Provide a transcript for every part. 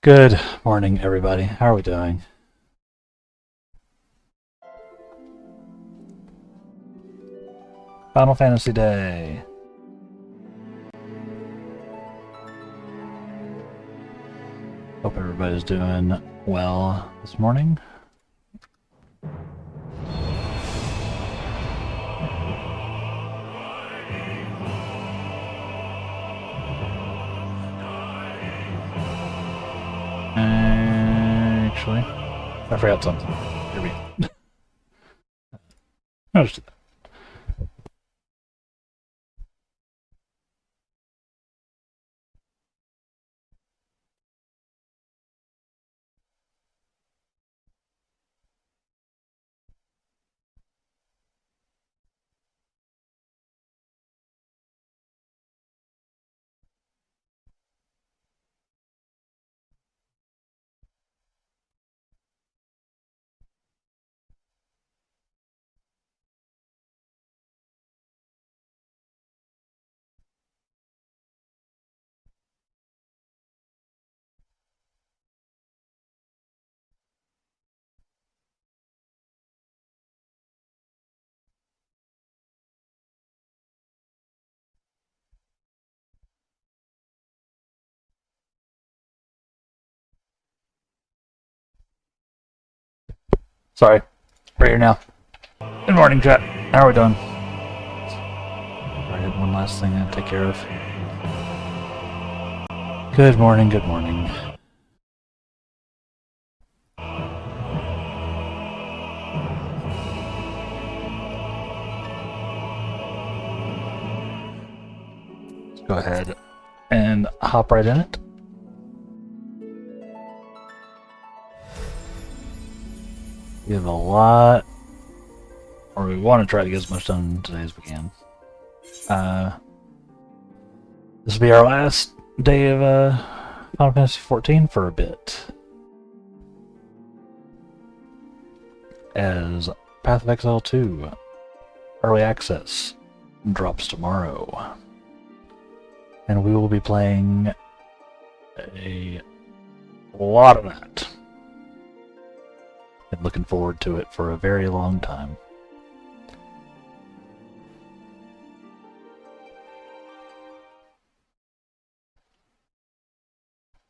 Good morning, everybody. How are we doing? Final Fantasy Day. Hope everybody's doing well this morning. Actually, I forgot something. Here we go. I'll just do that. Sorry, we're here now. Good morning, chat. How are we doing? I had one last thing to take care of. Good morning, good morning. Let's go ahead and hop right in it. We have a lot, or we want to try to get as much done today as we can. This will be our last day of Final Fantasy XIV for a bit, as Path of Exile 2 Early Access drops tomorrow, and we will be playing a lot of that. Been looking forward to it for a very long time.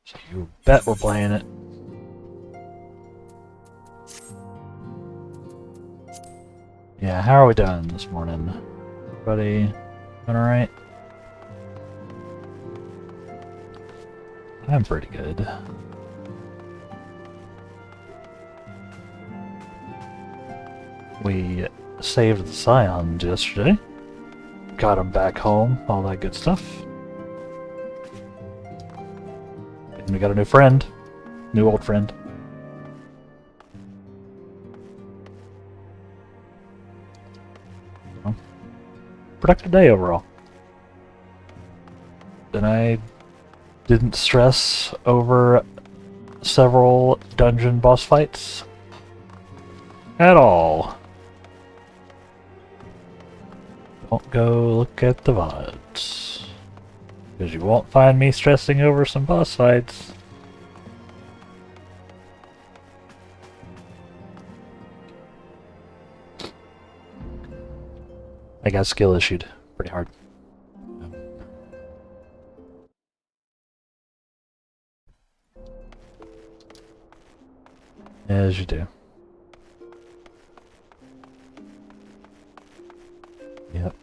So you bet we're playing it. Yeah, how are we doing this morning? Everybody doing alright? I'm pretty good. We saved the Scions yesterday. Got them back home, all that good stuff. And we got a new friend. New old friend. So, productive day overall. And I didn't stress over several dungeon boss fights at all. Don't go look at the VODs, because you won't find me stressing over some boss fights. I got skill issued pretty hard. As you do. Yep.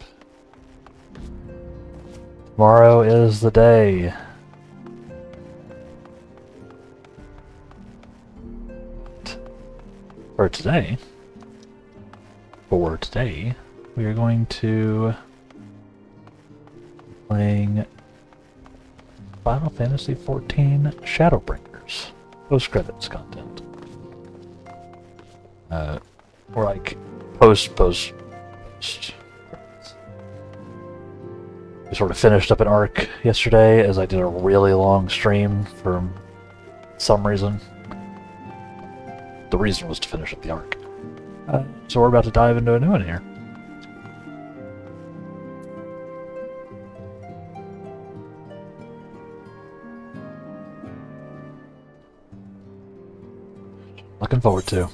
Tomorrow is the day. For today, we are going to be playing Final Fantasy XIV Shadowbringers post-credits content. Or like post. We sort of finished up an arc yesterday, as I did a really long stream for some reason. The reason was to finish up the arc. So we're about to dive into a new one here. looking forward to.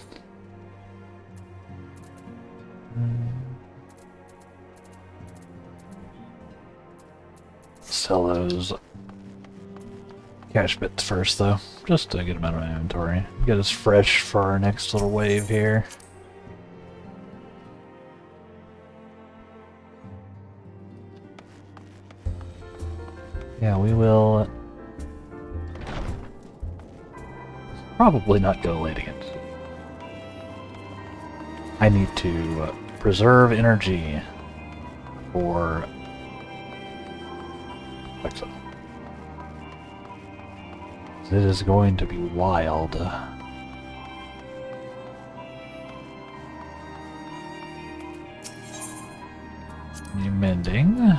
Sell those cash bits first, though, just to get them out of my inventory. Get us fresh for our next little wave here. Yeah, we will probably not go late again. I need to preserve energy for FFXIV. It is going to be wild. New mending.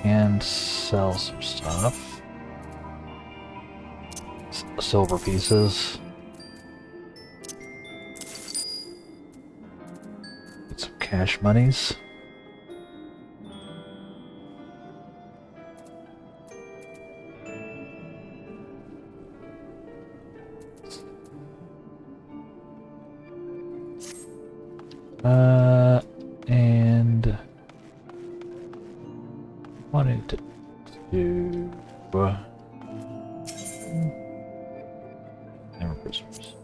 Can sell some stuff. Silver pieces. Get some cash monies. And wanted to do never prisoners.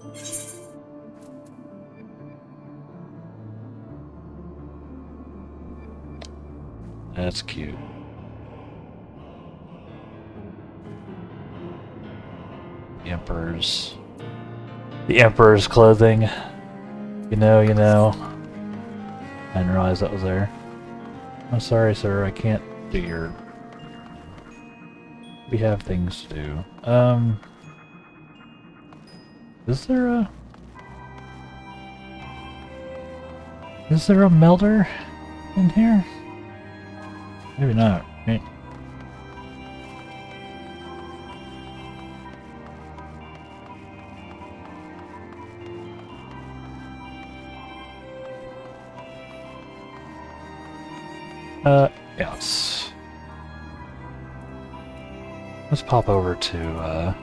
That's cute. The Emperor's clothing. You know. I didn't realize that was there. I'm sorry, sir, I can't do your... We have things to do. Is there a... Is there a melter in here? Maybe not, right? Yeah, let's pop over to,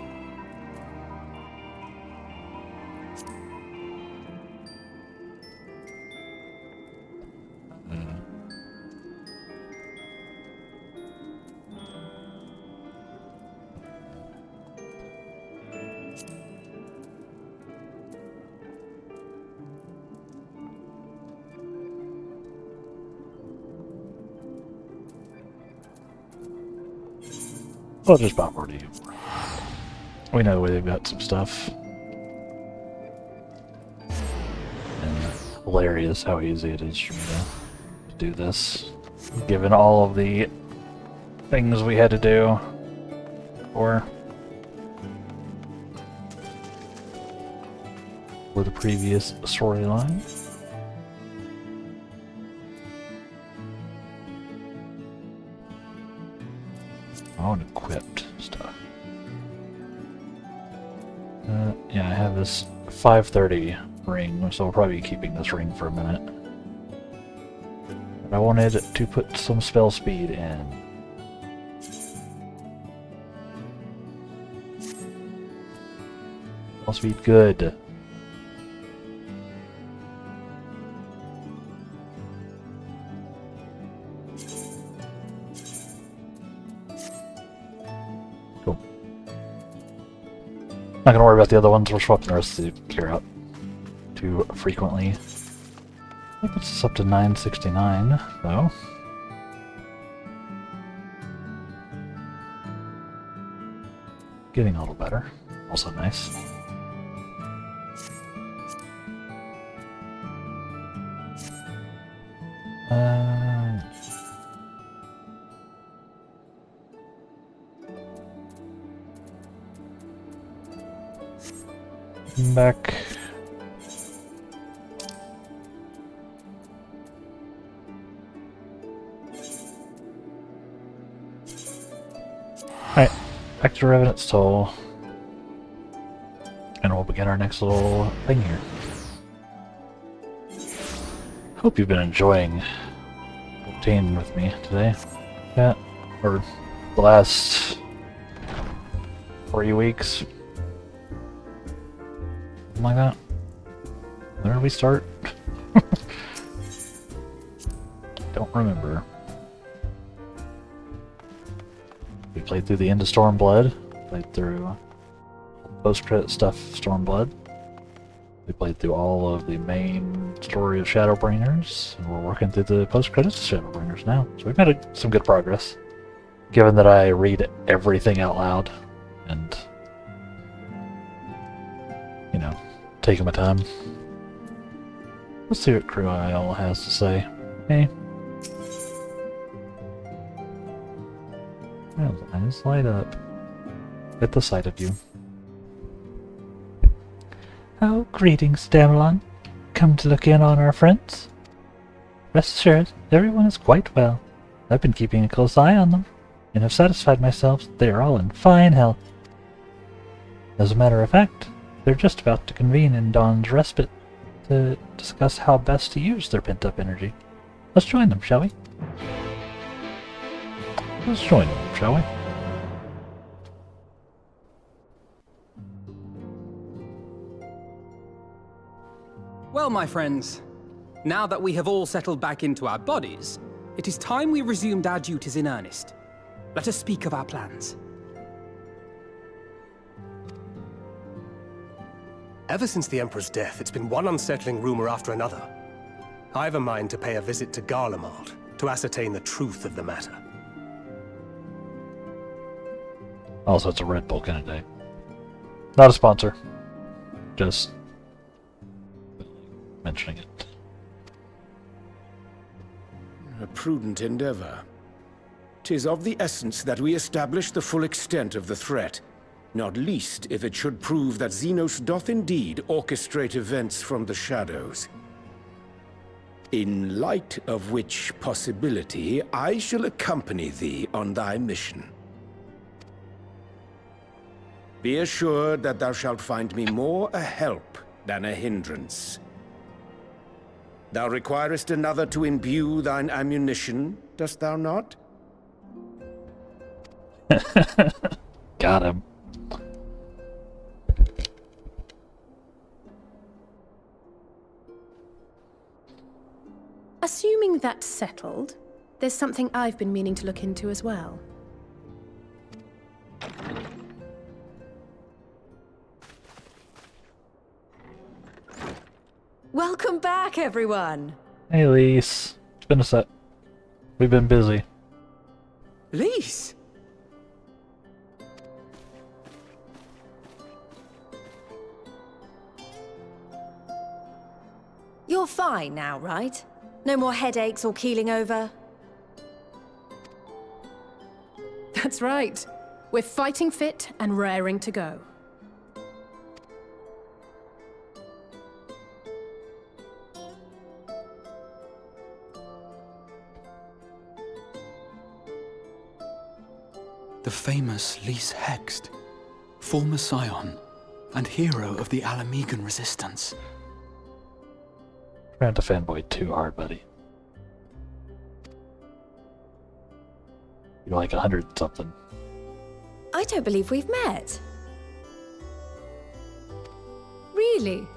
I'll just pop over to you. We know they've got some stuff. And hilarious how easy it is for me to do this, given all of the things we had to do for the previous storyline. Unequipped stuff. Yeah, I have this 530 ring, so I'll probably be keeping this ring for a minute. But I wanted to put some spell speed in. Spell speed good. Not gonna worry about the other ones, we're swapping the rest of the gear out too frequently. That puts us up to 969, though. Getting a little better. Also nice. Back. Alright, back to Revenant's Toll. And we'll begin our next little thing here. Hope you've been enjoying obtaining with me today. Yeah, or the last 3 weeks. Like that. When did we start? Don't remember. We played through the end of Stormblood. Played through post-credit stuff, Stormblood. We played through all of the main story of Shadowbringers, and we're working through the post-credits of Shadowbringers now. So we've made some good progress. Given that I read everything out loud, and, you know, taking my time. Let's see what Crew IL has to say. Hey. Those eyes light up at the sight of you. Oh, greetings, Damelon. Come to look in on our friends? Rest assured, everyone is quite well. I've been keeping a close eye on them, and have satisfied myself they are all in fine health. As a matter of fact, they're just about to convene in Dawn's Respite to discuss how best to use their pent-up energy. Let's join them, shall we? Let's join them, shall we? Well, my friends, now that we have all settled back into our bodies, it is time we resumed our duties in earnest. Let us speak of our plans. Ever since the Emperor's death, it's been one unsettling rumor after another. I've a mind to pay a visit to Garlemald to ascertain the truth of the matter. Also, it's a Red Bull kind of day. Not a sponsor. Just mentioning it. A prudent endeavor. 'Tis of the essence that we establish the full extent of the threat, not least if it should prove that Xenos doth indeed orchestrate events from the shadows. In light of which possibility, I shall accompany thee on thy mission. Be assured that thou shalt find me more a help than a hindrance. Thou requirest another to imbue thine ammunition, dost thou not? Got him. Assuming that's settled, there's something I've been meaning to look into as well. Welcome back, everyone! Hey, Lise. It's been a sec. We've been busy. Lise! You're fine now, right? No more headaches or keeling over? That's right. We're fighting fit and raring to go. The famous Lise Hext, former Scion, and hero of the Alamegan resistance. Trying to fanboy too hard, buddy. You're like 100 something. I don't believe we've met. Really?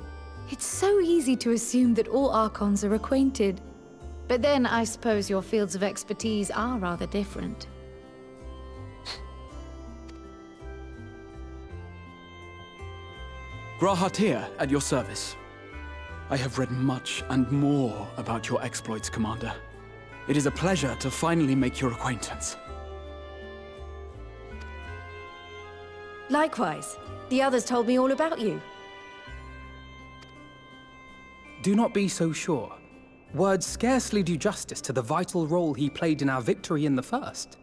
It's so easy to assume that all Archons are acquainted. But then I suppose your fields of expertise are rather different. Grahatir, at your service. I have read much and more about your exploits, Commander. It is a pleasure to finally make your acquaintance. Likewise. The others told me all about you. Do not be so sure. Words scarcely do justice to the vital role he played in our victory in the first.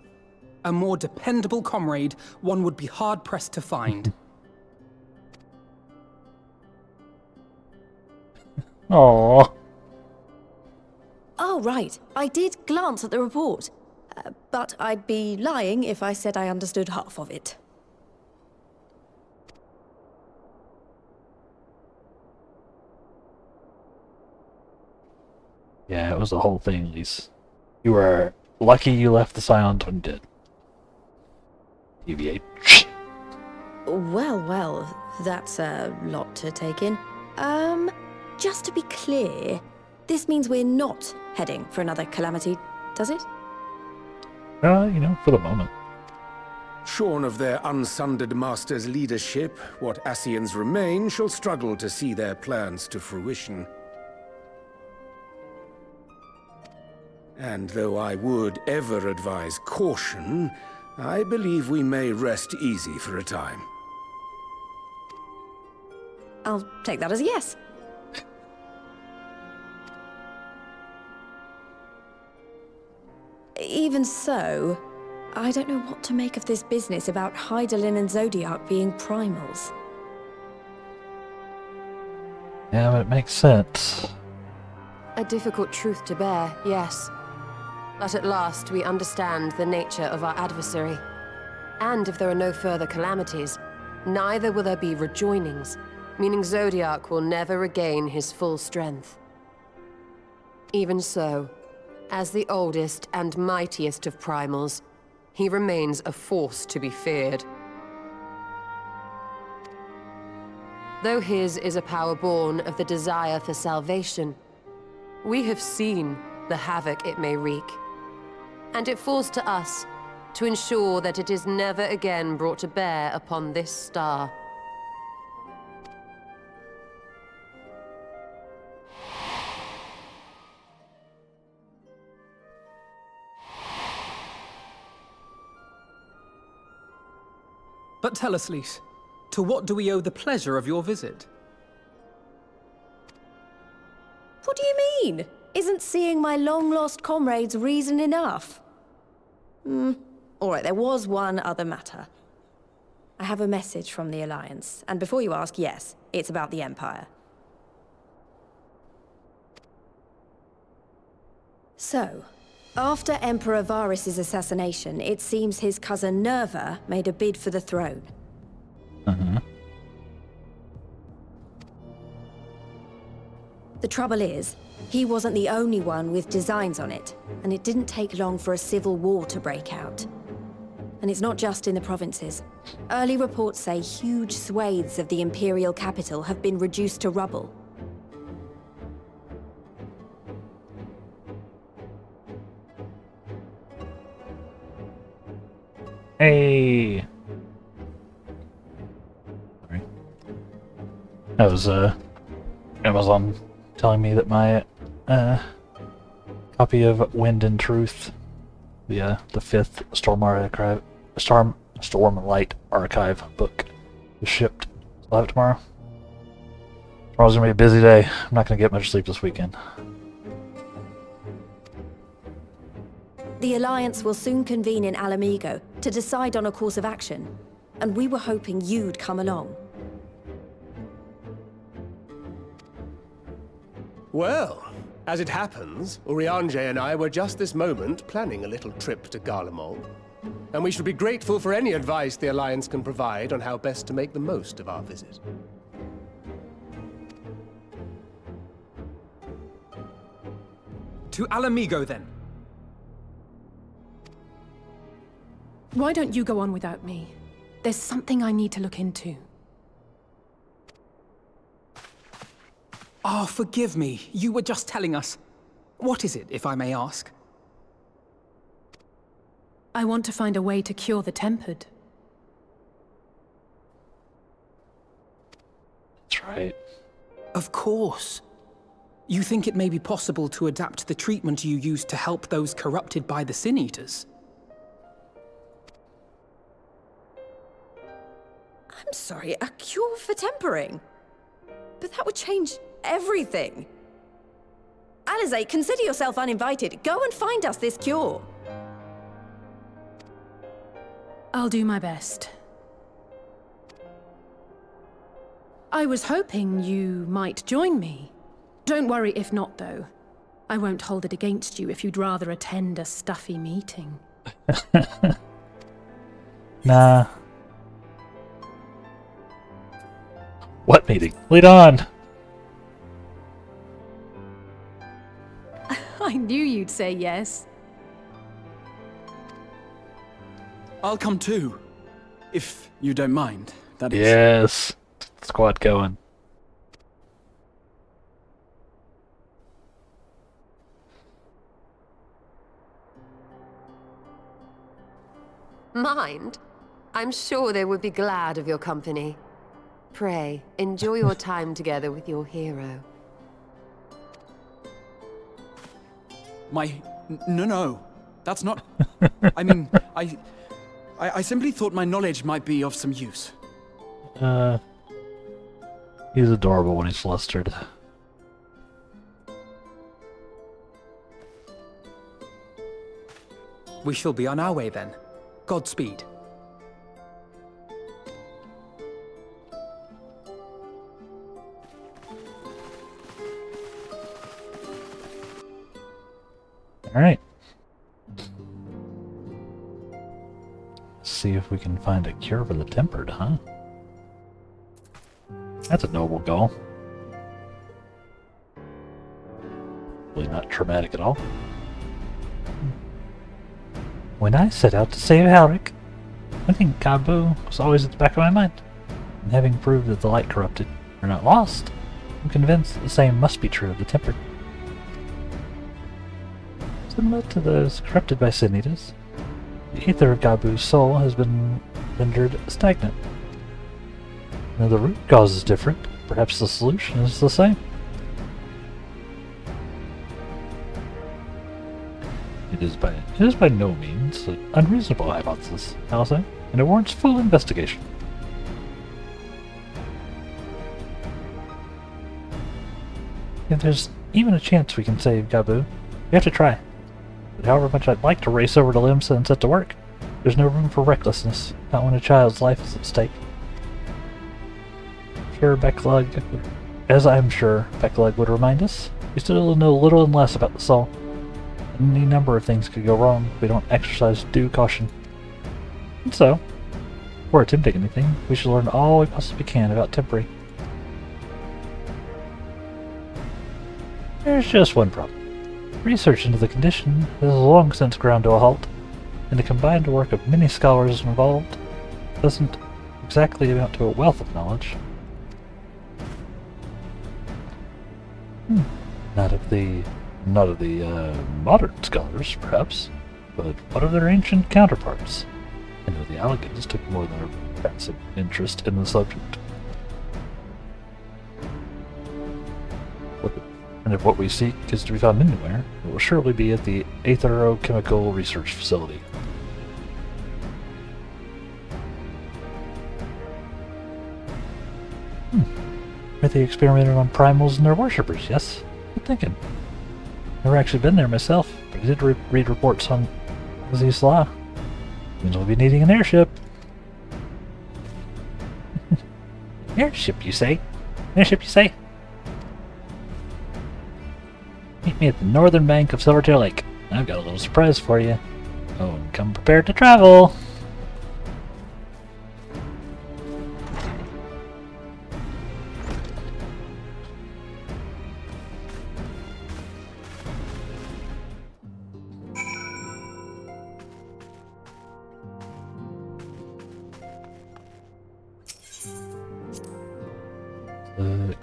A more dependable comrade one would be hard-pressed to find. Aww. Oh, right. I did glance at the report. But I'd be lying if I said I understood half of it. Yeah, it was the whole thing, Lise. You were lucky you left the Scions when you did. TVH. Well, that's a lot to take in. just to be clear, this means we're not heading for another calamity, does it? For the moment. Shorn of their unsundered master's leadership, what Ascians remain shall struggle to see their plans to fruition. And though I would ever advise caution, I believe we may rest easy for a time. I'll take that as a yes. Even so, I don't know what to make of this business about Hydaelyn and Zodiac being primals. Yeah, but it makes sense. A difficult truth to bear, yes. But at last we understand the nature of our adversary. And if there are no further calamities, neither will there be rejoinings, meaning Zodiac will never regain his full strength. Even so, as the oldest and mightiest of primals, he remains a force to be feared. Though his is a power born of the desire for salvation, we have seen the havoc it may wreak. And it falls to us to ensure that it is never again brought to bear upon this star. But tell us, Lys, to what do we owe the pleasure of your visit? What do you mean? Isn't seeing my long-lost comrades reason enough? Alright, there was one other matter. I have a message from the Alliance, and before you ask, yes, it's about the Empire. So, after Emperor Varys' assassination, it seems his cousin Nerva made a bid for the throne. The trouble is, he wasn't the only one with designs on it, and it didn't take long for a civil war to break out. And it's not just in the provinces. Early reports say huge swathes of the Imperial capital have been reduced to rubble. Hey! Sorry. That was, Amazon telling me that my, copy of Wind and Truth, the 5th Stormlight Archive book is shipped. So I'll have it tomorrow. Tomorrow's gonna be a busy day. I'm not gonna get much sleep this weekend. The Alliance will soon convene in Alamigo to decide on a course of action, and we were hoping you'd come along. Well, as it happens, Urianger and I were just this moment planning a little trip to Garlemald, and we should be grateful for any advice the Alliance can provide on how best to make the most of our visit. To Alamigo, then. Why don't you go on without me? There's something I need to look into. Oh, forgive me. You were just telling us. What is it, if I may ask? I want to find a way to cure the Tempered. That's right. Of course. You think it may be possible to adapt the treatment you use to help those corrupted by the Sin Eaters? I'm sorry, a cure for tempering? But that would change everything. Alizé, consider yourself uninvited. Go and find us this cure. I'll do my best. I was hoping you might join me. Don't worry if not, though. I won't hold it against you if you'd rather attend a stuffy meeting. Nah. What meeting? Lead on! I knew you'd say yes. I'll come too. If you don't mind, that is. Yes. Squad going. Mind? I'm sure they would be glad of your company. Pray, enjoy your time together with your hero. No. That's not... I mean, I simply thought my knowledge might be of some use. He's adorable when he's flustered. We shall be on our way then. Godspeed. Alright. See if we can find a cure for the tempered, huh? That's a noble goal. Really not traumatic at all. When I set out to save Halric, I think Gabu was always at the back of my mind. And having proved that the light corrupted are not lost, I'm convinced that the same must be true of the tempered. Similar to those corrupted by Sinitas, the ether of Gabu's soul has been rendered stagnant. Now the root cause is different, perhaps the solution is the same. It is by no means an unreasonable hypothesis, I'll say, and it warrants full investigation. If there's even a chance we can save Gabu, we have to try. But however much I'd like to race over to Limsa and set to work, there's no room for recklessness, not when a child's life is at stake. As I'm sure Beklag would remind us, we still know little and less about the soul. Any number of things could go wrong if we don't exercise due caution. And so, before attempting anything, we should learn all we possibly can about temporary. There's just one problem. Research into the condition has long since ground to a halt, and the combined work of many scholars involved doesn't exactly amount to a wealth of knowledge. Not of the modern scholars, perhaps, but what of their ancient counterparts? I know the Allegans took more than a passive interest in the subject. And if what we seek is to be found anywhere, it will surely be at the Aetherochemical Research Facility. Where they experimented on primals and their worshippers, yes? I'm thinking. Never actually been there myself, but I did read reports on Aziz Law. Means we'll be needing an airship. Airship, you say? Airship, you say? Meet me at the northern bank of Silvertail Lake. I've got a little surprise for you. Oh, and come prepared to travel!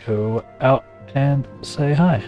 Go out and say hi.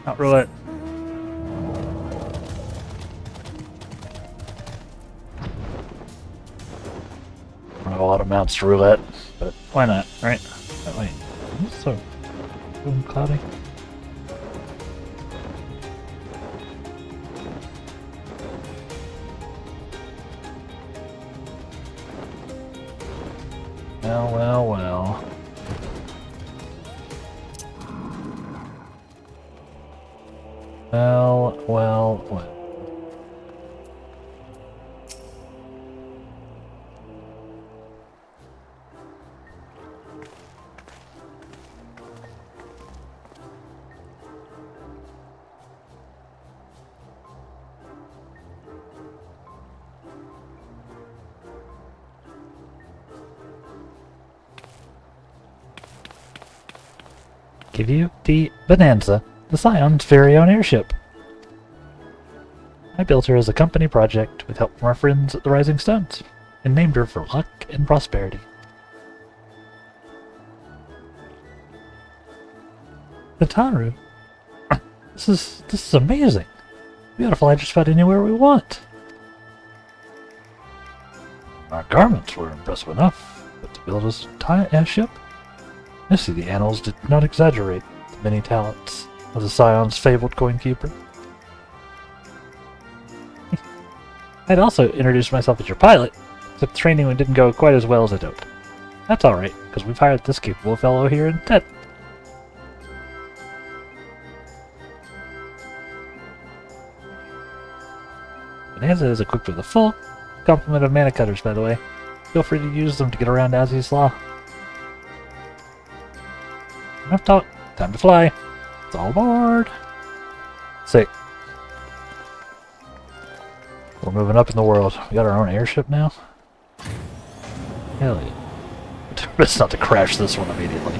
Not roulette. I don't have a lot of mounts to roulette, but why not, right? Oh, wait, it's so cloudy. Well, well, well. Well, well, well. Give you the Bonanza, the Scion's very own airship. I built her as a company project with help from our friends at the Rising Stones, and named her for luck and prosperity. Hitaru, this is amazing. We ought to fly just about anywhere we want. Our garments were impressive enough, but to build a ship? I see the annals did not exaggerate the many talents of the Scion's fabled coinkeeper. I'd also introduced myself as your pilot, except the training didn't go quite as well as I'd hoped. That's alright, because we've hired this capable fellow here instead. Bonanza is equipped with a full complement of mana cutters, by the way. Feel free to use them to get around Azzy's Law. Enough talk. Time to fly. It's all aboard. Sick. We're moving up in the world. We got our own airship now? Hell yeah. Best not to crash this one immediately.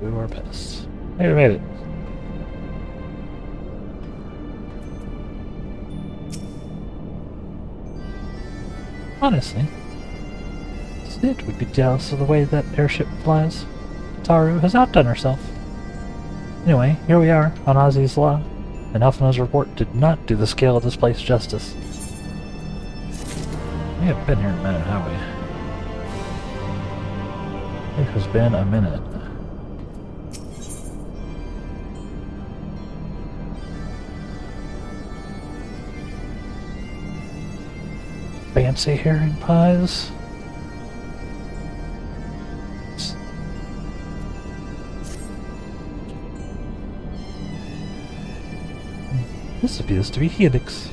Do our best. Hey, we made it. Honestly, Sid would be jealous of the way that airship flies. Taru has outdone herself. Anyway, here we are, on Ozzy's Law, and Alphina's report did not do the scale of this place justice. We haven't been here in a minute, have we? It has been a minute. Fancy herring pies. This appears to be Helix.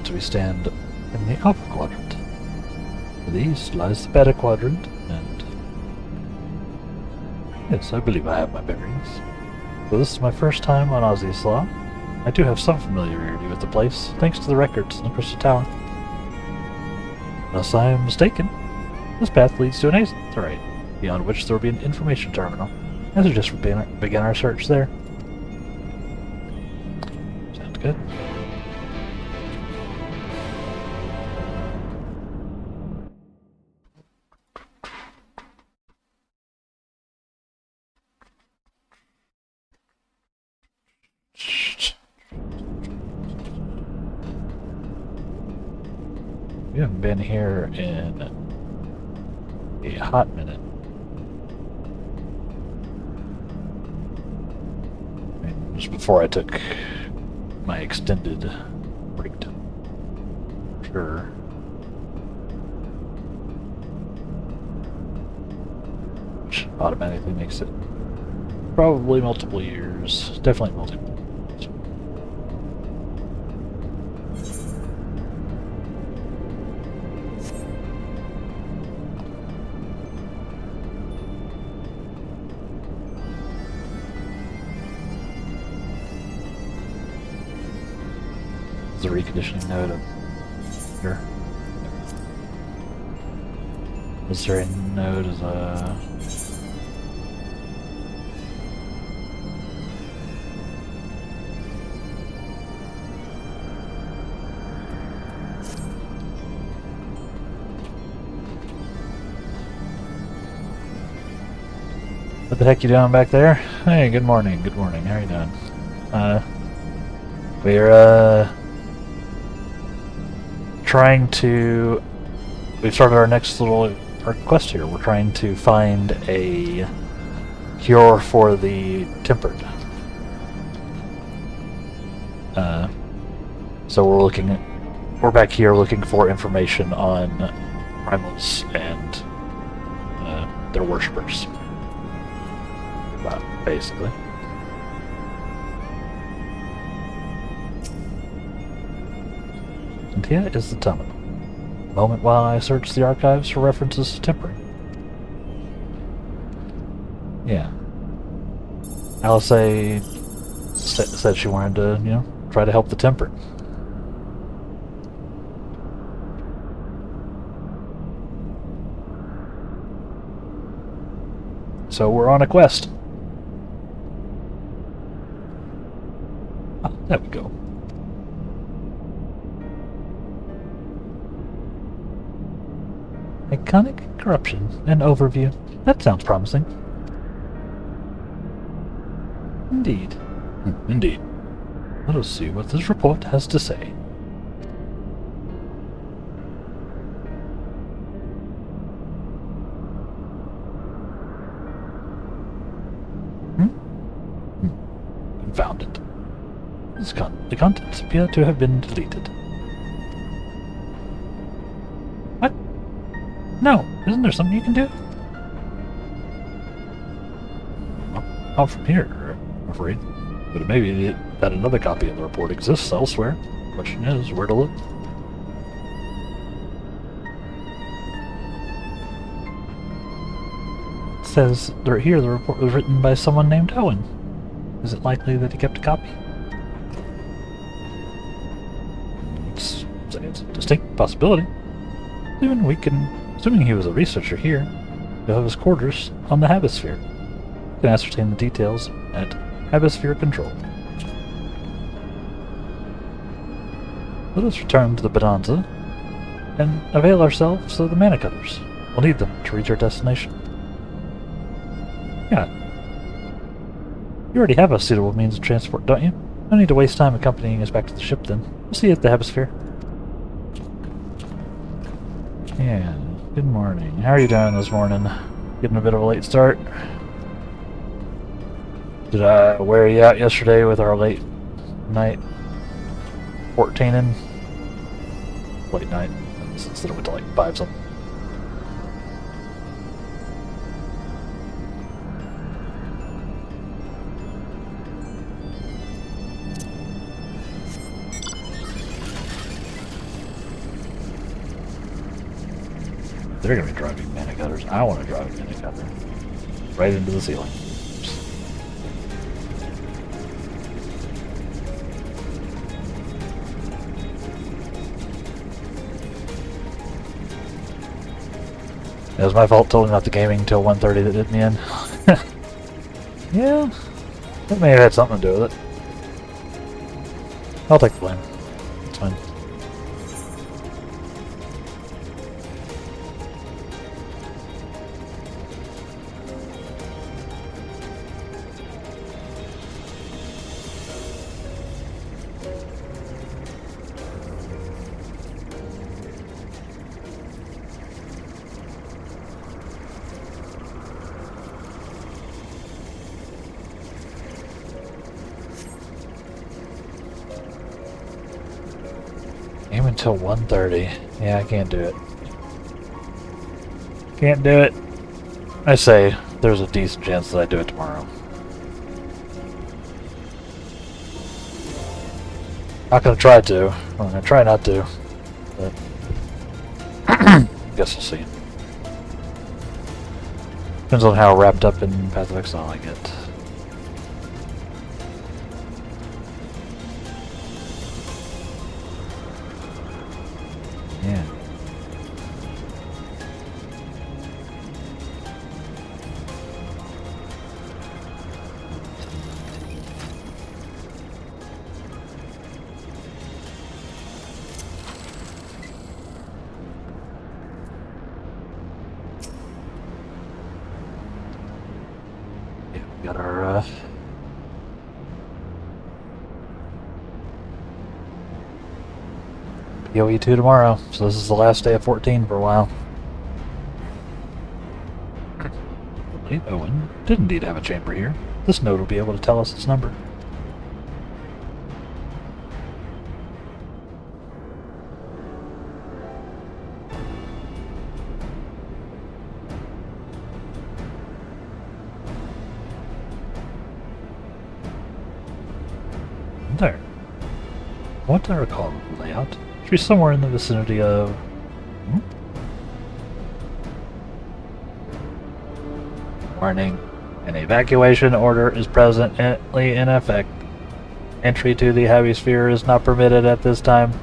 So we stand in the Alpha Quadrant. To the east lies the Beta Quadrant, and... yes, I believe I have my bearings. So this is my first time on Ozzy's Law. I do have some familiarity with the place, thanks to the records in the Crystal Tower. Unless I am mistaken, this path leads to an aeroid, beyond which there will be an information terminal. I suggest we begin our search there. Sounds good. We haven't been here in a hot minute. I mean, just before I took my extended break time. Sure. Which automatically makes it probably multiple years. Definitely multiple years. The reconditioning node of here. Is there a node as a... What the heck you doing back there? Hey, good morning, good morning. How are you doing? We're trying to... We've started our next little quest here. We're trying to find a cure for the tempered. So we're back here looking for information on primals and their worshippers. Well, basically. And here is the tunnel. A moment while I search the archives for references to tempering. Yeah. Alice said she wanted to, you know, try to help the temperate. So we're on a quest. Ah, there we go. Iconic corruption. An overview. That sounds promising. Indeed. Indeed. Let us see what this report has to say. Confounded. The contents appear to have been deleted. What? No, isn't there something you can do? Not from here, I'm afraid. But it may be that another copy of the report exists elsewhere. The question is, where to look? It says here the report was written by someone named Owen. Is it likely that he kept a copy? It's a distinct possibility. Assuming he was a researcher here, he'll have his quarters on the Habisphere. We can ascertain the details at Habisphere Control. Let us return to the Bonanza and avail ourselves of the mana cutters. We'll need them to reach our destination. Yeah. You already have a suitable means of transport, don't you? No need to waste time accompanying us back to the ship then. We'll see you at the Habisphere. Yeah, good morning. How are you doing this morning? Getting a bit of a late start? Did I wear you out yesterday with our late night 14ing? Late night. Since it went to like 5 something. They're going to be driving mana cutters. I want to drive a mana cutter. Right into the ceiling. It was my fault totally not the gaming till 1:30 that did me in. Yeah, that may have had something to do with it. I'll take the blame. It's fine. Aim until 1:30. Yeah, I can't do it. Can't do it. I say there's a decent chance that I do it tomorrow. Not gonna try to. I'm gonna try not to. But I guess we'll see. Depends on how wrapped up in Path of Exile I get. Yeah. Yeah, we got our PoE2 tomorrow, so this is the last day of 14 for a while. Late Owen did indeed have a chamber here. This node will be able to tell us its number. What do I recall the layout? Should be somewhere in the vicinity of... Warning. An evacuation order is presently in effect. Entry to the heavy sphere is not permitted at this time.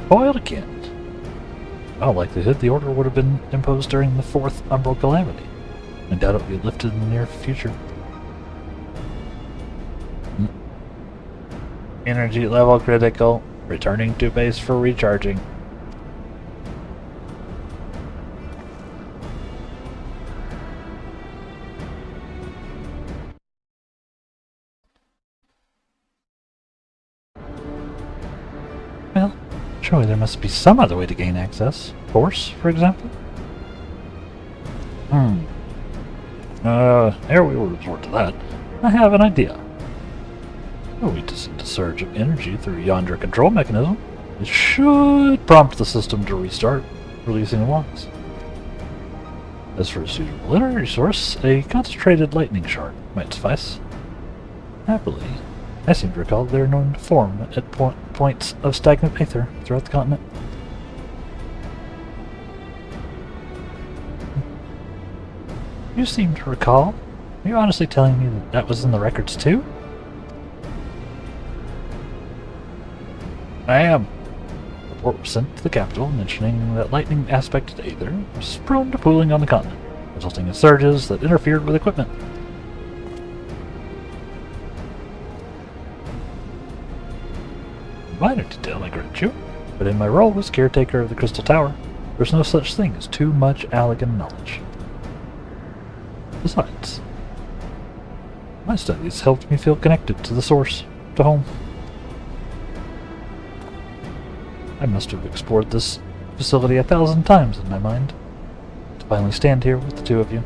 Foiled again. Well, likelihood the order would have been imposed during the 4th Umbral Calamity. I doubt it will be lifted in the near future. Energy level critical. Returning to base for recharging. Well, surely there must be some other way to gain access. Force, for example? Ere we will resort to that, I have an idea. When we send a surge of energy through yonder control mechanism, it should prompt the system to restart, releasing logs. As for a suitable energy source, a concentrated lightning shard might suffice. Happily, I seem to recall they are known to form at points of stagnant aether throughout the continent. You seem to recall. Are you honestly telling me that was in the records too? I am. A report was sent to the capital mentioning that lightning aspected aether was prone to pooling on the continent, resulting in surges that interfered with equipment. Minor detail, I grant you, but in my role as caretaker of the Crystal Tower, there's no such thing as too much Allegan knowledge. Besides, my studies helped me feel connected to the source, to home. I must have explored this facility 1,000 times in my mind. To finally stand here with the two of you,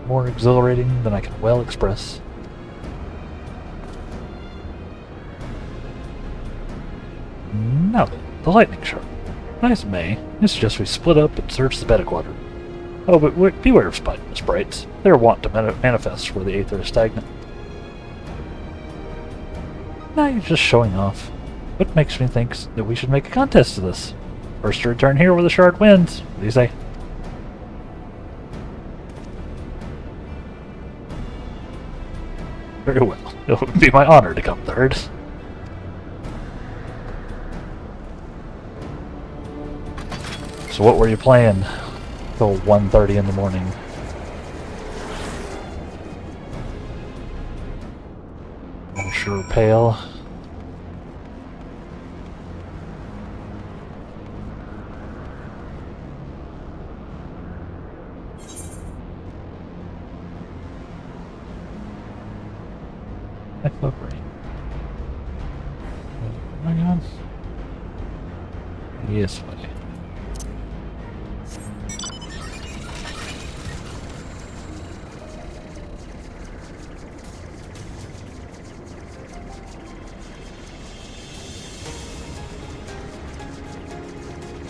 more exhilarating than I can well express. Now then, the lightning shard. Nice May, I suggest we split up and search the beta quadrant. Oh, but beware of sprites. They are wont to manifest where the aether is stagnant. Now you're just showing off. What makes me think that we should make a contest of this? First to return here where the shard wins. What do you say? Very well. It would be my honor to come third. So what were you playing till 1:30 in the morning? I'm sure pale. Hang on. Yes, buddy.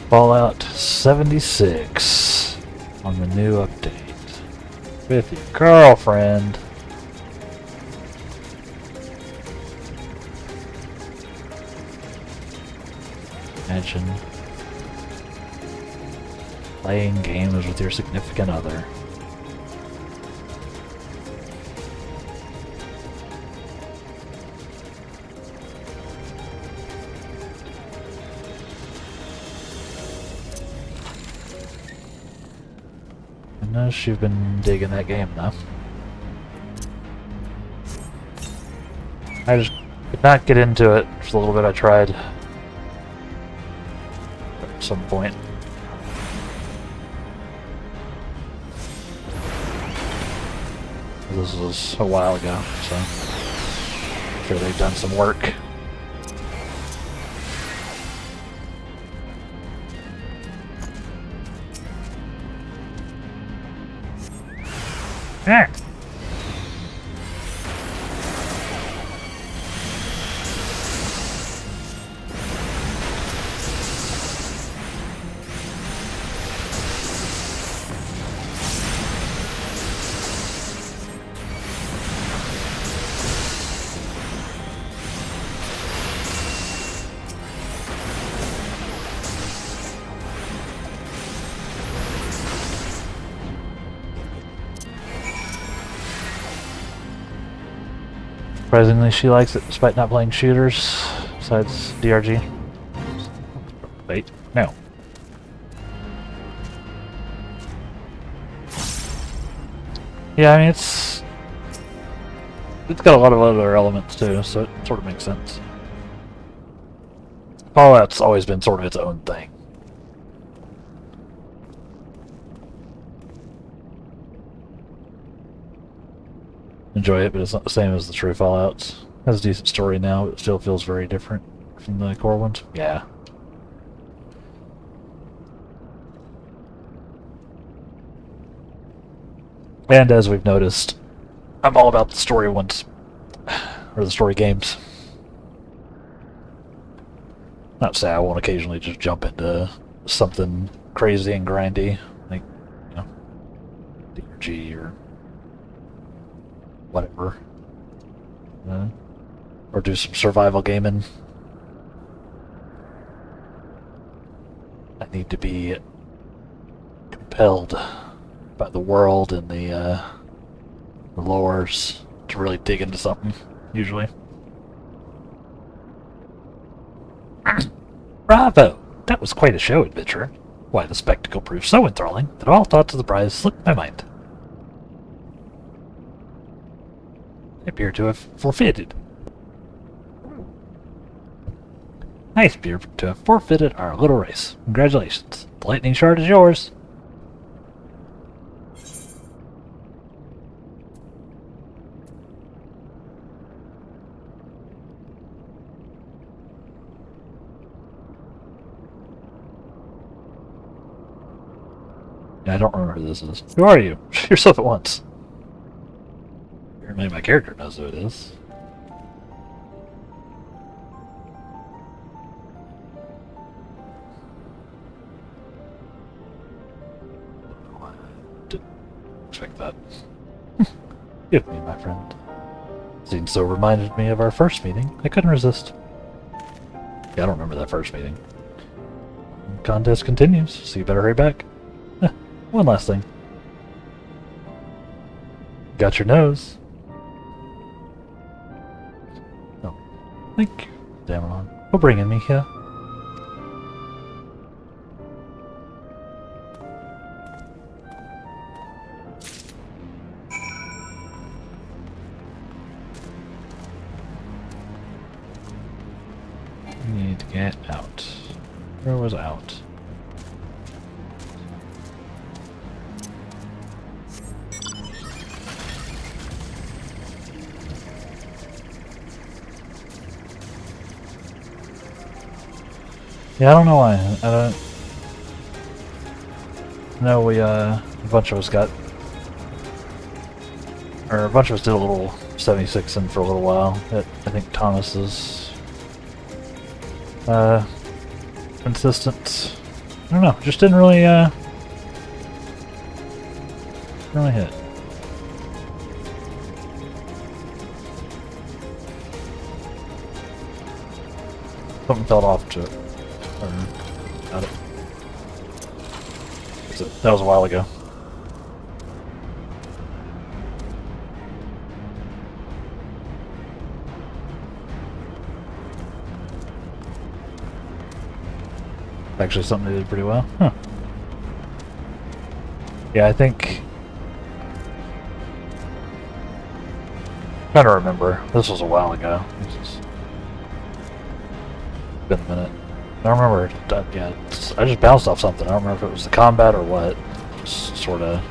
Fallout 76 on the new update with your girlfriend. Imagine playing games with your significant other. I know she's been digging that game though. I just could not get into it for the little bit I tried. At some point. This was a while ago, so I'm sure they've done some work. Ah. Surprisingly, she likes it despite not playing shooters, besides DRG. Wait, no. Yeah, I mean, it's got a lot of other elements too, so it sort of makes sense. Fallout's always been sort of its own thing. Enjoy it, but it's not the same as the true Fallouts. It has a decent story now, but it still feels very different from the core ones. Yeah. And as we've noticed, I'm all about the story ones, or the story games. Not to say I won't occasionally just jump into something crazy and grindy, like, you know, DRG or whatever. Or do some survival gaming. I need to be compelled by the world and the lores to really dig into something, usually. Bravo! That was quite a show, adventurer. Why, the spectacle proved so enthralling that all thoughts of the prize slipped my mind. I appear to have forfeited. I appear to have forfeited our little race. Congratulations. The lightning shard is yours. I don't remember who this is. Who are you? Show yourself at once. Apparently my character knows who it is. Didn't expect that. Give me, my friend. Seems so reminded me of our first meeting. I couldn't resist. Yeah, I don't remember that first meeting. Contest continues, so you better hurry back. One last thing. Got your nose. Oh, thank you, Dameron, for bringing me here. Need to get out. Where was out? Yeah, I don't know why. I don't know. We a bunch of us got, or a bunch of us did a little 76 in for a little while. I think Thomas's consistent. I don't know. Just didn't really hit. Something fell off to it. Got it. That was a while ago. Actually, something they did pretty well. Huh. Yeah, I think. I'm trying to remember. This was a while ago. It's been a minute. I don't remember. Yeah, I just bounced off something. I don't remember if it was the combat or what. Just sort of.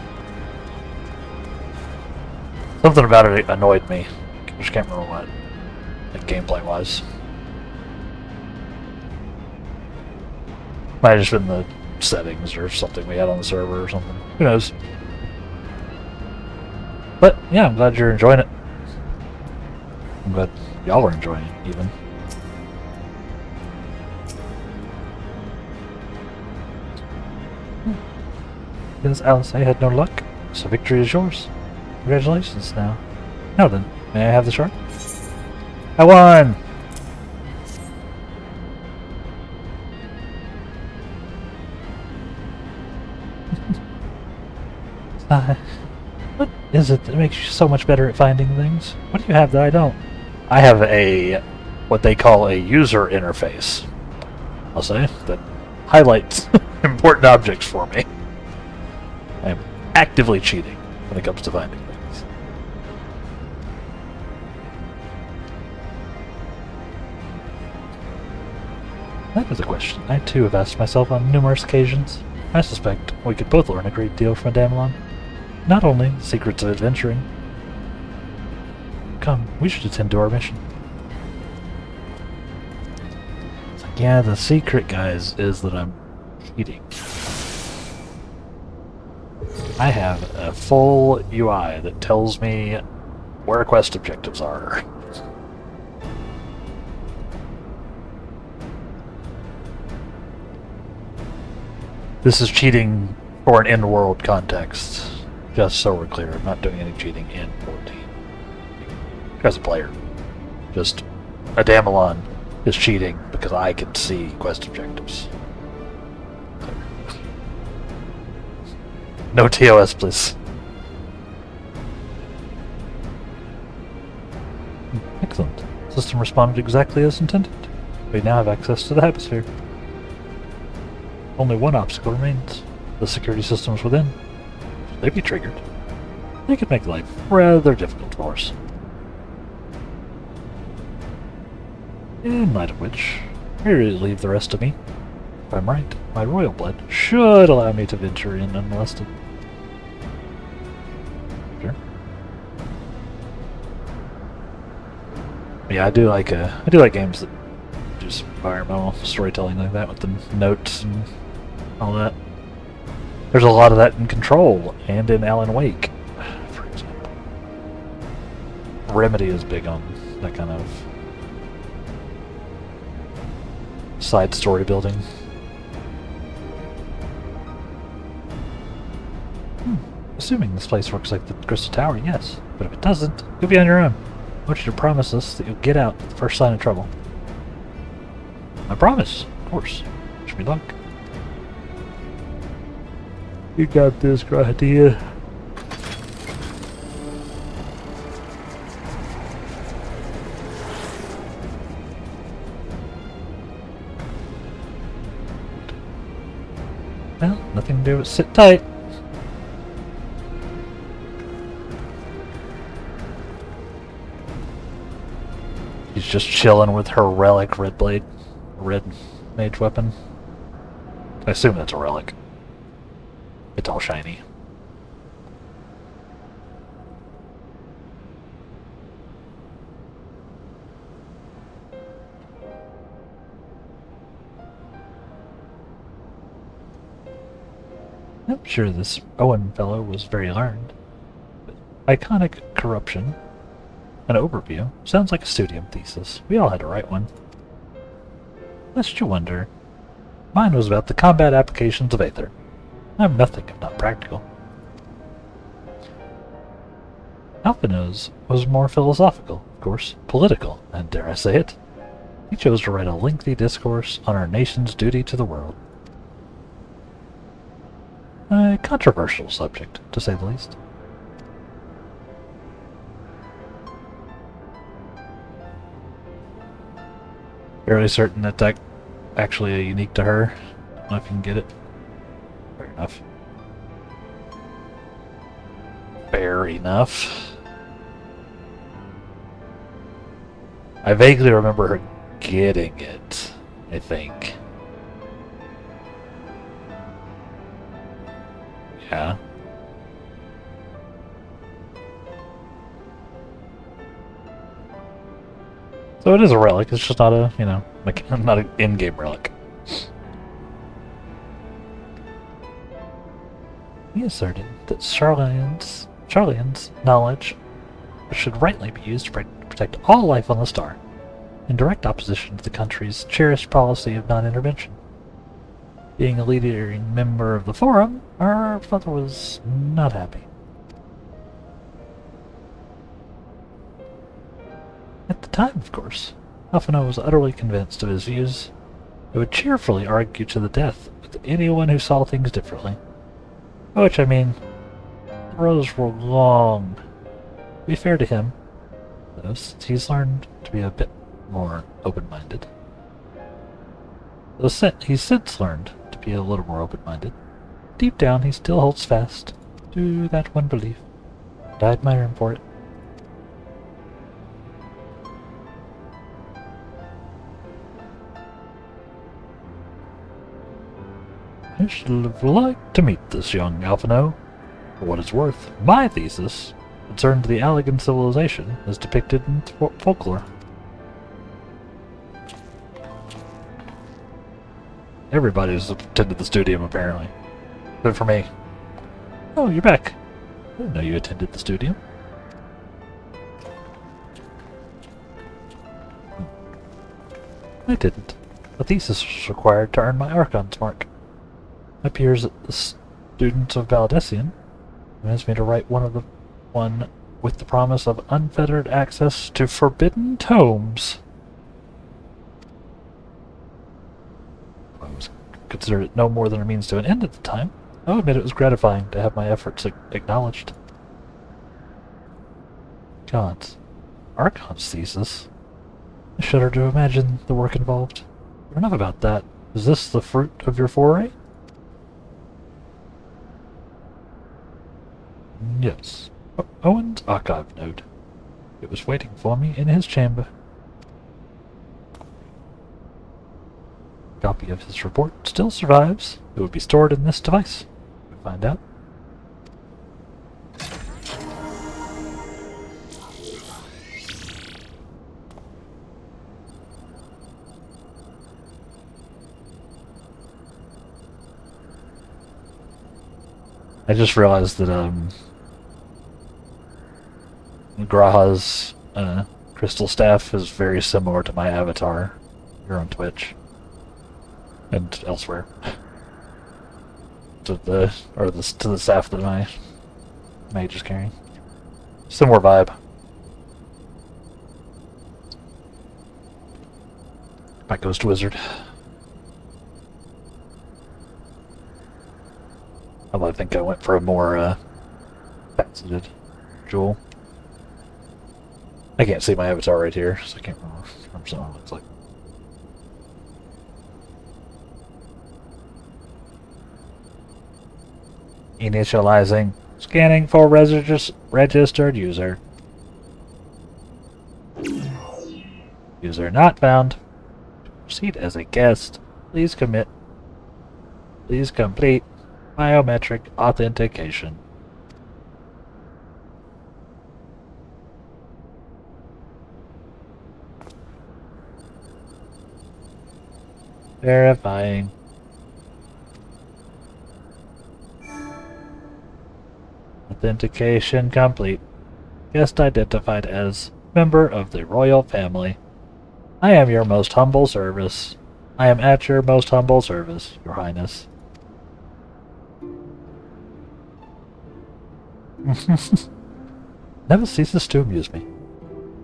Something about it annoyed me. I just can't remember what. Like gameplay wise. Might have just been the settings or something we had on the server or something. Who knows? But yeah, I'm glad you're enjoying it. I'm glad y'all are enjoying it, even. Yes, Alice, I had no luck, so victory is yours. Congratulations now. Now then, may I have the shard? I won! What is it that makes you so much better at finding things? What do you have that I don't? I have a what they call a user interface, I'll say, that highlights important objects for me. I am actively cheating when it comes to finding things. That is a question I too have asked myself on numerous occasions. I suspect we could both learn a great deal from Damelon. Not only the secrets of adventuring. Come, we should attend to our mission. It's like, yeah, the secret, guys, is that I'm cheating. I have a full UI that tells me where quest objectives are. This is cheating for an in-world context. Just so we're clear, I'm not doing any cheating in 14. As a player. Just a Damelon is cheating because I can see quest objectives. No TOS, please. Excellent. System responded exactly as intended. We now have access to the atmosphere. Only one obstacle remains. The security systems within. Should they be triggered? They could make life rather difficult for us. In light of which, I really leave the rest to me. If I'm right, my royal blood should allow me to venture in unmolested. Sure. Yeah, I do like games that do some environmental storytelling like that with the notes and all that. There's a lot of that in Control and in Alan Wake, for example. Remedy is big on that kind of side story building. Assuming this place works like the Crystal Tower, yes. But if it doesn't, you'll be on your own. I want you to promise us that you'll get out at the first sign of trouble. I promise, of course. Wish me luck. You got this, Grahatia. Well, nothing to do but sit tight. She's just chilling with her relic red blade. Red mage weapon. I assume that's a relic. It's all shiny. I'm sure this Owen fellow was very learned. But iconic corruption. An overview. Sounds like a studium thesis. We all had to write one. Lest you wonder, mine was about the combat applications of Aether. I'm nothing if not practical. Alphinaud's was more philosophical, of course, political, and dare I say it. He chose to write a lengthy discourse on our nation's duty to the world. A controversial subject, to say the least. Fairly certain that that's actually unique to her. I don't know if you can get it. Fair enough. Fair enough. I vaguely remember her getting it, I think. Yeah. So it is a relic, it's just not a, you know, not an in-game relic. He asserted that Charlian's knowledge should rightly be used to protect all life on the star, in direct opposition to the country's cherished policy of non-intervention. Being a leading member of the Forum, our father was not happy. At the time, of course, Alphinaud was utterly convinced of his views. He would cheerfully argue to the death with anyone who saw things differently. By which I mean, the roads were long. To be fair to him, though, since he's learned to be a bit more open-minded. He's since learned to be a little more open-minded. Deep down, he still holds fast to that one belief, and I admire him for it. I should have liked to meet this young Alphino. For what it's worth, my thesis concerned the Allegan civilization as depicted in folklore. Everybody's attended the studium, apparently. Good for me. Oh, you're back. I didn't know you attended the studium. I didn't. A thesis was required to earn my Archon's mark. My peers at the students of Valdesian convinced me to write one with the promise of unfettered access to forbidden tomes. I was considered it no more than a means to an end at the time. I'll admit it was gratifying to have my efforts acknowledged. Gods. Archon's thesis? I shudder to imagine the work involved. But enough about that. Is this the fruit of your foray? Yes. Owen's archive note. It was waiting for me in his chamber. A copy of his report still survives. It would be stored in this device. We'll find out. I just realized that Graha's crystal staff is very similar to my avatar here on Twitch and elsewhere. To the staff that my mage is carrying. Similar vibe. My ghost wizard. Although I think I went for a more faceted jewel. I can't see my avatar right here, so I can't remember what it looks like. Initializing. Scanning for registered user. User not found. Proceed as a guest. Please commit. Please complete biometric authentication. Verifying. Authentication complete. Guest identified as member of the royal family. I am your most humble service. I am at your most humble service, Your Highness. Never ceases to amuse me.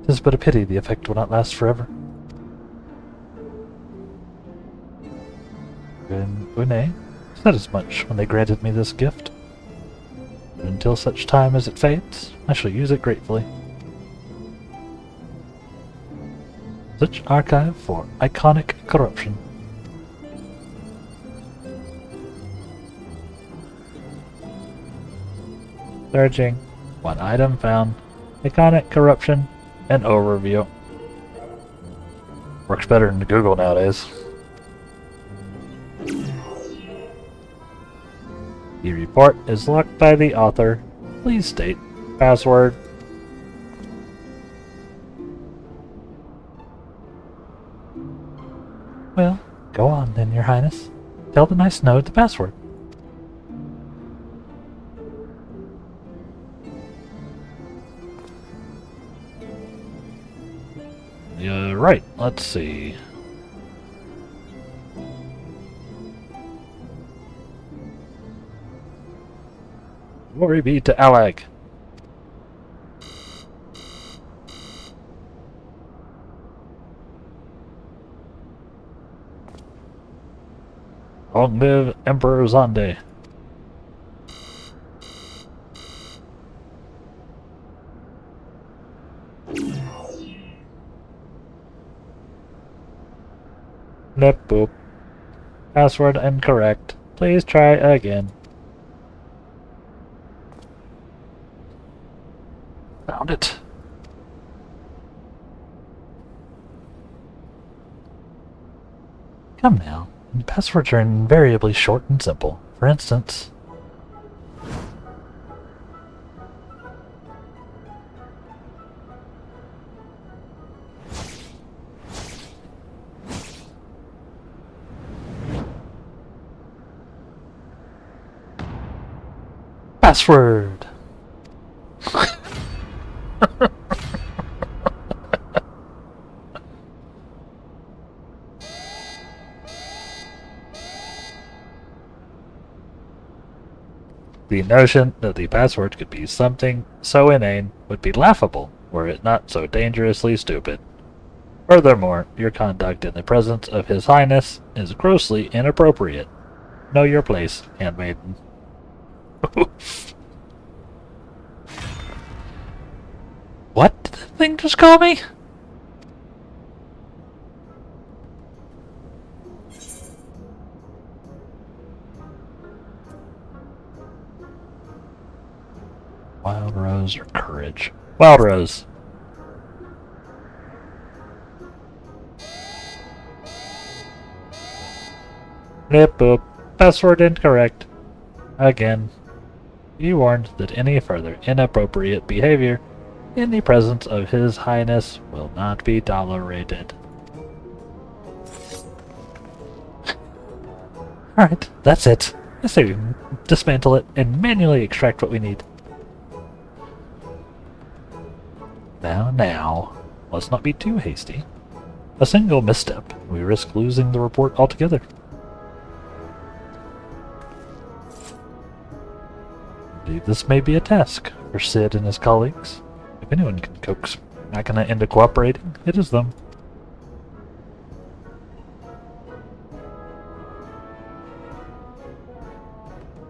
'Tis but a pity the effect will not last forever. Une said as much when they granted me this gift. But until such time as it fades, I shall use it gratefully. Such archive for iconic corruption. Searching. One item found. Iconic corruption and overview. Works better than Google nowadays. The report is locked by the author. Please state password. Well, go on then, Your Highness. Tell the nice node the password. Right, let's see. Glory be to Allag. Long live Emperor Zonde. Nip boop. Password incorrect. Please try again. Found it. Come now. Passwords are invariably short and simple. For instance... Password! The notion that the password could be something so inane would be laughable were it not so dangerously stupid. Furthermore, your conduct in the presence of His Highness is grossly inappropriate. Know your place, handmaiden. What did that thing just call me? Wild Rose or Courage? Wild Rose. Nip boop. Password incorrect. Again. Be warned that any further inappropriate behavior in the presence of His Highness will not be tolerated. Alright, that's it. I say we dismantle it and manually extract what we need. Now, let's not be too hasty. A single misstep, we risk losing the report altogether. Indeed, this may be a task for Sid and his colleagues. If anyone can coax Machina into cooperating, it is them.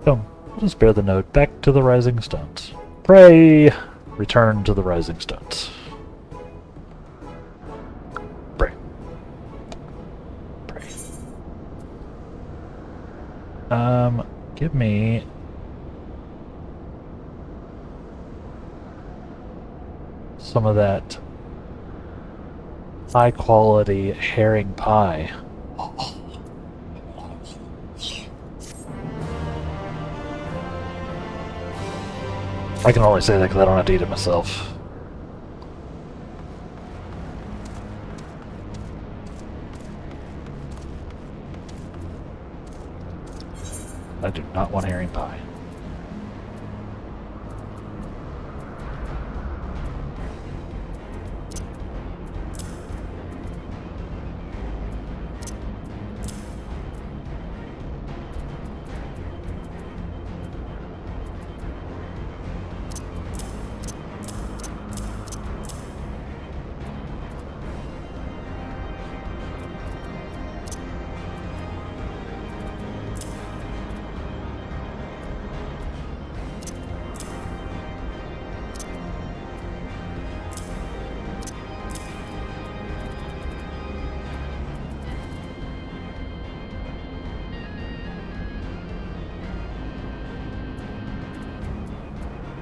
Come, let us bear the note back to the Rising Stones. Pray! Return to the Rising Stones. Pray. Pray. Give me... some of that high-quality herring pie. I can only say that because I don't have to eat it myself. I do not want herring pie.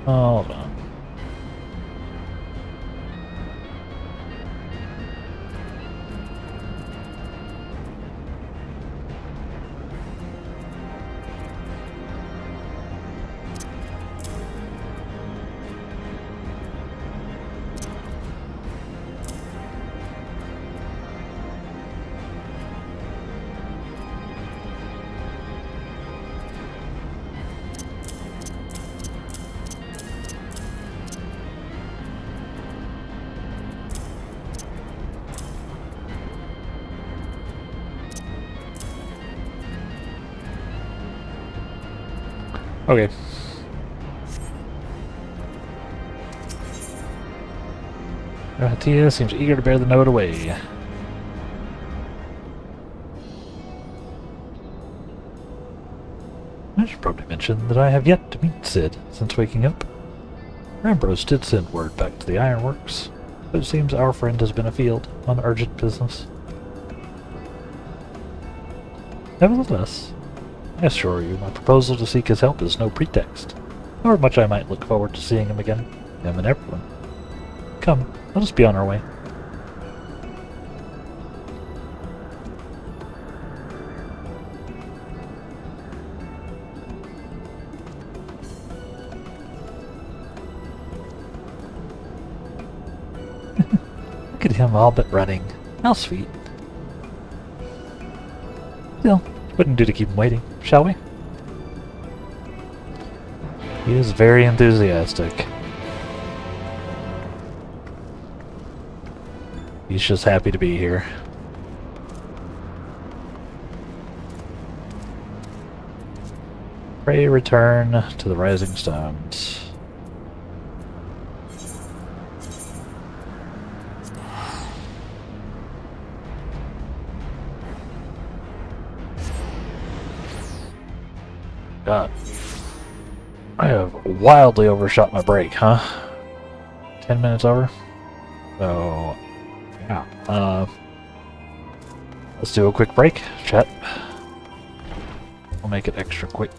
Hold on. Okay. Tia seems eager to bear the note away. I should probably mention that I have yet to meet Sid since waking up. Ambrose did send word back to the ironworks, but it seems our friend has been afield on urgent business. Nevertheless, I assure you my proposal to seek his help is no pretext, however much I might look forward to seeing him again, him and everyone. Come, let us be on our way. Look at him all but running. How sweet. Still, wouldn't do to keep him waiting, shall we? He is very enthusiastic. He's just happy to be here. Pray return to the Rising Stones. God. I have wildly overshot my break, huh? 10 minutes over? So, yeah. Let's do a quick break, chat. We'll make it extra quick.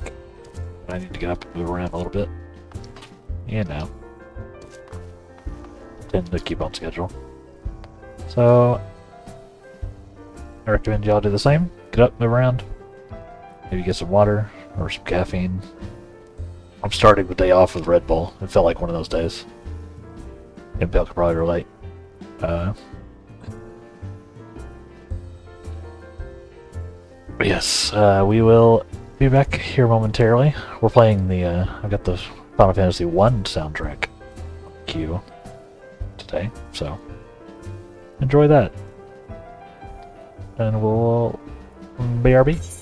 I need to get up and move around a little bit. You know. Tend to keep on schedule. So, I recommend y'all do the same. Get up, move around. Maybe get some water or some caffeine. I'm starting the day off with Red Bull. It felt like one of those days. Impale could probably relate. Yes, we will be back here momentarily. We're playing the, I've got the Final Fantasy I soundtrack queue today, so enjoy that. And we'll BRB.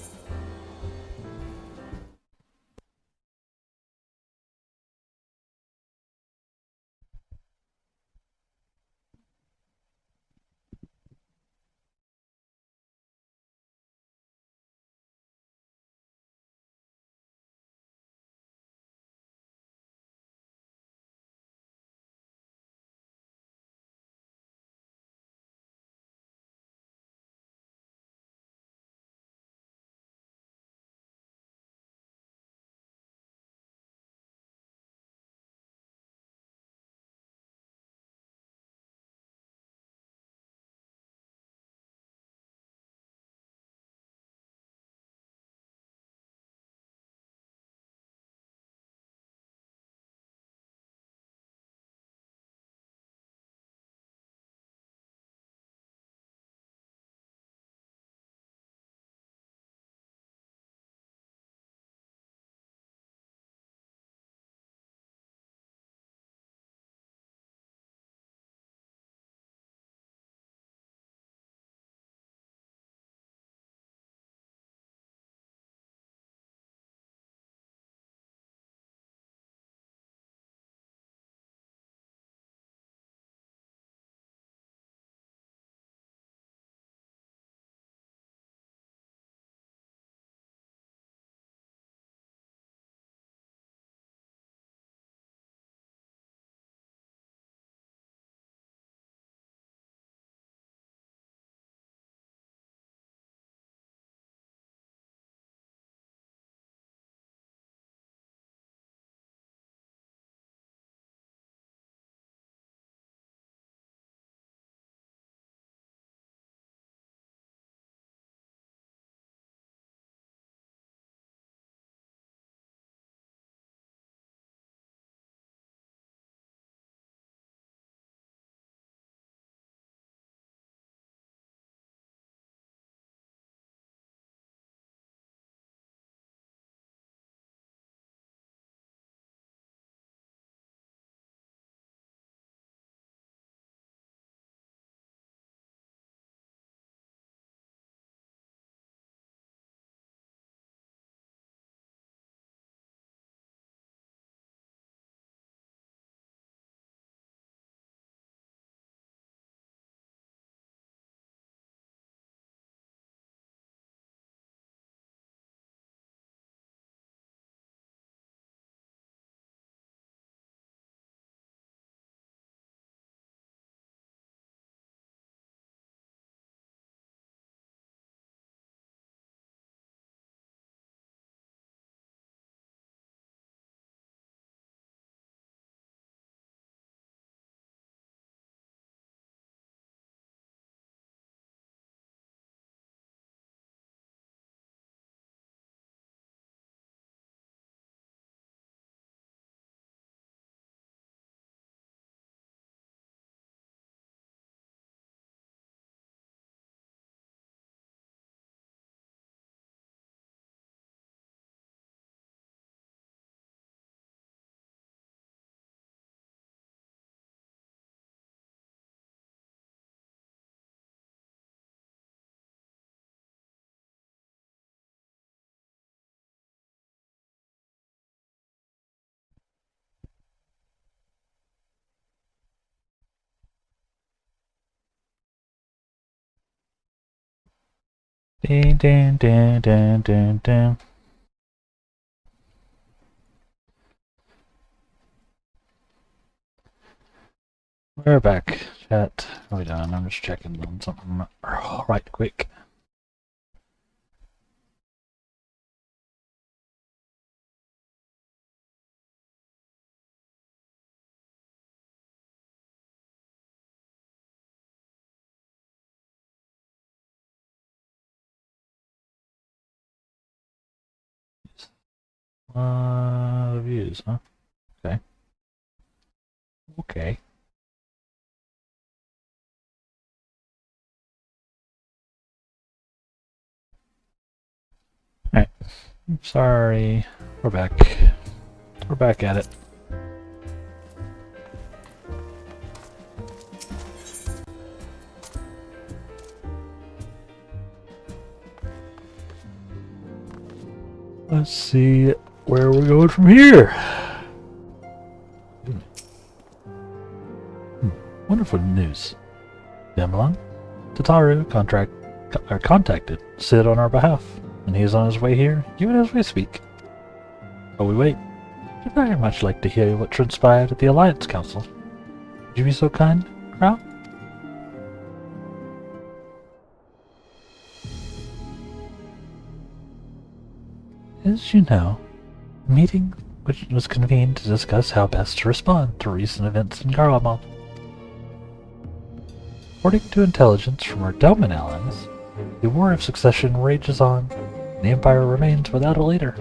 Dun, dun, dun, dun, dun, dun. We're back, chat. What are we doing? I'm just checking on something right quick. Views, huh? Okay. Okay. Alright. Sorry. We're back. We're back at it. Let's see where we're going from here. Wonderful news. Demlon, Tataru contacted Sid on our behalf, and he is on his way here, even as we speak. While we wait, I'd very much like to hear what transpired at the Alliance Council. Would you be so kind, Crow? As you know, a meeting which was convened to discuss how best to respond to recent events in Garlemald. According to intelligence from our Delman allies, the War of Succession rages on, and the Empire remains without a leader.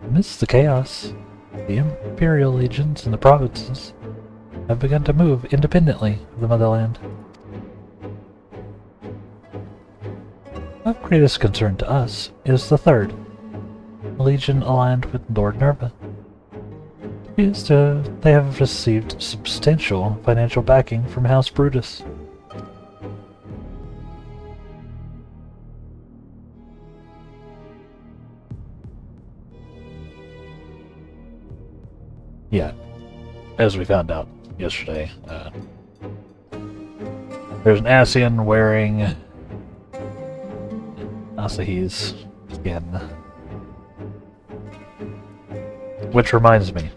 Amidst the chaos, the Imperial legions in the provinces have begun to move independently of the Motherland. Of greatest concern to us is the Third, a legion aligned with Lord Nerva. They have received substantial financial backing from House Brutus. Yeah, as we found out yesterday, there's an Ascian wearing Asahi's skin. Which reminds me,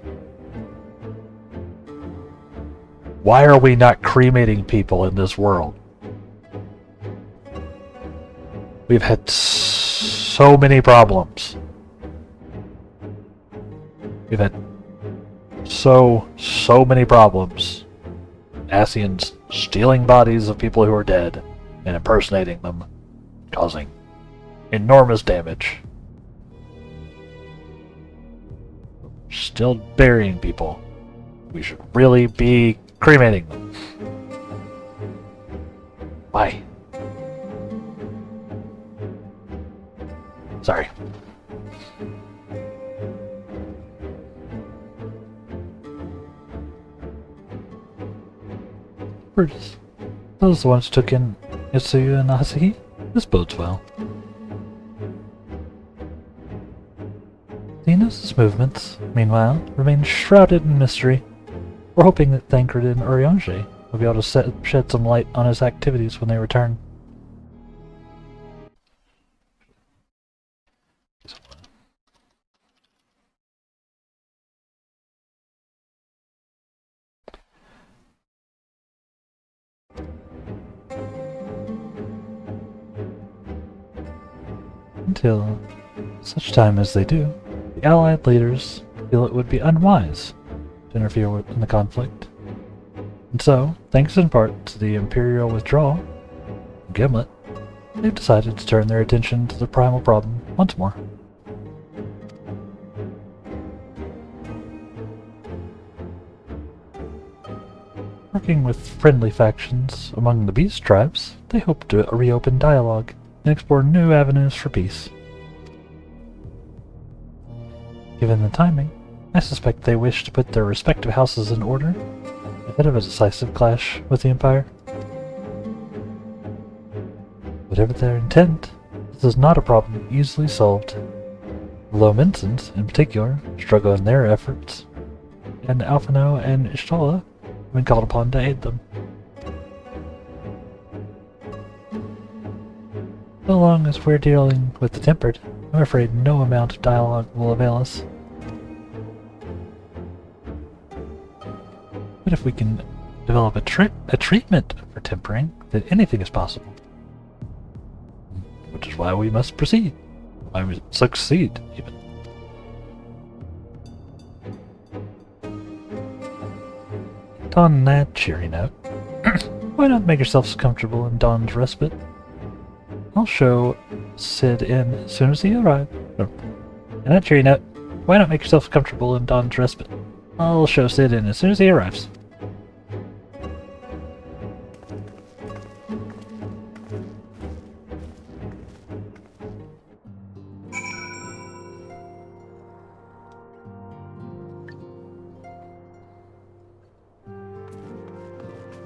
why are we not cremating people in this world? We've had so many problems. We've had so many problems. Ascians stealing bodies of people who are dead and impersonating them, causing enormous damage. Still burying people. We should really be cremating them. Why? Sorry. Brutus. Those are the ones who took in Yasuyu and Asahi? This bodes well. Zenos' movements, meanwhile, remain shrouded in mystery. We're hoping that Thancred and Urianger will be able to shed some light on his activities when they return. Until such time as they do, the Allied leaders feel it would be unwise to interfere in the conflict. And so, thanks in part to the Imperial withdrawal from Gimlet, they've decided to turn their attention to the primal problem once more. Working with friendly factions among the Beast tribes, they hope to reopen dialogue and explore new avenues for peace. Given the timing, I suspect they wish to put their respective houses in order ahead of a decisive clash with the Empire. Whatever their intent, this is not a problem easily solved. The Low Mincens, in particular, struggle in their efforts, and Alphino and Ishtola have been called upon to aid them. So long as we're dealing with the tempered, I'm afraid no amount of dialogue will avail us. But if we can develop a treatment for tempering, then anything is possible. Which is why we must proceed. Why we succeed, even. And on that cheery note, why not make yourselves comfortable in Dawn's respite? I'll show Sid in as soon as he arrives. Oh. And that cheery note, why not make yourself comfortable in Dawn's respite? I'll show Sid in as soon as he arrives.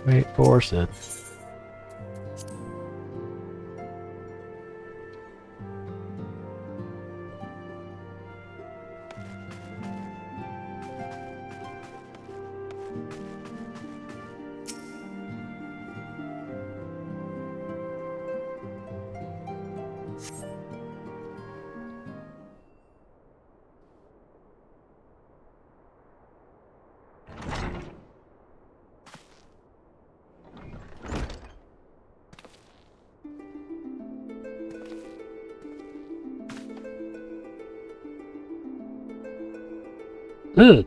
Wait for Sid. Good.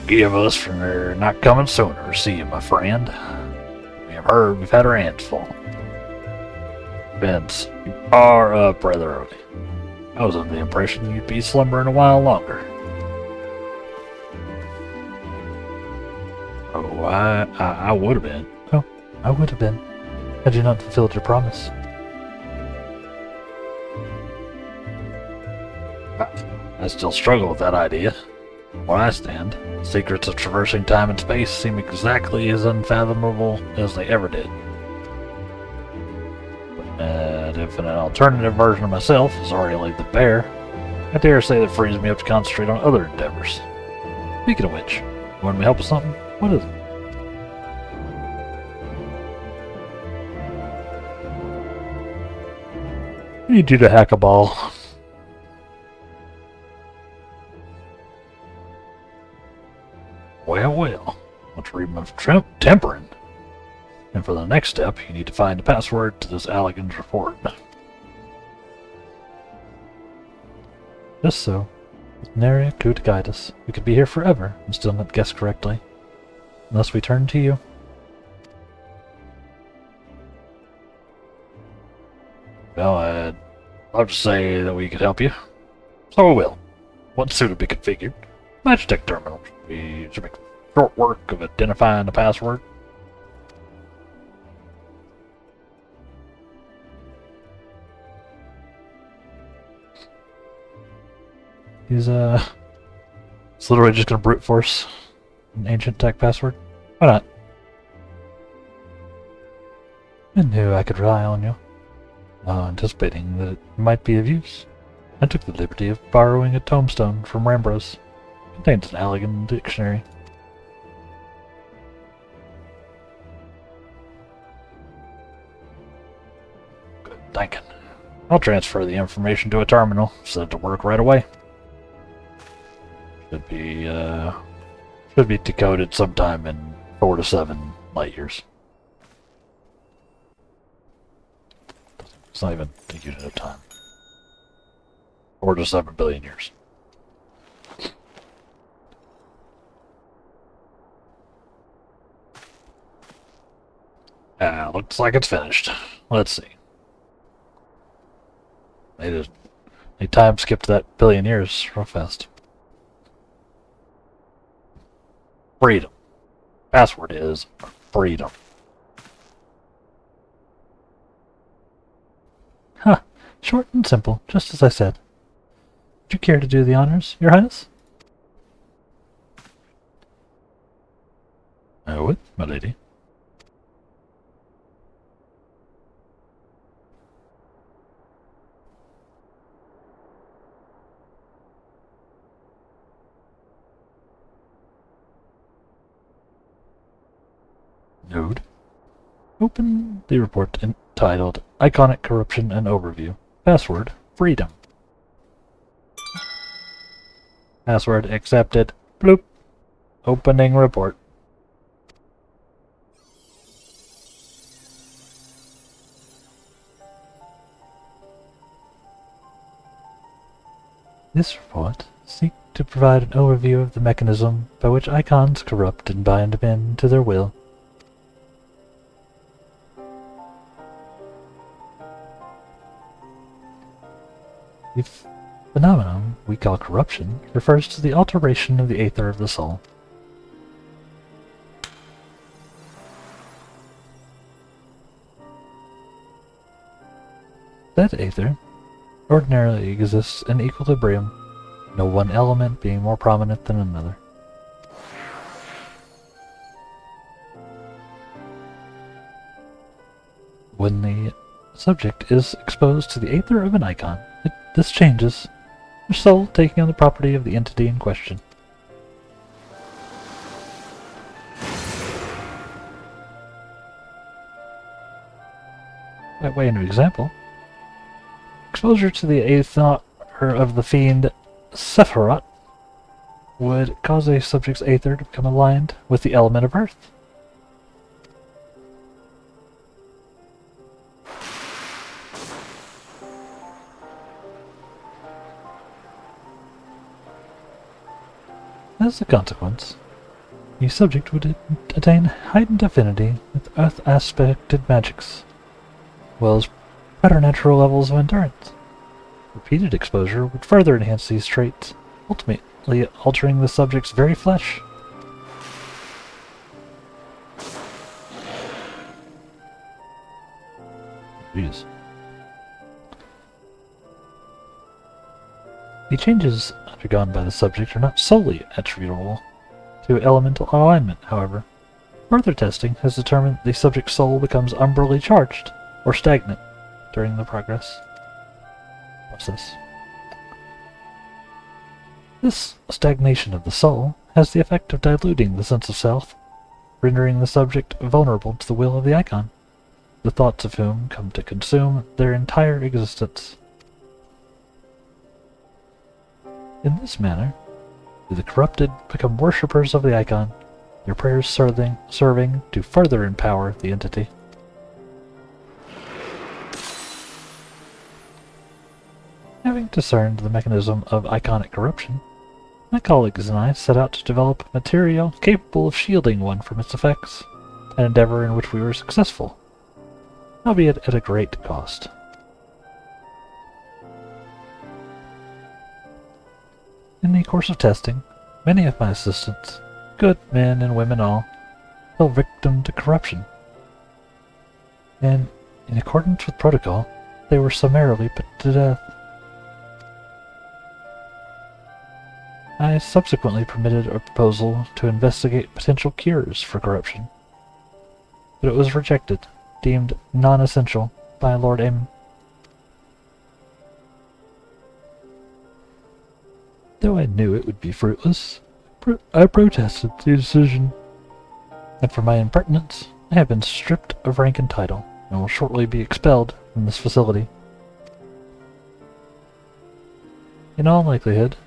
Give us for not coming sooner, see you, my friend. We have heard we've had our hands full. Vince, you are up rather early. I was under the impression you'd be slumbering a while longer. Oh, I would have been. Oh, I would have been, had you not fulfilled your promise. I still struggle with that idea. Where I stand, secrets of traversing time and space seem exactly as unfathomable as they ever did. But if an alternative version of myself has already laid the bare, I dare say that frees me up to concentrate on other endeavors. Speaking of which, you want me to help with something? What is it? I need you to hack a ball. Well, let's read my tempering. And for the next step, you need to find the password to this Allegan's report. Just so, with nary a clue to guide us, we could be here forever and still not guess correctly. Unless we turn to you. Well, I'd love to say that we could help you. So we will. Once suitably configured, Magitech terminal should make short work of identifying the password. It's literally just gonna brute force an ancient tech password. Why not? I knew I could rely on you. Anticipating that it might be of use, I took the liberty of borrowing a tombstone from Rambros. It contains an Allegan dictionary. Good thinking. I'll transfer the information to a terminal, set it to work right away. Should be decoded sometime in 4 to 7 light years. It's not even a unit of time. 4 to 7 billion years. Looks like it's finished. Let's see. They time skipped that billion years real fast. Freedom. Password is freedom. Huh. Short and simple, just as I said. Would you care to do the honors, Your Highness? I would, my lady. Node. Open the report entitled Iconic Corruption and Overview. Password, freedom. Password accepted. Bloop. Opening report. This report seeks to provide an overview of the mechanism by which icons corrupt and bind men to their will. The phenomenon we call corruption refers to the alteration of the aether of the soul. That aether ordinarily exists in equilibrium, no one element being more prominent than another. When the subject is exposed to the aether of an icon, this changes, the soul taking on the property of the entity in question. By way of an example, exposure to the aether of the fiend Sephiroth would cause a subject's aether to become aligned with the element of earth. As a consequence, the subject would attain heightened affinity with earth-aspected magics, as well as preternatural levels of endurance. Repeated exposure would further enhance these traits, ultimately altering the subject's very flesh. Jeez. The changes undergone by the subject are not solely attributable to elemental alignment, however. Further testing has determined the subject's soul becomes umbrally charged, or stagnant, during the process. This stagnation of the soul has the effect of diluting the sense of self, rendering the subject vulnerable to the will of the icon, the thoughts of whom come to consume their entire existence. In this manner, do the corrupted become worshippers of the icon, their prayers serving to further empower the entity. Having discerned the mechanism of iconic corruption, my colleagues and I set out to develop material capable of shielding one from its effects, an endeavor in which we were successful, albeit at a great cost. In the course of testing, many of my assistants, good men and women all, fell victim to corruption, and in accordance with protocol, they were summarily put to death. I subsequently permitted a proposal to investigate potential cures for corruption, but it was rejected, deemed non-essential by Lord M. Though I knew it would be fruitless, I protested the decision, and for my impertinence, I have been stripped of rank and title, and will shortly be expelled from this facility. In all likelihood,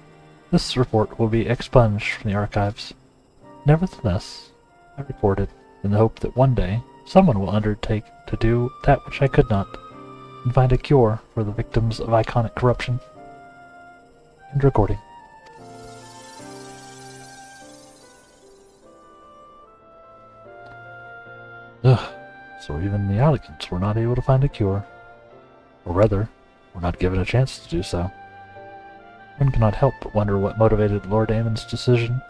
this report will be expunged from the archives. Nevertheless, I report it in the hope that one day someone will undertake to do that which I could not, and find a cure for the victims of iconic corruption. End recording. Ugh, so even the elegants were not able to find a cure. Or rather, were not given a chance to do so. One cannot help but wonder what motivated Lord Amon's decision.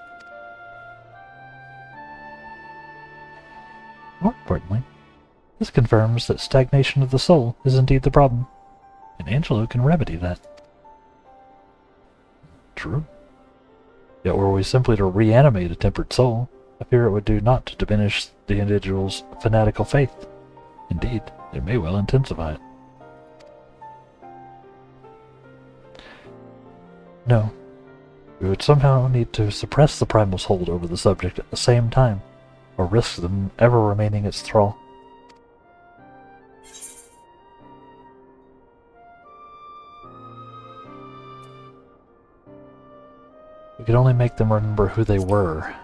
More importantly, this confirms that stagnation of the soul is indeed the problem, and Angelo can remedy that. True. Yet were we simply to reanimate a tempered soul, I fear it would do naught to diminish the individual's fanatical faith. Indeed, it may well intensify it. No. We would somehow need to suppress the primal's hold over the subject at the same time, or risk them ever remaining its thrall. We could only make them remember who they were.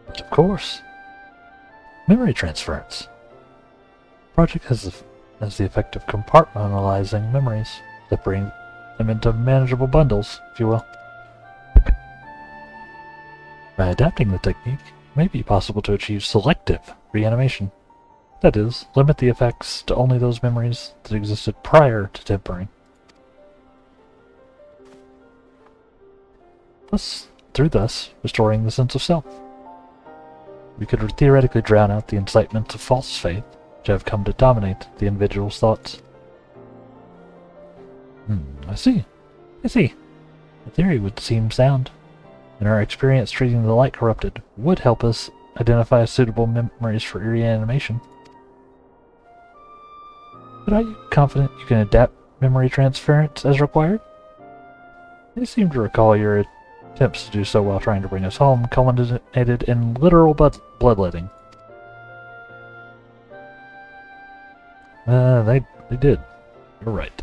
But of course, memory transference. The project has the effect of compartmentalizing memories, separating them into manageable bundles, if you will. By adapting the technique, it may be possible to achieve selective reanimation. That is, limit the effects to only those memories that existed prior to tempering. Thus restoring the sense of self. We could theoretically drown out the incitements of false faith which have come to dominate the individual's thoughts. I see. The theory would seem sound, and our experience treating the light corrupted would help us identify suitable memories for reanimation. But are you confident you can adapt memory transference as required? I seem to recall your attempts to do so while trying to bring us home culminated in literal bloodletting. They did. You're right.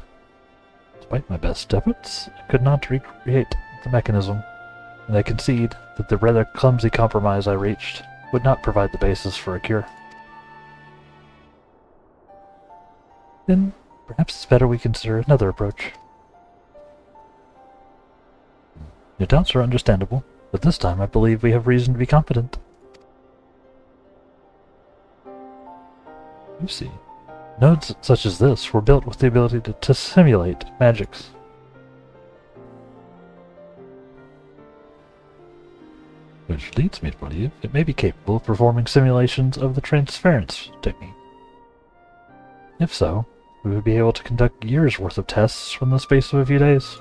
Despite my best efforts, I could not recreate the mechanism, and I concede that the rather clumsy compromise I reached would not provide the basis for a cure. Then, perhaps it's better we consider another approach. Your doubts are understandable, but this time I believe we have reason to be confident. You see, nodes such as this were built with the ability to simulate magics. Which leads me to believe it may be capable of performing simulations of the transference technique. If so, we would be able to conduct years' worth of tests from the space of a few days.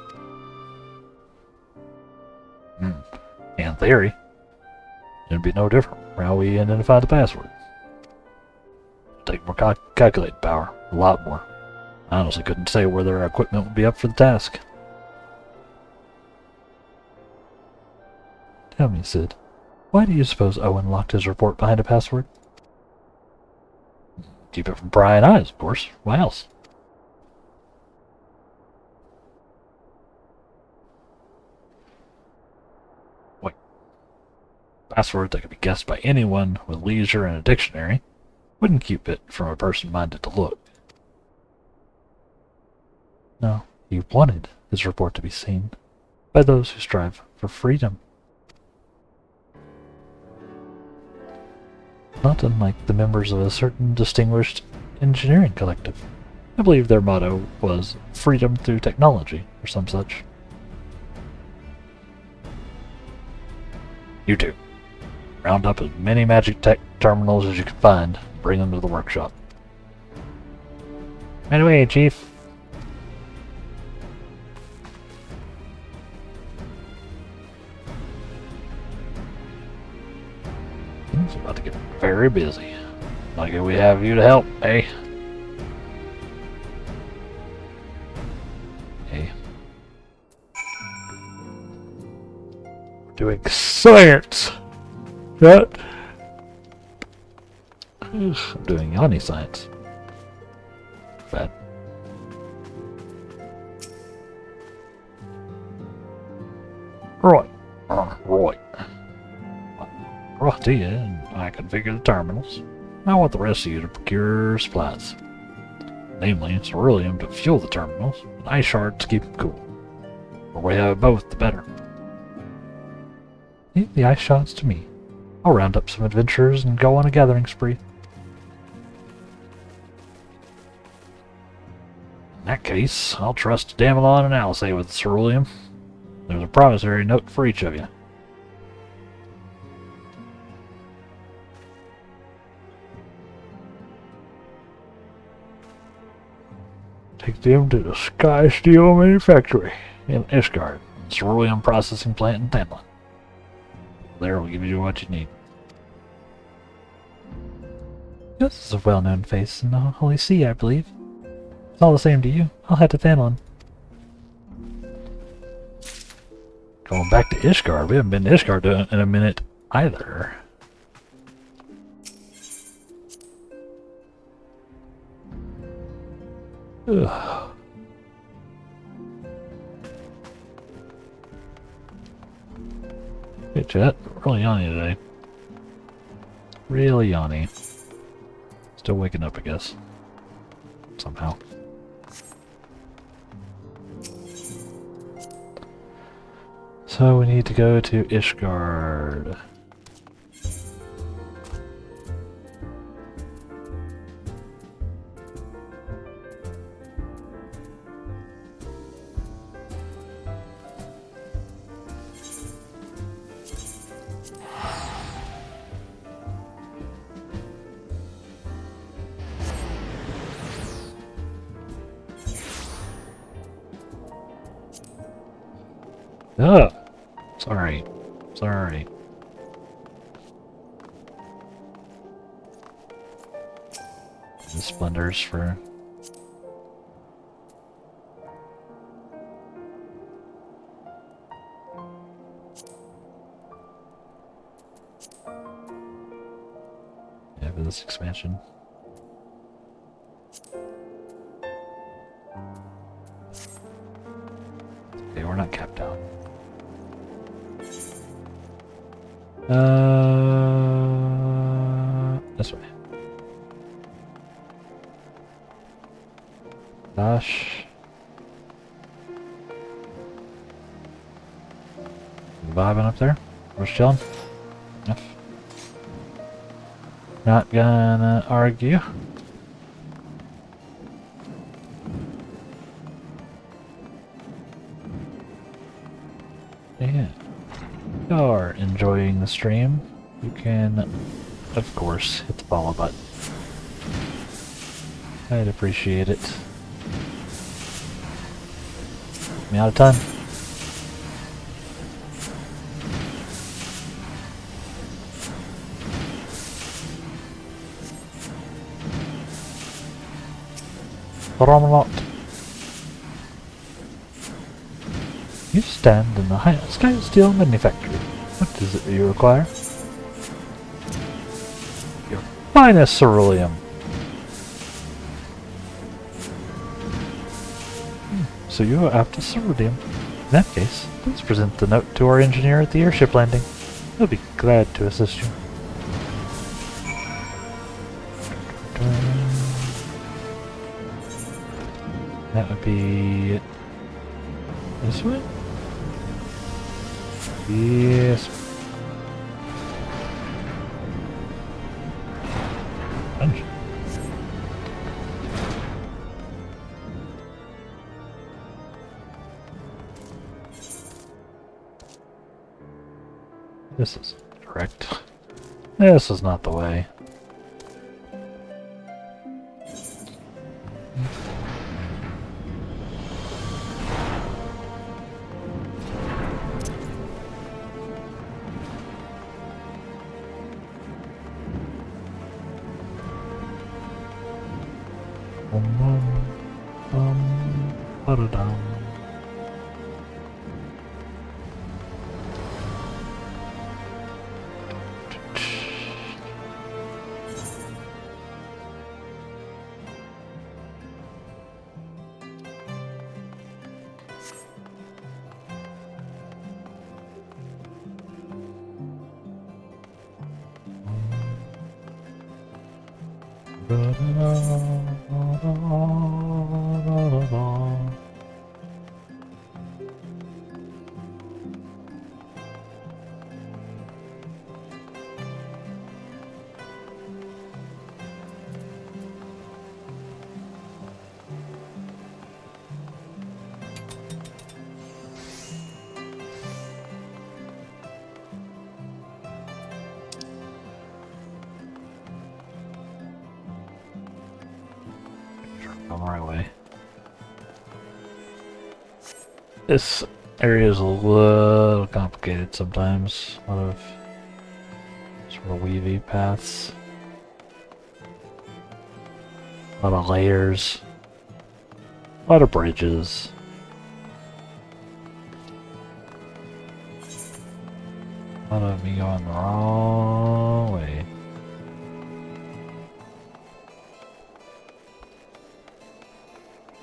In theory, it'd be no different from how we identify the password. It'd take more calculating power, a lot more. I honestly couldn't say whether our equipment would be up for the task. Tell me, Sid, why do you suppose Owen locked his report behind a password? Keep it from prying eyes, of course. Why else? Wait. Password that could be guessed by anyone with leisure and a dictionary wouldn't keep it from a person minded to look. No, he wanted his report to be seen by those who strive for freedom. Not unlike the members of a certain distinguished engineering collective. I believe their motto was freedom through technology, or some such. You two, round up as many magic tech terminals as you can find, and bring them to the workshop. Right away, Chief. Things are about to get very busy. Lucky we have you to help, eh? Hey. We're doing science! What? I'm doing Yanni science. Bad. Right. Right. Right to you, and I configure the terminals. I want the rest of you to procure supplies. Namely, ceruleum to fuel the terminals, and ice shards to keep them cool. The more we have both, the better. Leave the ice shards to me. I'll round up some adventurers and go on a gathering spree. In that case, I'll trust Damelon and Alice with the ceruleum. There's a promissory note for each of you. Take them to the Sky Steel Manufactory in Ishgard, ceruleum processing plant in Thanlon. There will give you what you need. This is a well-known face in the Holy See, I believe. It's all the same to you. I'll head to Thanlon. Going back to Ishgard. We haven't been to Ishgard in a minute either. Ugh. Hey chat, really yawny today. Really yawny. Still waking up, I guess. Somehow. So we need to go to Ishgard. Ugh. Sorry. Sorry. The splendors for... Yeah, for this expansion. Okay, we're not capped out. This way. Dash. Vibing up there? We're chilling? Enough. Not gonna argue. Yeah. You're enjoying the stream, you can, of course, hit the follow button. I'd appreciate it. Help me out a ton. Promenade. You stand in the Sky Steel Manufactory. What is it that you require? Your finest ceruleum. So you are after ceruleum. In that case, please present the note to our engineer at the airship landing. He'll be glad to assist you. That would be this way? Yes. Dungeon. This is correct. This is not the way. Come right away. This area is a little complicated sometimes. A lot of sort of weavy paths. A lot of layers. A lot of bridges. A lot of me going the wrong way.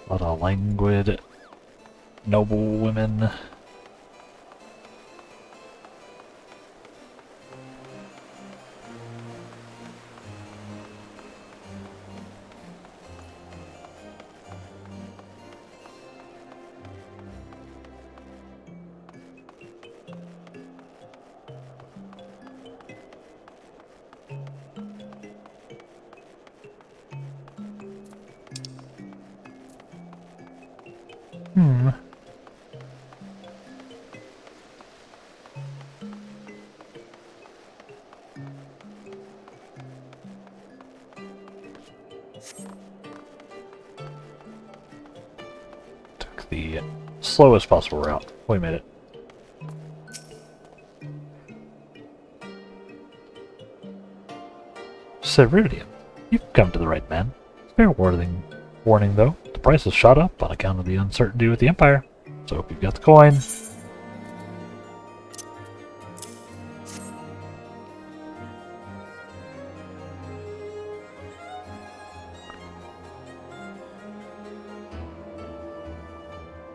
A lot of languid, noble women. Took the slowest possible route. We made it. Ceridium, you've come to the right man. Fair warning, though. The price has shot up on account of the uncertainty with the Empire. So if you've got the coin.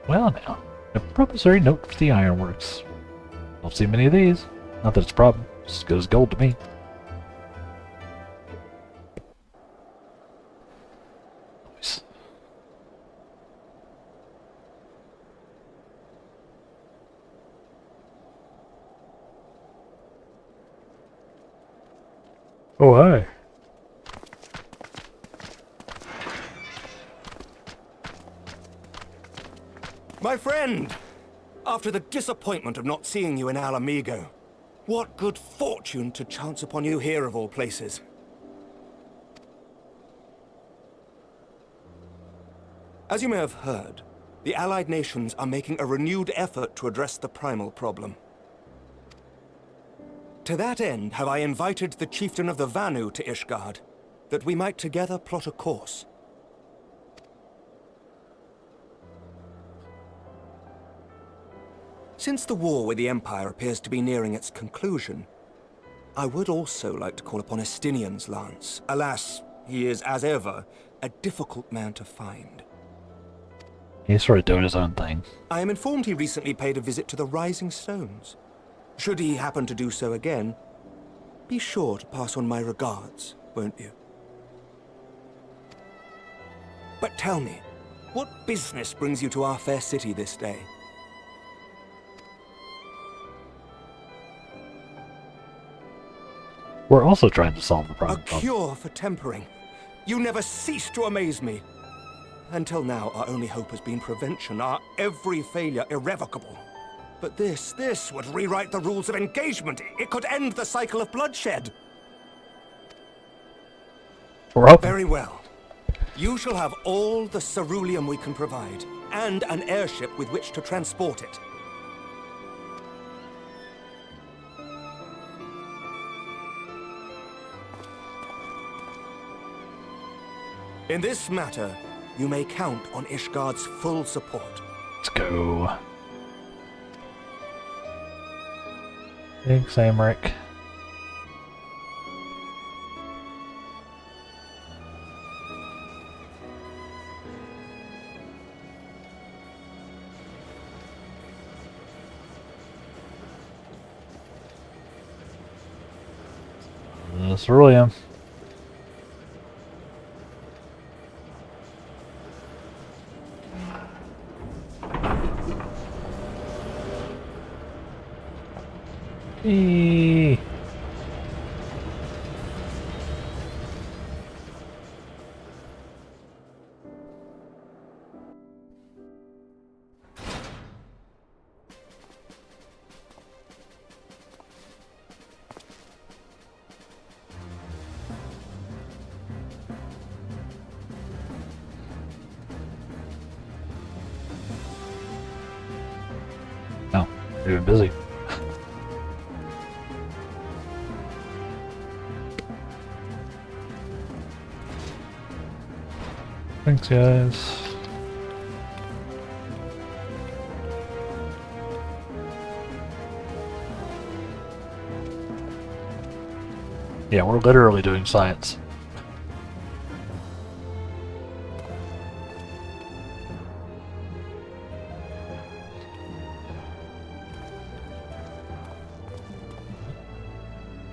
Well now, a promissory note for the ironworks. Don't see many of these. Not that it's a problem. It's as good as gold to me. Nice. Oh, hi. My friend! After the disappointment of not seeing you in Alamigo, what good fortune to chance upon you here of all places. As you may have heard, the Allied nations are making a renewed effort to address the primal problem. To that end, have I invited the chieftain of the Vanu to Ishgard, that we might together plot a course. Since the war with the Empire appears to be nearing its conclusion, I would also like to call upon Estinian's lance. Alas, he is, as ever, a difficult man to find. He's sort of doing his own thing. I am informed he recently paid a visit to the Rising Stones. Should he happen to do so again, be sure to pass on my regards, won't you? But tell me, what business brings you to our fair city this day? We're also trying to solve the A problem. cure for tempering. You never cease to amaze me. Until now, our only hope has been prevention, our every failure irrevocable. But this would rewrite the rules of engagement. It could end the cycle of bloodshed. We're hoping. Very well. You shall have all the ceruleum we can provide, and an airship with which to transport it. In this matter, you may count on Ishgard's full support. Let's go. Thanks, Amric. Ceruleum. Eee. No, you're busy. Thanks, guys. Yeah, we're literally doing science.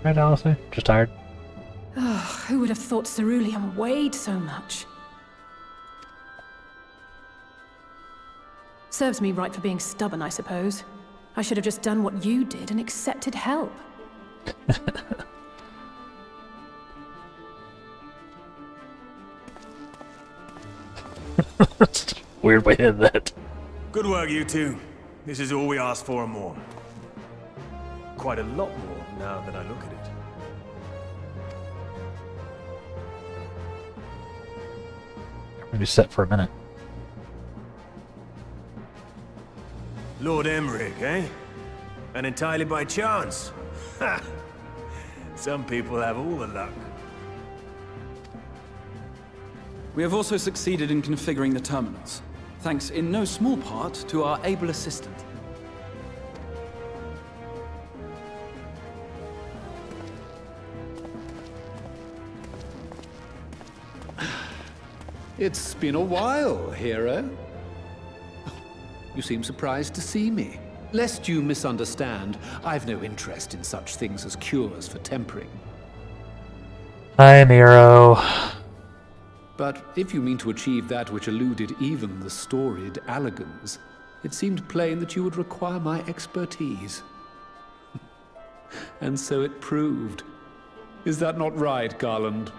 Right, honestly? Just tired? Oh, who would have thought ceruleum weighed so much? Serves me right for being stubborn, I suppose. I should have just done what you did and accepted help. Weird way to end that. Good work, you two. This is all we asked for and more. Quite a lot more, now that I look at it. Maybe set for a minute. Lord Emmerich, eh? And entirely by chance? Ha! Some people have all the luck. We have also succeeded in configuring the terminals, thanks in no small part to our able assistant. It's been a while, hero. You seem surprised to see me. Lest you misunderstand, I've no interest in such things as cures for tempering. Hi, Nero. But if you mean to achieve that which eluded even the storied Allagans, it seemed plain that you would require my expertise. And so it proved. Is that not right, Garland?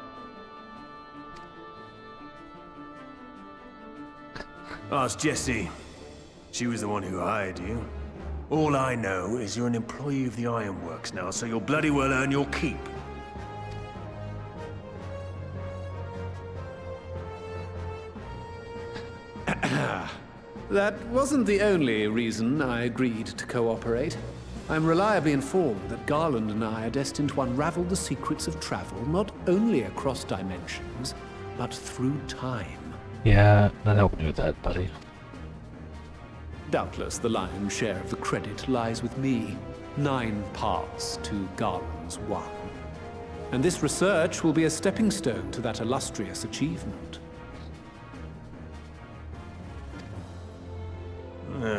Ask Jessie. She was the one who hired you. All I know is you're an employee of the Ironworks now, so you'll bloody well earn your keep. That wasn't the only reason I agreed to cooperate. I'm reliably informed that Garland and I are destined to unravel the secrets of travel, not only across dimensions, but through time. Yeah, that helped me with that, buddy. Doubtless the lion's share of the credit lies with me. 9 parts to Garland's 1. And this research will be a stepping stone to that illustrious achievement.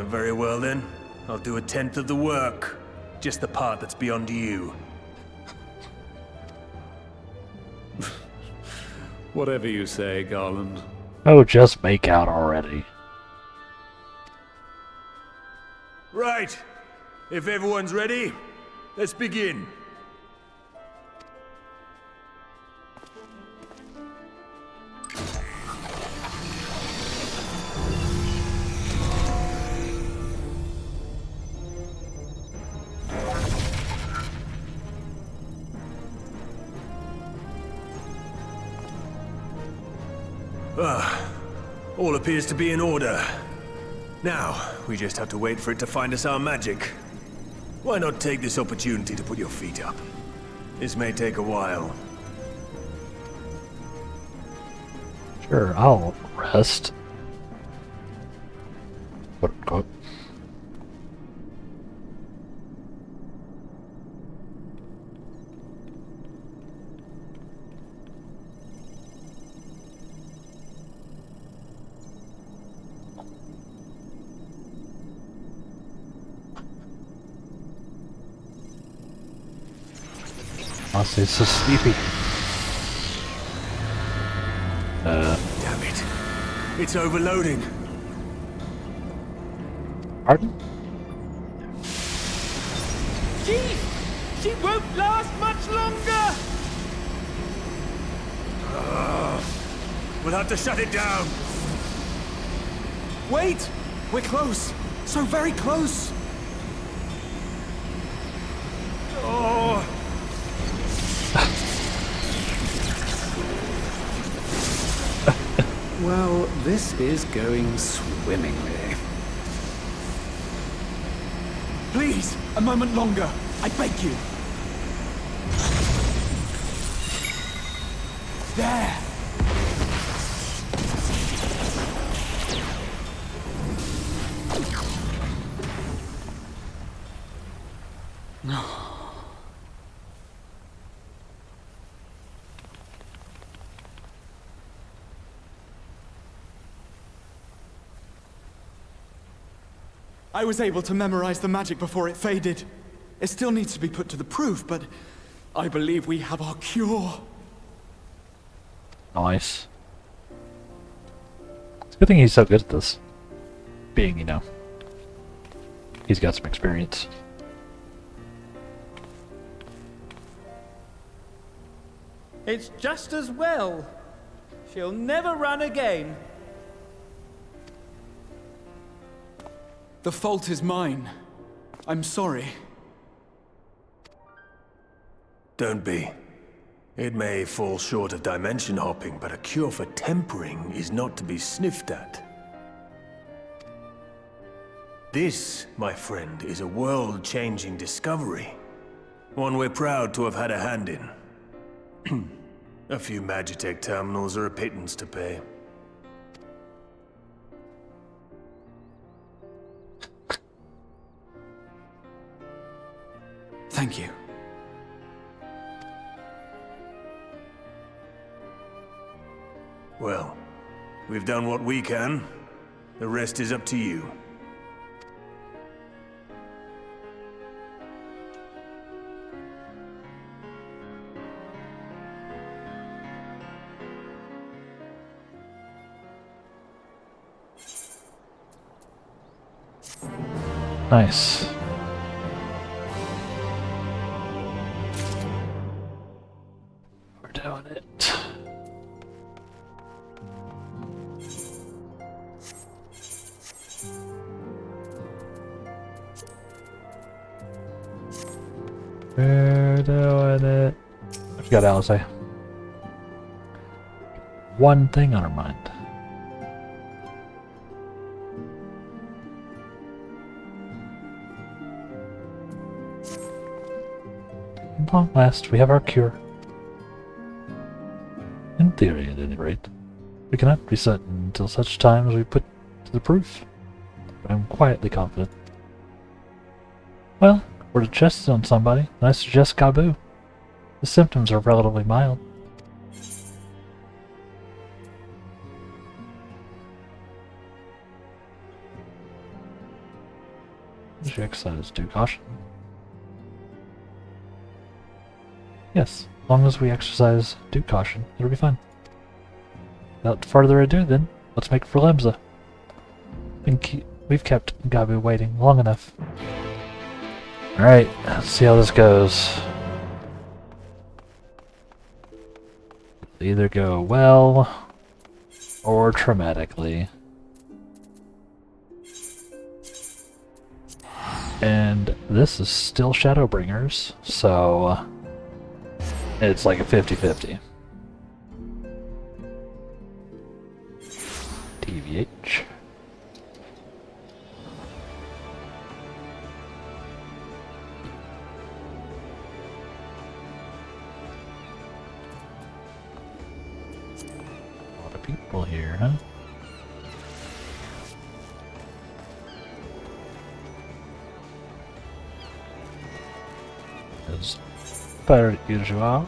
Very well then. I'll do 1/10 of the work. Just the part that's beyond you. Whatever you say, Garland. Oh, just make out already. Right. If everyone's ready, let's begin. All appears to be in order. Now, we just have to wait for it to find us our magic. Why not take this opportunity to put your feet up? This may take a while. Sure, I'll rest. Quote unquote. Honestly, it's so sleepy. Damn it. It's overloading. Pardon? She won't last much longer! We'll have to shut it down. Wait! We're close! So very close! Oh. Well, this is going swimmingly. Please, a moment longer. I beg you. There! I was able to memorize the magic before it faded. It still needs to be put to the proof, but I believe we have our cure. Nice. It's a good thing he's so good at this. Being, you know, he's got some experience. It's just as well. She'll never run again. The fault is mine. I'm sorry. Don't be. It may fall short of dimension hopping, but a cure for tempering is not to be sniffed at. This, my friend, is a world-changing discovery. One we're proud to have had a hand in. A few Magitech terminals are a pittance to pay. Thank you. Well, we've done what we can. The rest is up to you. Nice. We're doing it. We're doing it. I forgot what I was saying. One thing on our mind. At long last, we have our cure. In theory, at any rate. We cannot be certain until such time as we put to the proof. But I'm quietly confident. Well, we're to test it on somebody, and I suggest Gabu. The symptoms are relatively mild. She exercises due caution. Yes, as long as we exercise due caution, it'll be fine. Without further ado then, let's make for Lemza. We've kept Gabu waiting long enough. Alright, let's see how this goes. It'll either go well, or traumatically. And this is still Shadowbringers, so it's like a 50-50. TVH. A lot of people here, huh? As per usual.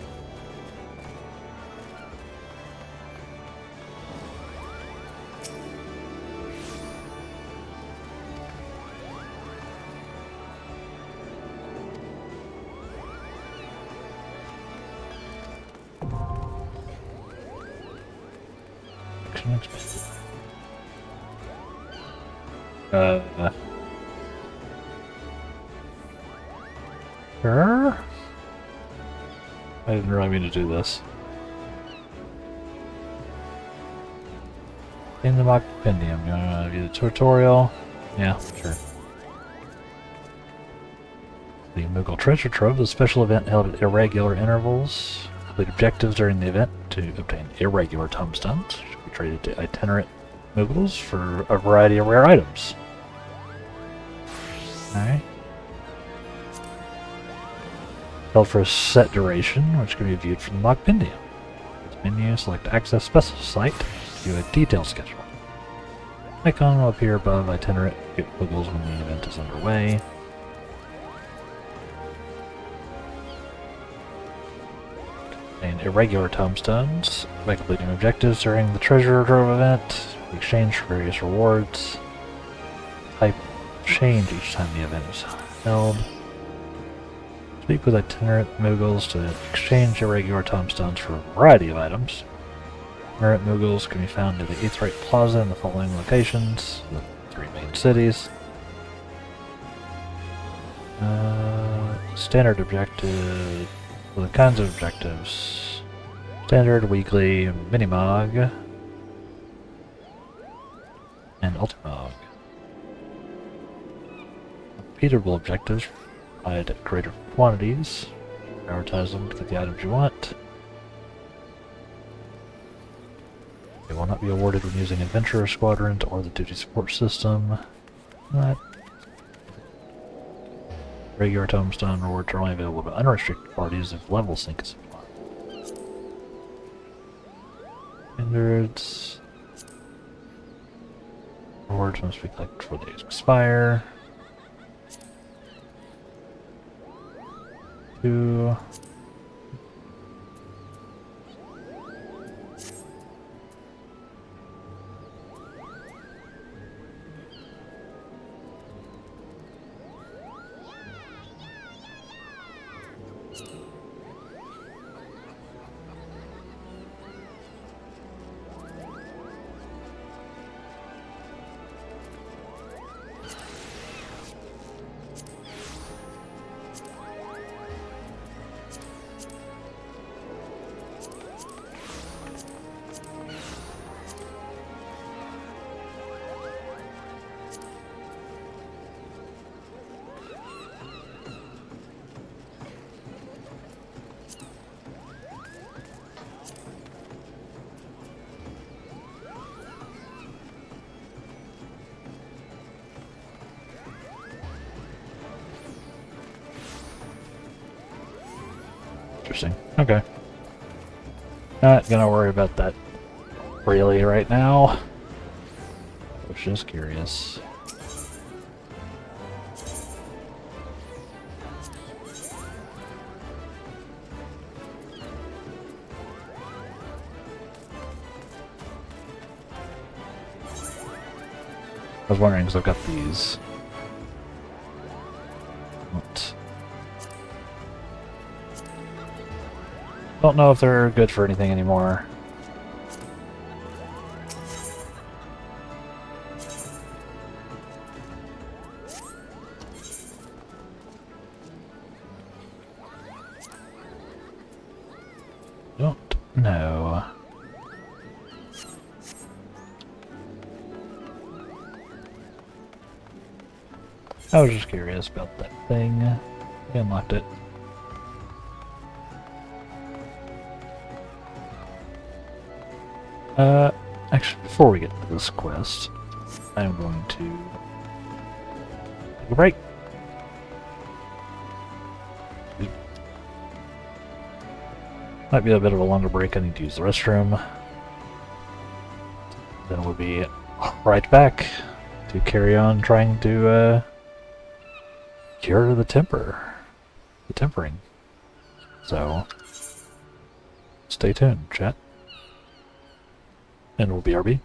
Sure? I didn't really mean to do this. In the mock compendium, you want to view the tutorial? Yeah, sure. The Moogle Treasure Trove, the special event held at irregular intervals. Complete objectives during the event to obtain irregular tombstones. Should be traded to itinerant Moogles for a variety of rare items. Alright. Held for a set duration, which can be viewed from the mock compendium. Menu, select Access Special Site, view a detailed schedule. Icon will appear above itinerant Moogles when the event is underway. And irregular tombstones by completing objectives during the Treasure Trove event. Exchange for various rewards. Type change each time the event is held. Speak with itinerant Mughals to exchange irregular tombstones for a variety of items. Itinerant Mughals can be found near the Aetheryte Plaza in the following locations, the 3 main cities. Standard objective, well, the kinds of objectives. Standard, weekly, minimog, and ultimog. Repeatable objectives provide greater quantities. Prioritize them to get the items you want. They will not be awarded when using Adventurer Squadrons or the Duty Support System. That regular tombstone rewards are only available to unrestricted parties if level sync is applied. Standards. Rewards must be collected before they expire. 2. Interesting. Okay. Not gonna worry about that really right now. I was just curious. I was wondering because I've got these. What? Don't know if they're good for anything anymore. Don't know. I was just curious about that thing. I unlocked it. Actually, before we get to this quest, I'm going to take a break. Might be a bit of a longer break. I need to use the restroom. Then we'll be right back to carry on trying to cure the tempering. So, stay tuned, chat. And we'll BRB.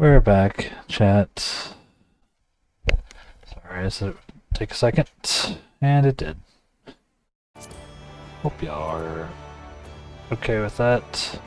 We're back, chat. Sorry, I said it would take a second, and it did. Hope y'all are okay with that.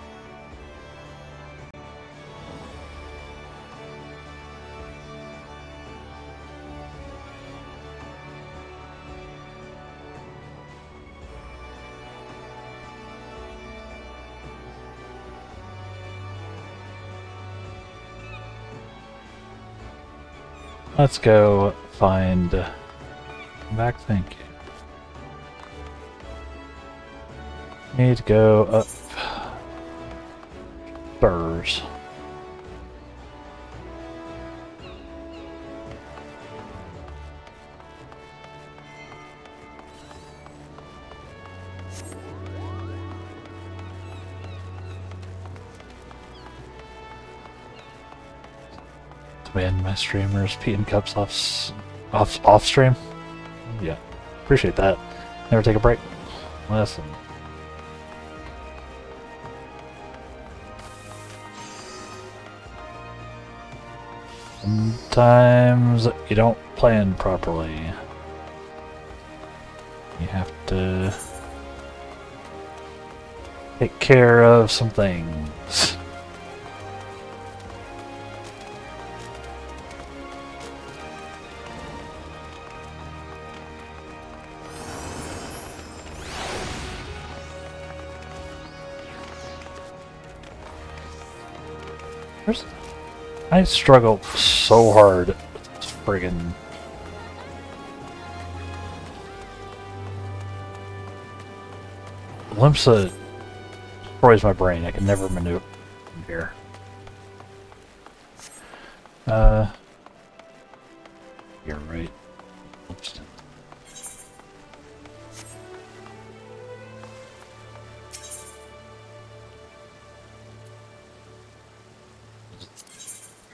Let's go find... Come back, thank you. Need to go up... Spurs. Man, my streamers peeing cups off stream. Yeah, appreciate that. Never take a break. Listen. Sometimes you don't plan properly. You have to take care of some things. I struggle so hard with this friggin' Limsa destroys my brain. I can never maneuver from here. You're right. Oops.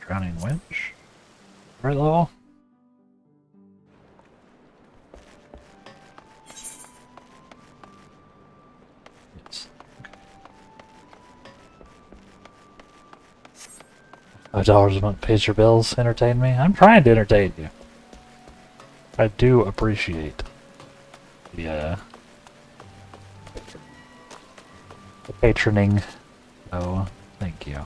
Drowning winch? Right level? Yes. Okay. $5 a month pays your bills, entertain me? I'm trying to entertain you. I do appreciate the patroning. Oh, thank you.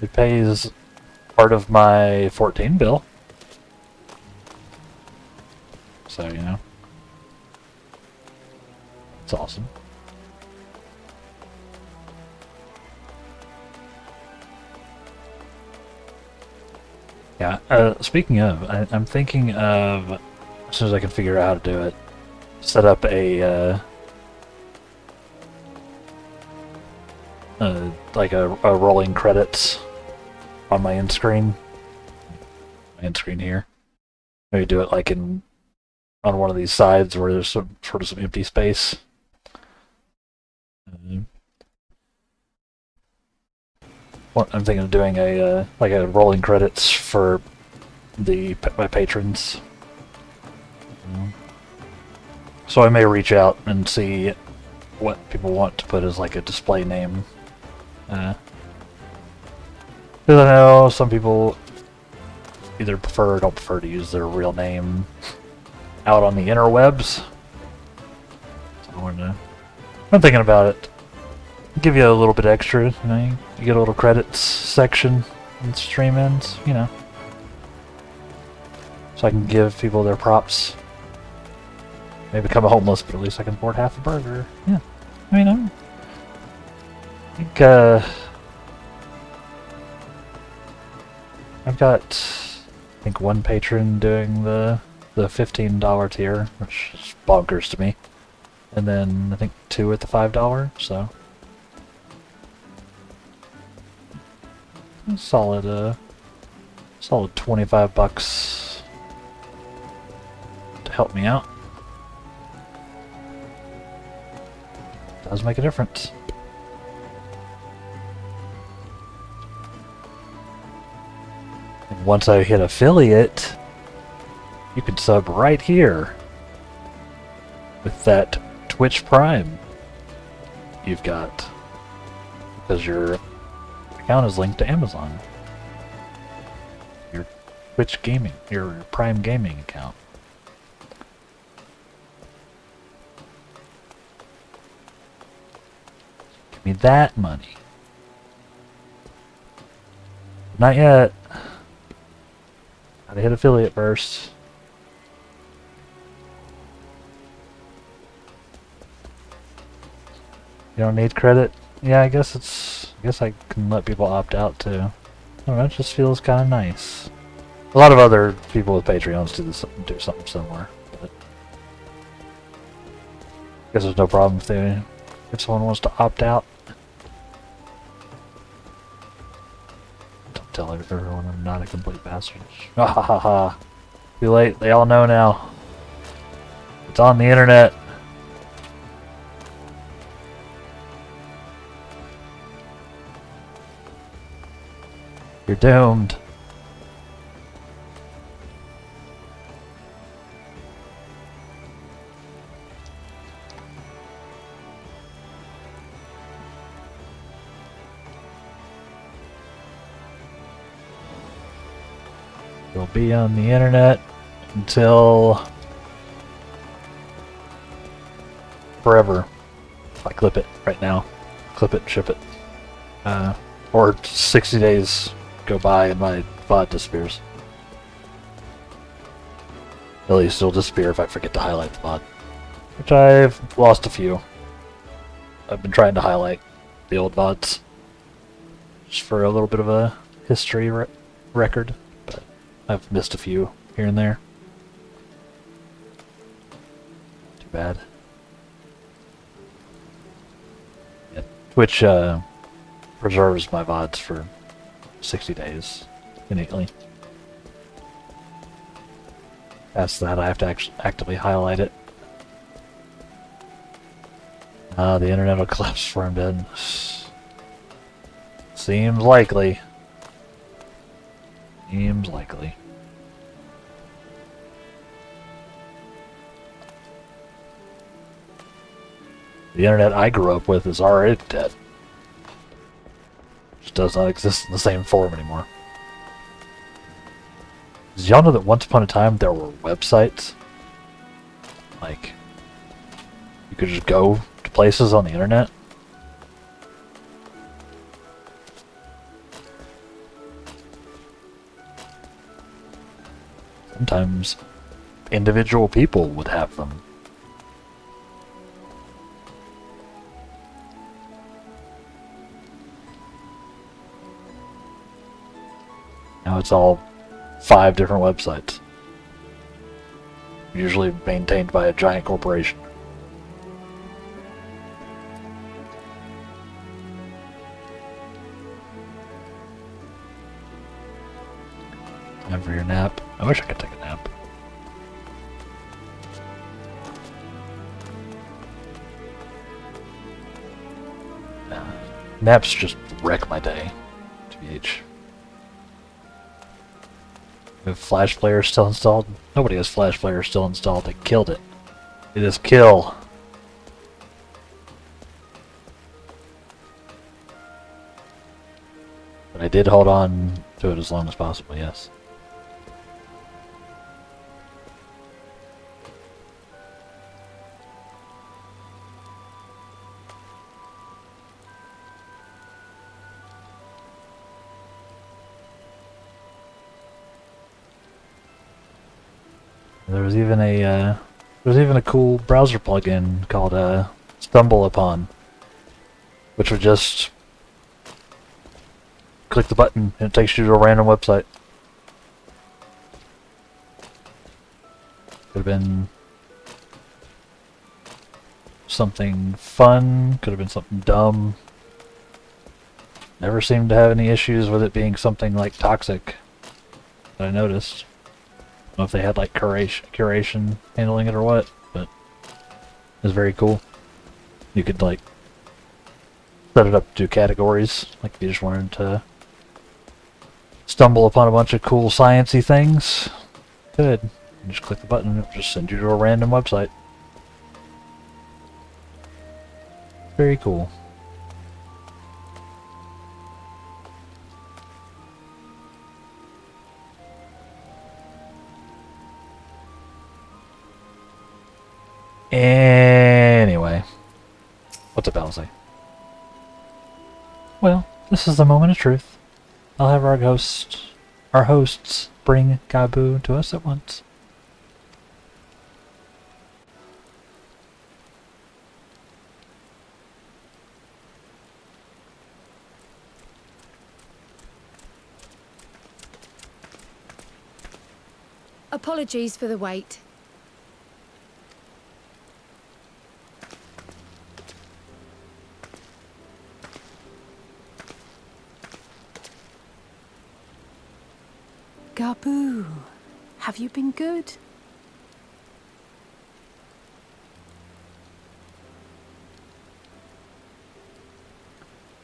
It pays part of my 14 bill. So, you know. It's awesome. Yeah, speaking of, I'm thinking of, as soon as I can figure out how to do it, set up a, like a rolling credits on my end screen. My end screen here. Maybe do it like on one of these sides where there's some empty space. I'm thinking of doing a like a rolling credits for my patrons. So I may reach out and see what people want to put as like a display name. Because I know some people either prefer or don't prefer to use their real name out on the interwebs. So I'm thinking about it. Give you a little bit extra, you know, you get a little credits section in stream ends, you know. So I can give people their props. Maybe become a homeless, but at least I can afford half a burger. Yeah. I mean, I think, I've got, I think, one patron doing the $15 tier, which is bonkers to me. And then, I think, 2 at the $5, so... solid 25 bucks to help me out. Does make a difference. And once I hit affiliate, you can sub right here with that Twitch Prime you've got, because you're account is linked to Amazon. Your Twitch Gaming, your Prime Gaming account. Give me that money. Not yet. Gotta hit affiliate first. You don't need credit? Yeah, I guess I can let people opt out too. I don't know, it just feels kind of nice. A lot of other people with Patreons do something similar, but I guess there's no problem if someone wants to opt out. Don't tell everyone I'm not a complete bastard. Ha ha ha ha. Too late, they all know now. It's on the internet. You're doomed. You'll be on the internet until forever. If I clip it right now. Clip it, ship it. Or 60 days go by and my VOD disappears. At least it'll disappear if I forget to highlight the VOD. Which I've lost a few. I've been trying to highlight the old VODs. Just for a little bit of a history record. But I've missed a few here and there. Too bad. Yeah, Twitch preserves my VODs for 60 days innately. Past that, I have to actively highlight it. The internet will collapse before I'm dead. Seems likely. Seems likely. The internet I grew up with is already dead. Just does not exist in the same form anymore. Did y'all know that once upon a time there were websites? Like, you could just go to places on the internet? Sometimes individual people would have them. Now it's all 5 different websites. Usually maintained by a giant corporation. Time for your nap. I wish I could take a nap. Naps just wreck my day. TBH. Have Flash Player still installed? Nobody has Flash Player still installed. They killed it. It is kill. But I did hold on to it as long as possible, yes. There was even a cool browser plugin called Stumble Upon, which would just click the button and it takes you to a random website. Could have been something fun, could have been something dumb. Never seemed to have any issues with it being something like toxic that I noticed. I don't know if they had like curation handling it or what, but it was very cool. You could like set it up to categories, like if you just wanted to stumble upon a bunch of cool sciencey things. Good. You just click the button and it will just send you to a random website. Very cool. Anyway. What's up, Elsie? Well, this is the moment of truth. I'll have our hosts bring Gabu to us at once. Apologies for the wait. Gabu, have you been good?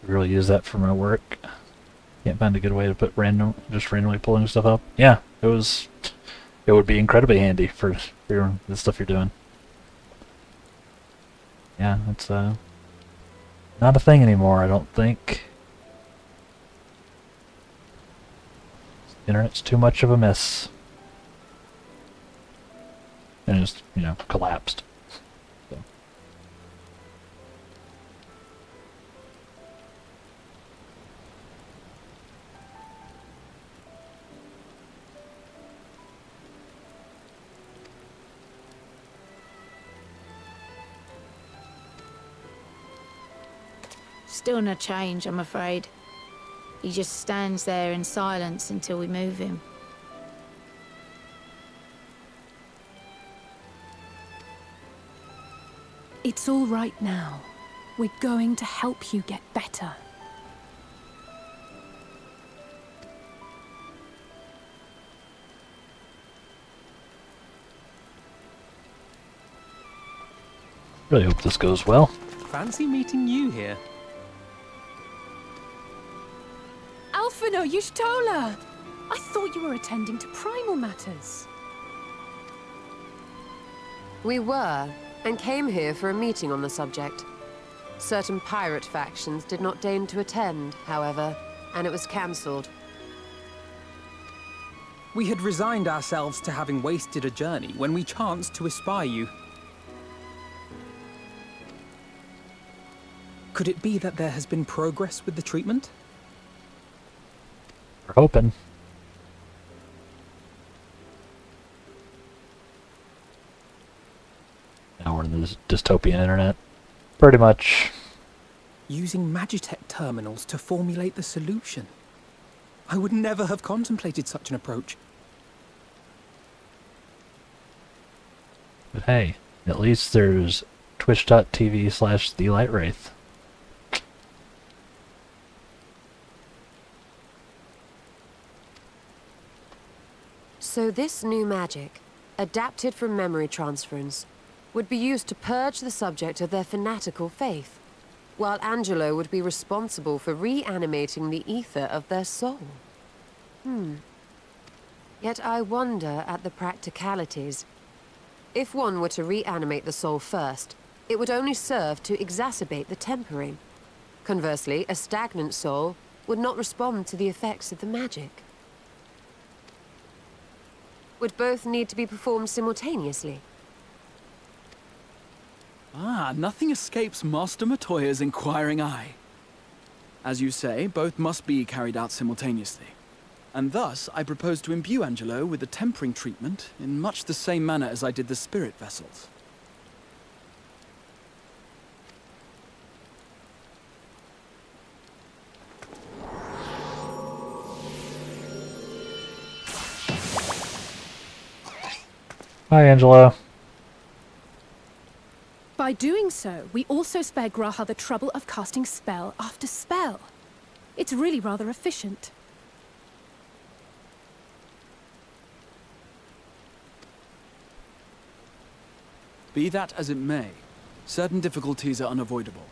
Really use that for my work. Can't find a good way to put randomly pulling stuff up. Yeah, it would be incredibly handy for the stuff you're doing. Yeah, it's not a thing anymore, I don't think. Internet's too much of a mess. And it just, you know, collapsed. So. Still no change, I'm afraid. He just stands there in silence until we move him. It's all right now. We're going to help you get better. Really hope this goes well. Fancy meeting you here. Alphino, Yushtola! I thought you were attending to primal matters. We were, and came here for a meeting on the subject. Certain pirate factions did not deign to attend, however, and it was cancelled. We had resigned ourselves to having wasted a journey when we chanced to espy you. Could it be that there has been progress with the treatment? We're hoping. Now we're in this dystopian internet. Pretty much. Using Magitech terminals to formulate the solution. I would never have contemplated such an approach. But hey, at least there's twitch.tv/TheLightWraith. So this new magic, adapted from memory transference, would be used to purge the subject of their fanatical faith, while Angelo would be responsible for reanimating the ether of their soul. Yet I wonder at the practicalities. If one were to reanimate the soul first, it would only serve to exacerbate the tempering. Conversely, a stagnant soul would not respond to the effects of the magic. Would both need to be performed simultaneously? Ah, nothing escapes Master Matoya's inquiring eye. As you say, both must be carried out simultaneously. And thus, I propose to imbue Angelo with the tempering treatment in much the same manner as I did the spirit vessels. Hi, Angelo. By doing so, we also spare Graha the trouble of casting spell after spell. It's really rather efficient. Be that as it may, certain difficulties are unavoidable.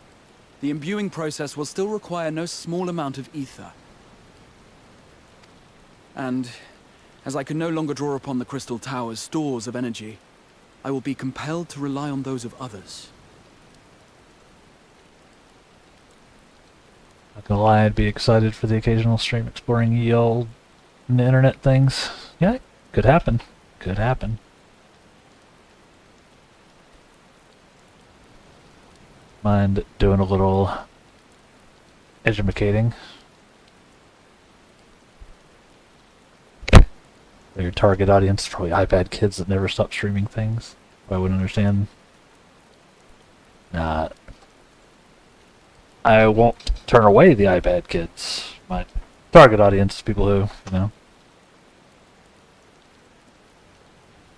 The imbuing process will still require no small amount of ether. And, as I can no longer draw upon the Crystal Tower's stores of energy, I will be compelled to rely on those of others. Not gonna lie, I'd be excited for the occasional stream exploring ye old internet things. Yeah, could happen. Could happen. mind doing a little educating. Your target audience is probably iPad kids that never stop streaming things. I wouldn't understand. I won't turn away the iPad kids. My target audience is people who,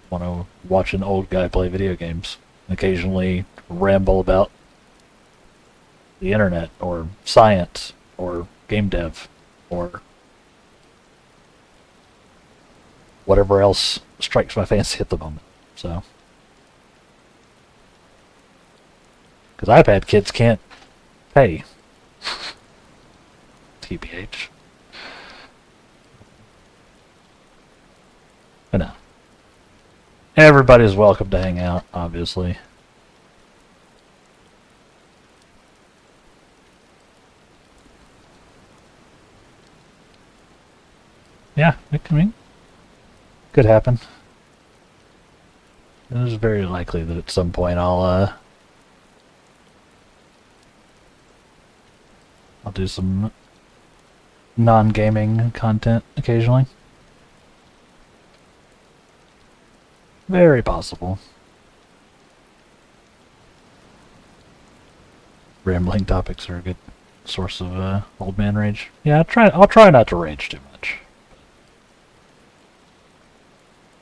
want to watch an old guy play video games. And occasionally ramble about the internet, or science, or game dev, or whatever else strikes my fancy at the moment. So, because iPad kids can't pay. TBH. But no. Everybody's welcome to hang out, obviously. Yeah, could happen. It is very likely that at some point I'll do some non-gaming content occasionally. Very possible. Rambling topics are a good source of old man rage. Yeah, I'll try not to rage too much.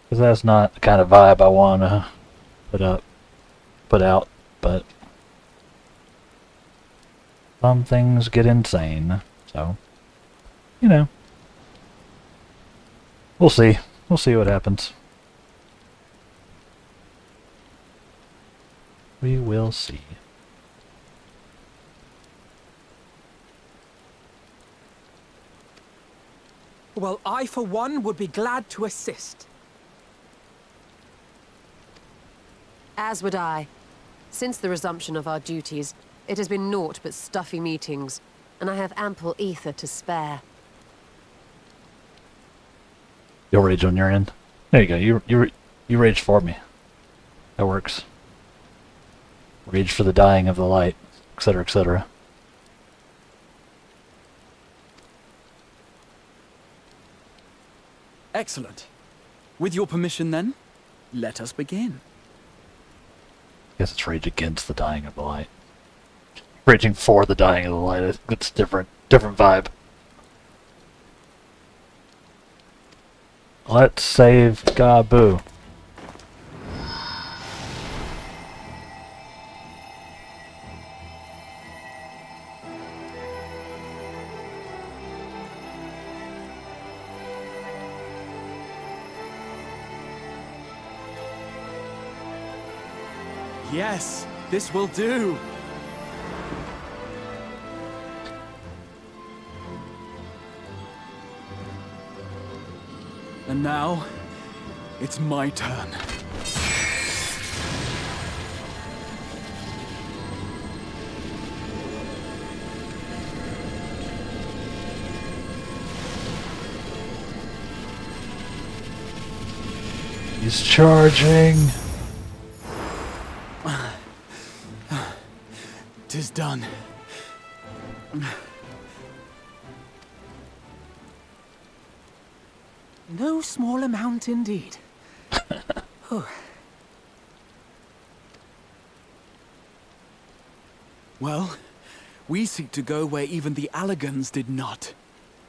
Because that's not the kind of vibe I want to put out, but some things get insane, so, we'll see. We'll see what happens. We will see. Well, I, for one, would be glad to assist. As would I. Since the resumption of our duties, it has been naught but stuffy meetings, and I have ample ether to spare. You'll rage on your end. There you go. You rage for me. That works. Rage for the dying of the light, etc., etc. Excellent. With your permission, then, let us begin. Guess it's rage against the dying of the light. Raging for the dying of the light. It's different vibe. Let's save Gabu. Yes, this will do. And now, it's my turn. He's charging. 'Tis done. No small amount indeed. Well, we seek to go where even the Allagans did not.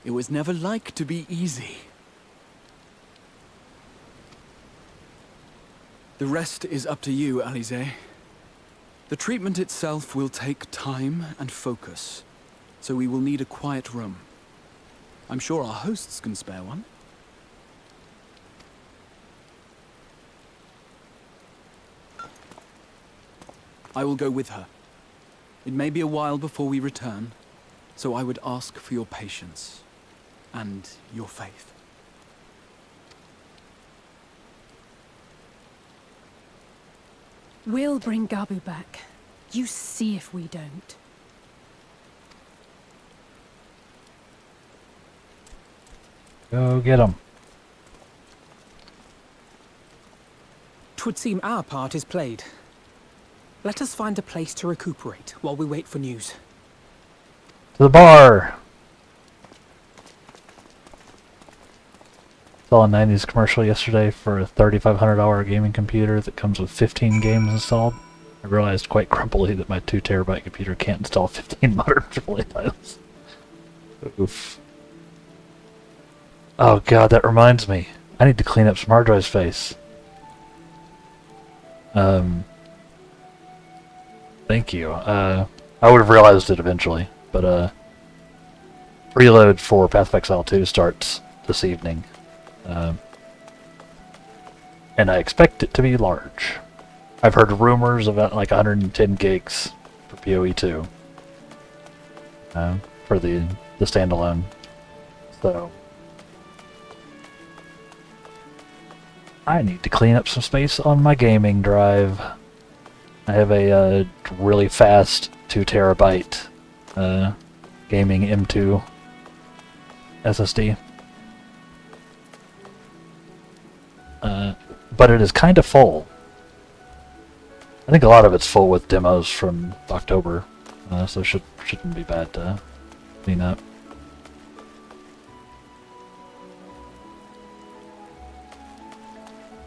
It was never like to be easy. The rest is up to you, Alize. The treatment itself will take time and focus, so we will need a quiet room. I'm sure our hosts can spare one. I will go with her. It may be a while before we return, so I would ask for your patience and your faith. We'll bring Gabu back. You see if we don't. Go get him. 'Twould seem our part is played. Let us find a place to recuperate while we wait for news. To the bar! Saw a 90s commercial yesterday for a $3,500 gaming computer that comes with 15 games installed. I realized quite grumpily that my 2 terabyte computer can't install 15 modern AAA titles. Oof. Oh god, that reminds me. I need to clean up some hard drive space. Thank you. I would have realized it eventually, but preload for FFXIV starts this evening. And I expect it to be large. I've heard rumors about like 110 gigs for PoE2 for the standalone. So I need to clean up some space on my gaming drive. I have a really fast 2 terabyte gaming M2 SSD. But it is kind of full. I think a lot of it's full with demos from October, so shouldn't be bad to clean up.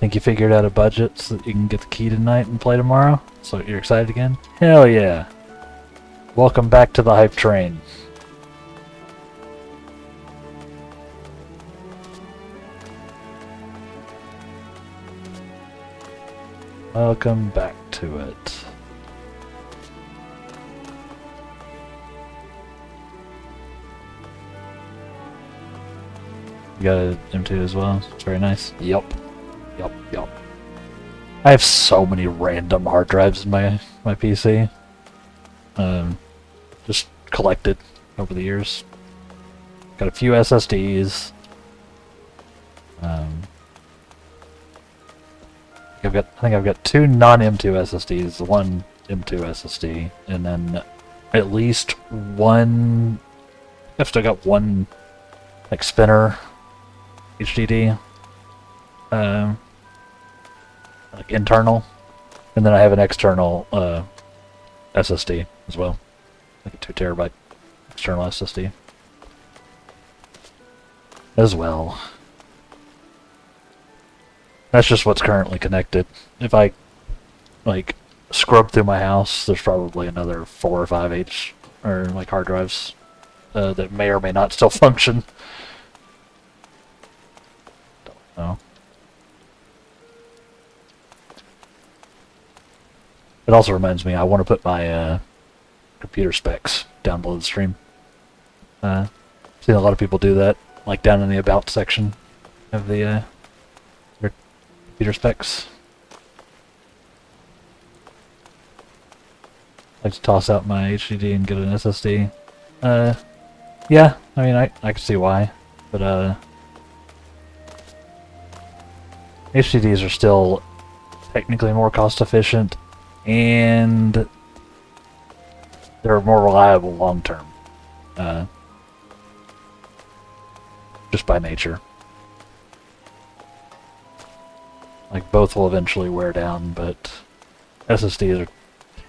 Think you figured out a budget so that you can get the key tonight and play tomorrow? So you're excited again? Hell yeah! Welcome back to the hype train. Welcome back to it. You got an M2 as well? It's very nice. Yup. Yup. I have so many random hard drives in my PC. Just collected over the years. Got a few SSDs. I think I've got 2 non-M2 SSDs, one M2 SSD, and then at least one. I've still got one like spinner HDD, like internal, and then I have an external SSD as well, like a 2 terabyte external SSD as well. That's just what's currently connected. If I, like, scrub through my house, there's probably another 4 or 5 hard drives that may or may not still function. Don't know. It also reminds me, I want to put my computer specs down below the stream. Seen a lot of people do that, like down in the About section of the computer specs. I like to toss out my HDD and get an SSD. Yeah, I mean, I can see why, but HDDs are still technically more cost efficient, and they're more reliable long term, just by nature. Like, both will eventually wear down, but SSDs are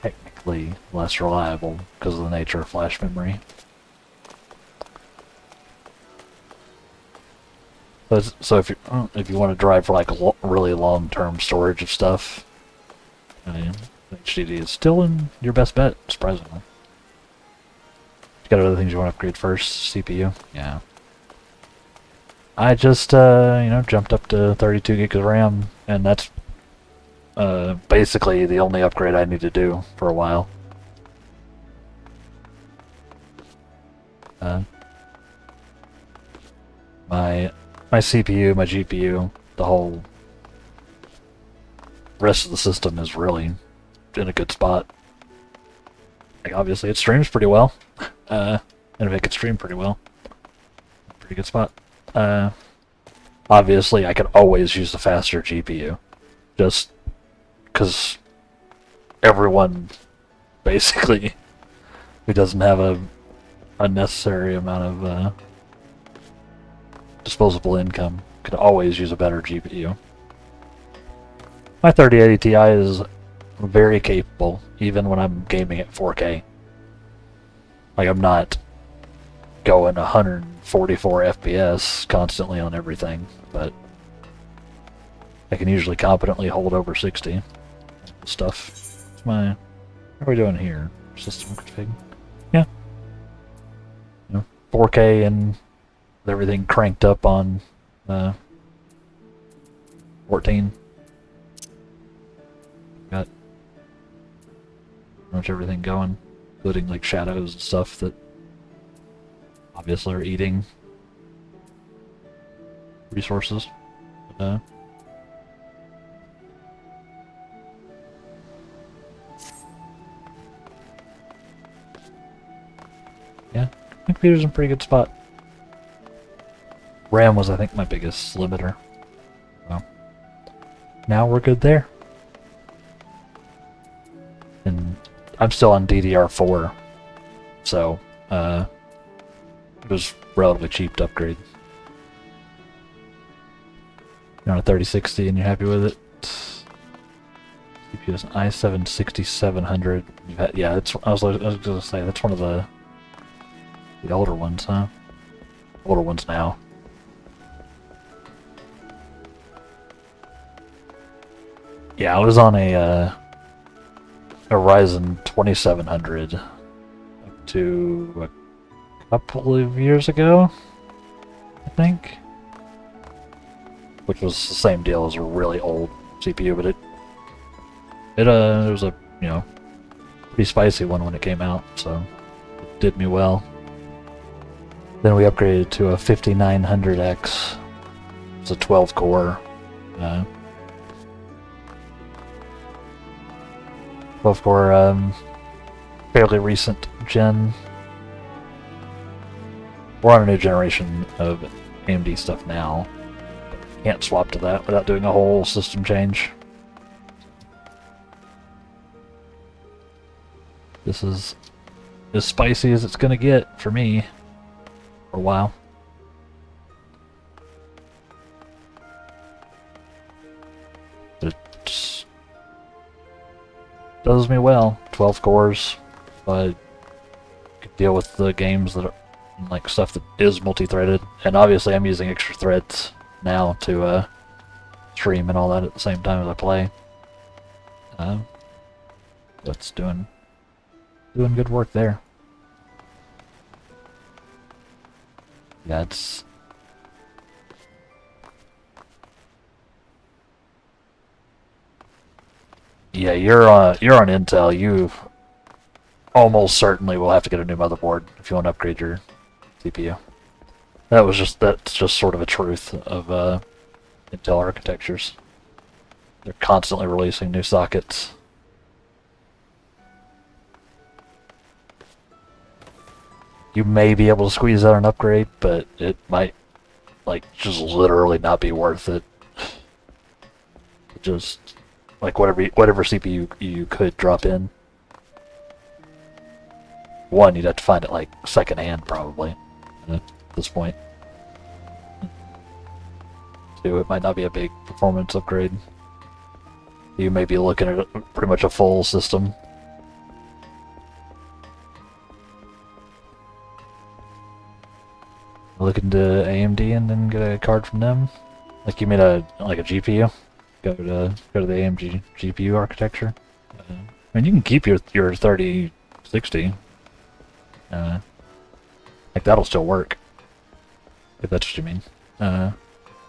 technically less reliable because of the nature of flash memory. So if you want to drive for like really long-term storage of stuff, HDD is still your best bet, surprisingly. You got other things you want to upgrade first? CPU? Yeah. I just, jumped up to 32 gigs of RAM, and that's basically the only upgrade I need to do for a while. My CPU, my GPU, the whole rest of the system is really in a good spot. Like, obviously, it streams pretty well, and if it could stream pretty well, pretty good spot. Obviously, I could always use a faster GPU, just because everyone, basically, who doesn't have a unnecessary amount of disposable income could always use a better GPU. My 3080 Ti is very capable, even when I'm gaming at 4K. Like, I'm not going 144 FPS constantly on everything, but I can usually competently hold over 60 stuff. What's my... How are we doing here? System config? Yeah. 4K and everything cranked up on 14. Got pretty much everything going, including like shadows and stuff that obviously are eating resources. Yeah, my computer's in a pretty good spot. RAM was, I think, my biggest limiter. Well, now we're good there. And I'm still on DDR4, so it was relatively cheap to upgrade. You're on a 3060 and you're happy with it. CPU is an i7 6700. Yeah, I was going to say that's one of the older ones, huh? Older ones now. Yeah, I was on a Ryzen 2700 up to a couple of years ago, I think. Which was the same deal as a really old CPU, but it was a, pretty spicy one when it came out, so it did me well. Then we upgraded to a 5900X. It's a 12 core. 12 core, fairly recent gen. We're on a new generation of AMD stuff now. Can't swap to that without doing a whole system change. This is as spicy as it's gonna get for me for a while. But it does me well. 12 cores, but could deal with the games that are like stuff that is multi-threaded, and obviously I'm using extra threads now to stream and all that at the same time as I play. That's doing good work there. Yeah, it's you're on Intel. You almost certainly will have to get a new motherboard if you want to upgrade your CPU. That's just sort of a truth of Intel architectures. They're constantly releasing new sockets. You may be able to squeeze out an upgrade, but it might, like, just literally not be worth it. Just, like, whatever CPU you could drop in. One, you'd have to find it, like, secondhand, probably, at this point. Two, it might not be a big performance upgrade. You may be looking at pretty much a full system. Looking to AMD and then get a card from them. Like you made a GPU. Go to the AMD GPU architecture. I mean, you can keep your 3060. Like that'll still work. If that's what you mean.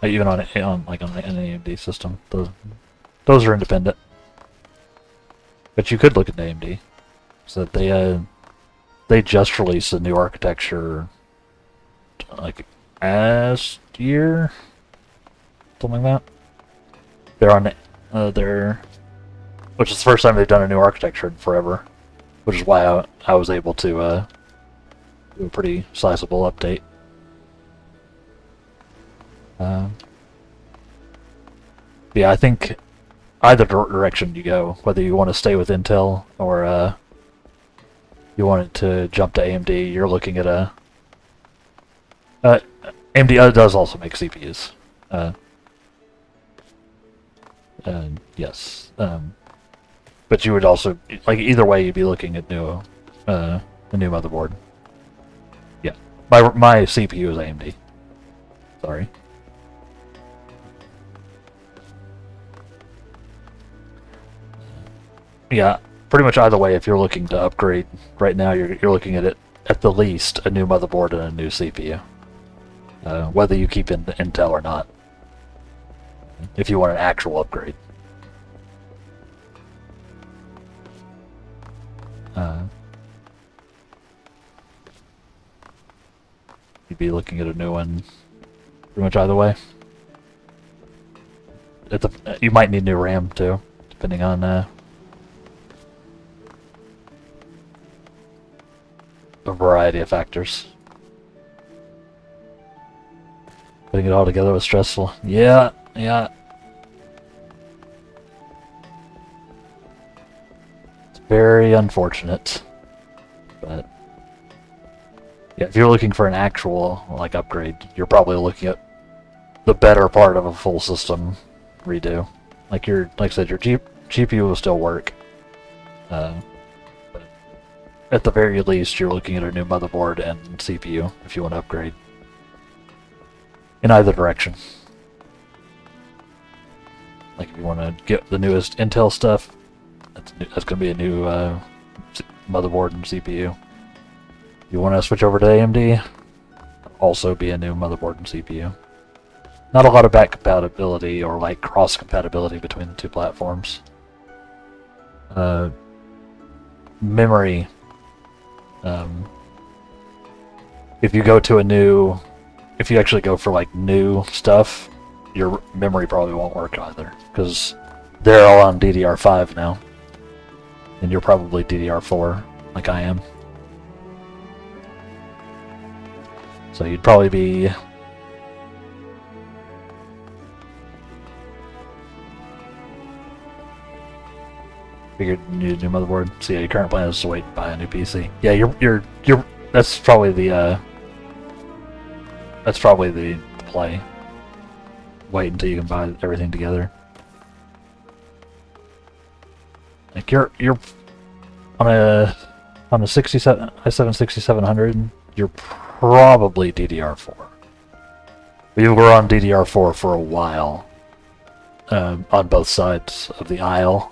Even on an AMD system, those are independent. But you could look at AMD. So they just released a new architecture like last year, something like that. They're on which is the first time they've done a new architecture in forever, which is why I was able to do a pretty sizable update. Yeah, I think either direction you go, whether you want to stay with Intel or you want it to jump to AMD, you're looking at a AMD does also make CPUs. Yes. But you would also, like, either way, you'd be looking at a new motherboard. Yeah, my CPU is AMD. Sorry. Yeah, pretty much either way. If you're looking to upgrade right now, you're looking at it at the least a new motherboard and a new CPU. Whether you keep in Intel or not, if you want an actual upgrade. You'd be looking at a new one pretty much either way. You might need new RAM too, depending on a variety of factors. Putting it all together was stressful. Yeah. It's very unfortunate, but yeah, if you're looking for an actual like upgrade, you're probably looking at the better part of a full system redo. Like I said, your GPU will still work. But at the very least, you're looking at a new motherboard and CPU if you want to upgrade. In either direction. Like if you want to get the newest Intel stuff, that's going to be a new motherboard and CPU. You want to switch over to AMD, also be a new motherboard and CPU. Not a lot of back compatibility or like cross compatibility between the two platforms. Memory. If you go to if you actually go for like new stuff, your memory probably won't work either, because they're all on DDR5 now, and you're probably DDR4 like I am. So you'd probably be figured you need a new motherboard. So yeah, your current plan is to wait and buy a new PC. Yeah, you're that's probably the play. Wait until you can buy everything together. Like you're on a i7 6700, you're probably DDR4. We were on DDR4 for a while, on both sides of the aisle.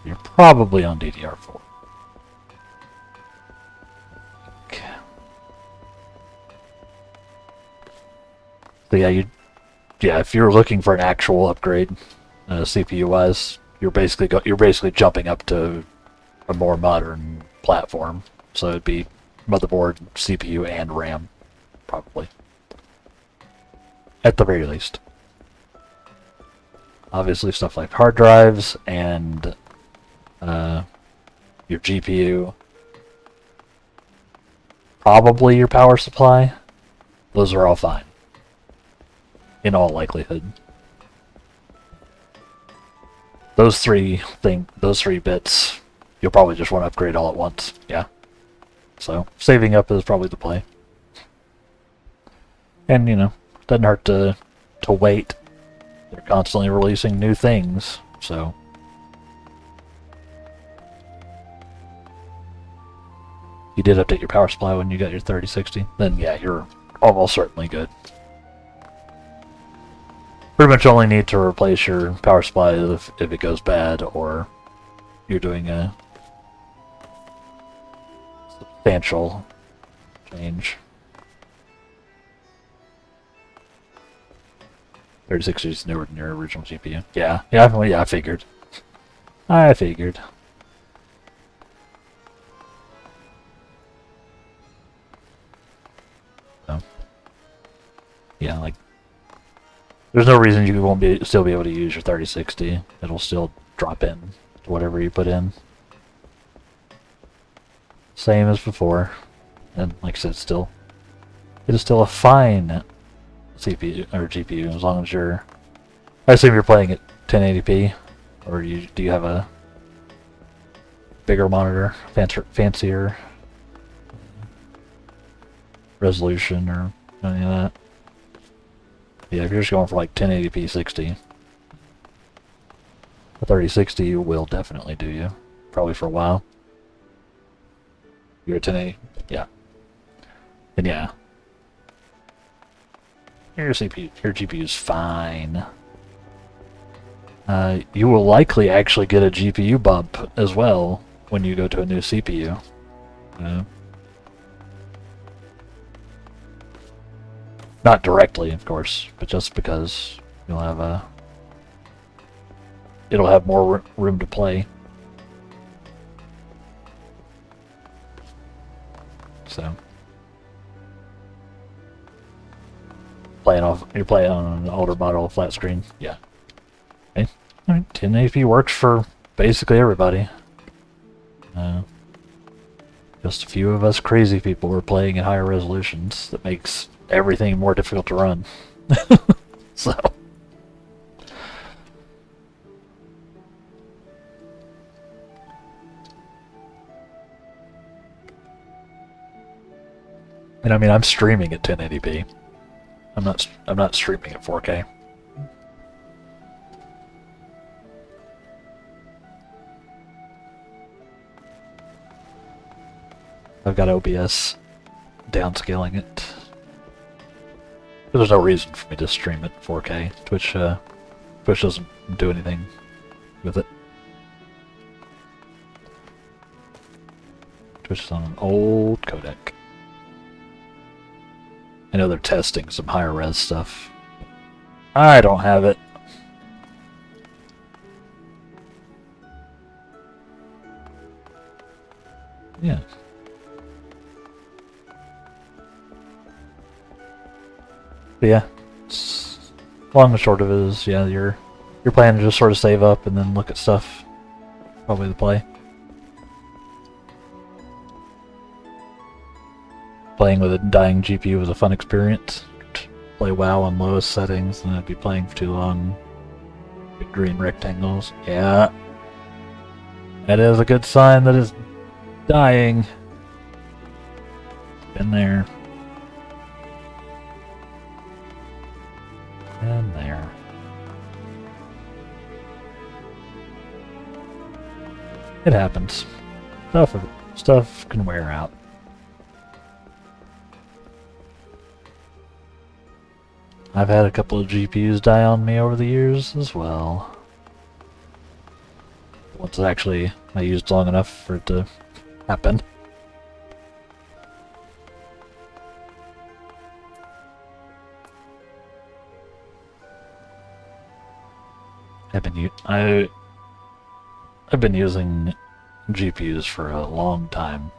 You're probably on DDR4. Okay. So yeah, if you're looking for an actual upgrade, CPU-wise, you're basically jumping up to a more modern platform. So it'd be motherboard, CPU, and RAM, probably, at the very least. Obviously, stuff like hard drives and your GPU, probably your power supply. Those are all fine, in all likelihood. Those three bits, you'll probably just want to upgrade all at once. Yeah. So saving up is probably the play. And doesn't hurt to wait. They're constantly releasing new things, so you did update your power supply when you got your 3060, then yeah, you're almost certainly good. Pretty much only need to replace your power supply if it goes bad, or you're doing a substantial change. 3060 is newer than your original GPU. Yeah, I figured. So, yeah, like, there's no reason you won't still be able to use your 3060. It'll still drop in to whatever you put in. Same as before. And like I said, it is still a fine CPU or GPU, as long as I assume you're playing at 1080p, or do you have a bigger monitor, fancier resolution, or any of that? Yeah, if you're just going for like 1080p 60, a 3060 will definitely do you. Probably for a while. You're at 1080? Yeah. Then yeah. Your GPU is fine. You will likely actually get a GPU bump as well when you go to a new CPU. Not directly, of course, but just because you'll have it'll have more room to play. So you're playing on an older model flat screen, yeah. Okay. All right. 1080p works for basically everybody. Just a few of us crazy people are playing at higher resolutions that makes everything more difficult to run. So. And I mean, I'm streaming at 1080p. I'm not streaming at 4K. I've got OBS downscaling it. There's no reason for me to stream at 4K. Twitch doesn't do anything with it. Twitch is on an old codec. I know they're testing some higher res stuff. I don't have it. Yeah. But yeah, long and short of it is, yeah, you're planning to just sort of save up and then look at stuff. Probably the play. Playing with a dying GPU was a fun experience. Play WoW on lowest settings and I'd be playing for too long. Big green rectangles. Yeah. That is a good sign that it's dying. Been there. And there. It happens. Stuff can wear out. I've had a couple of GPUs die on me over the years as well. Once actually I used long enough for it to happen. I've been using GPUs for a long time.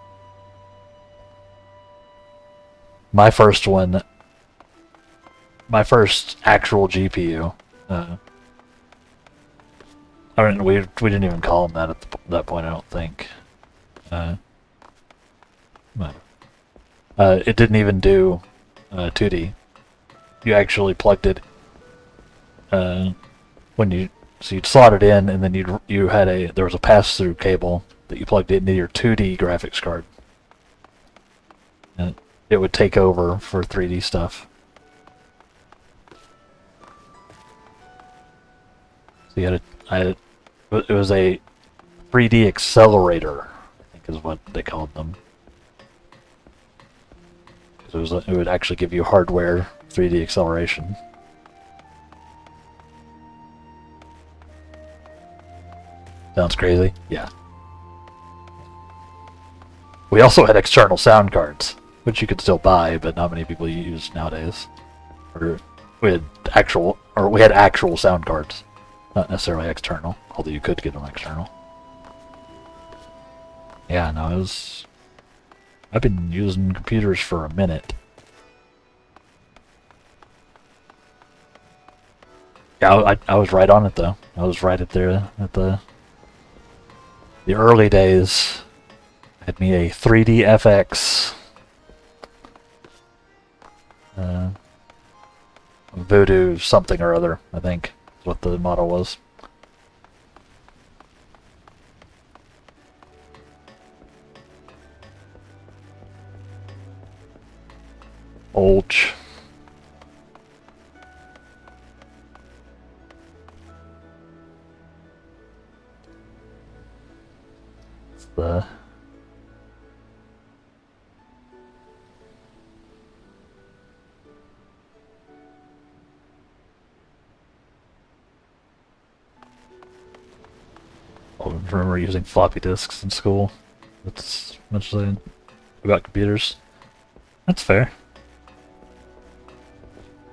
My first actual GPU. I mean, we didn't even call them that at that point. I don't think. It didn't even do 2D. You actually plugged it so you'd slot it in, and then there was a pass-through cable that you plugged into your 2D graphics card, and it would take over for 3D stuff. So it was a 3D accelerator, I think is what they called them. It would actually give you hardware 3D acceleration. Sounds crazy? Yeah. We also had external sound cards, which you could still buy, but not many people use nowadays. We had actual sound cards, not necessarily external, although you could get them external. Yeah, no, I've been using computers for a minute. Yeah, I was right on it though. I was right at the early days. I had me a 3D FX. Voodoo something or other, I think, is what the model was. Olch. The I remember using floppy disks in school. That's as much as I about computers. That's fair.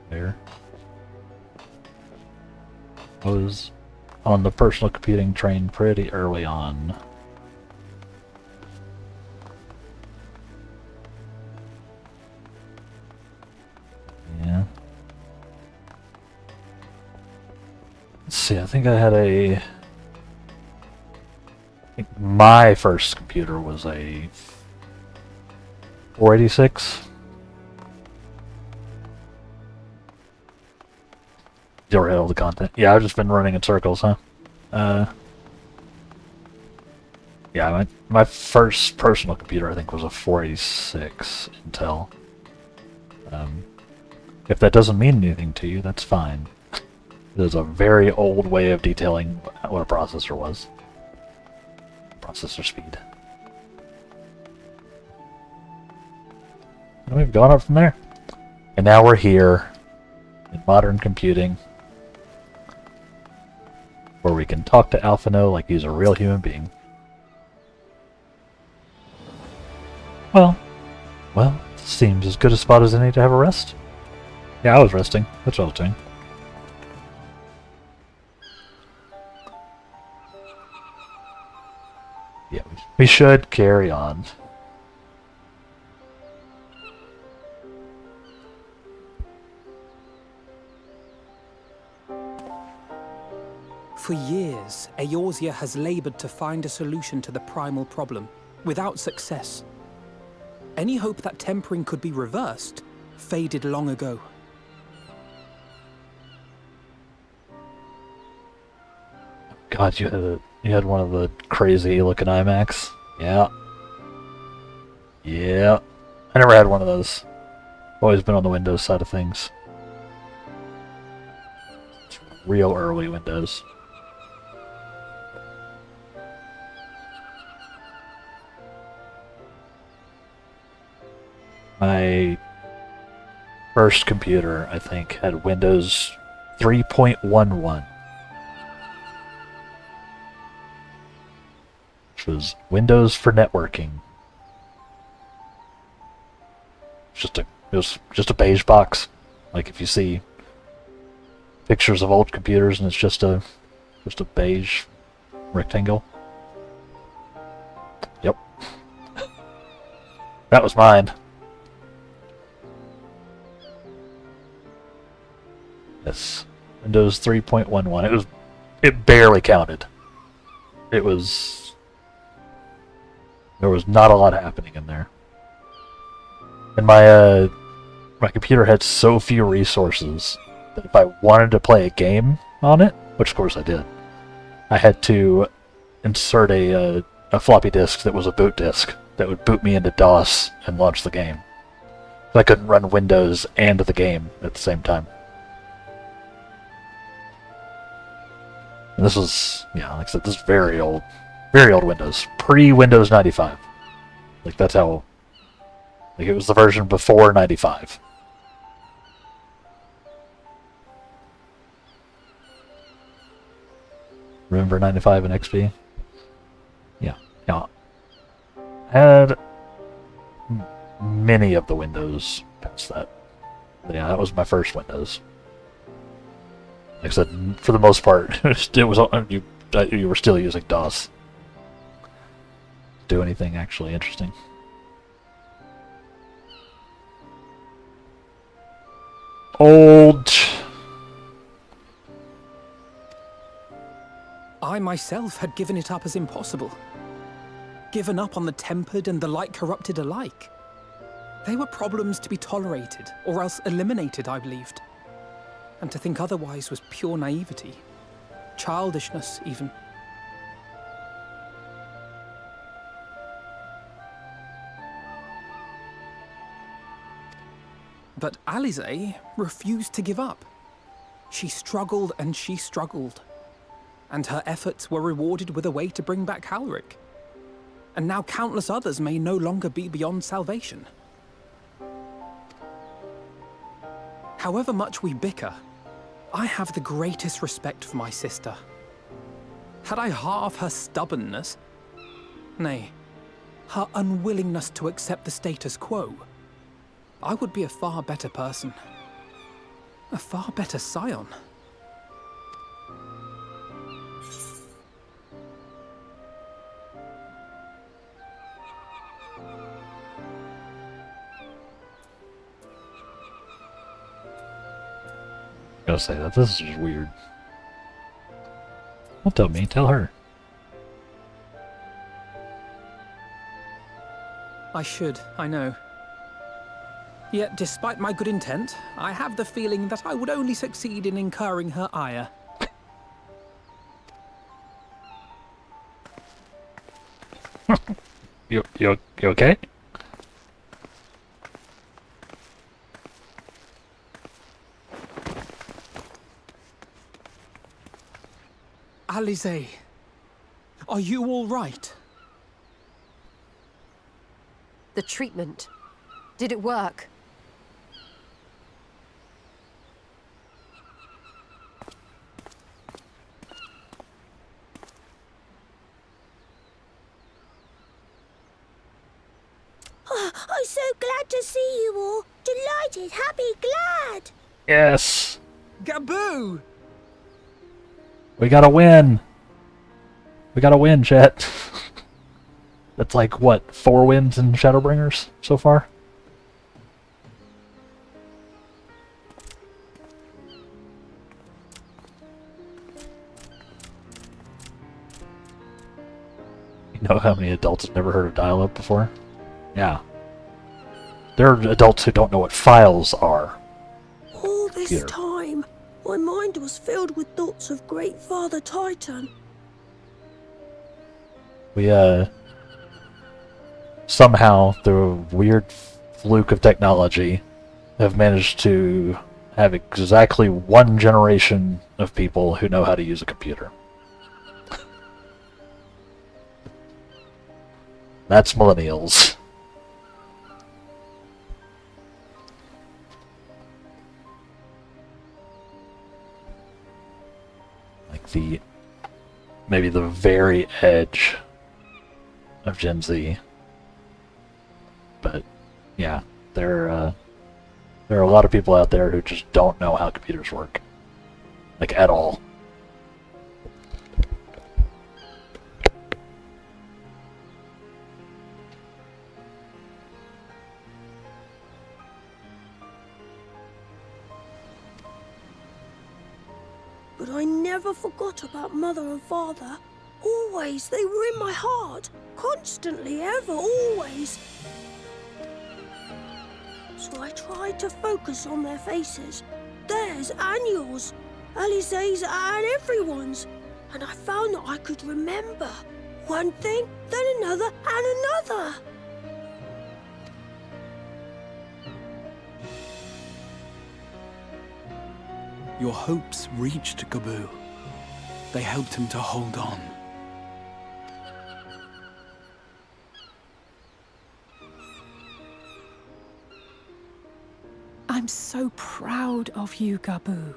Fair. I was on the personal computing train pretty early on. Yeah. Let's see, I think I had I think my first computer was a 486. You already had all the content. Yeah, I've just been running in circles, huh? Yeah, my first personal computer, I think, was a 486 Intel. If that doesn't mean anything to you, that's fine. There's a very old way of detailing what a processor was. Processor speed. And we've gone up from there. And now we're here in modern computing, where we can talk to Alphino like he's a real human being. Well, seems as good a spot as any to have a rest. Yeah, I was resting. That's what I was doing. Yeah, we should carry on. For years, Eorzea has labored to find a solution to the primal problem, without success. Any hope that tempering could be reversed faded long ago. God, you had one of the crazy looking iMacs. Yeah. Yeah. I never had one of those. Always been on the Windows side of things. It's real early Windows. My first computer, I think, had Windows 3.11. Which was Windows for networking. It was just a beige box. Like if you see pictures of old computers and it's just a beige rectangle. Yep. That was mine. Yes. Windows 3.11. It barely counted. There was not a lot happening in there. And my computer had so few resources that if I wanted to play a game on it, which of course I did, I had to insert a floppy disk that was a boot disk that would boot me into DOS and launch the game. I couldn't run Windows and the game at the same time. And this was, yeah, like I said, this is very old Windows. Pre-Windows 95. Like, that's how... Like, it was the version before 95. Remember 95 and XP? Yeah. Yeah. I had many of the Windows past that. But yeah, that was my first Windows. Like I said, for the most part, it was you were still using DOS. Do anything actually interesting? Old. I myself had given it up as impossible. Given up on the tempered and the light corrupted alike. They were problems to be tolerated, or else eliminated, I believed. And to think otherwise was pure naivety. Childishness, even. But Alize refused to give up. She struggled and she struggled. And her efforts were rewarded with a way to bring back Halric. and now countless others may no longer be beyond salvation. However much we bicker, I have the greatest respect for my sister. Had I half her stubbornness, nay, her unwillingness to accept the status quo, I would be a far better person. A far better Scion. I gotta say that this is just weird. Don't tell me, tell her. I should, I know. Yet, despite my good intent, I have the feeling that I would only succeed in incurring her ire. You okay? Alize, are you all right? The treatment. Did it work? Oh, I'm so glad to see you all. Delighted, happy, glad. Yes! Gaboo! We gotta win! We gotta win, chat. That's like, what, 4 wins in Shadowbringers so far? You know how many adults have never heard of dial-up before? Yeah. There are adults who don't know what files are. All this Computer. time, my mind was filled with thoughts of Great Father Titan. We, somehow, through a weird fluke of technology, have managed to have exactly 1 generation of people who know how to use a computer. That's millennials. Like maybe the very edge of Gen Z. But yeah, there are a lot of people out there who just don't know how computers work. Like, at all. But I never forgot about Mother and Father. Always, they were in my heart. Constantly, ever, always. So I tried to focus on their faces. Theirs and yours. Alize's and everyone's. And I found that I could remember. One thing, then another, and another. Your hopes reached Gaboo. They helped him to hold on. I'm so proud of you, Gaboo.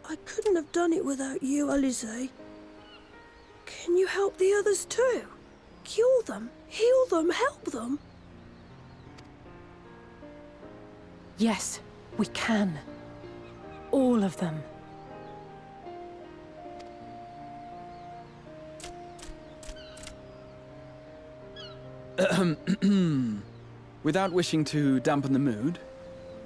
I couldn't have done it without you, Alize. Can you help the others too? Cure them, heal them, help them? Yes, we can. All of them. Without wishing to dampen the mood,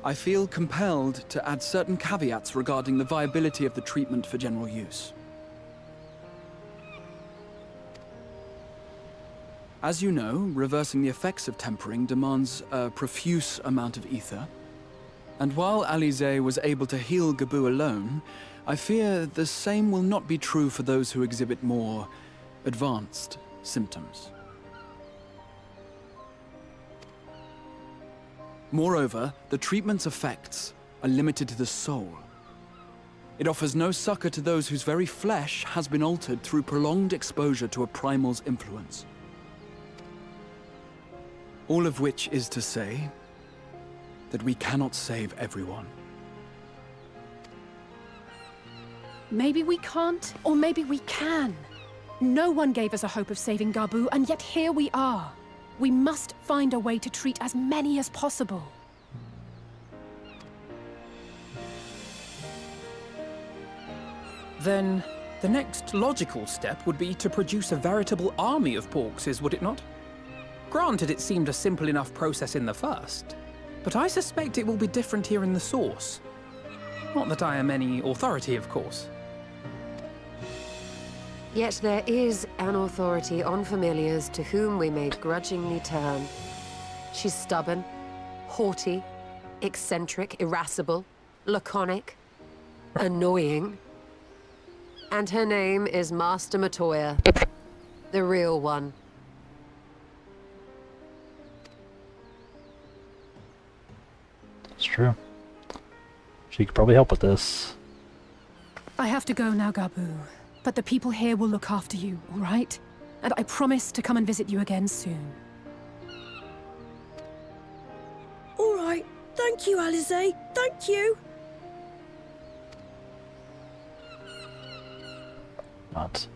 I feel compelled to add certain caveats regarding the viability of the treatment for general use. As you know, reversing the effects of tempering demands a profuse amount of ether. And while Alize was able to heal Gaboo alone, I fear the same will not be true for those who exhibit more advanced symptoms. Moreover, the treatment's effects are limited to the soul. It offers no succor to those whose very flesh has been altered through prolonged exposure to a primal's influence. All of which is to say that we cannot save everyone. Maybe we can't, or maybe we can. No one gave us a hope of saving Gabu, and yet here we are. We must find a way to treat as many as possible. Then, the next logical step would be to produce a veritable army of Porkses, would it not? Granted, it seemed a simple enough process in the first, but I suspect it will be different here in the source. Not that I am any authority, of course. Yet there is an authority on familiars to whom we may grudgingly turn. She's stubborn, haughty, eccentric, irascible, laconic, annoying. And her name is Master Matoya, the real one. It's true. She could probably help with this. I have to go now, Gabu. But the people here will look after you, all right? And I promise to come and visit you again soon. All right. Thank you, Alize. Thank you. Not.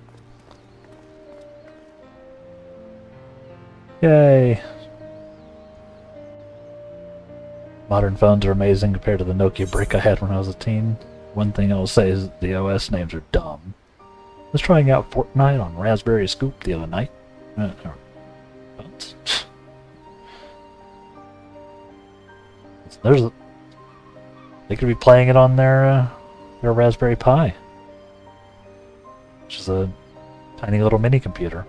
Yay. Modern phones are amazing compared to the Nokia brick I had when I was a teen. One thing I'll say is the OS names are dumb. I was trying out Fortnite on Raspberry Scoop the other night. They could be playing it on their Raspberry Pi, which is a tiny little mini computer.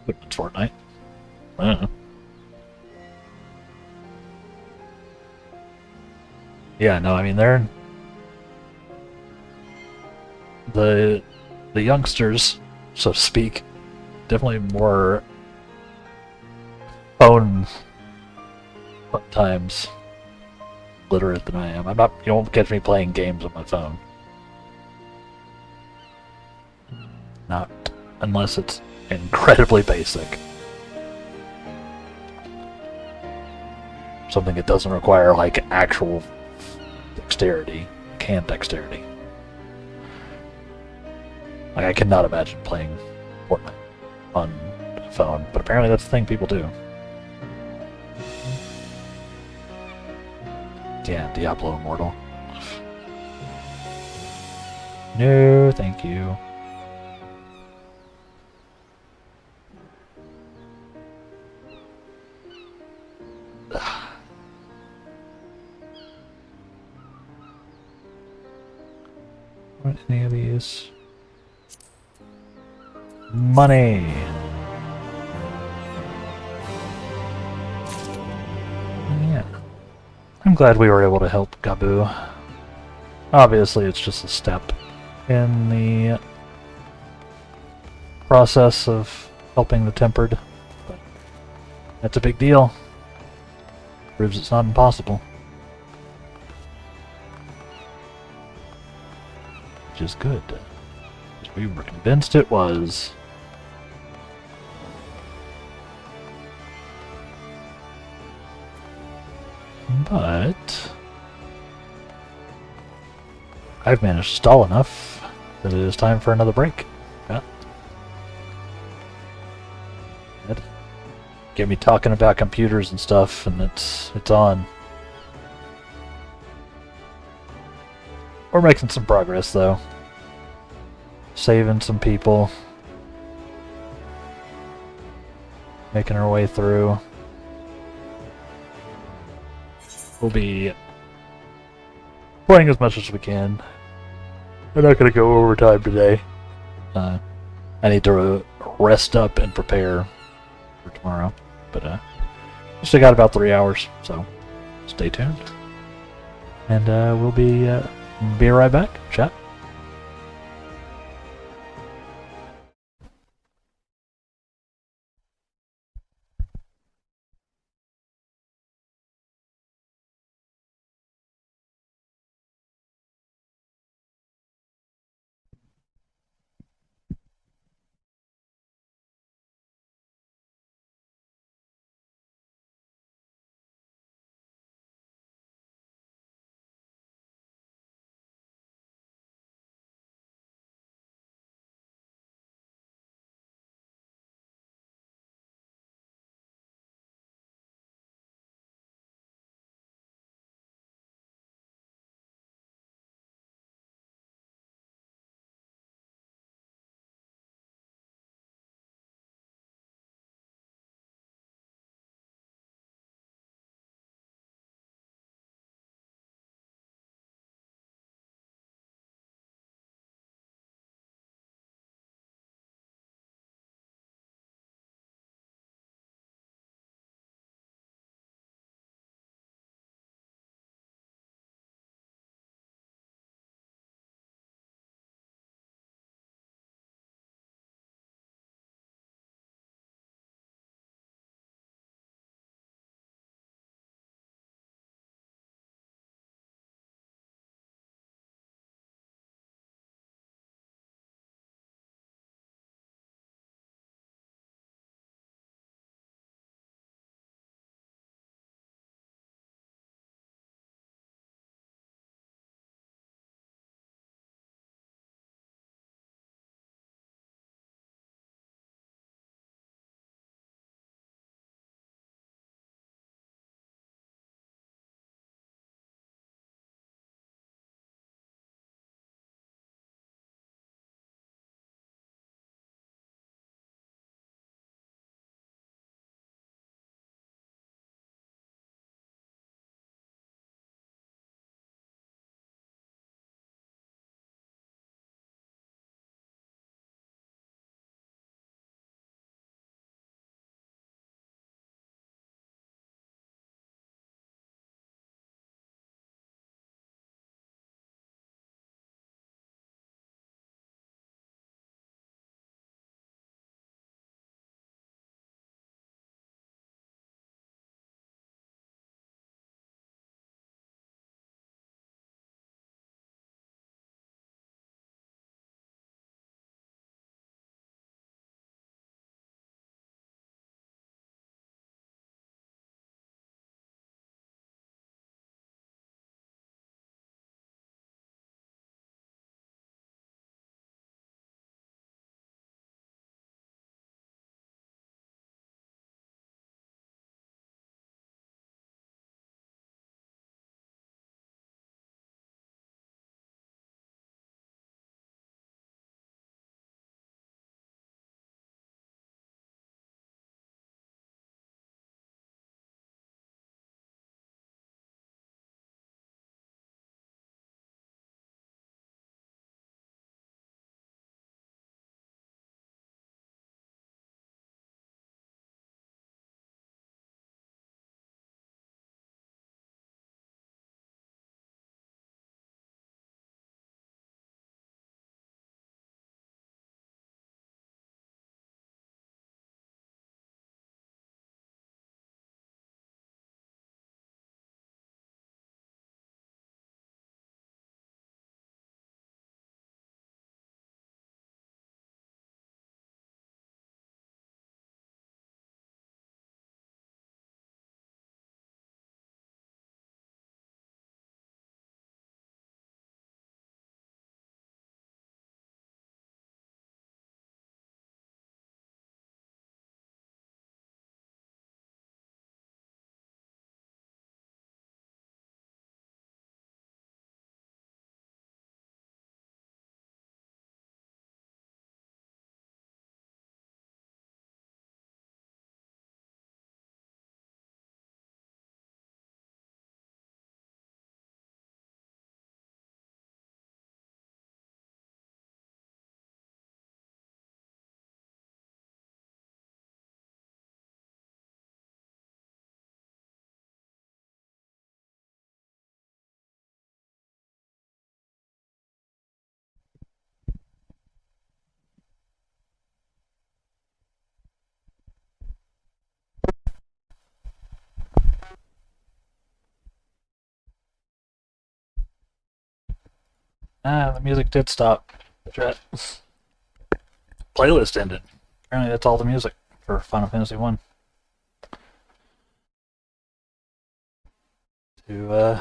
It's Fortnite. I don't know. Yeah, no, I mean they're the youngsters, so to speak, definitely more phone times literate than I am. You won't catch me playing games on my phone. Not unless it's incredibly basic. Something that doesn't require like actual dexterity, hand dexterity. Like, I cannot imagine playing Fortnite on a phone, but apparently that's the thing people do. Yeah, Diablo Immortal. No, thank you. What any of these? Money. Yeah. I'm glad we were able to help Gabu. Obviously, it's just a step in the process of helping the Tempered, but that's a big deal. Proves it's not impossible. Which is good. We were convinced it was. But I've managed to stall enough that it is time for another break. Yeah. Get me talking about computers and stuff, and it's on. We're making some progress though. Saving some people. Making our way through. We'll be playing as much as we can. We're not going to go overtime today. I need to rest up and prepare for tomorrow. But we still got about 3 hours, so stay tuned. And we'll be right back. Chat. Ah, the music did stop. The chat. Playlist ended. Apparently that's all the music for Final Fantasy 1. To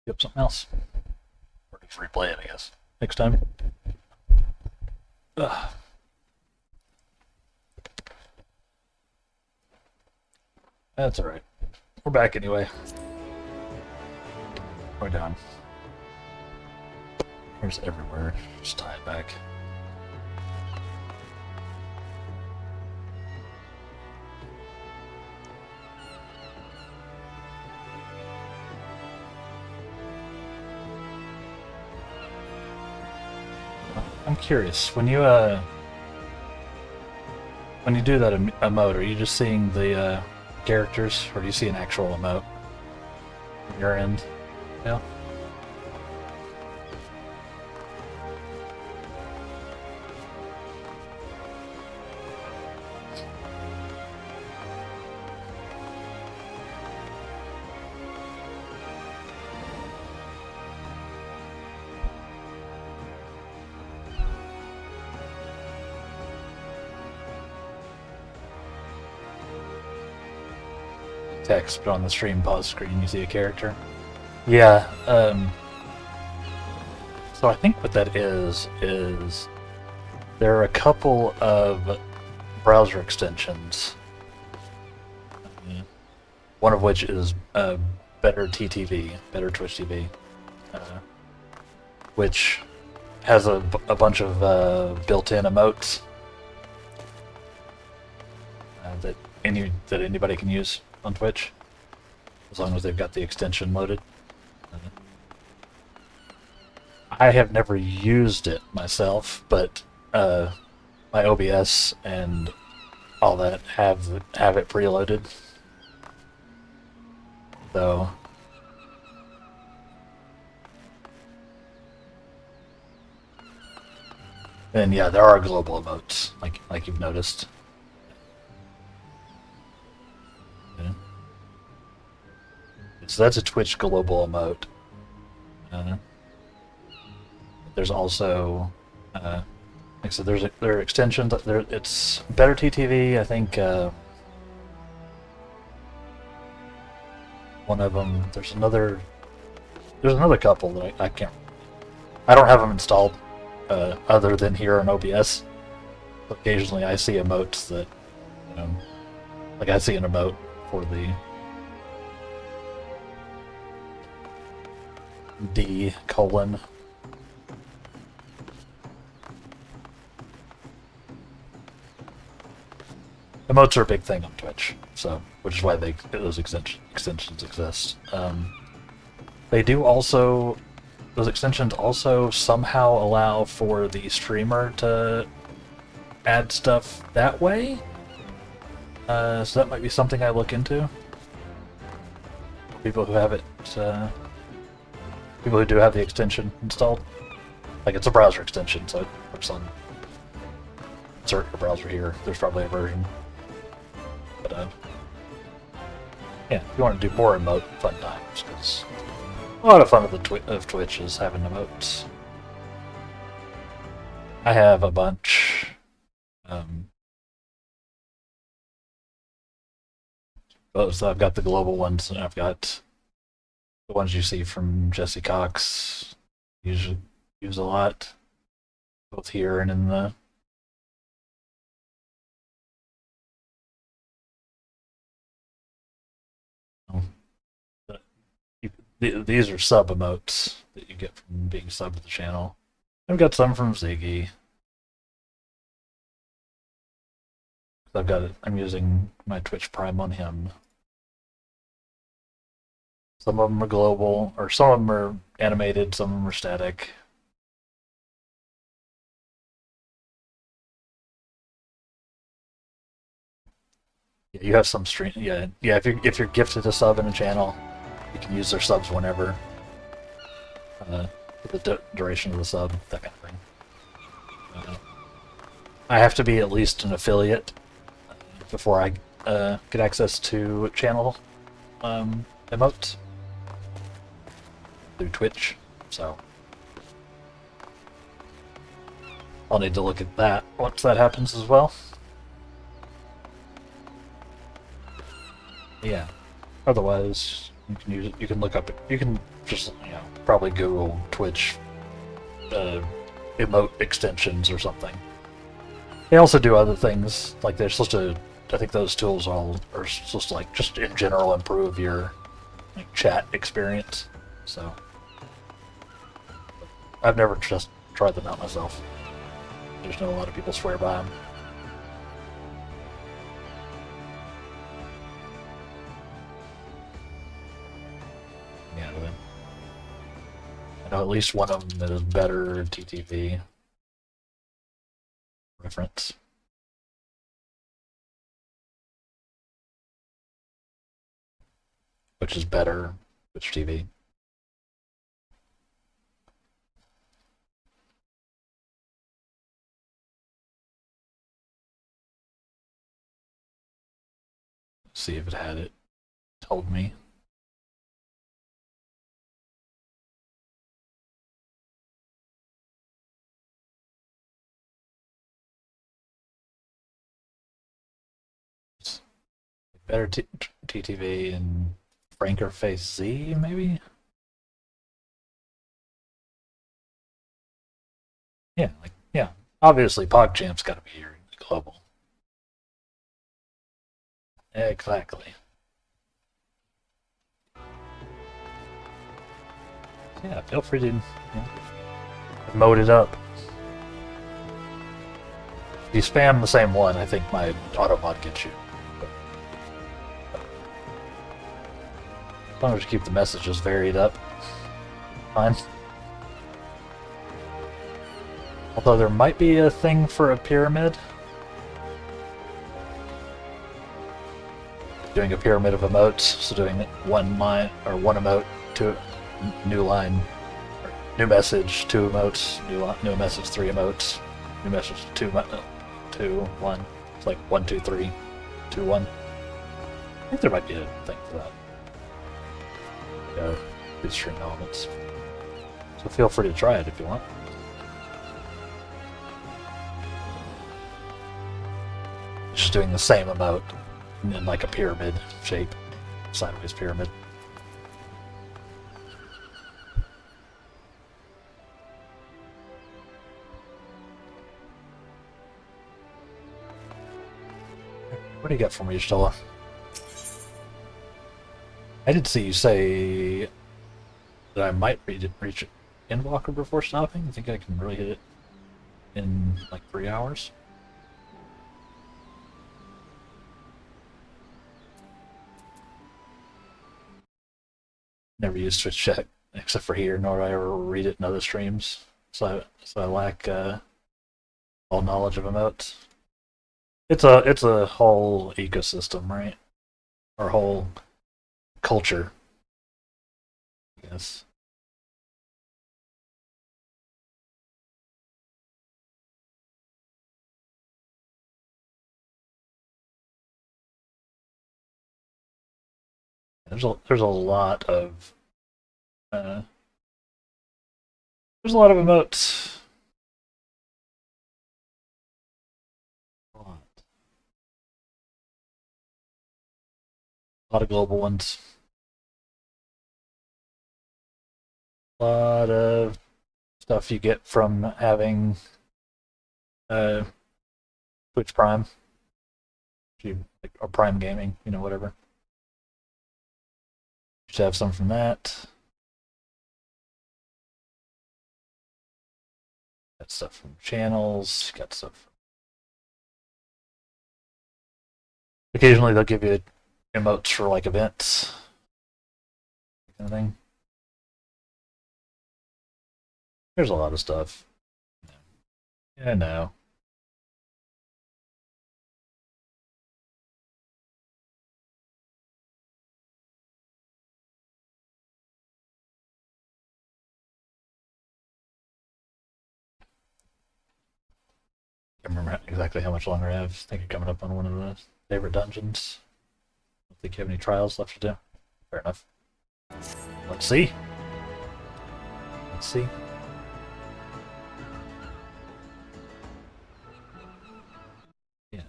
get something else. Or just replay it, I guess. Next time. Ugh. That's alright. We're back anyway. We're down. There's everywhere. Just tie it back. I'm curious, when you do that emote, are you just seeing the characters, or do you see an actual emote from your end? Yeah. Text, but on the stream pause screen you see a character. Yeah, so I think what that is there are a couple of browser extensions, one of which is Better TTV, Better Twitch TV, which has a bunch of built-in emotes that anybody can use on Twitch, as long as they've got the extension loaded. I have never used it myself, but my OBS and all that have it preloaded. So and yeah, there are global emotes, like you've noticed. Yeah. So that's a Twitch global emote. There's also, like I said, there are extensions. It's Better TTV. I think one of them. There's another couple that I can't. I don't have them installed, other than here on OBS. Occasionally, I see emotes that, like I see an emote for the D:. Emotes are a big thing on Twitch, so which is why those extensions exist. They do also, those extensions also somehow allow for the streamer to add stuff that way. So that might be something I look into. People who have it, people who do have the extension installed. Like, it's a browser extension, so it works on insert your browser here. There's probably a version. But yeah, if you want to do more emote fun times, because a lot of fun of Twitch is having emotes. I have a bunch. So I've got the global ones, and I've got the ones you see from Jesse Cox. Usually use a lot, both here and in the. These are sub emotes that you get from being sub to the channel. I've got some from Ziggy. I'm using my Twitch Prime on him. Some of them are global, or some of them are animated, some of them are static. Yeah, you have some stream. Yeah. If you're gifted a sub in a channel, you can use their subs whenever. The duration of the sub, that kind of thing. I have to be at least an affiliate before I get access to channel emotes. through Twitch, so I'll need to look at that once that happens as well. Yeah. Otherwise, you can use it. You can look up. You can just probably Google Twitch emote extensions or something. They also do other things, like they're supposed to. I think those tools all are supposed to just in general improve your chat experience. So I've never just tried them out myself. I just know a lot of people swear by them. Yeah, I know at least one of them is better TTV reference. Which is better, Twitch TV. See if it had it. Told me. Better TTV and Franker Face Z, maybe? Yeah, yeah. Obviously, PogChamp's got to be here global. Exactly. Yeah, feel free to emote it up. If you spam the same one, I think my automod gets you. As long as you keep the messages varied up, fine. Although there might be a thing for a pyramid. Doing a pyramid of emotes, so doing one line or one emote to new line, or new message, two emotes, new message, three emotes, new message, two, one. It's like 1, 2, 3, 2, 1. I think there might be a thing for that. These stream elements. So feel free to try it if you want. Just doing the same emote in like a pyramid shape, sideways pyramid. What do you got for me, Stella? I did see you say that I might reach Endwalker before stopping. I think I can really hit it in like 3 hours. Never used Twitch chat except for here, nor do I ever read it in other streams. So I lack all knowledge of emotes. It's a whole ecosystem, right? Or whole culture. Yes. There's a lot of there's a lot of emotes. A lot of global ones. A lot of stuff you get from having Twitch Prime. Or Prime Gaming, whatever. You should have some from that. Got stuff from channels, got stuff. Occasionally they'll give you emotes for like events. Kind of thing. There's a lot of stuff. Yeah, no. I can't remember exactly how much longer I have. I think I'm coming up on one of the favorite dungeons. I don't think you have any trials left to do. Fair enough. Let's see. see. Yeah.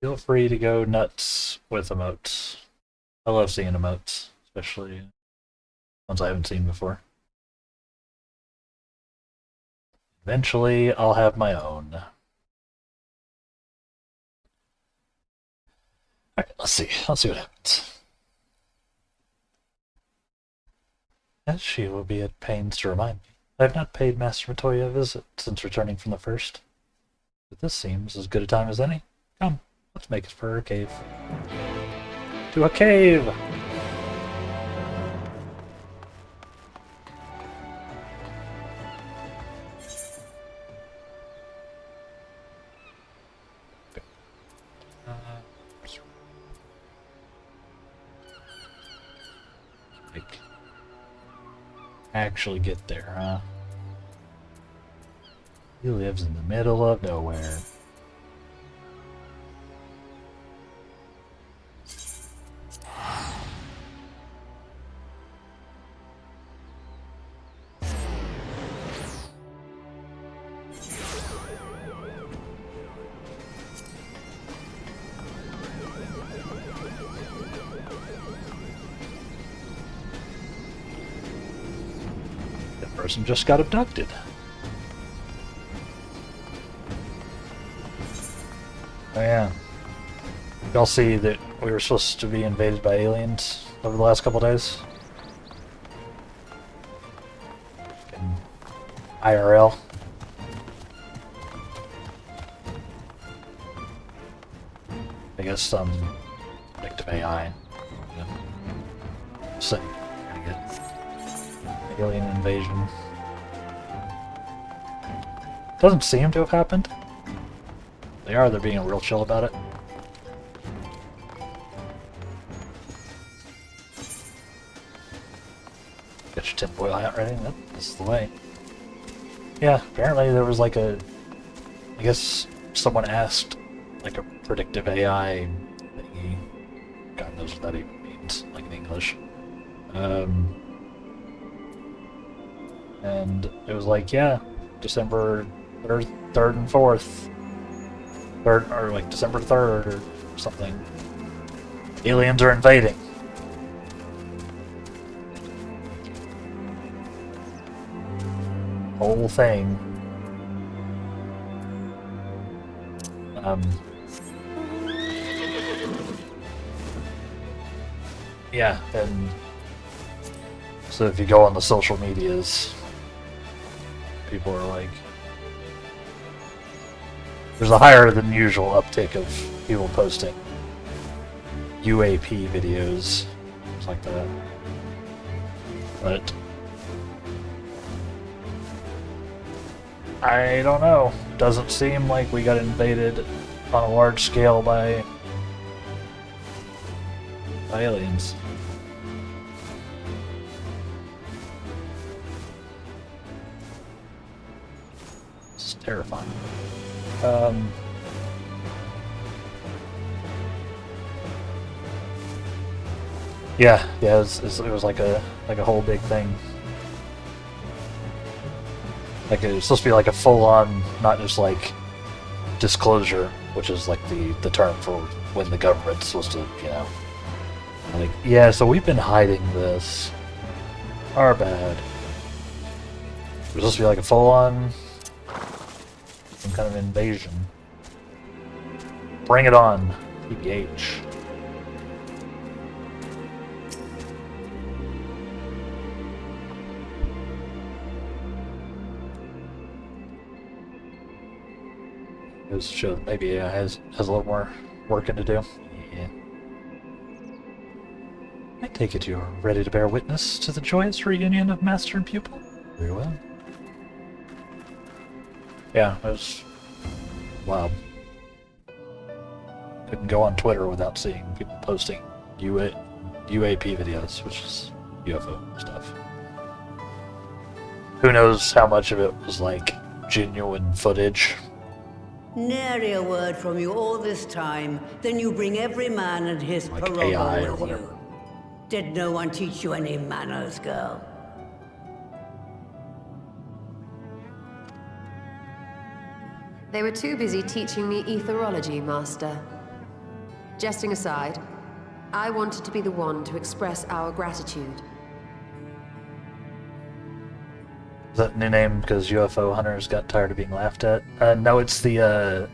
Feel free to go nuts with emotes. I love seeing emotes, especially ones I haven't seen before. Eventually, I'll have my own. Alright, let's see. Let's see what happens. As she will be at pains to remind me, I have not paid Master Matoya a visit since returning from the first. But this seems as good a time as any. Come, let's make it for her cave. To a cave! Actually get there, huh? He lives in the middle of nowhere. Person just got abducted. Oh yeah. Y'all see that we were supposed to be invaded by aliens over the last couple days? In IRL. I guess some predictive AI. So, alien invasion. Doesn't seem to have happened. They're being real chill about it. Get your tinfoil hat ready. This is the way. Yeah, apparently there was like I guess someone asked like a predictive AI thingy. God knows what that even means, like in English. And it was like, yeah, December 3rd and 4th. Or like December 3rd or something. Aliens are invading. Whole thing. Yeah, and so if you go on the social medias, people are like, there's a higher than usual uptick of people posting UAP videos, things like that. But I don't know. Doesn't seem like we got invaded on a large scale by aliens. It's terrifying. Yeah, it was like a whole big thing. Like it was supposed to be like a full-on, not just like disclosure, which is like the term for when the government's supposed to, you know, like, yeah, so we've been hiding this. Our bad. It was supposed to be like a full-on, some kind of invasion. Bring it on, TBH. Goes to show that maybe it has a little more working to do. Yeah. I take it you're ready to bear witness to the joyous reunion of master and pupil? Very well. Yeah, it was wild. Couldn't go on Twitter without seeing people posting UAP videos, which is UFO stuff. Who knows how much of it was like genuine footage? Nary a word from you all this time, then you bring every man and his Like parole AI or with whatever. you. Did no one teach you any manners, girl? They were too busy teaching me etherology, Master. Jesting aside, I wanted to be the one to express our gratitude. Is that new name because UFO hunters got tired of being laughed at? No, it's the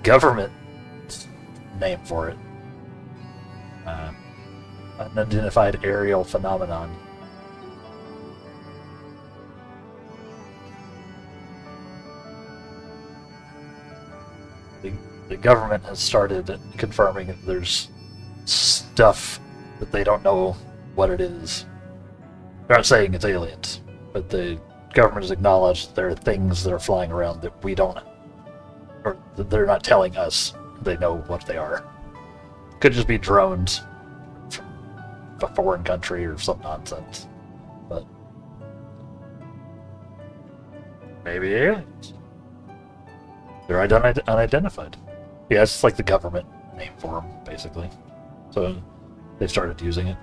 government name for it. Unidentified aerial phenomenon. The government has started confirming that there's stuff that they don't know what it is. They're not saying it's aliens, but the government has acknowledged that there are things that are flying around that we don't, or that they're not telling us they know what they are. Could just be drones from a foreign country or some nonsense, but maybe aliens. They're unidentified. Yeah, it's like the government name for them, basically. So they started using it.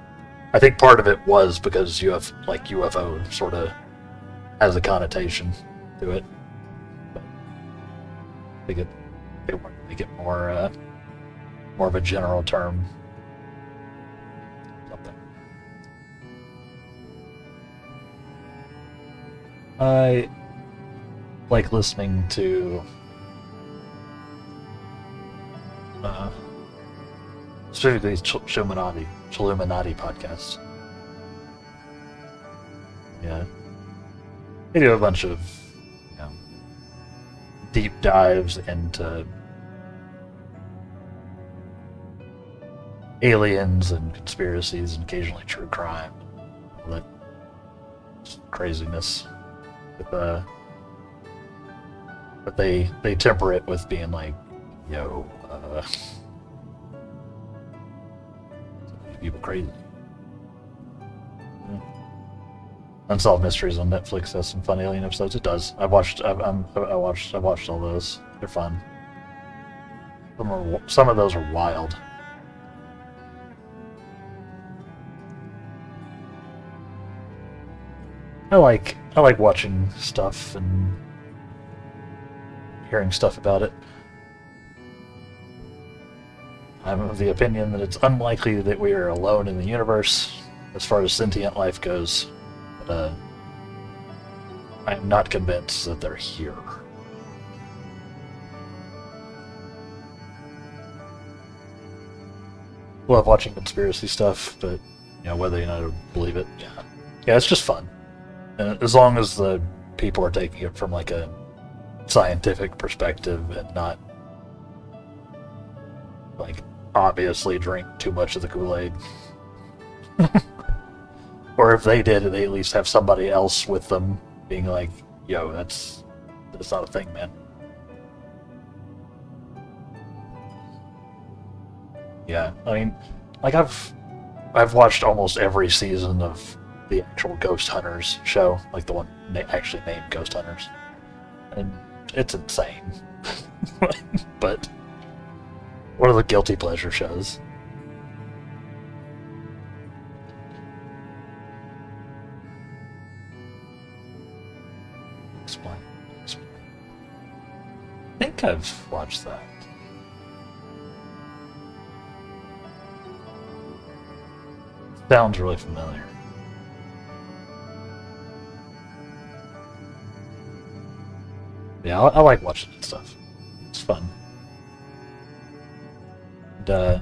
I think part of it was because UFO sort of has a connotation to it. But they want to make it more of a general term. Something. I like listening to specifically Chilluminati podcasts. Yeah. They do a bunch of deep dives into aliens and conspiracies and occasionally true crime. All that craziness. But they temper it with being like, people crazy. Yeah. Unsolved Mysteries on Netflix has some fun alien episodes. It does. I watched all those. They're fun. Some of those are wild. I like watching stuff and hearing stuff about it. I'm of the opinion that it's unlikely that we are alone in the universe as far as sentient life goes, but I am not convinced that they're here. Love watching conspiracy stuff, but whether or not I believe it, yeah, it's just fun. And as long as the people are taking it from like a scientific perspective and not like obviously drink too much of the Kool-Aid. Or if they did, they at least have somebody else with them being like, that's not a thing, man. Yeah, I mean, like I've watched almost every season of the actual Ghost Hunters show, like the one actually named Ghost Hunters. And it's insane. But one of the guilty pleasure shows. Explain. I think I've watched that. Sounds really familiar. Yeah, I like watching that stuff. It's fun. And,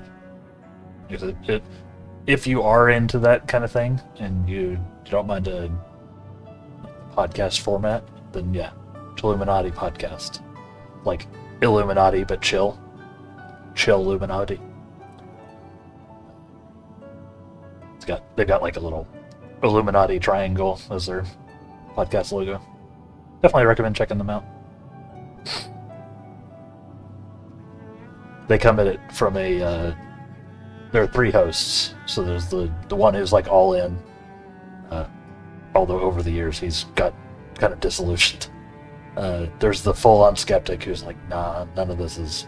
if you are into that kind of thing and you don't mind a podcast format, then yeah, Illuminati podcast, like Illuminati but chill Illuminati. They've got like a little Illuminati triangle as their podcast logo. Definitely recommend checking them out. They come at it from there are 3 hosts. So there's the one who's like all in. Although over the years he's got kind of disillusioned. There's the full-on skeptic who's like, nah, none of this is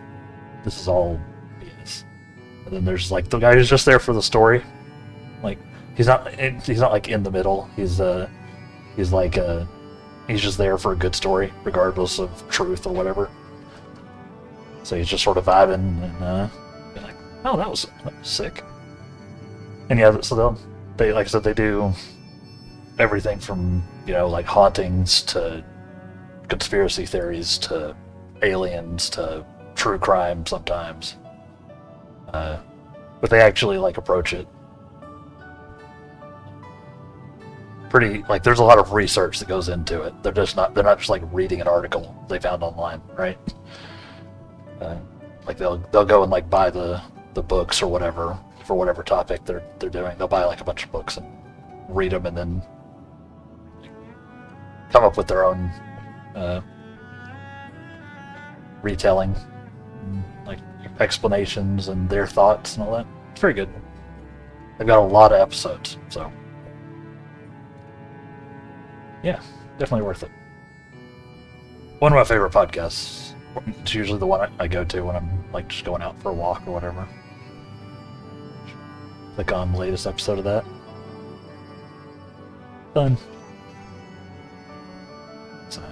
all BS. And then there's like the guy who's just there for the story. Like he's not like in the middle. He's just there for a good story, regardless of truth or whatever. So he's just sort of vibing and being like, oh, that was sick. And yeah, so they like I said, they do everything from, you know, like hauntings to conspiracy theories to aliens to true crime sometimes. But they actually like approach it pretty, like there's a lot of research that goes into it. They're not just like reading an article they found online, right? Like they'll go and like buy the books or whatever for whatever topic they're doing. They'll buy like a bunch of books and read them and then come up with their own retelling, like explanations and their thoughts and all that. It's very good. They've got a lot of episodes, so yeah, definitely worth it. One of my favorite podcasts. It's usually the one I go to when I'm like just going out for a walk or whatever. Click on the latest episode of that. Fun. So.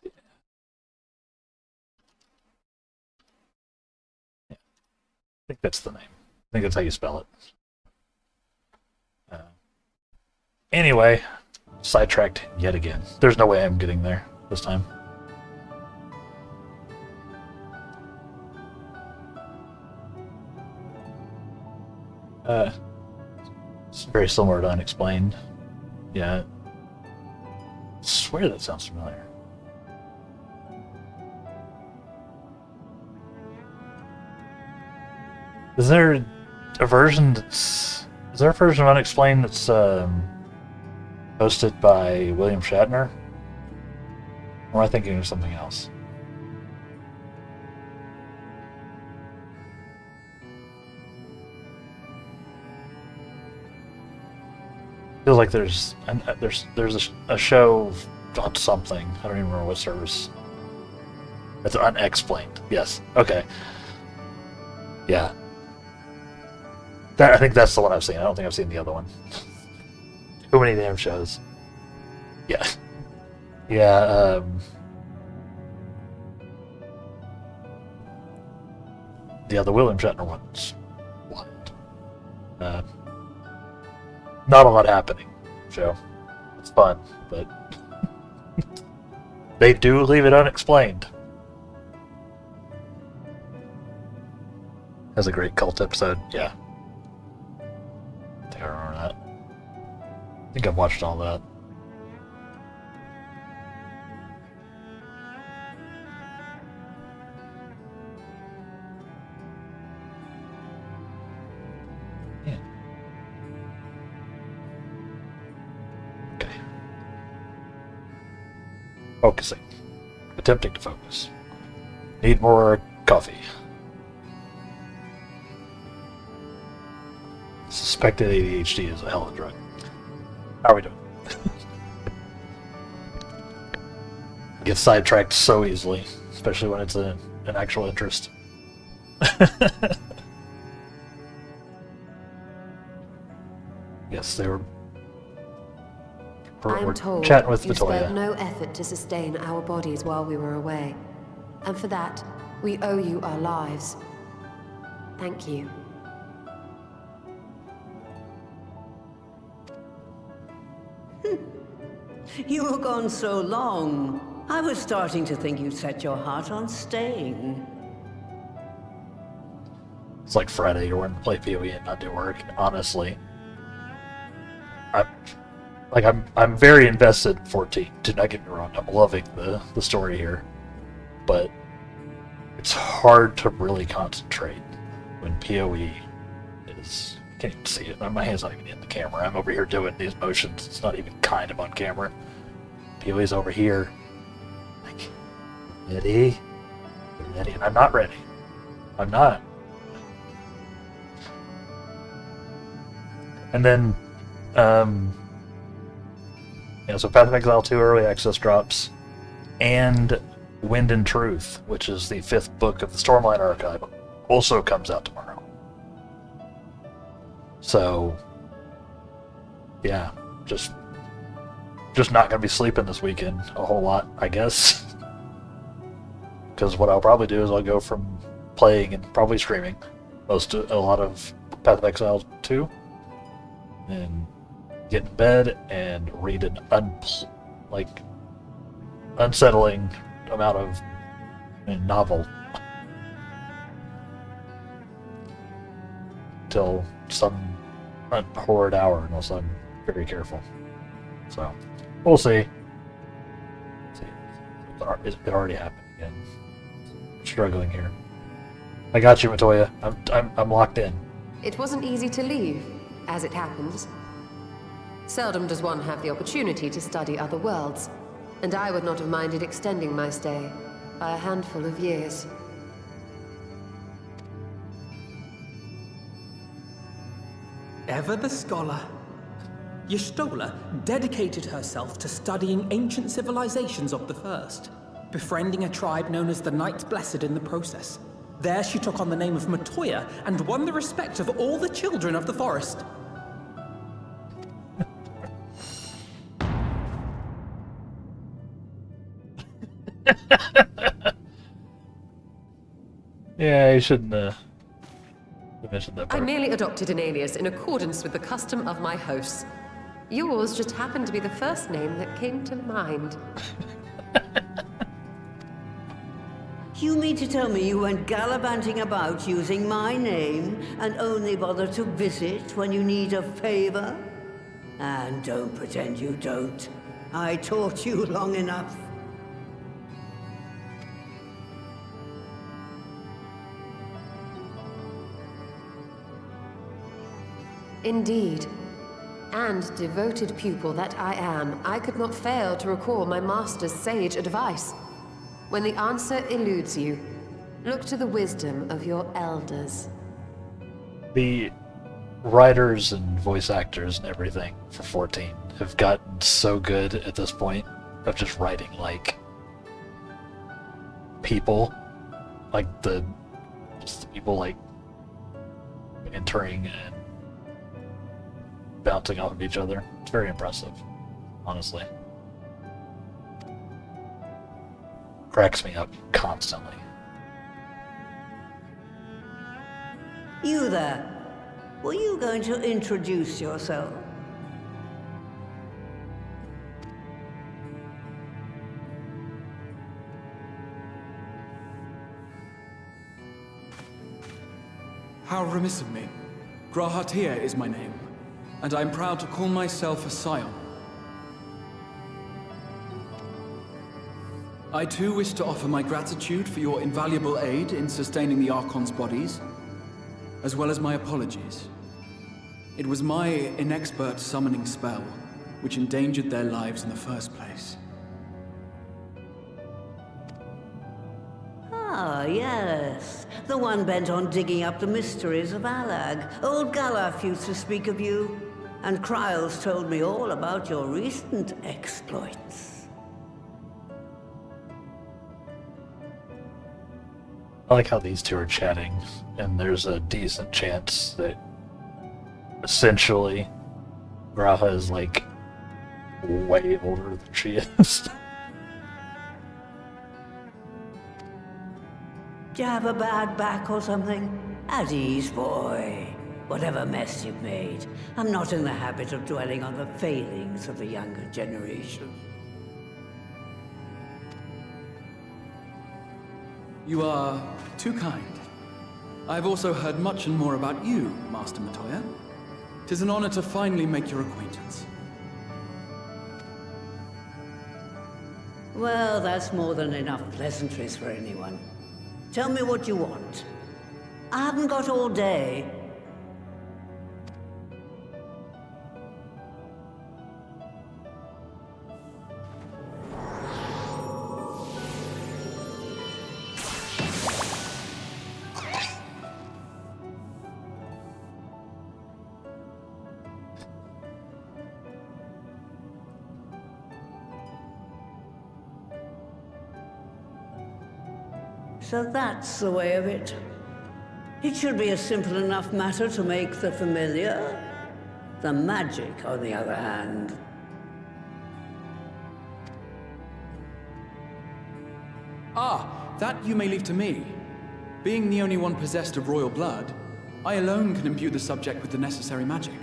Yeah. I think that's the name. I think that's how you spell it. Anyway, sidetracked yet again. There's no way I'm getting there this time. It's very similar to Unexplained. Yeah. I swear that sounds familiar. Is there a version that's... Is there a version of Unexplained that's hosted by William Shatner? Or am I thinking of something else? Feels like there's a show on something. I don't even remember what service. It's Unexplained. Yes. Okay. Yeah. I think that's the one I've seen. I don't think I've seen the other one. Too many damn shows. Yeah. Yeah, yeah, the William Shatner one's wild. Not a lot happening, show. It's fun, but they do leave it unexplained. Has a great cult episode, yeah. I think I remember that. I think I've watched all that. Yeah. Okay. Focusing. Attempting to focus. Need more coffee. Suspected ADHD is a hell of a drug. How are we doing? Get sidetracked so easily, especially when it's an actual interest. Yes, they were. I'm told chatting with you Vitoria. spared no effort to sustain our bodies while we were away, and for that, we owe you our lives. Thank you. You were gone so long. I was starting to think you'd set your heart on staying. It's like Friday, you're wanting to play PoE and not do work. Honestly, I'm very invested in 14. Do not get me wrong. I'm loving the story here, but it's hard to really concentrate when PoE is. Can't even see it. My hand's not even in the camera. I'm over here doing these motions. It's not even kind of on camera. PoE's over here. Like, ready? Ready? And I'm not ready. I'm not. And then, yeah, so Path of Exile 2 Early Access drops, and Wind and Truth, which is the 5th book of the Stormlight Archive, also comes out tomorrow. So, yeah, just not gonna be sleeping this weekend a whole lot, I guess. because what I'll probably do is I'll go from playing and probably streaming a lot of Path of Exile 2, and get in bed and read an unsettling amount of novel till some horrid hour, unless I'm very careful. So we'll see. It already happened again. I'm struggling here. I got you, Matoya. I'm locked in. It wasn't easy to leave, as it happens. Seldom does one have the opportunity to study other worlds, and I would not have minded extending my stay by a handful of years. Ever the scholar. Y'shtola dedicated herself to studying ancient civilizations of the First, befriending a tribe known as the Knight Blessed in the process. There she took on the name of Matoya and won the respect of all the children of the forest. Yeah, you shouldn't mention that I part. merely adopted an alias in accordance with the custom of my hosts. Yours just happened to be the first name that came to mind. You mean to tell me you went gallivanting about using my name and only bother to visit when you need a favor? And don't pretend you don't. I taught you long enough. Indeed. And devoted pupil that I am, I could not fail to recall my master's sage advice. When the answer eludes you, look to the wisdom of your elders. The writers and voice actors and everything for 14 have gotten so good at this point of just writing like people, like just the people like entering and bouncing off of each other. It's very impressive, honestly. Cracks me up constantly. You there. Were you going to introduce yourself? How remiss of me. Grahatia is my name, and I'm proud to call myself a Scion. I too wish to offer my gratitude for your invaluable aid in sustaining the Archon's bodies, as well as my apologies. It was my inexpert summoning spell which endangered their lives in the first place. Ah, yes. The one bent on digging up the mysteries of Alag. Old Galaf used to speak of you, and Kryles told me all about your recent exploits. I like how these two are chatting, and there's a decent chance that essentially Graha is like way older than she is. Do you have a bad back or something? At ease, boy. Whatever mess you've made, I'm not in the habit of dwelling on the failings of the younger generation. You are too kind. I've also heard much and more about you, Master Matoya. 'Tis an honor to finally make your acquaintance. Well, that's more than enough pleasantries for anyone. Tell me what you want. I haven't got all day. So that's the way of it. It should be a simple enough matter to make the familiar. The magic, on the other hand. Ah, That you may leave to me. Being the only one possessed of royal blood, I alone can imbue the subject with the necessary magic.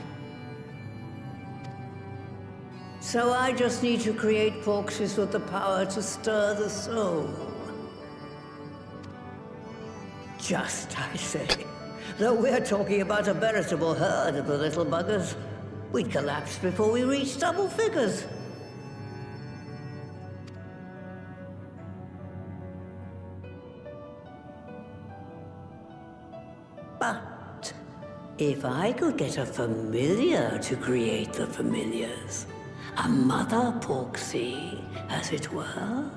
So I just need to create porkshes with the power to stir the soul. Just, I say. Though we're talking about a veritable herd of the little buggers, we'd collapse before we reached double figures. But if I could get a familiar to create the familiars, a mother porksy, as it were.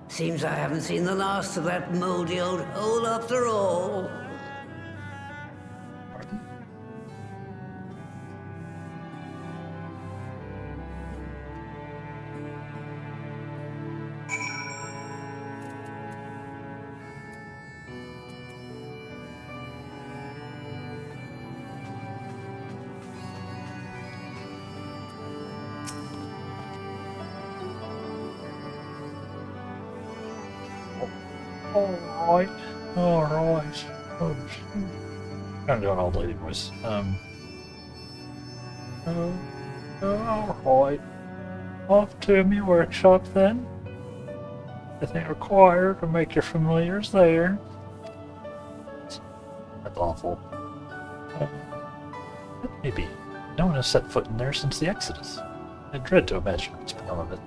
Seems I haven't seen the last of that moldy old hole after all. Alright. Oh, shoot. I'm doing old lady voice. Alright. Off to my workshop then. Anything required to make your familiars there. That's awful. Maybe. No one has set foot in there since the Exodus. I dread to imagine what's become of it.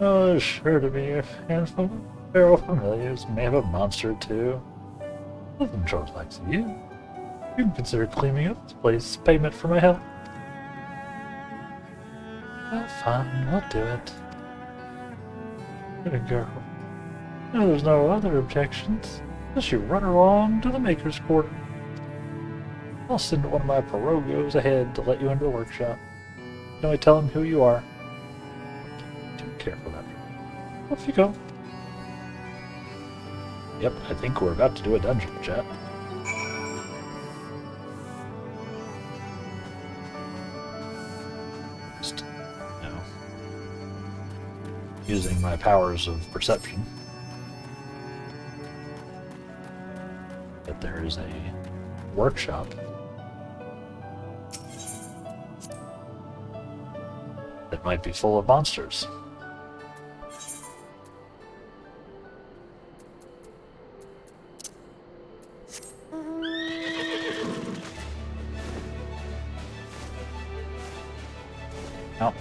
Oh, there's sure to be a handful of feral familiars, may have a monster or two. Nothing George likes of you. You can consider cleaning up this place as payment for my help. Well, fine, I'll do it. Good girl. No, there's no other objections. Just you run along to the Maker's Quarter. I'll send one of my pirogos ahead to let you into the workshop. You only tell him who you are. Don't care for that. Off you go. Yep, I think we're about to do a dungeon, chat. Just, you know, using my powers of perception. That there is a workshop. That might be full of monsters. No.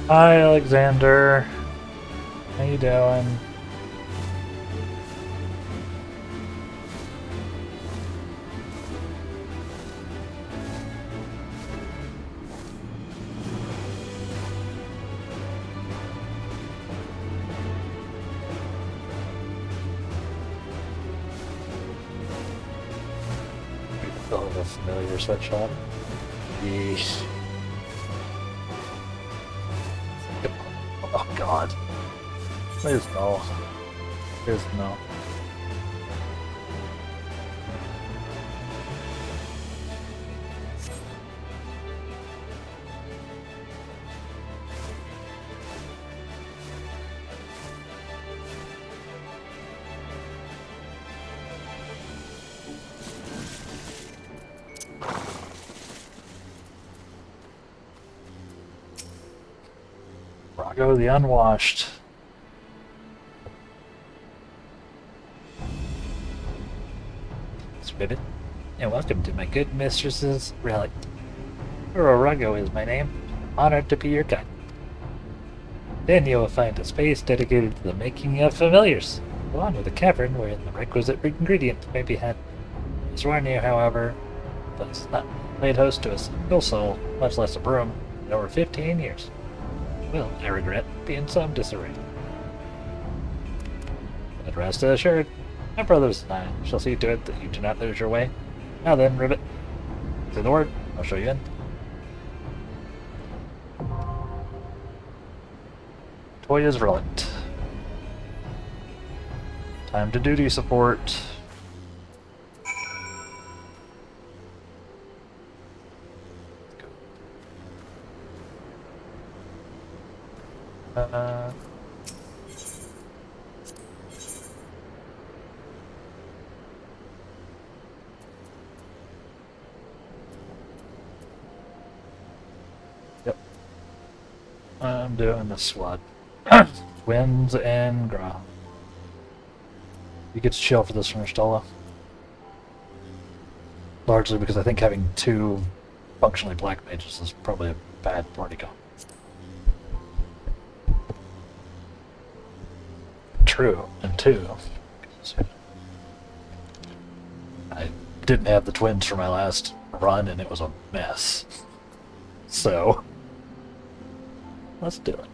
Hi, Alexander. How you doing? Oh, the familiar sweatshop. Yeesh. Oh god. Please no. Please no. Rago the Unwashed. Ribbit, and welcome to my good mistress's relic. Rago is my name. Honored to be your guide. Then you will find a space dedicated to the making of familiars, along with a cavern where the requisite ingredient may be had. I warn you, however, that's not laid host to a single soul, much less a broom, in over 15 years. Well, I regret being some disarray. But rest assured, my brothers and I shall see to it that you do not lose your way. Now then, Ribbit, say the word, I'll show you in. Toya's relict. Time to duty support. Yep. I'm doing the squad. Winds and Gra. You get to chill for this one, Stola. Largely because I think having two functionally black mages is probably a bad party comp. True, and two, I didn't have the twins for my last run and it was a mess. So, let's do it.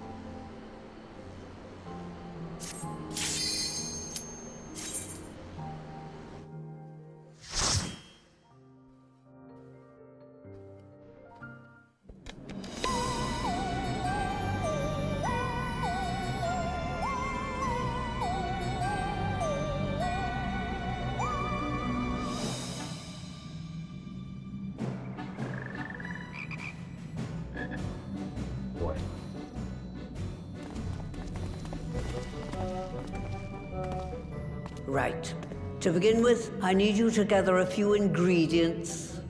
Right. To begin with, I need you to gather a few ingredients.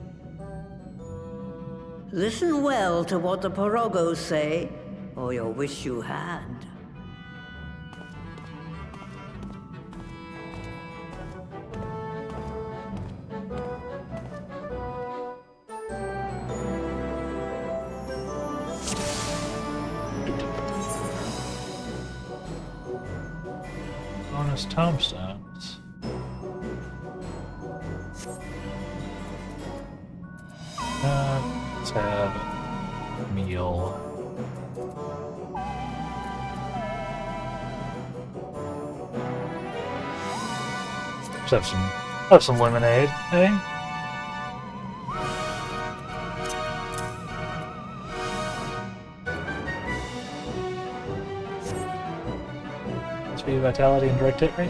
Listen well to what the Porogos say, or you'll wish you had. Bonus tombstones. Let's have a meal. Let's have some lemonade, eh? Speed, vitality, and direct hit rate.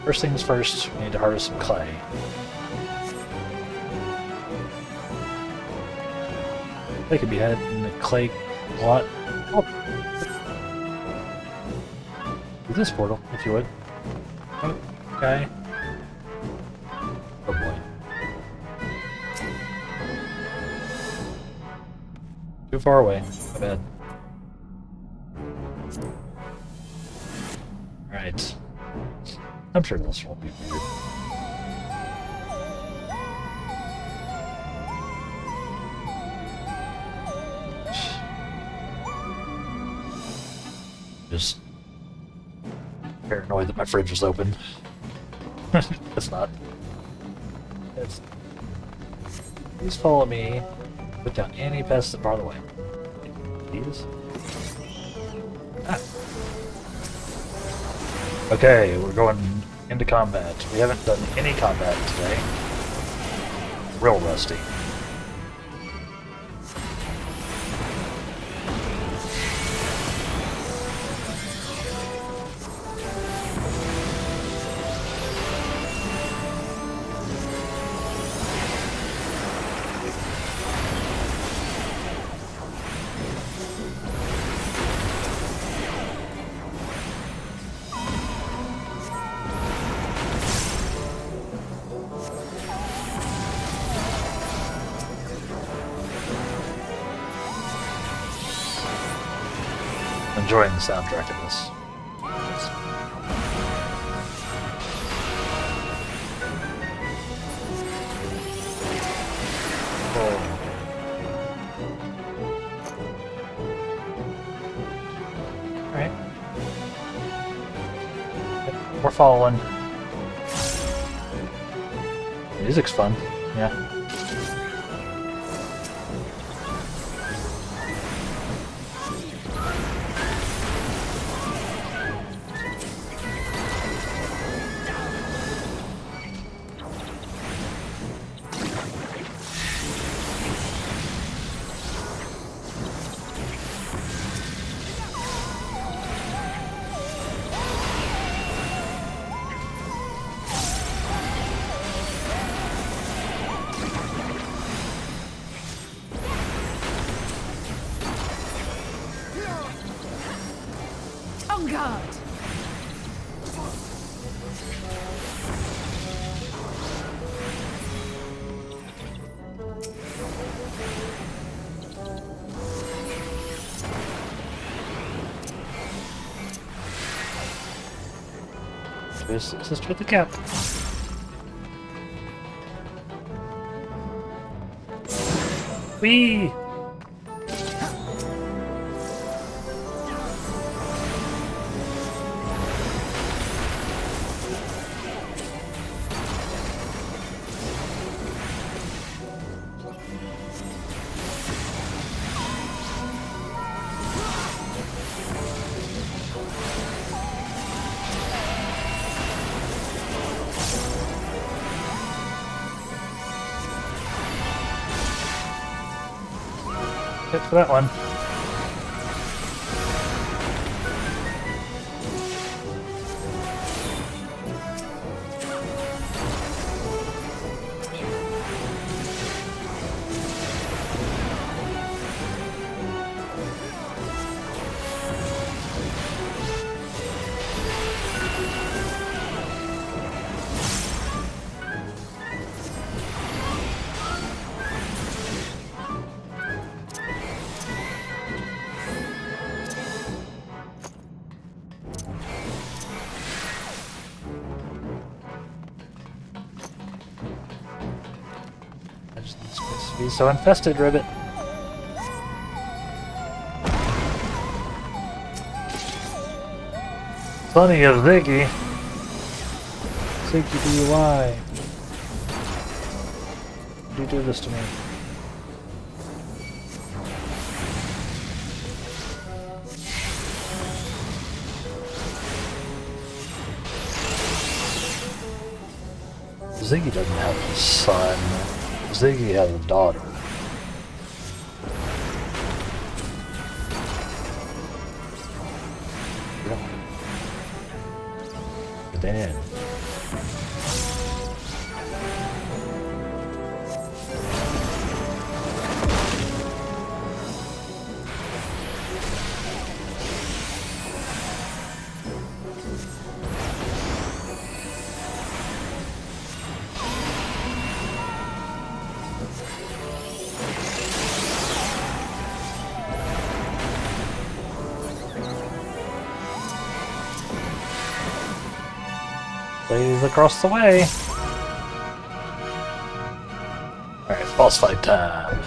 First things first, we need to harvest some clay. They could be had in the clay lot. Oh. Through this portal, if you would. Okay. Oh boy. Too far away. My bad. Alright. I'm sure this won't be weird. Just paranoid that my fridge is open. It's not. It's... Please follow me. Put down any pests that bar the way. These? Ah. Okay, we're going into combat. We haven't done any combat today. Real rusty. Enjoying the soundtrack of this. Oh. Alright. We're following. Music's fun, yeah. Assist with the cap. Whee! Hit for that one. He's so infested, Ribbit. Funny of Ziggy. Ziggy DUI. Did you do this to me? Ziggy doesn't have a son. Ziggy has a daughter. Damn. Ladies across the way. Alright, it's boss fight time.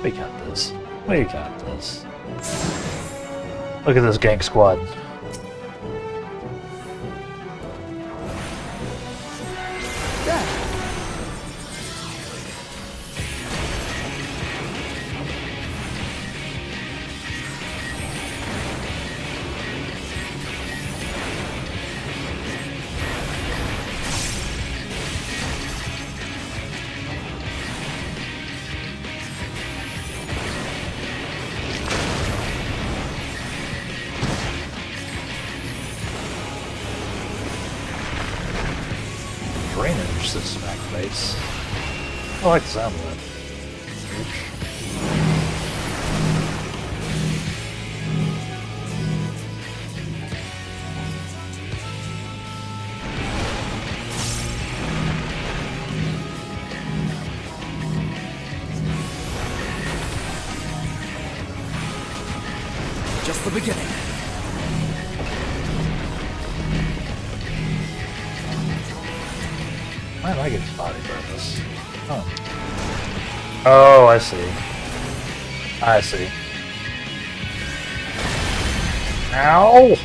We got this. We got this. Look at this gang squad. Drainage system activates. I like the sound of that. Just the beginning. Why do I get body bonus? Oh. Oh, I see. I see. Ow!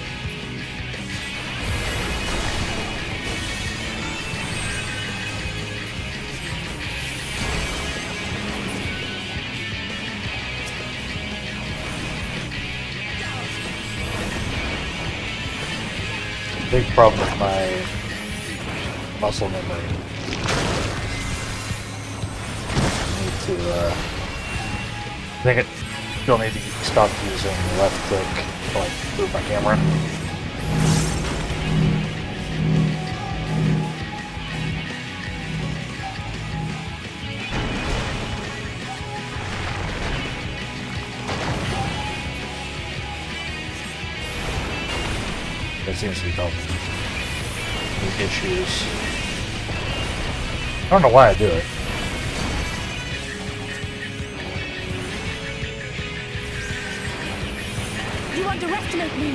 Big problem with my muscle memory. I think you'll need to stop using left click to like move my camera. It seems to be causing issues. I don't know why I do it. You underestimate me!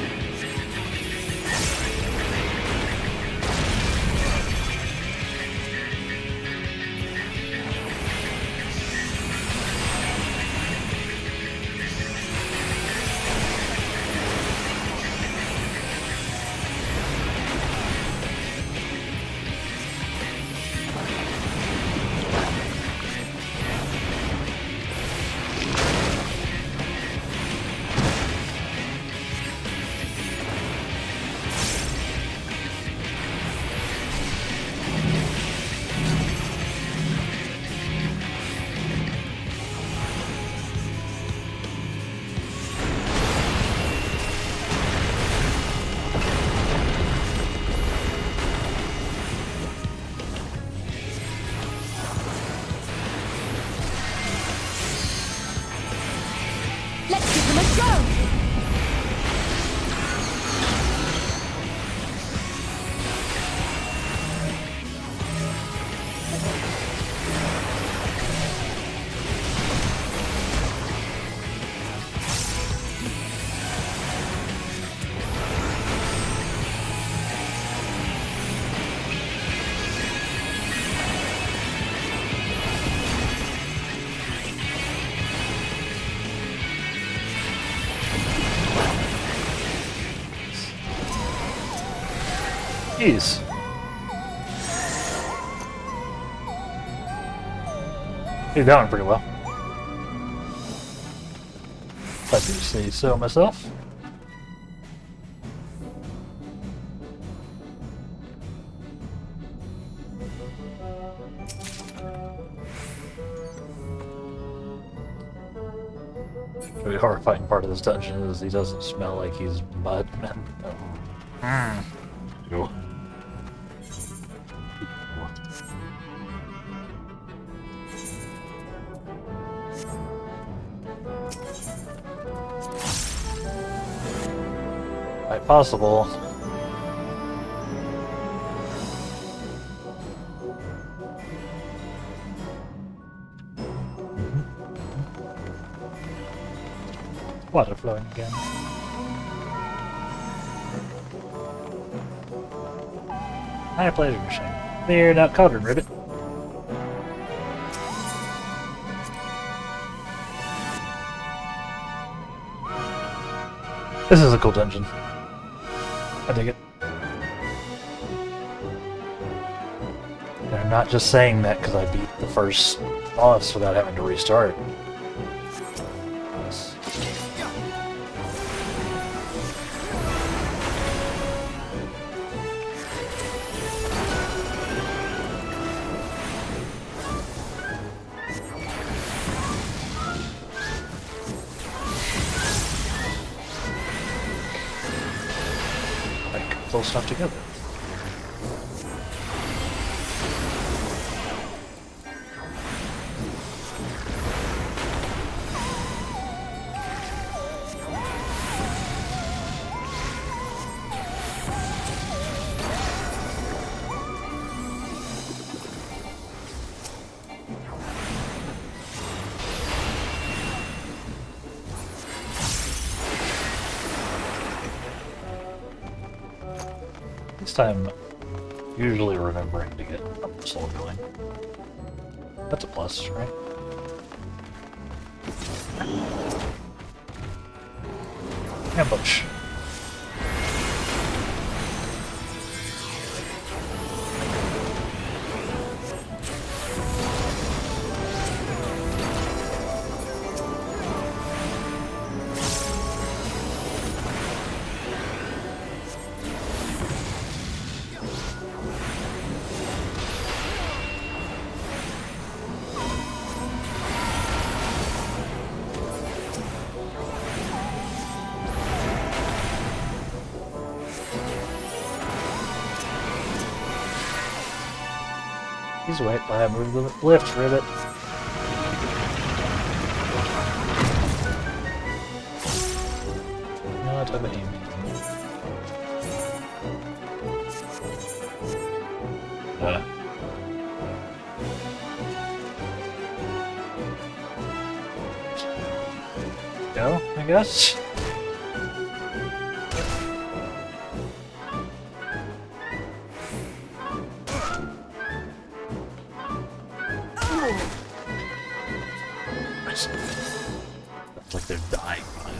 Jeez. You're doing pretty well. I do say so myself. The really horrifying part of this dungeon is he doesn't smell like he's mud. Ew. Quite possible. Water flowing again. Hi, pleasure machine. Cleared out cauldron ribbit. This is a cool dungeon. I dig it. And I'm not just saying that because I beat the first boss without having to restart. Pull stuff together. At least I'm usually remembering to get a soul going. That's a plus, right? Ambush. Please wait while I move the lift ribbit. Not of aiming. Go, I guess. It's like they're dying on it.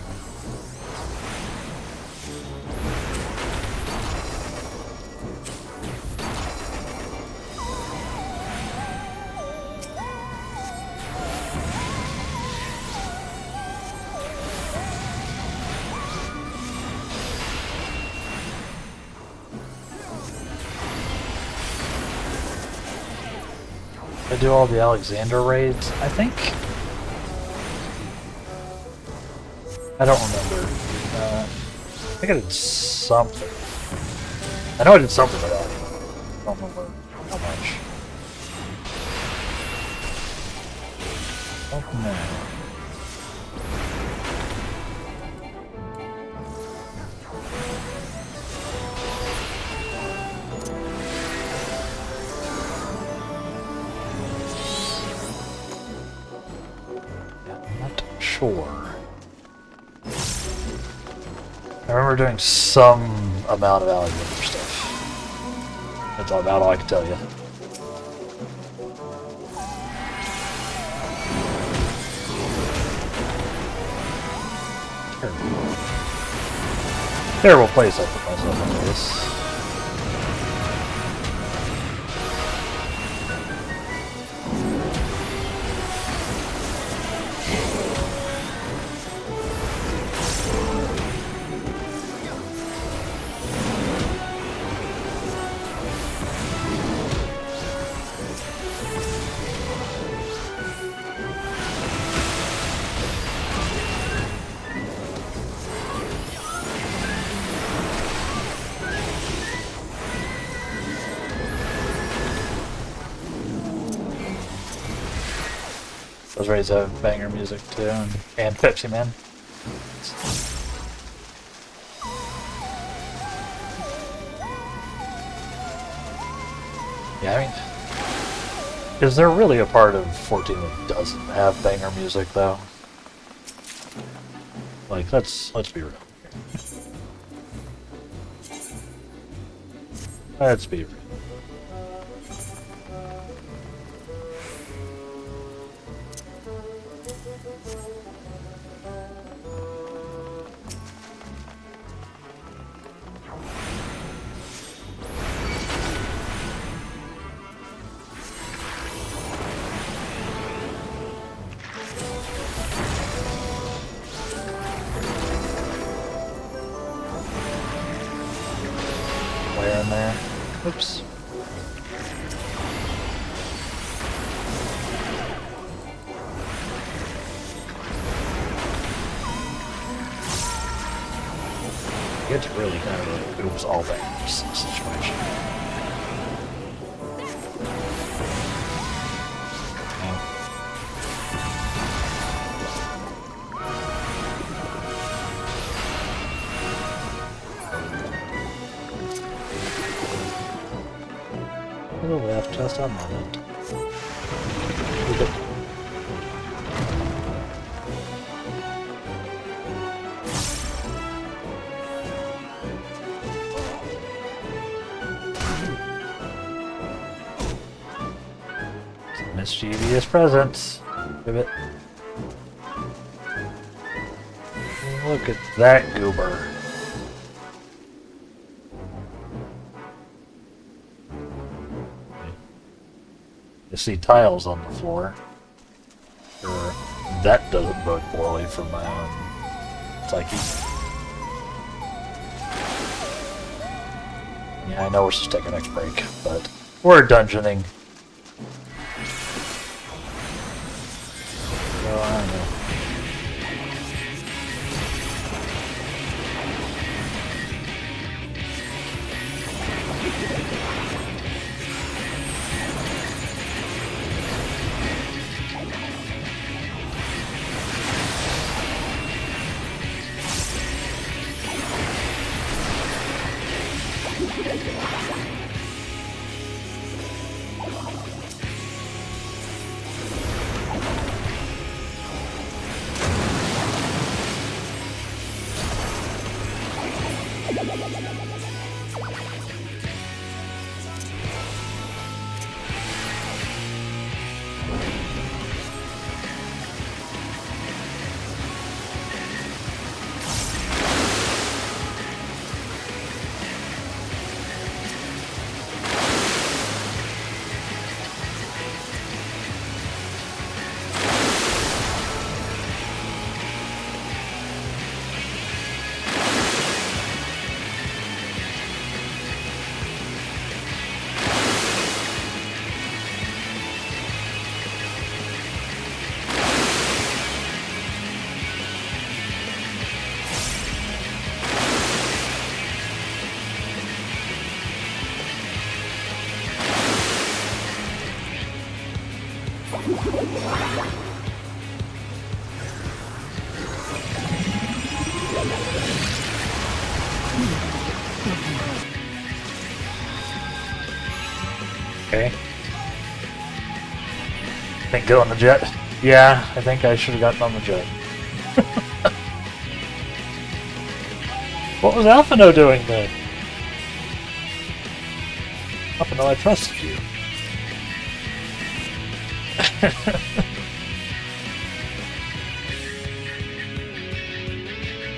I do all the Alexander raids, I think. I don't remember. I think I did something. I know I did something with that. I don't remember how much. Oh no. I'm not sure. I remember doing some amount of Alexander stuff. That's about all I can tell you. Terrible place I put myself into this. was ready to have banger music too, and Pepsi Man. Yeah, I mean, is there really a part of 14 that doesn't have banger music though? Like, let's be real. Let's be real. Where in there? Oops. It's really kind of oops all bangers situation. To the left, just on the left. Keep it. Mischievous presence. Give it. Look at that goober. You see tiles on the floor. Sure, that doesn't bode poorly for my own psyche. Yeah, I know we're supposed to take a next break, but we're dungeoning. So I don't know. Okay. Think get on the jet? Yeah, I think I should have gotten on the jet. What was Alphino doing then? Alphino, I trusted you.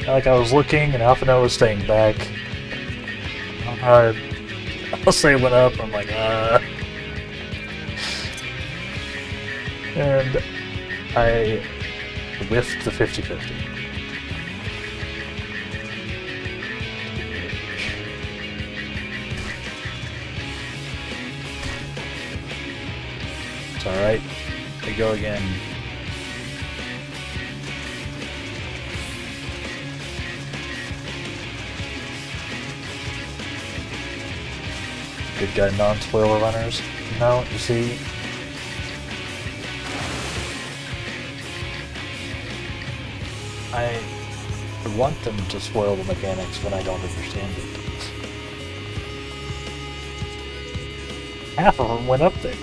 Like I was looking and Alphino was staying back. I'll say went up, I'm like, And I whiffed the 50-50. It's alright. We go again. Good guy non-spoiler runners. No, you see. I want them to spoil the mechanics, but I don't understand it. Half of them went up there.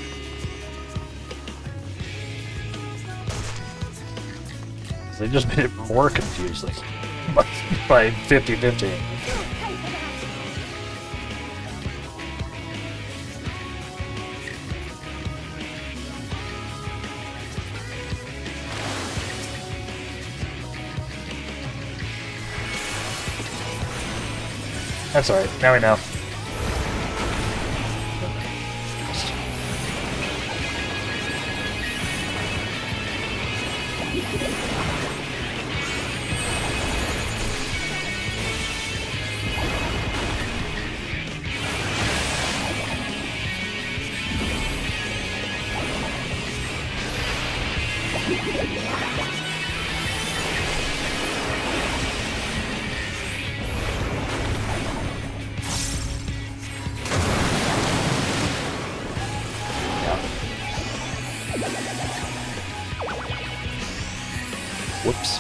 They just made it more confusing by 50-50. That's alright, now we know. Whoops.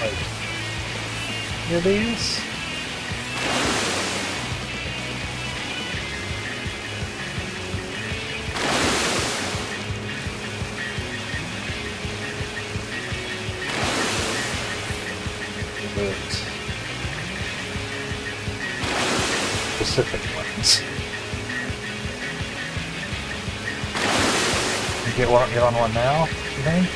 Right. Here these? Specific ones. You get on one now, you think?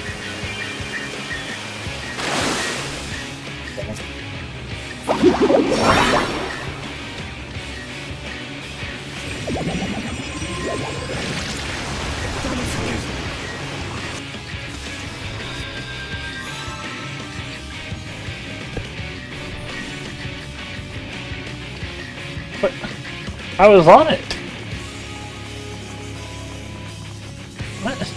But I was on it. What?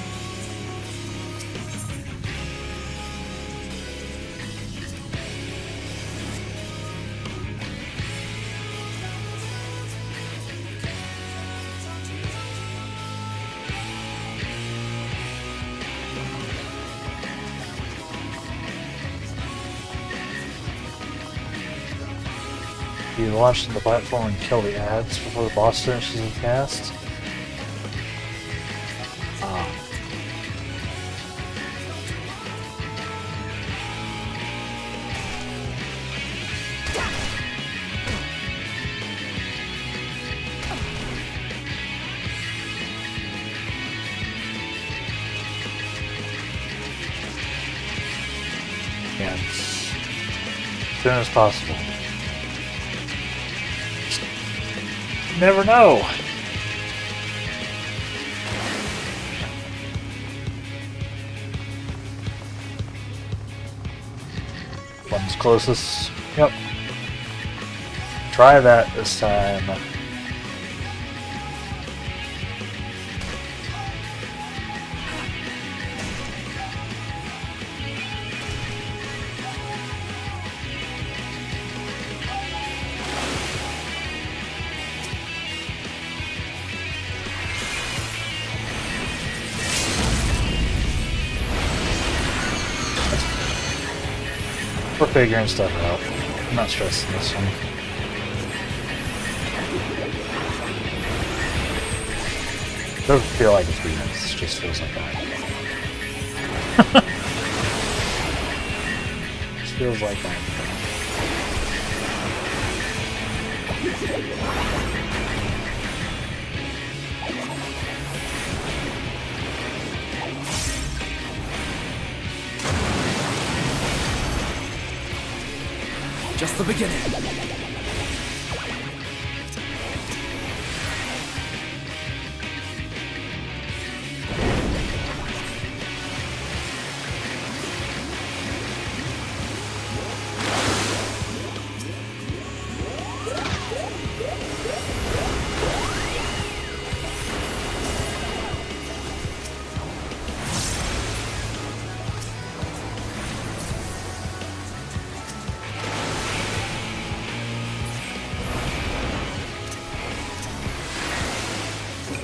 You launch on the platform and kill the ads before the boss finishes the cast. Yeah, as soon as possible. Never know. One's closest. Yep. Try that this time. We're figuring stuff out. I'm not stressing this one. Doesn't feel like it's 3 minutes, it just feels like that. Just feels like that. Just the beginning.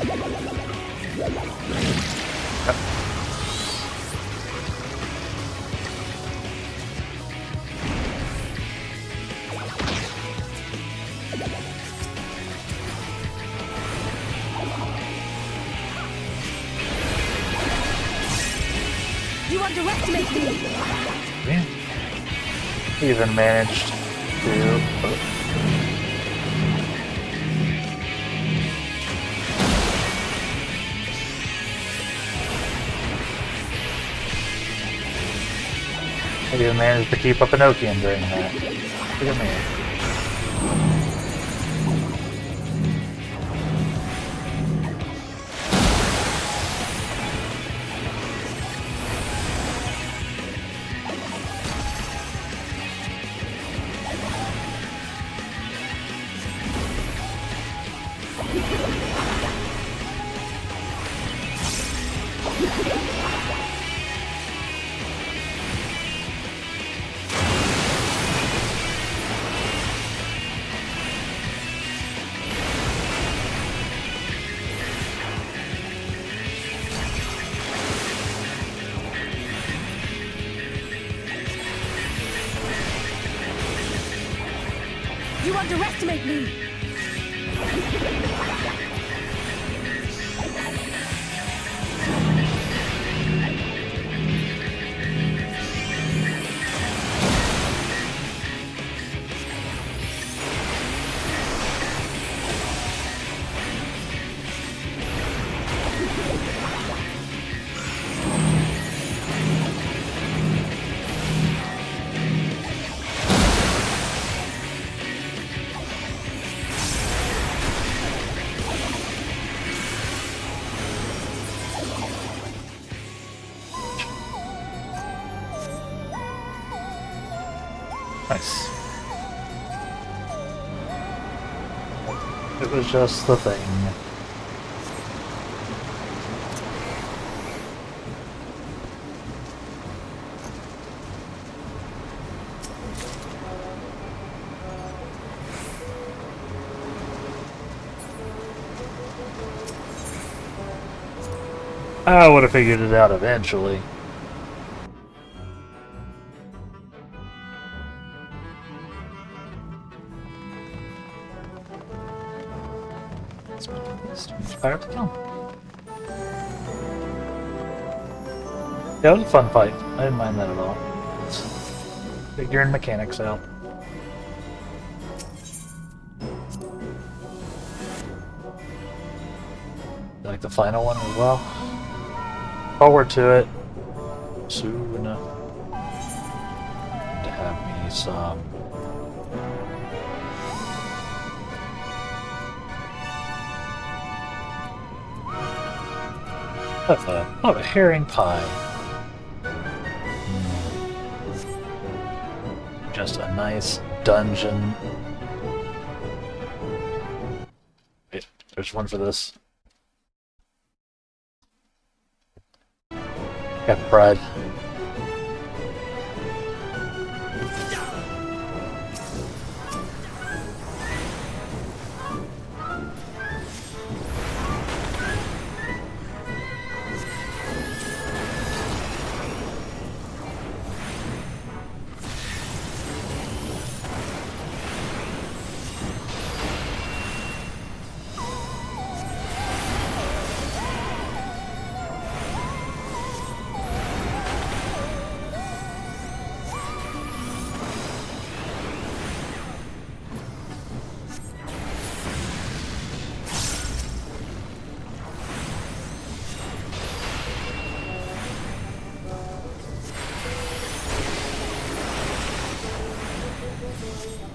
You underestimate me! Yeah. Even managed to... I even managed to keep up Enochian during that. Look at me. You underestimate me! Nice. It was just the thing. I would have figured it out eventually. Fire to kill. Yeah, it was a fun fight. I didn't mind that at all. Figuring mechanics out. Like the final one as well. Forward to it. Soon to have me some. Of a herring pie. Just a nice dungeon. Wait, there's one for this. Got pride.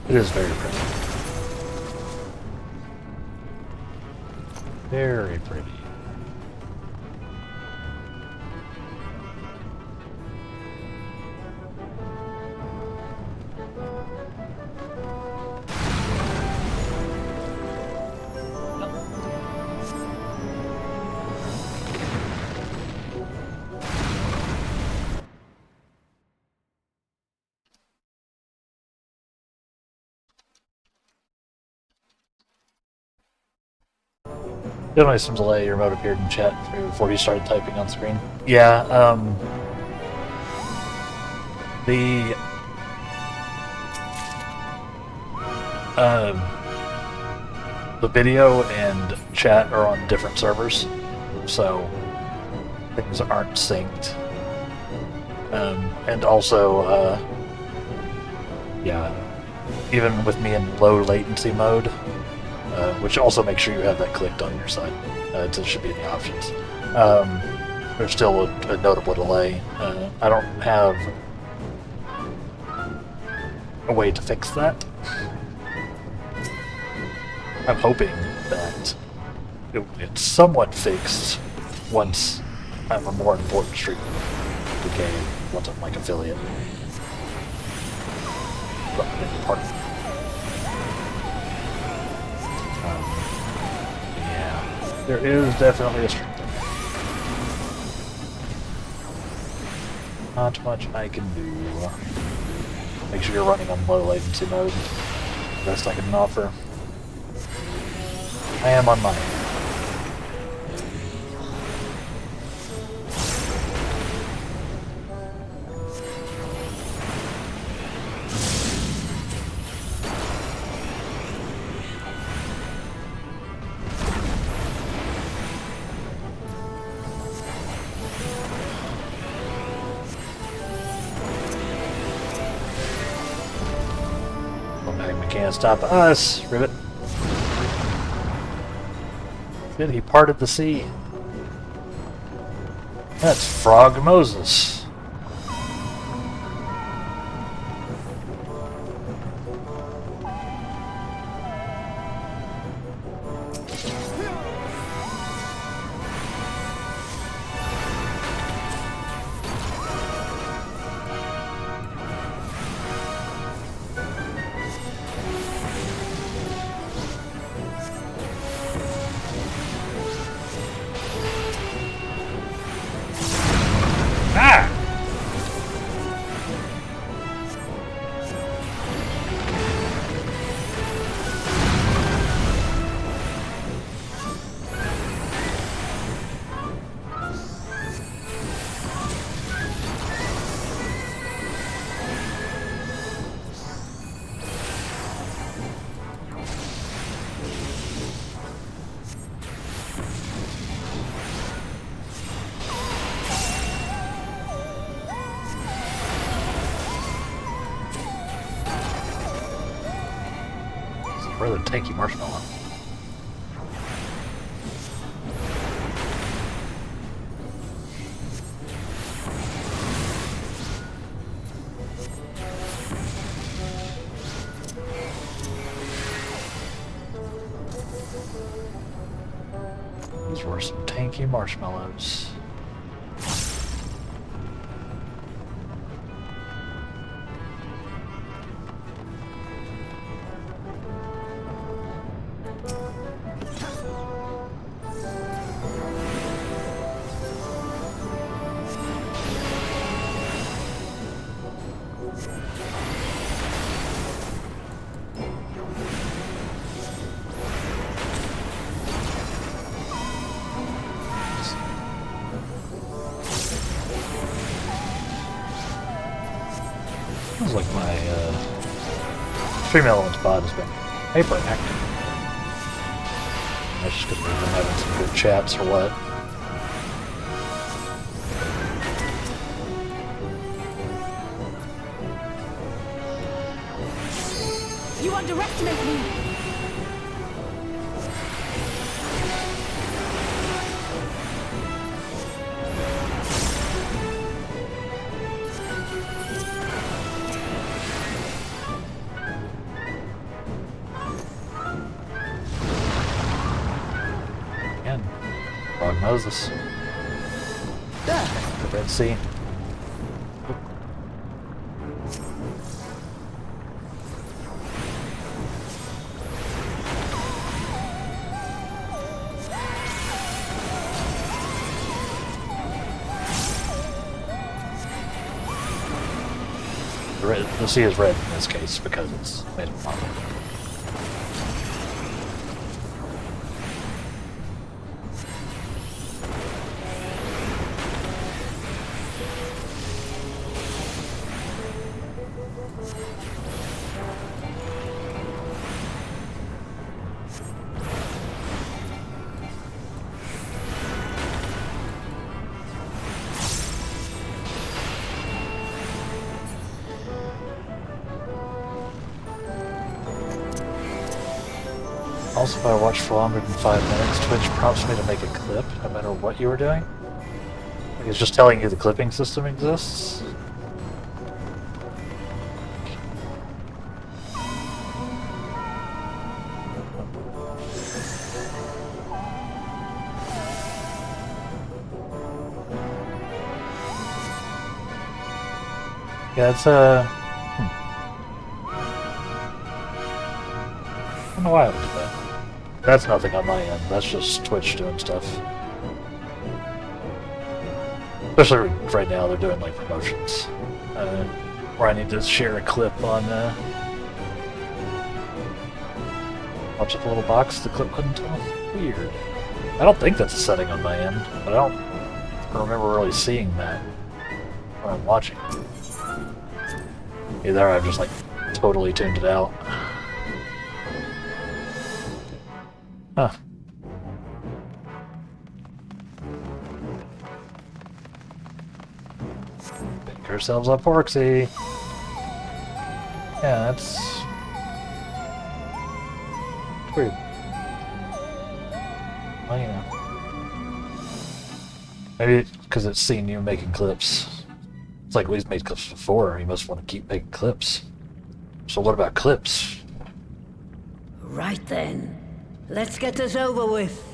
It is very pretty. Very pretty. Definitely some delay. Your remote appeared in chat before you started typing on screen. Yeah, the video and chat are on different servers, so things aren't synced. And also, yeah, even with me in low latency mode, which also makes sure you have that clicked on your side. It should be in the options. There's still a notable delay. I don't have a way to fix that. I'm hoping that it's somewhat fixed once I have a more important stream became once I'm like affiliate. But part of it. Yeah, there is definitely a stream. Not much I can do. Make sure you're running on low latency mode. Best I can offer. I am on mine. We can't stop us, Ribbit. Good, he parted the sea. That's Frog Moses. Rather tanky marshmallow. These were some tanky marshmallows. Feels like my Stream Elements pod has been hyperactive. That's just because we've been having some good chats or what. You underestimate me! Again, Frog Moses. There! The Red Sea. The sea is red in this case because it's made of lava. Also, if I watch for longer than 5 minutes, Twitch prompts me to make a clip, no matter what you were doing. Like it's just telling you the clipping system exists. Yeah, it's I don't know why I would do that. That's nothing on my end. That's just Twitch doing stuff. Especially right now, they're doing like promotions, where I need to share a clip on. Watch the little box the clip couldn't tell. Weird. I don't think that's a setting on my end, but I don't remember really seeing that when I'm watching. Either I've just like totally tuned it out. Huh. Pick ourselves up, Porksy. Yeah, that's weird. Well, you know. Maybe because it's seen you making clips. It's like, well, he's made clips before. He must want to keep making clips. So what about clips? Right then. Let's get this over with.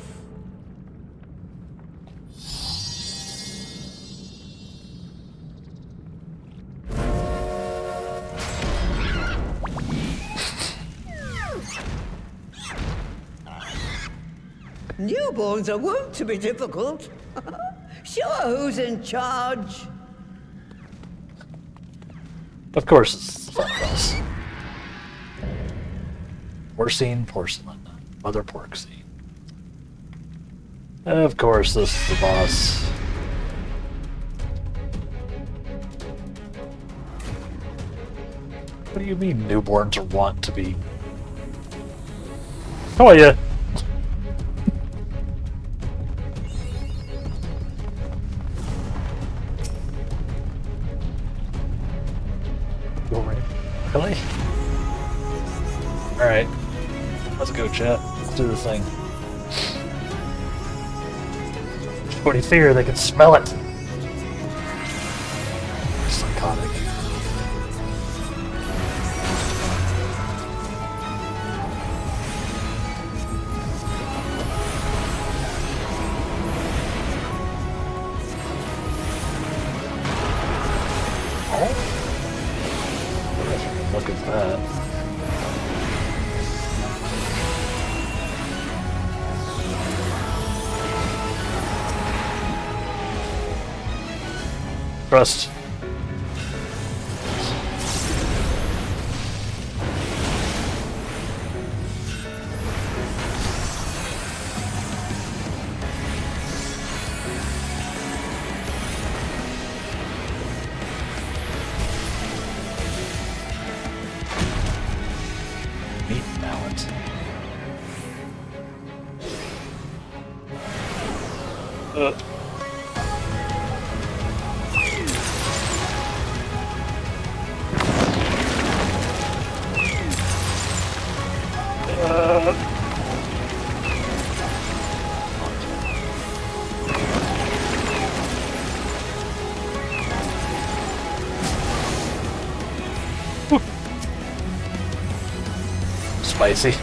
Newborns are wont to be difficult. Sure, who's in charge? Of course it's the fun of us. Porcine porcelain. Mother Porksy. Of course this is the boss. What do you mean newborns are want to be? How are ya? Really? Alright. Let's go, chat. Let's do the thing. What do you fear? They can smell it! Psychotic. Look at that. Trust. Spicy.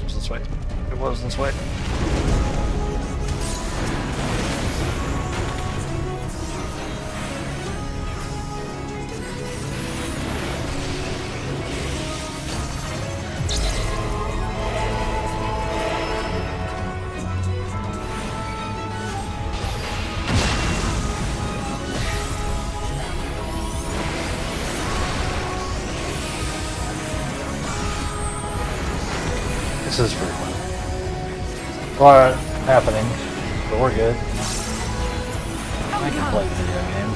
This way. It was this way. mechanics is pretty fun. A lot happening, but we're good. I can play the video game.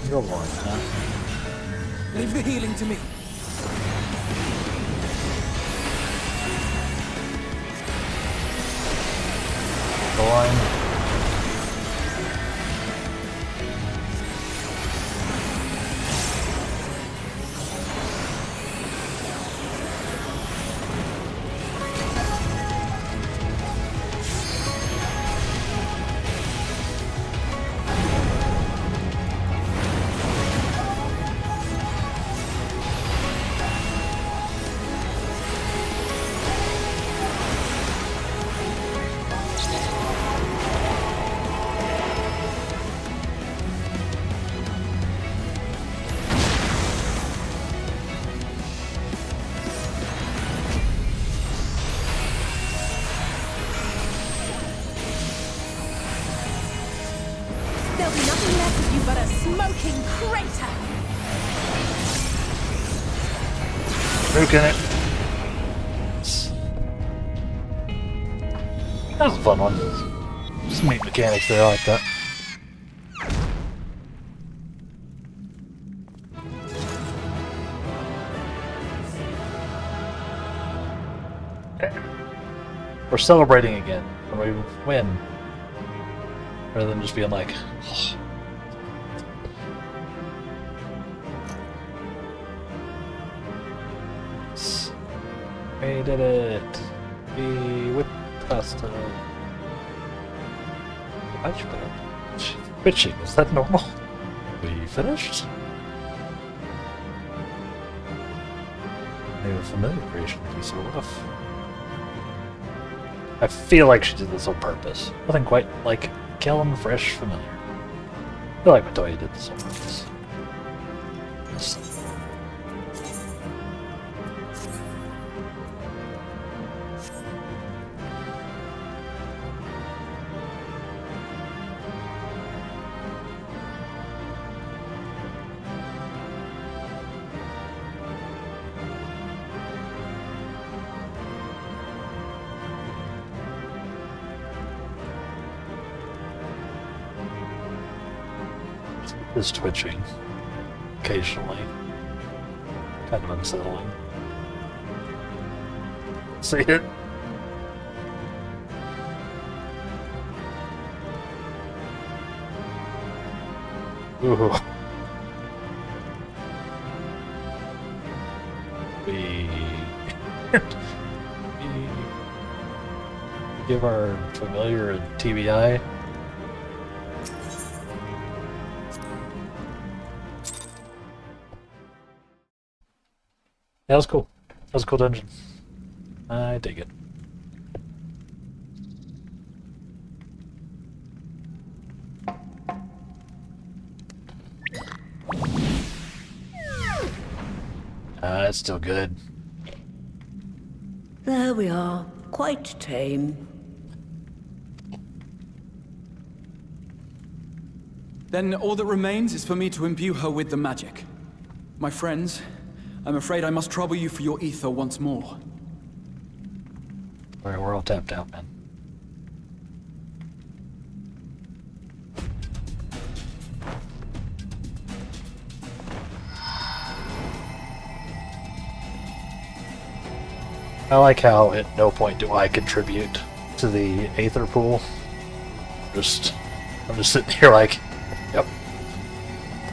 You're one, huh? Leave the healing to me. The line. There'll be nothing left of you but a smoking crater! Nuking it. That was a fun one. Some neat mechanics there, I like that. We're celebrating again when we win. Rather than just being like, oh. We did it. We whipped past Twitching, is that normal? We finished? Maybe a familiar creation would be so rough. I feel like she did this on purpose. Nothing quite like killing fresh familiar. I feel like Matoya did this on purpose. Is twitching occasionally. Kind of unsettling. See it? Ooh. We give our familiar a TBI. That was cool. That was a cool dungeon. I dig it. It's still good. There we are. Quite tame. Then all that remains is for me to imbue her with the magic. My friends, I'm afraid I must trouble you for your ether once more. Alright, we're all tapped out, man. I like how at no point do I contribute to the aether pool. I'm just sitting here like, yep,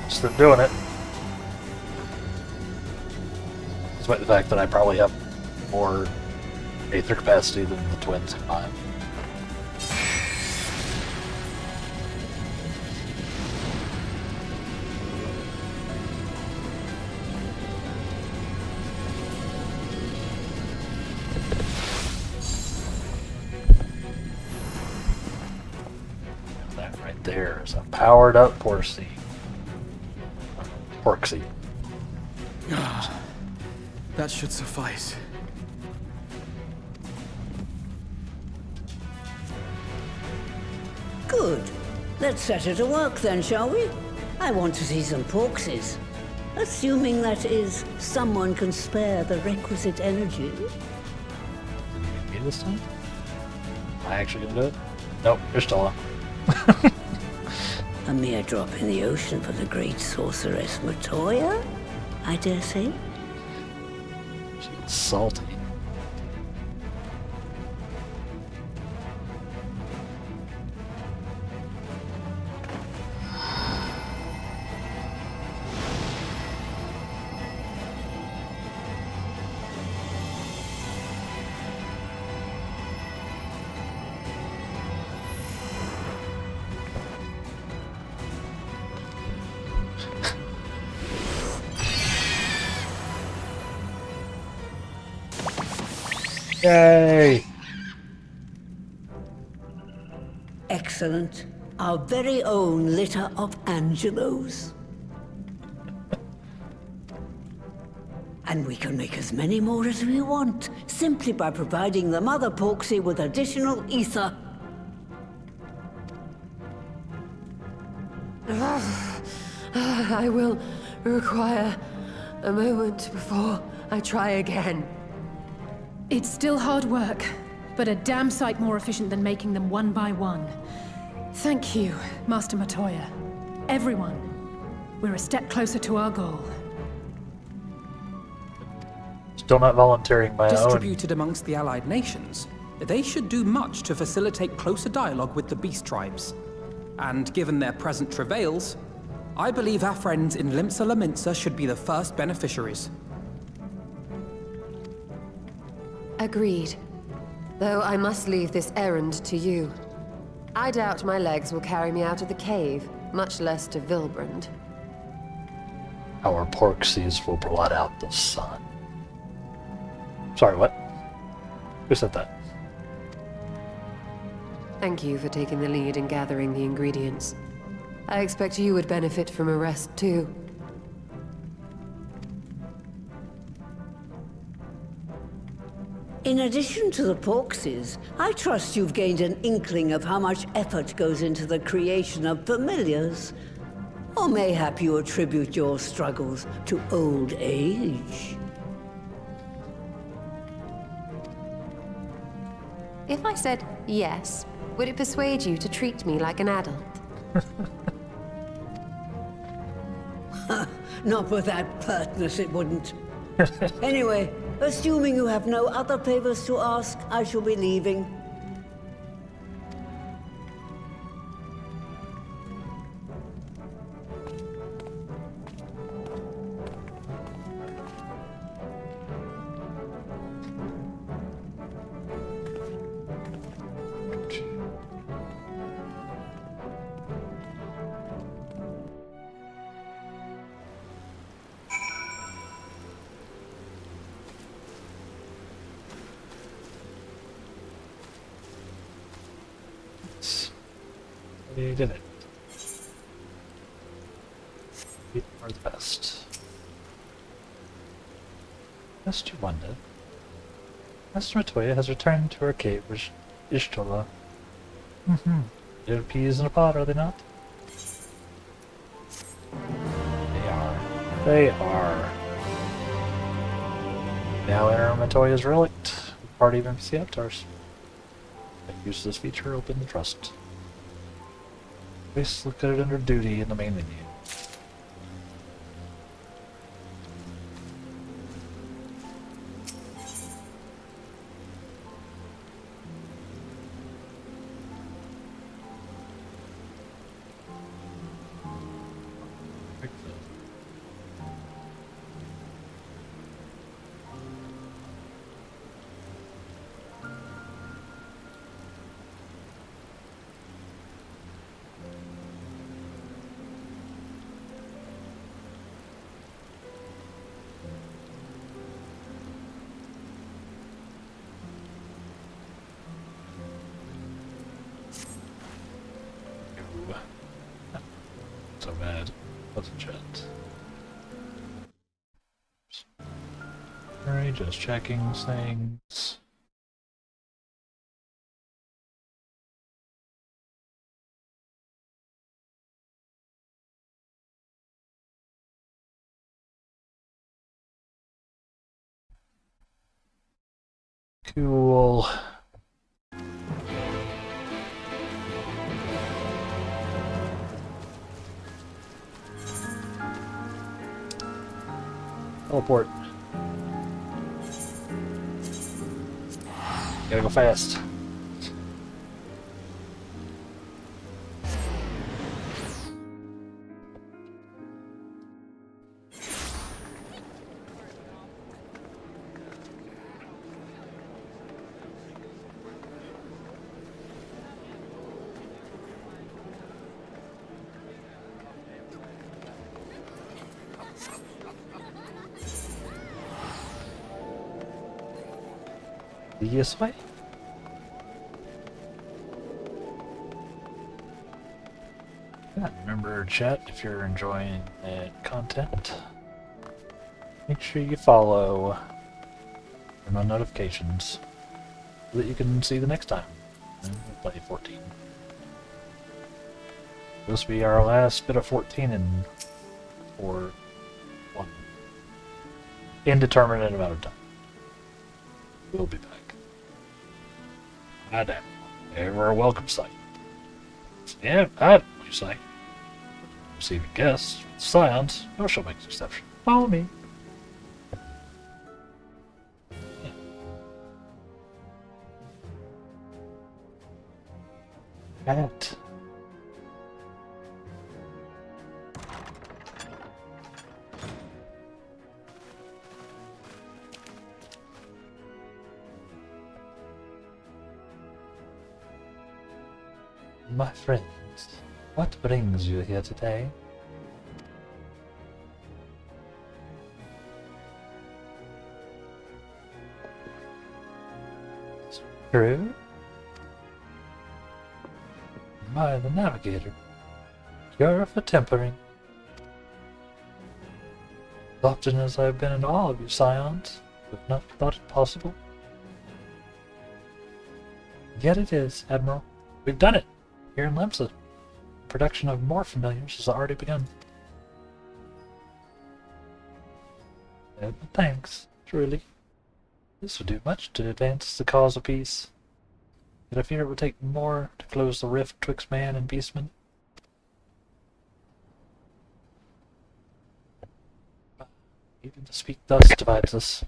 just doing it. Despite the fact that I probably have more aether capacity than the twins combined. That right there is a powered up Porksy. That should suffice. Good. Good. Let's set her to work then, shall we? I want to see some porkses. Assuming that is, someone can spare the requisite energy. Me this time? Am I actually gonna do it? Nope, you're still on. A mere drop in the ocean for the great sorceress Matoya, I dare say. She's salty. Yay! Excellent. Our very own litter of Angelos. And we can make as many more as we want, simply by providing the mother Porksy with additional ether. I will require a moment before I try again. It's still hard work, but a damn sight more efficient than making them one by one. Thank you, Master Matoya. Everyone, we're a step closer to our goal. Still not volunteering my own. Distributed amongst the allied nations, they should do much to facilitate closer dialogue with the beast tribes. And given their present travails, I believe our friends in Limsa Laminsa should be the first beneficiaries. Agreed. Though I must leave this errand to you. I doubt my legs will carry me out of the cave, much less to Vilbrand. Our porksies will blot out the sun. Sorry, what? Who said that? Thank you for taking the lead in gathering the ingredients. I expect you would benefit from a rest too. In addition to the Porksies, I trust you've gained an inkling of how much effort goes into the creation of familiars. Or mayhap you attribute your struggles to old age. If I said yes, would it persuade you to treat me like an adult? Not with that pertness, it wouldn't. Anyway, assuming you have no other favors to ask, I shall be leaving. We did it. We are the best. Just wonder. Master Matoya has returned to her cave with Ishtola. Little peas in a pod, are they not? They are. They are. Now enter Matoya's relict. Party of NPC avatars. Use this feature, open the trust. Please look at it under duty in the main menu. So bad. What's the chat? Alright, just checking things. Cool. Teleport. Gotta go fast. This way? Yeah, remember, chat, if you're enjoying that content, make sure you follow, turn on notifications, so that you can see the next time we'll play 14. This will be our last bit of 14 for one indeterminate amount of time. We'll be back. I damn. Ever a welcome sight. Yeah, I you say. Receiving guests, Scions, no shall make an exception. Follow me. Cat. My friends, what brings you here today? True? Am I the navigator? Cure for tempering. As often as I've been in awe of you, Scions, I've not thought it possible. Yet it is, Admiral. We've done it! Here in Lemsa. Production of more familiars has already begun. Thanks, truly. This would do much to advance the cause of peace. Yet I fear it would take more to close the rift twixt man and beastman. Even to speak thus divides us.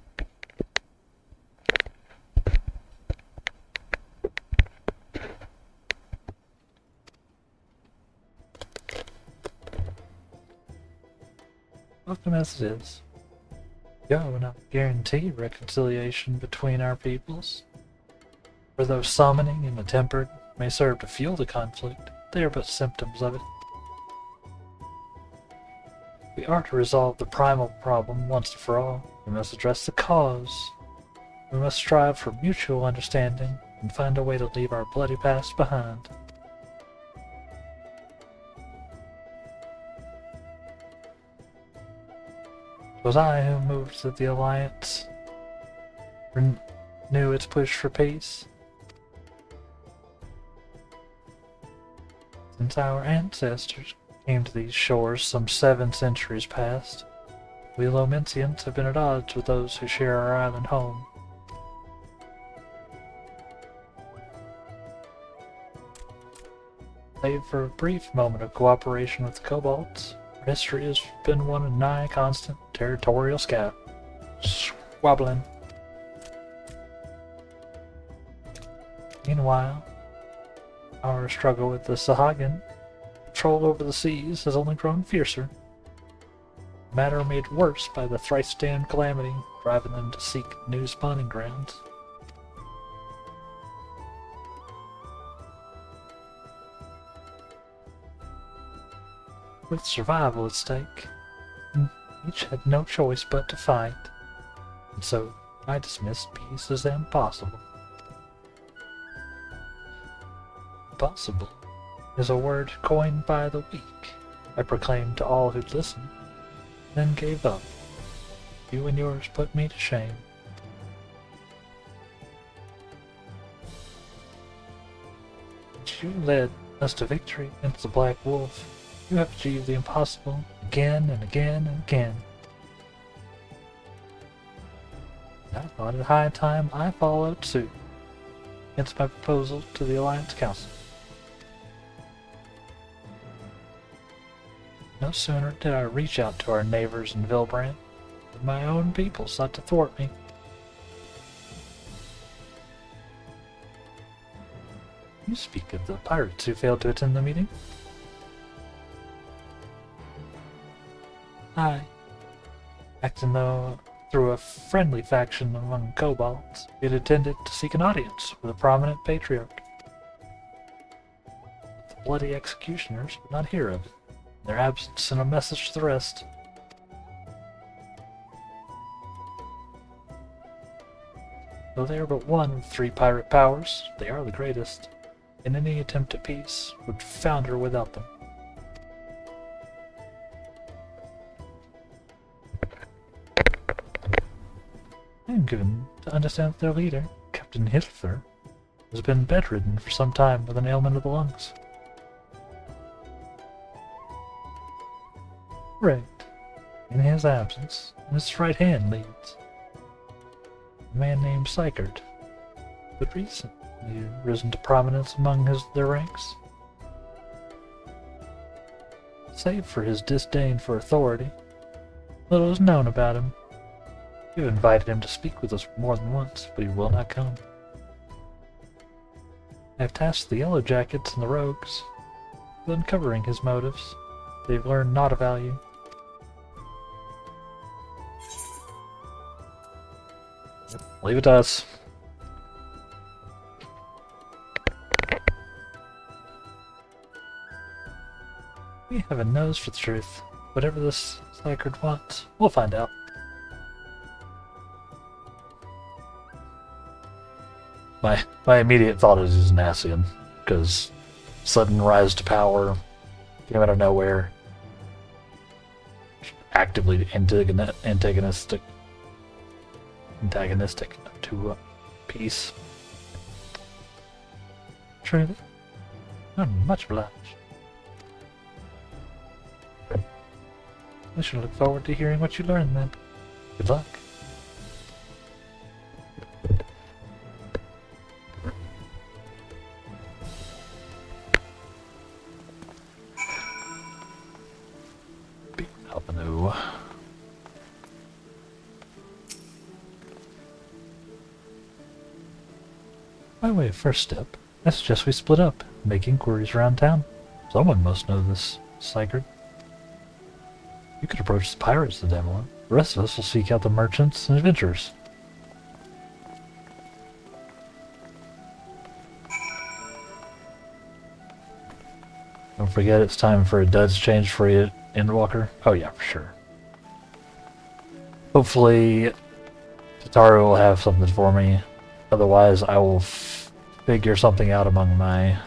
Welcome as it is. Go will not guarantee reconciliation between our peoples. For though summoning and the tempered may serve to fuel the conflict, they are but symptoms of it. We are to resolve the primal problem once and for all. We must address the cause. We must strive for mutual understanding and find a way to leave our bloody past behind. It was I who moved that the Alliance renew its push for peace. Since our ancestors came to these shores some 7 centuries past, we Lomensians have been at odds with those who share our island home. Save for a brief moment of cooperation with the Kobolds, our history has been one of nigh constant territorial squabbling. Meanwhile, our struggle with the Sahagin, control over the seas, has only grown fiercer. The matter made worse by the thrice-damned calamity, driving them to seek new spawning grounds. With survival at stake, each had no choice but to fight, and so I dismissed peace as impossible. Impossible is a word coined by the weak. I proclaimed to all who'd listen, then gave up. You and yours put me to shame. But you led us to victory against the Black Wolf. You have achieved the impossible again and again and again. I thought it high time I followed suit against my proposal to the Alliance Council. No sooner did I reach out to our neighbors in Vilbrand than my own people sought to thwart me. You speak of the pirates who failed to attend the meeting? Aye. Acting though through a friendly faction among kobolds, we had attended to seek an audience with a prominent patriarch. But the bloody executioners would not hear of it. Their absence sent a message to the rest. Though they are but one of 3 pirate powers, they are the greatest, and any attempt at peace would founder without them. I am given to understand that their leader, Captain Hitler, has been bedridden for some time with an ailment of the lungs. Right. In his absence, his right hand leads. A man named Sykert, but recently risen to prominence among their ranks. Save for his disdain for authority, little is known about him. We've invited him to speak with us more than once, but he will not come. I have tasked the Yellow Jackets and the Rogues with uncovering his motives. They've learned not a value. Leave it to us. We have a nose for the truth. Whatever this Sykert wants, we'll find out. My immediate thought is he's an Ascian, because sudden rise to power, came out of nowhere, actively antagonistic to peace. Truly, I'm much obliged. I shall look forward to hearing what you learn then. Good luck. Avenue. By way of first step, I suggest we split up, make inquiries around town. Someone must know this Sykert. You could approach the pirates of Demelin. The rest of us will seek out the merchants and adventurers. Don't forget it's time for a duds change for you, Endwalker. Oh yeah, for sure. Hopefully, Tataru will have something for me. Otherwise, I will figure something out among my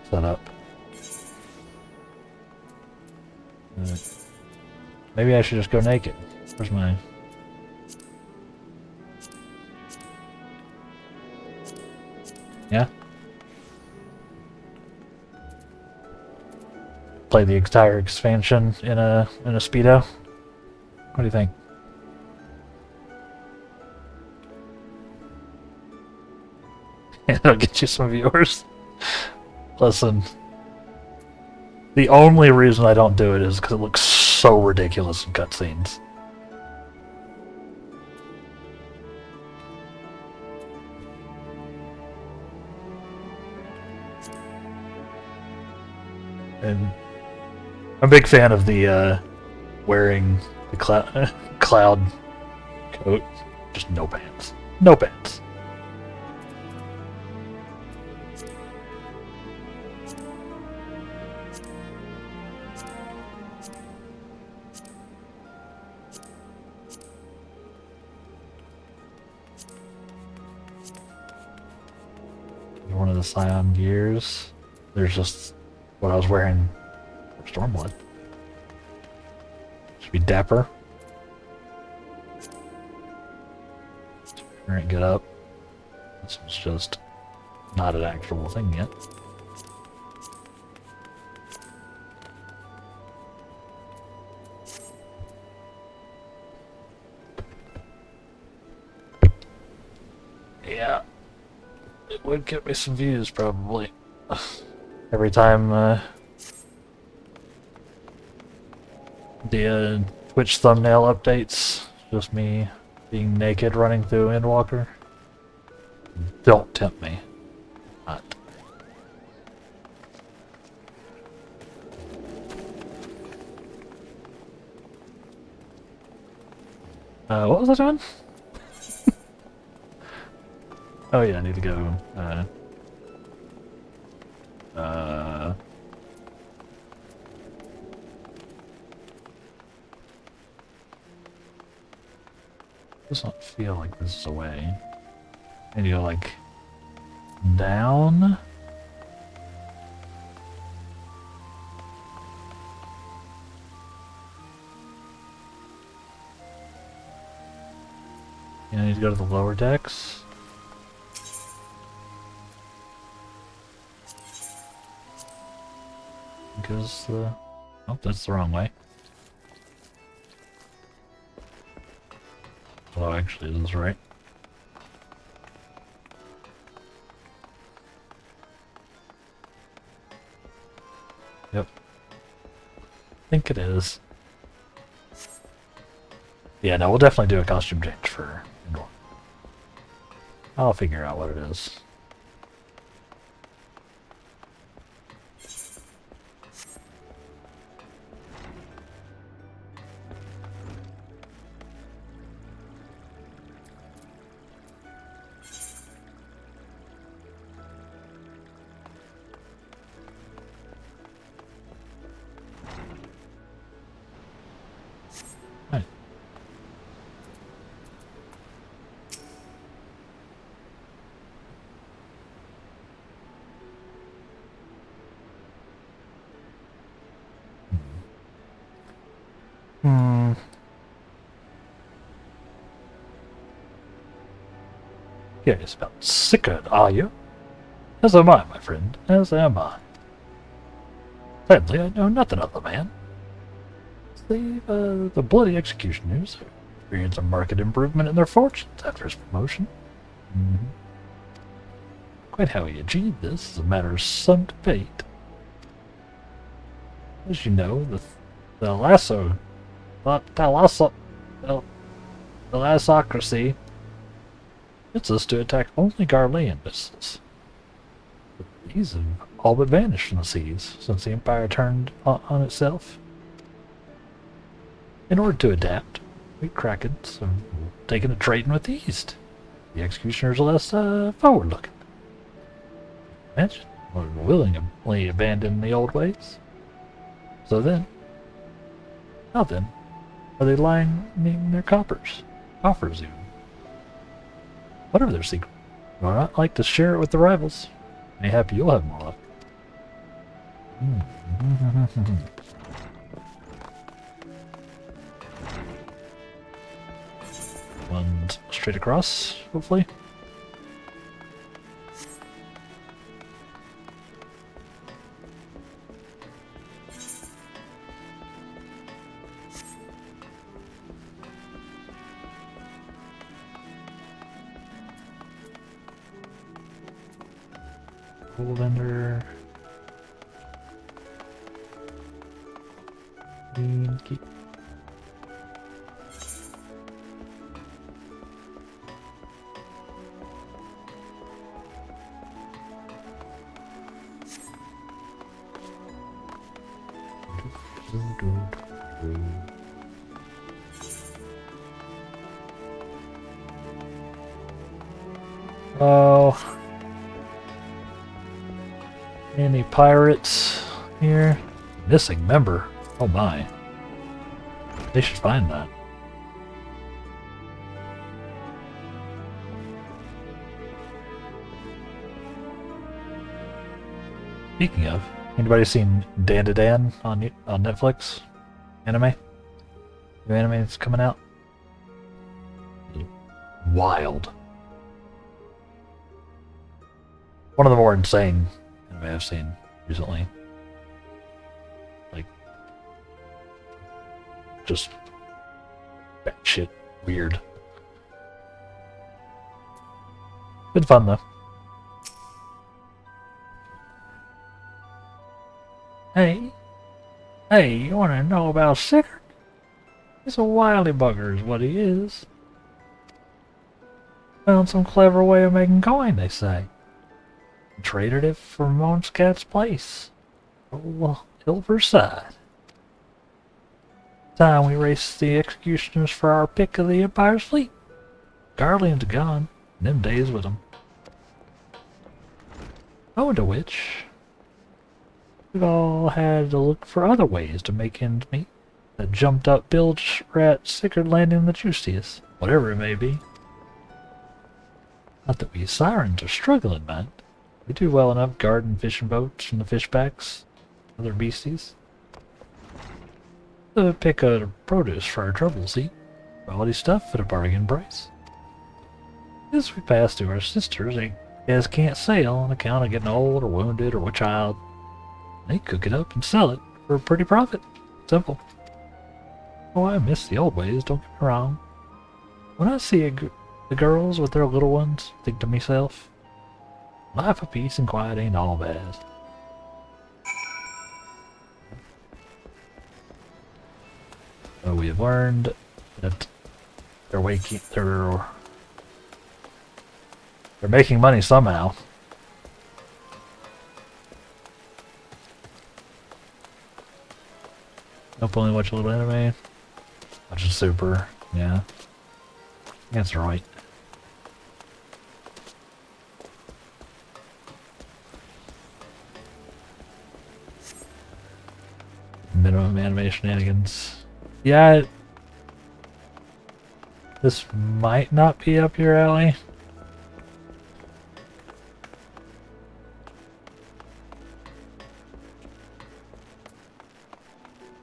setup. Maybe I should just go naked. Where's my... Yeah? Play the entire expansion in a speedo? What do you think? It'll get you some viewers. Listen, the only reason I don't do it is because it looks so ridiculous in cutscenes. And I'm a big fan of the wearing the cloud coat, just no pants. No pants. One of the Scion gears. There's just what I was wearing for Stormblood. Should be dapper. Alright, get up. This was just not an actual thing yet. would get me some views, probably. Every time the Twitch thumbnail updates, just me being naked running through Endwalker. Don't tempt me. Not. What was I doing? Oh yeah, I need to go, does not feel like this is a way. I need to go, like, down? Yeah, I need to go to the lower decks. Because the... Oh, that's the wrong way. Oh, actually, this is right. Yep. I think it is. Yeah, no, we'll definitely do a costume change for Indoor. I'll figure out what it is. Curious about Sickard, are you? As am I, my friend, as am I. Sadly, I know nothing of the man. The bloody executioners experience a marked improvement in their fortunes after his promotion. Quite how he achieved this is a matter of some debate. As you know, the thalassocracy gets us to attack only Garlean vessels. But these have all but vanished from the seas since the Empire turned on itself. In order to adapt, we Krakens have taken to trading with the East. The executioners are less forward-looking. Imagine, or willingly abandon the old ways. So then, how then are they lining their coffers even? Whatever their secret, you would not like to share it with the rivals. Mayhap you'll have more luck. One straight across, hopefully. Cool vendor. Keep. Oh. Any pirates here? Missing member. Oh my. They should find that. Speaking of, anybody seen Dan to Dan on Netflix? Anime? New anime that's coming out? Wild. One of the more insane anime I've seen recently. Like, just batshit weird. Good fun though. Hey, you wanna know about Sigurd? He's a wily bugger is what he is. Found some clever way of making coin, they say. Traded it for Monscat's place. Oh, Hilverside. Time we raced the executioners for our pick of the Empire's fleet. Garlean's gone, and them days with him. Owing to which, we've all had to look for other ways to make ends meet. That jumped up bilge rat Sigurd landing the juiciest, whatever it may be. Not that we sirens are struggling, man. We do well enough guarding fishing boats from the fishbacks, other beasties. To pick a produce for our trouble, see? Quality stuff at a bargain price. As we pass through our sisters, they guys can't sail on account of getting old or wounded or with child. They cook it up and sell it for a pretty profit. Simple. Oh, I miss the old ways, don't get me wrong. When I see the girls with their little ones, I think to myself, life of peace and quiet ain't all bad. So we have learned that they're making money somehow. Nope, only watch a little anime. Watch a super, yeah. That's right. Minimum anime shenanigans. Yeah, this might not be up your alley.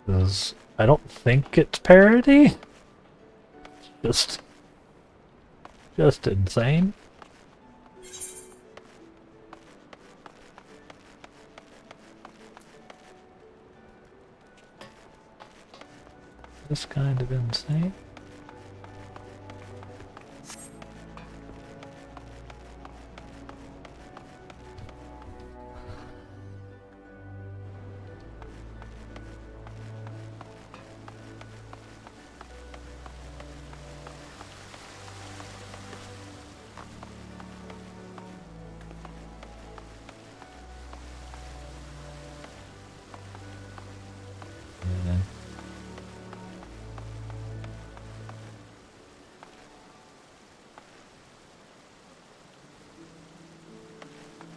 Because I don't think it's parody. Just insane. Just kind of insane.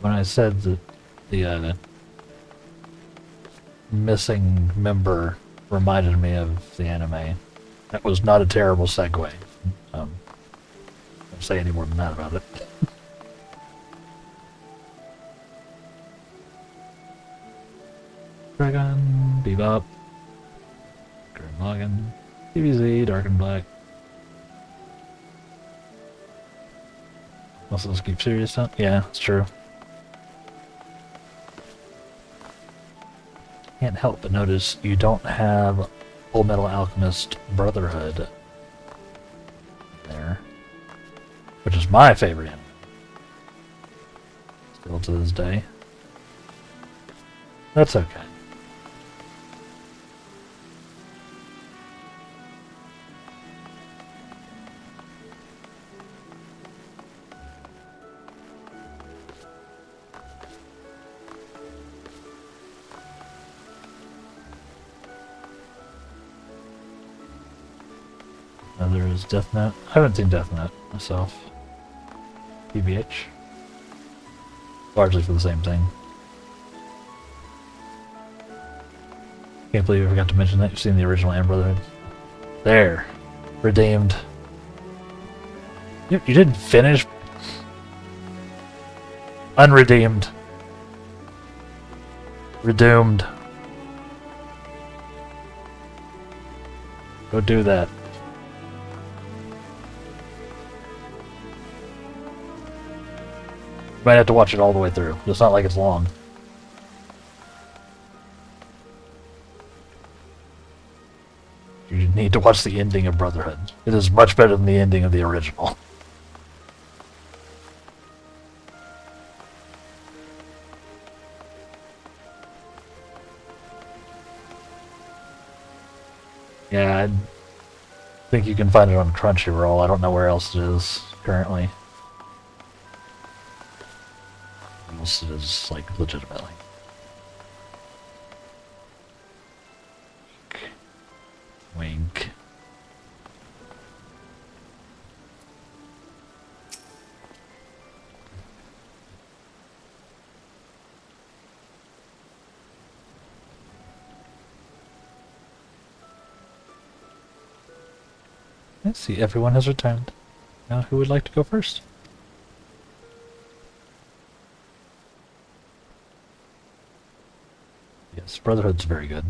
When I said that the missing member reminded me of the anime, that was not a terrible segue. I don't say any more than that about it. Dragon, Bebop, Gurren Lagann, DBZ, Dark and Black. Also, let's keep serious on. Yeah, it's true. Can't help but notice you don't have Full Metal Alchemist Brotherhood there, which is my favorite anime. Still to this day. That's okay. There is Death Note. I haven't seen Death Note myself. PBH. Largely for the same thing. Can't believe I forgot to mention that. You've seen the original and Brotherhood. There. Redeemed. You didn't finish. Unredeemed. Redoomed. Go do that. You might have to watch it all the way through. It's not like it's long. You need to watch the ending of Brotherhood. It is much better than the ending of the original. Yeah, I think you can find it on Crunchyroll. I don't know where else it is currently. Where else it is, like, legitimately. Wink. Let's see, everyone has returned. Now, who would like to go first? Yes, Brotherhood's very good.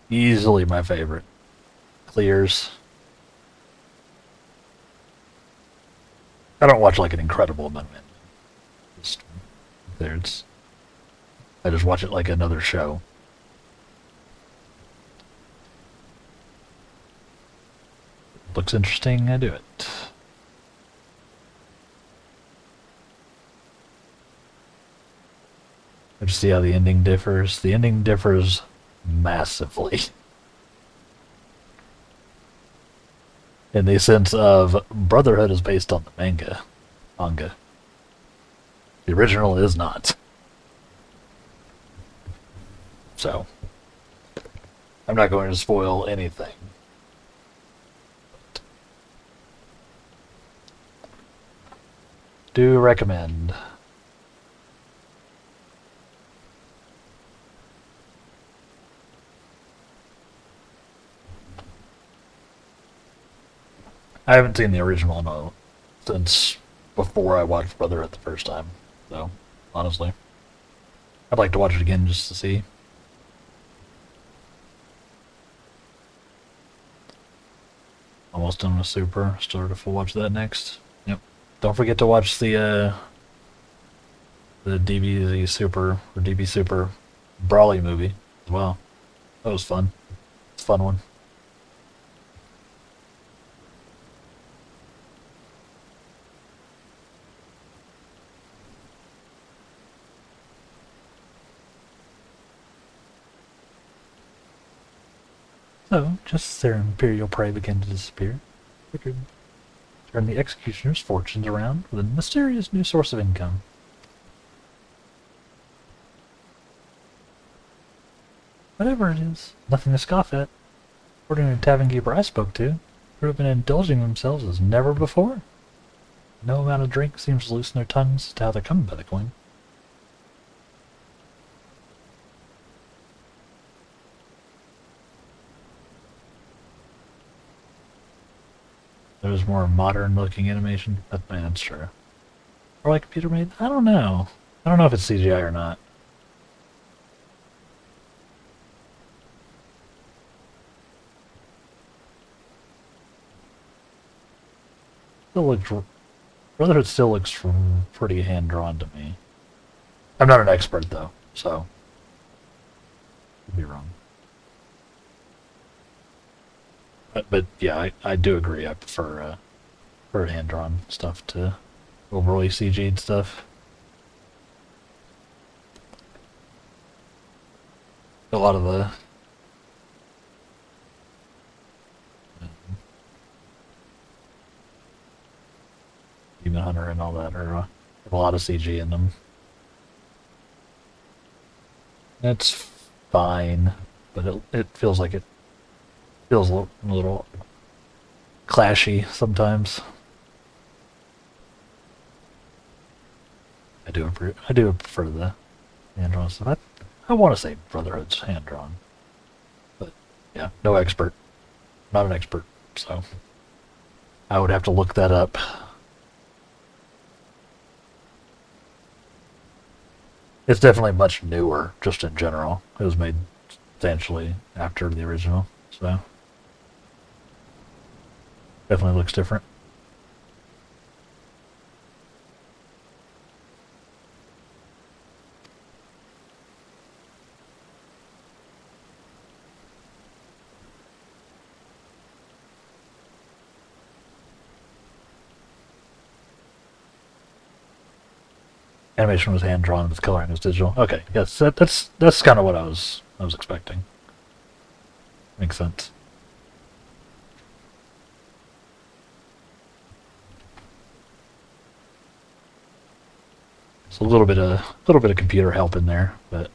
Easily my favorite. Clears. I don't watch like an incredible amount of it. Just there's. I just watch it like another show. Looks interesting, I do it. I just see how the ending differs. The ending differs massively. In the sense of Brotherhood is based on the manga. The original is not. So, I'm not going to spoil anything. Do recommend. I haven't seen the original no, since before I watched Brotherhood the first time, so honestly, I'd like to watch it again just to see. Almost done with Super. Started to watch that next. Yep. Don't forget to watch the DBZ Super or DB Super Brawly movie as well. That was fun. It's a fun one. So, just as their imperial prey began to disappear, they could turn the executioner's fortunes around with a mysterious new source of income. Whatever it is, nothing to scoff at. According to the tavern keeper I spoke to, who have been indulging themselves as never before. No amount of drink seems to loosen their tongues as to how they're coming by the coin. There's more modern looking animation. That's true. Or like computer made? I don't know. I don't know if it's CGI or not. Still looks, Brotherhood still looks pretty hand drawn to me. I'm not an expert though, so could be wrong. But yeah, I do agree. I prefer hand drawn stuff to overly CG'd stuff. A lot of the Demon Hunter and all that are have a lot of CG in them. That's fine, but it feels like it feels a little clashy sometimes. I do prefer the hand drawn stuff. I want to say Brotherhood's hand drawn, but yeah, no expert. Not an expert, so I would have to look that up. It's definitely much newer, just in general. It was made substantially after the original, so definitely looks different. Animation was hand drawn, but coloring was digital. Okay, yes, that's kind of what I was expecting. Makes sense. It's a little bit of computer help in there, but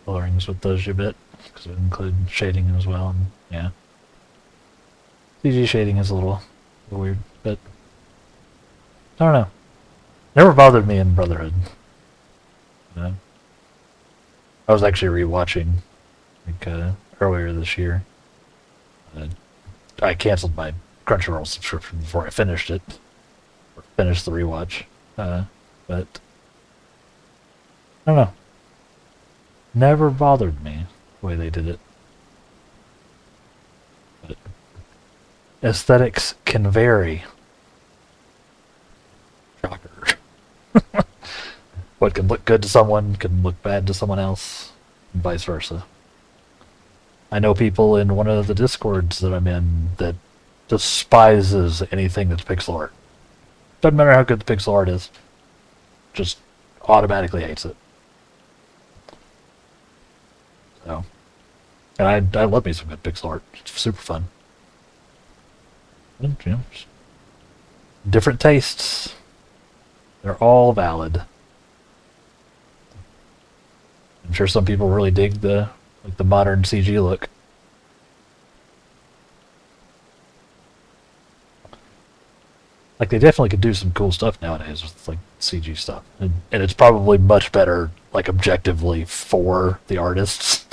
colorings with those a bit because it include shading as well. And yeah, CG shading is a little weird, but I don't know. Never bothered me in Brotherhood. I was actually rewatching like earlier this year. I canceled my Crunchyroll subscription before I finished it, or finished the rewatch. But I don't know. Never bothered me the way they did it. But aesthetics can vary. Shocker. What can look good to someone can look bad to someone else, and vice versa. I know people in one of the Discords that I'm in that despises anything that's pixel art. Doesn't matter how good the pixel art is, just automatically hates it. So, and I love me some good pixel art. It's super fun. And, you know, different tastes. They're all valid. I'm sure some people really dig the modern CG look. Like, they definitely could do some cool stuff nowadays with like CG stuff, and it's probably much better, like, objectively for the artists.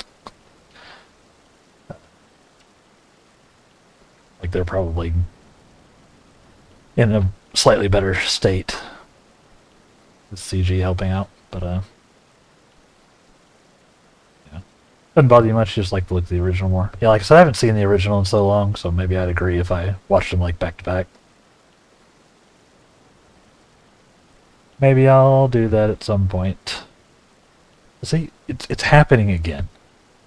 Like, they're probably in a slightly better state with CG helping out, but yeah, doesn't bother you much. Just like to look at the original more. Yeah, like I said, I haven't seen the original in so long, so maybe I'd agree if I watched them like back to back. Maybe I'll do that at some point. See, it's happening again.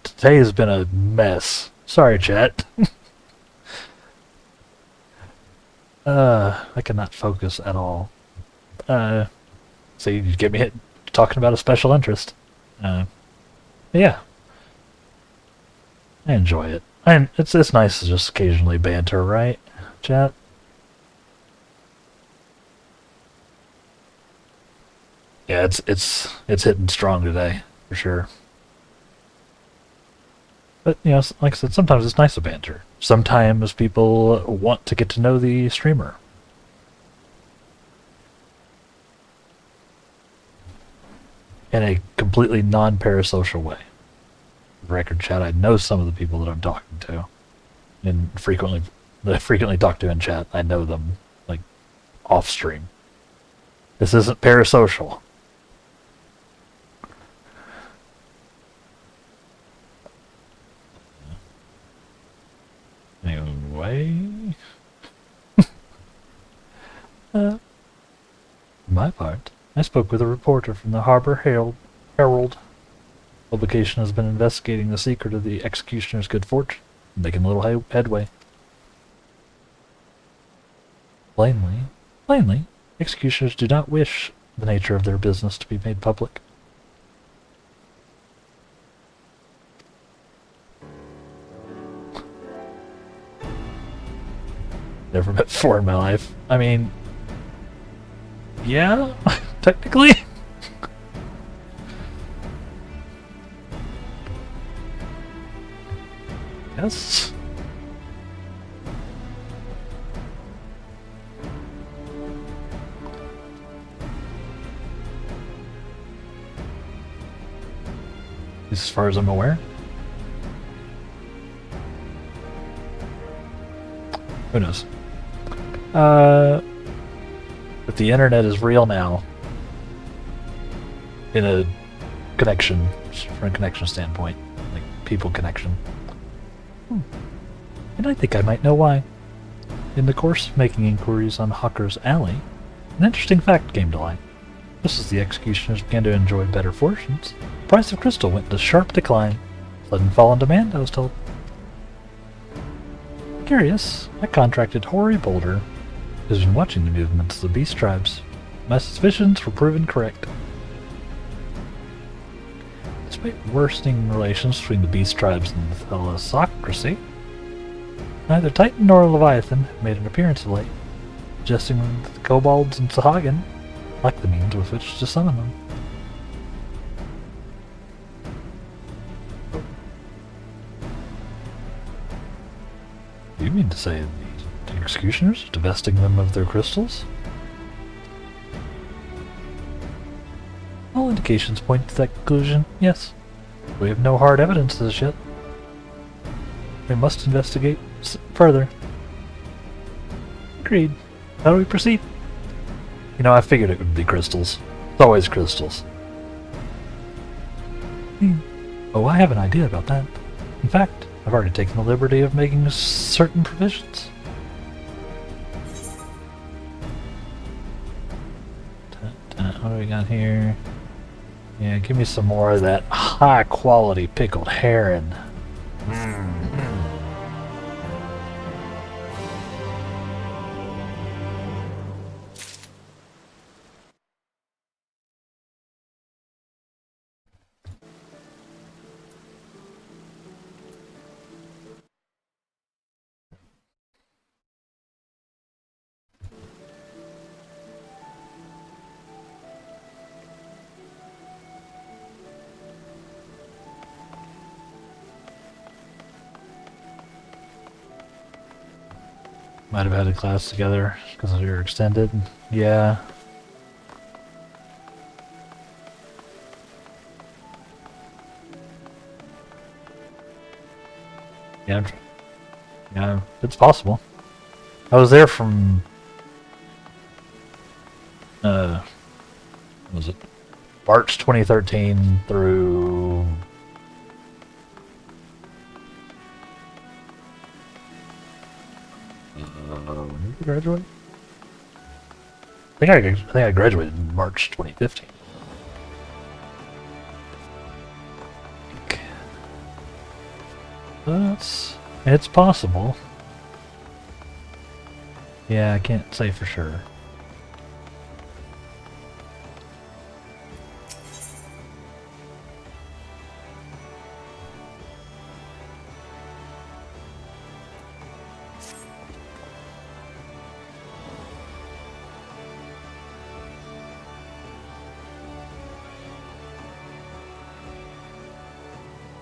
Today has been a mess. Sorry, chat. I cannot focus at all. So you get me hit talking about a special interest. Yeah. I enjoy it. And it's nice to just occasionally banter, right, chat? Yeah, it's hitting strong today, for sure. But, you know, like I said, sometimes it's nice to banter. Sometimes people want to get to know the streamer. In a completely non-parasocial way. Record chat, I know some of the people that I'm talking to. And frequently talk to in chat, I know them, like, off-stream. This isn't parasocial. Anyway... my part, I spoke with a reporter from the Harbor Herald. Publication has been investigating the secret of the executioner's good fortune, making little headway. Plainly, executioners do not wish the nature of their business to be made public. Never met before in my life. I mean, yeah, technically. Yes. As far as I'm aware. Who knows? But the internet is real now. In a connection, from a connection standpoint. Like, people connection. And I think I might know why. In the course of making inquiries on Hawker's Alley, an interesting fact came to light. Just as the executioners began to enjoy better fortunes, the price of crystal went into sharp decline. Sudden fall in demand, I was told. Curious, I contracted Hoary Boulder, who's been watching the movements of the beast tribes. My suspicions were proven correct. Despite worsening relations between the beast tribes and the thalassocracy, neither Titan nor Leviathan made an appearance of late, suggesting that the kobolds and Sahagin lacked the means with which to summon them. Do you mean to say the executioners are divesting them of their crystals? All indications point to that conclusion, yes. We have no hard evidence of this yet. We must investigate further. Agreed. How do we proceed? You know, I figured it would be crystals. It's always crystals. Oh, I have an idea about that. In fact, I've already taken the liberty of making certain provisions. What do we got here? Yeah, give me some more of that high-quality pickled herring. Might have had a class together because we were extended. Yeah. Yeah, it's possible. I was there from what was it? March 2013 through when did you graduate? I think I graduated in March 2015. It's possible. Yeah, I can't say for sure.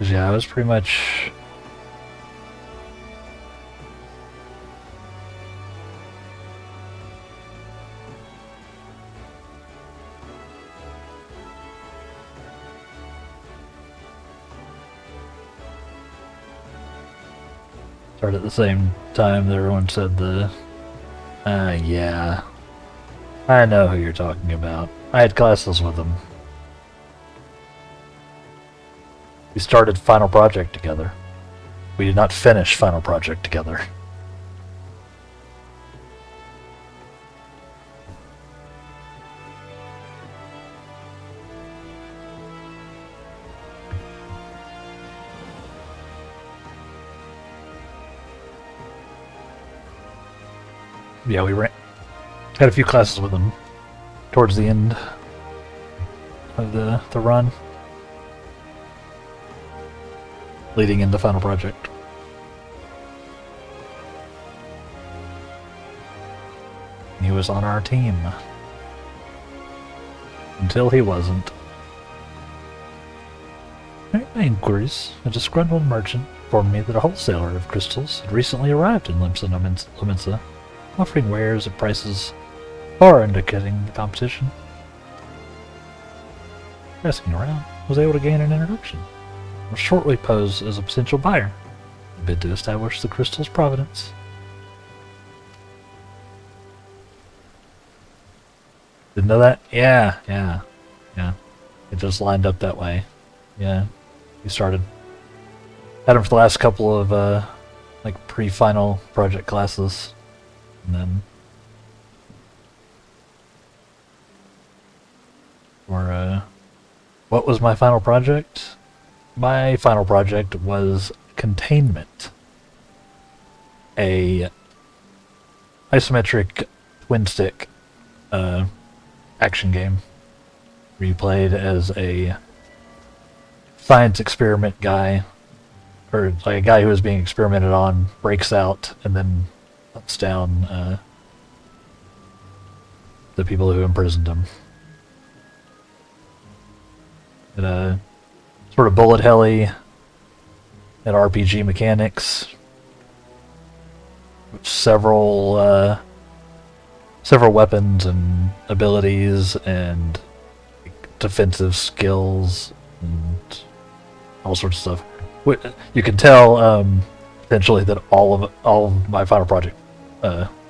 Yeah, I was pretty much started at the same time that everyone said the yeah. I know who you're talking about. I had classes with them. We started Final Project together. We did not finish Final Project together. Yeah, we had a few classes with them towards the end of the run, leading into Final Project. He was on our team until he wasn't. During my inquiries, a disgruntled merchant informed me that a wholesaler of crystals had recently arrived in Leminsa, offering wares at prices far indicating the competition. Asking around, I was able to gain an introduction. I was shortly posed as a potential buyer, and bid to establish the crystal's provenance. Didn't know that? Yeah. It just lined up that way. Yeah, we started. Had him for the last couple of like pre-final project classes. And then what was my final project? My final project was Containment, a isometric twin stick action game where you played as a science experiment guy, or like a guy who was being experimented on, breaks out and then hunts down the people who imprisoned him. It sort of bullet helly and RPG mechanics, with several weapons and abilities and defensive skills and all sorts of stuff. You can tell potentially that all of my Final Project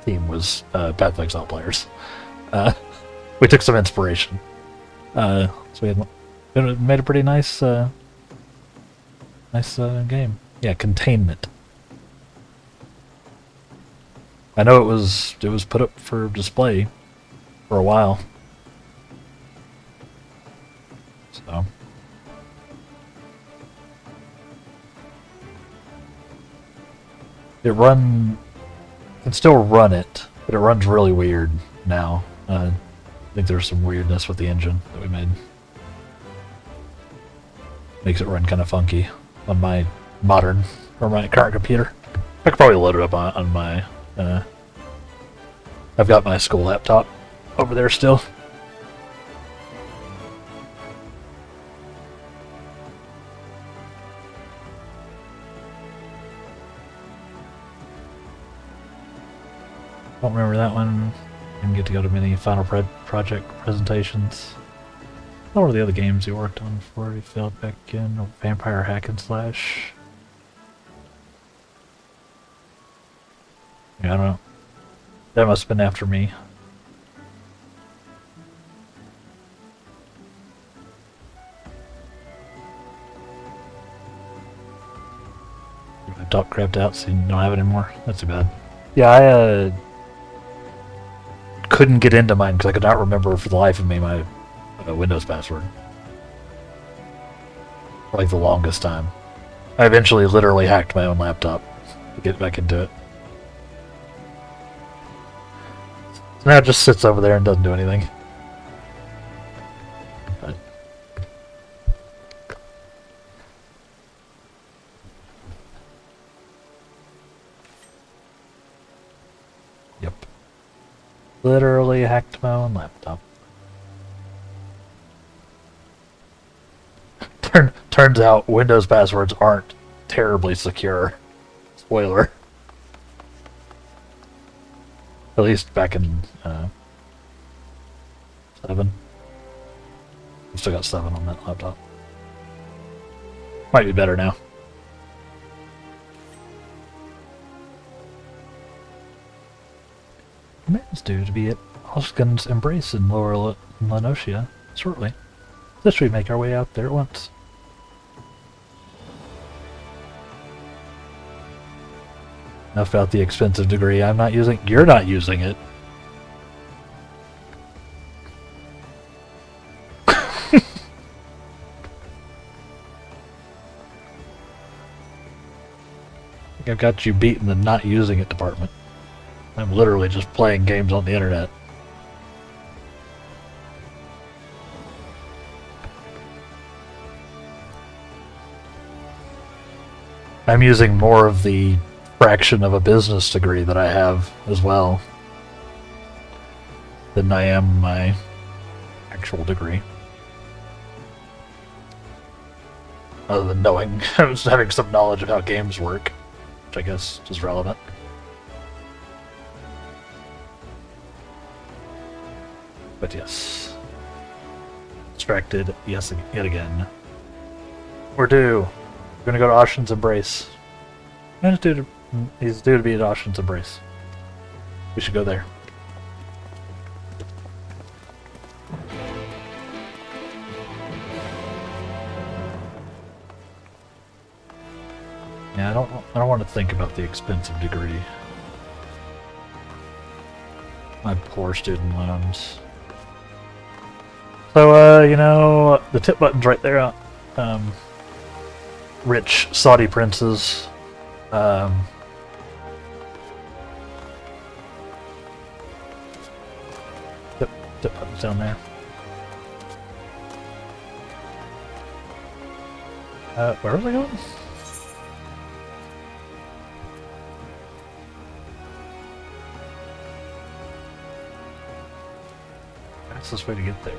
team was Path of Exile players. We took some inspiration, so we made a pretty nice game. Yeah, Containment. I know it was put up for display for a while. So can still run it, but it runs really weird now. I think there's some weirdness with the engine that we made. Makes it run kind of funky on my modern or my current computer. I could probably load it up on my I've got my school laptop over there still. Don't remember that one. Didn't get to go to many Final Project presentations. What were the other games you worked on before you filled back in? Vampire Hack and Slash? Yeah, I don't know. That must have been after me. My top crapped out, so you don't have it anymore. That's too bad. Yeah, I couldn't get into mine because I could not remember for the life of me my Windows password. For like the longest time. I eventually literally hacked my own laptop to get back into it. So now it just sits over there and doesn't do anything. But yep. Literally hacked my own laptop. Turns out Windows passwords aren't terribly secure. Spoiler. At least back in 7. I've still got 7 on that laptop. Might be better now. Commands due to be at Oskin's Embrace in Lower Lenosia shortly. This we make our way out there at once. Enough about the expensive degree I'm not using. You're not using it. I think I've got you beat in the not using it department. I'm literally just playing games on the internet. I'm using more of the fraction of a business degree that I have as well than I am my actual degree. Other than knowing, having some knowledge of how games work, which I guess is relevant. But yes. Distracted, yes, yet again. We're due. We're gonna go to Ocean's Embrace. He's due to be at Ocean's Embrace. We should go there. Yeah, I don't want to think about the expensive degree. My poor student loans. So, you know, the tip button's right there. Rich Saudi princes. Tip button's down there. Where are we going? That's this way to get there.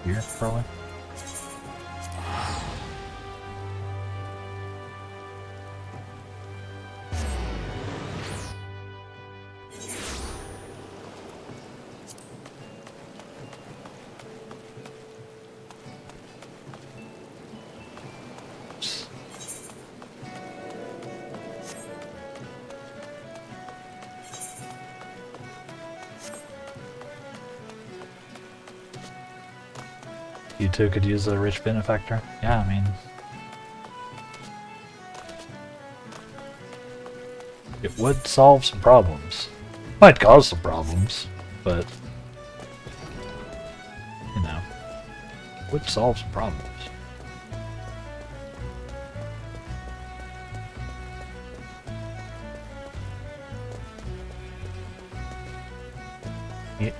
Here, probably. You two could use a rich benefactor. Yeah, I mean... it would solve some problems. Might cause some problems, but... you know... it would solve some problems.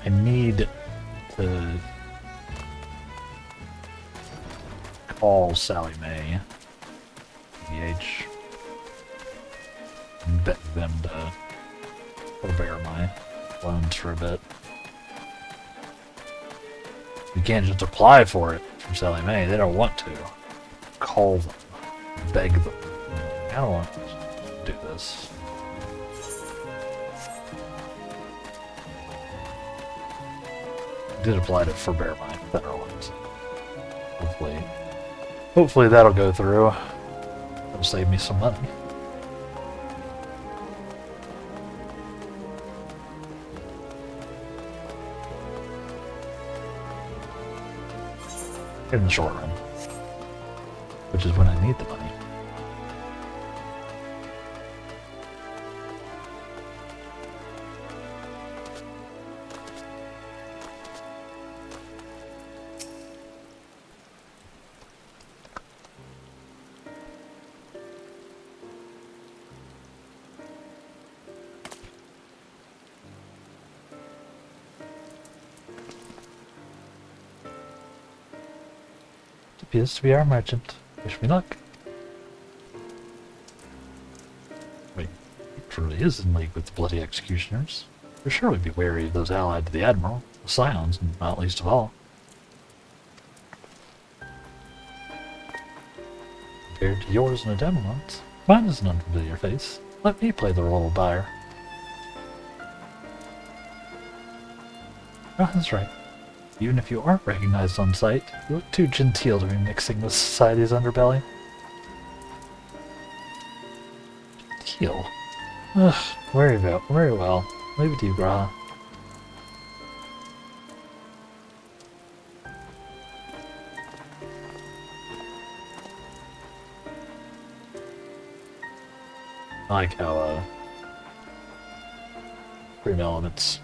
I need to... call Sally Mae, EH, and beg them to forbear my loans for a bit. You can't just apply for it from Sally Mae, they don't want to. Call them, beg them. I don't want to do this. I did apply to forbear my federal loans. Hopefully that'll go through. It'll save me some money. In the short run. Which is when I need the money. Appears to be our merchant. Wish me luck. Wait, he truly is in league with the bloody executioners. We'll surely be wary of those allied to the Admiral, the Scions, not least of all. Compared to yours and Ademelon's, mine is an unfamiliar face. Let me play the role of buyer. Oh, that's right. Even if you aren't recognized on sight, you look too genteel to be mixing with society's underbelly. Genteel? Ugh, very well. Leave it to you, Graha. I like how, Stream Elements...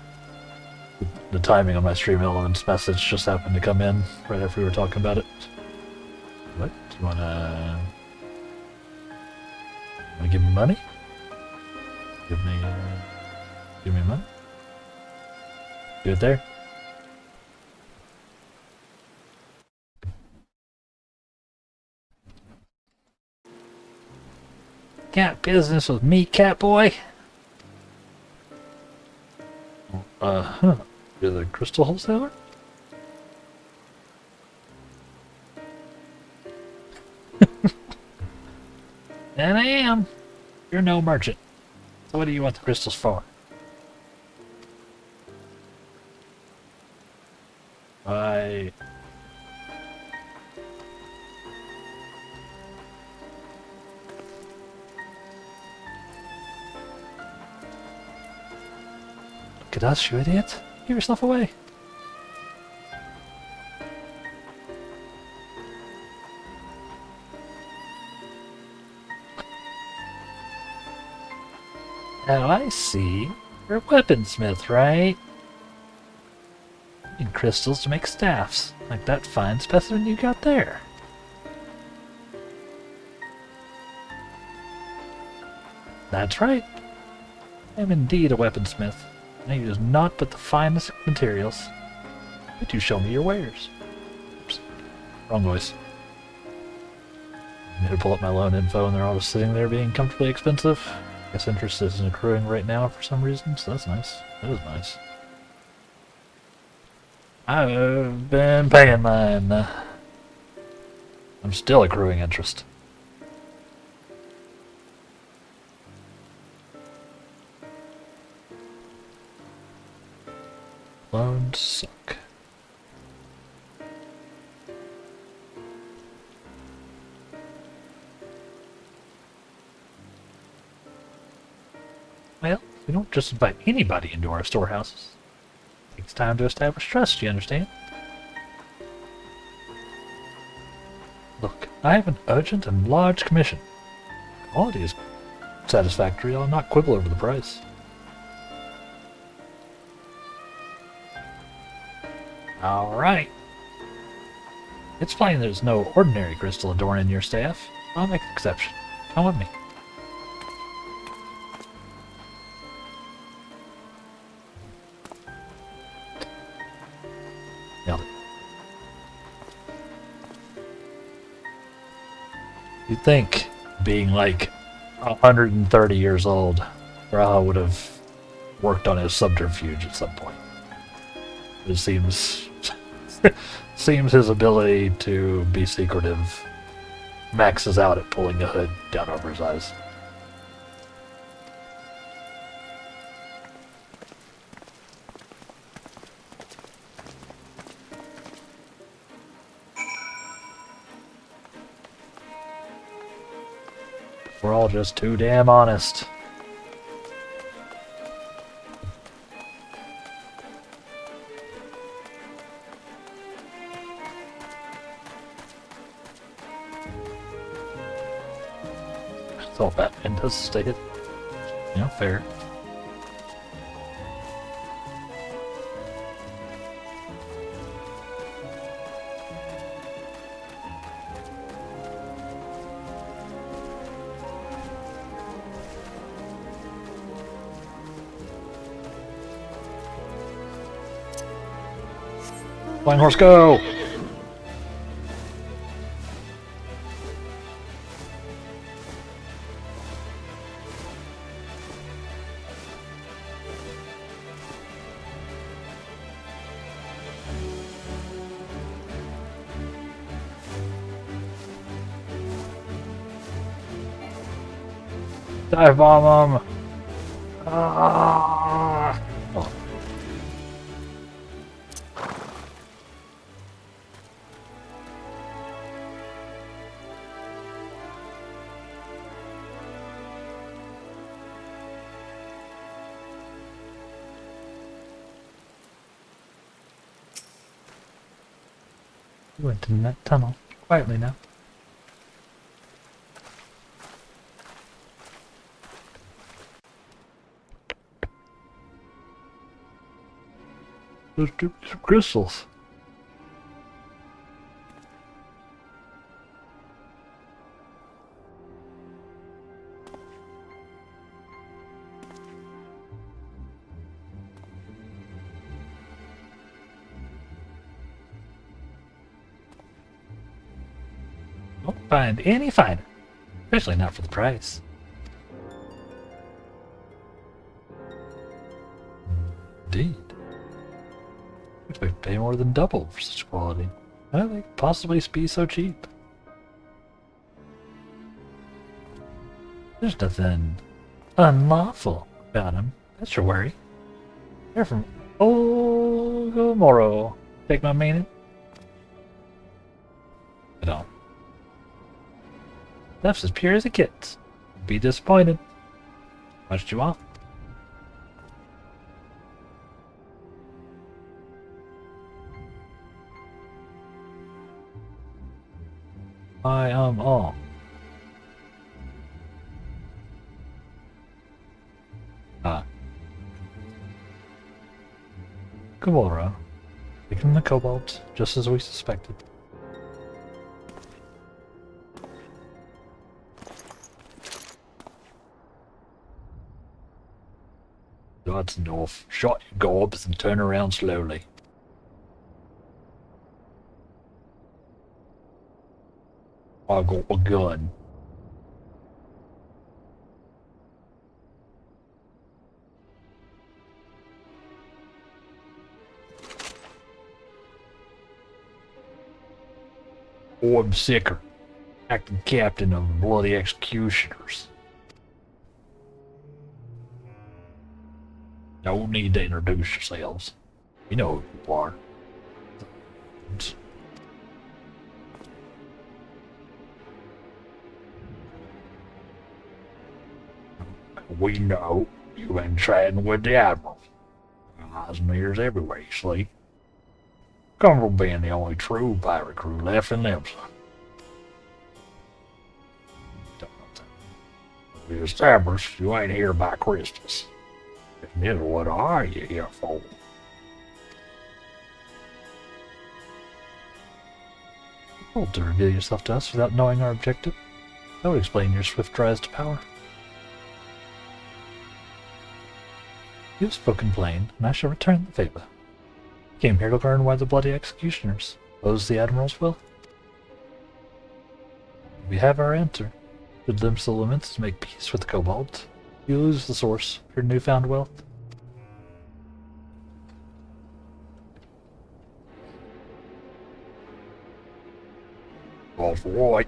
the timing on my Stream Elements message just happened to come in right after we were talking about it. What? Do you wanna give me money? Give me money? Do it there. Got business with me, Catboy? You're the crystal wholesaler? And I am. You're no merchant. So what do you want the crystals for? Look at us, you idiot. Give yourself away. Oh, I see. You're a weaponsmith, right? You need crystals to make staffs, like that fine specimen you got there. That's right. I am indeed a weaponsmith. I use naught but the finest materials. But you show me your wares. Wrong voice. I need to pull up my loan info and they're all just sitting there being comfortably expensive. I guess interest isn't accruing right now for some reason, so that's nice. That is nice. I've been paying mine. I'm still accruing interest. Loans suck. Well, we don't just invite anybody into our storehouses. It takes time to establish trust, you understand? Look, I have an urgent and large commission. Quality is satisfactory. I'll not quibble over the price. Alright. It's plain there's no ordinary crystal adorning your staff. I'll make an exception. Come with me. Nailed it. You'd think, being like 130 years old, Raha would have worked on his subterfuge at some point. It seems his ability to be secretive maxes out at pulling a hood down over his eyes. We're all just too damn honest. So Batman does state it. Yeah, fair. Flying horse, go! Dive bomb him! Ah! Oh. We went in that tunnel quietly now. Those do some crystals. Don't find any finer, especially not for the price. Indeed. I pay more than double for such quality. How do they possibly be so cheap? There's nothing unlawful about them. That's your worry. They're from Ogomoro. Take my meaning? I don't. Stuff's as pure as it gets. Be disappointed. How much do you want? I am all. Gamora. Taking the cobalt, just as we suspected. That's enough. Shut your gobs and turn around slowly. I got a gun. Oh, I'm Sicker, acting captain of the bloody executioners. No need to introduce yourselves. You know who you are. We know you've been chatting with the Admiral. Eyes and ears everywhere, you see. Come from being the only true pirate crew left in Limsa. We established you ain't here by Christmas. If neither, what are you here for? Able to reveal yourself to us without knowing our objective. That would explain your swift rise to power. You have spoken plain, and I shall return the favor. I came here to learn why the bloody executioners oppose the Admiral's will. We have our answer. Should Limsa limits make peace with the Cobalt, you lose the source of your newfound wealth. That's right.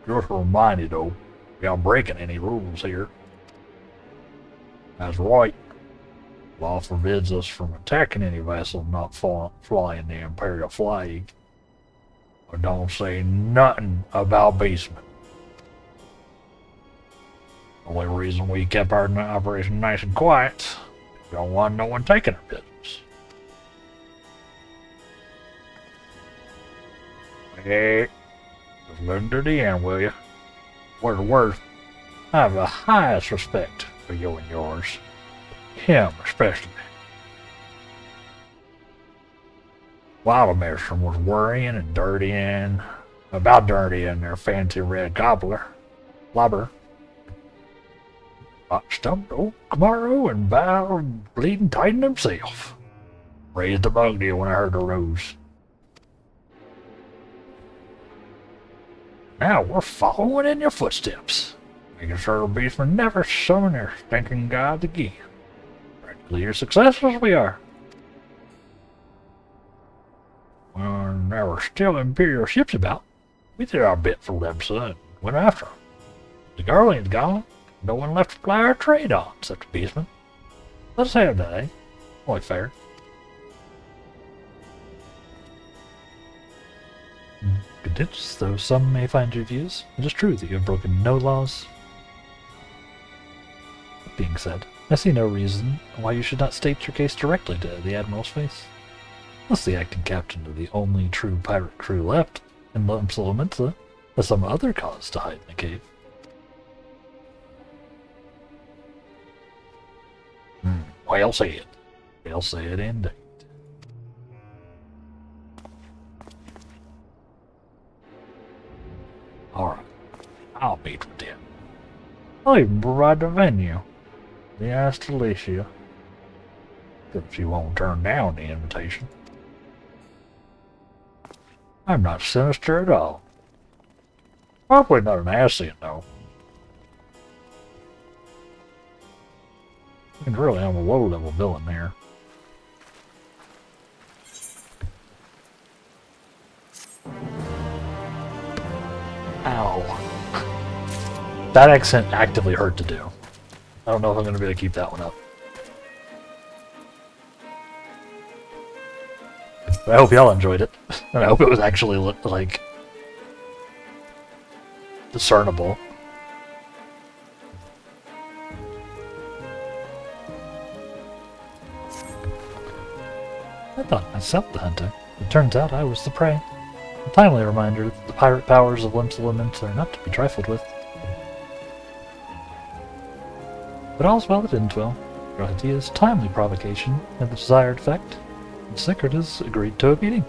Just a reminder though, we aren't breaking any rules here. That's right. Law forbids us from attacking any vessel not flying the Imperial flag. But don't say nothing about basement. Only reason we kept our operation nice and quiet, we don't want no one taking our business. Hey, just listen to the end, will you? What it's worth, I have the highest respect for you and yours. Him, especially. Wildmaster was worrying and dirtying about dirtying their fancy red lobber. Got stumped old Camaro and bowed bleeding Titan himself. Raised the bug deal when I heard the ruse. Now we're following in your footsteps, making sure the beastmen never summon their stinking gods again. Practically your successors we are. When there were still Imperial ships about, we did our bit for Limsa and went after them. The Guardian's gone. No one left to fly our trade on, except the beastmen. Let us have that, eh? Only fair. Contingents, though some may find your views, it is true that you have broken no laws. That being said, I see no reason why you should not state your case directly to the Admiral's face. Unless the acting captain of the only true pirate crew left in Limsa has some other cause to hide in the cave. Well said. Well said indeed. Alright, I'll meet with them. I'll even provide the venue. The Astalicia. If she won't turn down the invitation. I'm not sinister at all. Probably not an Ascian though. And really, I'm a low-level villain there. Ow. That accent actively hurt to do. I don't know if I'm going to be able to keep that one up. But I hope y'all enjoyed it. And I hope it was actually, like, discernible. I thought myself the hunter. It turns out I was the prey. A timely reminder that the pirate powers of Limsa are not to be trifled with. But all's well that ends well. Your idea's timely provocation had the desired effect, and Sickert has agreed to a meeting.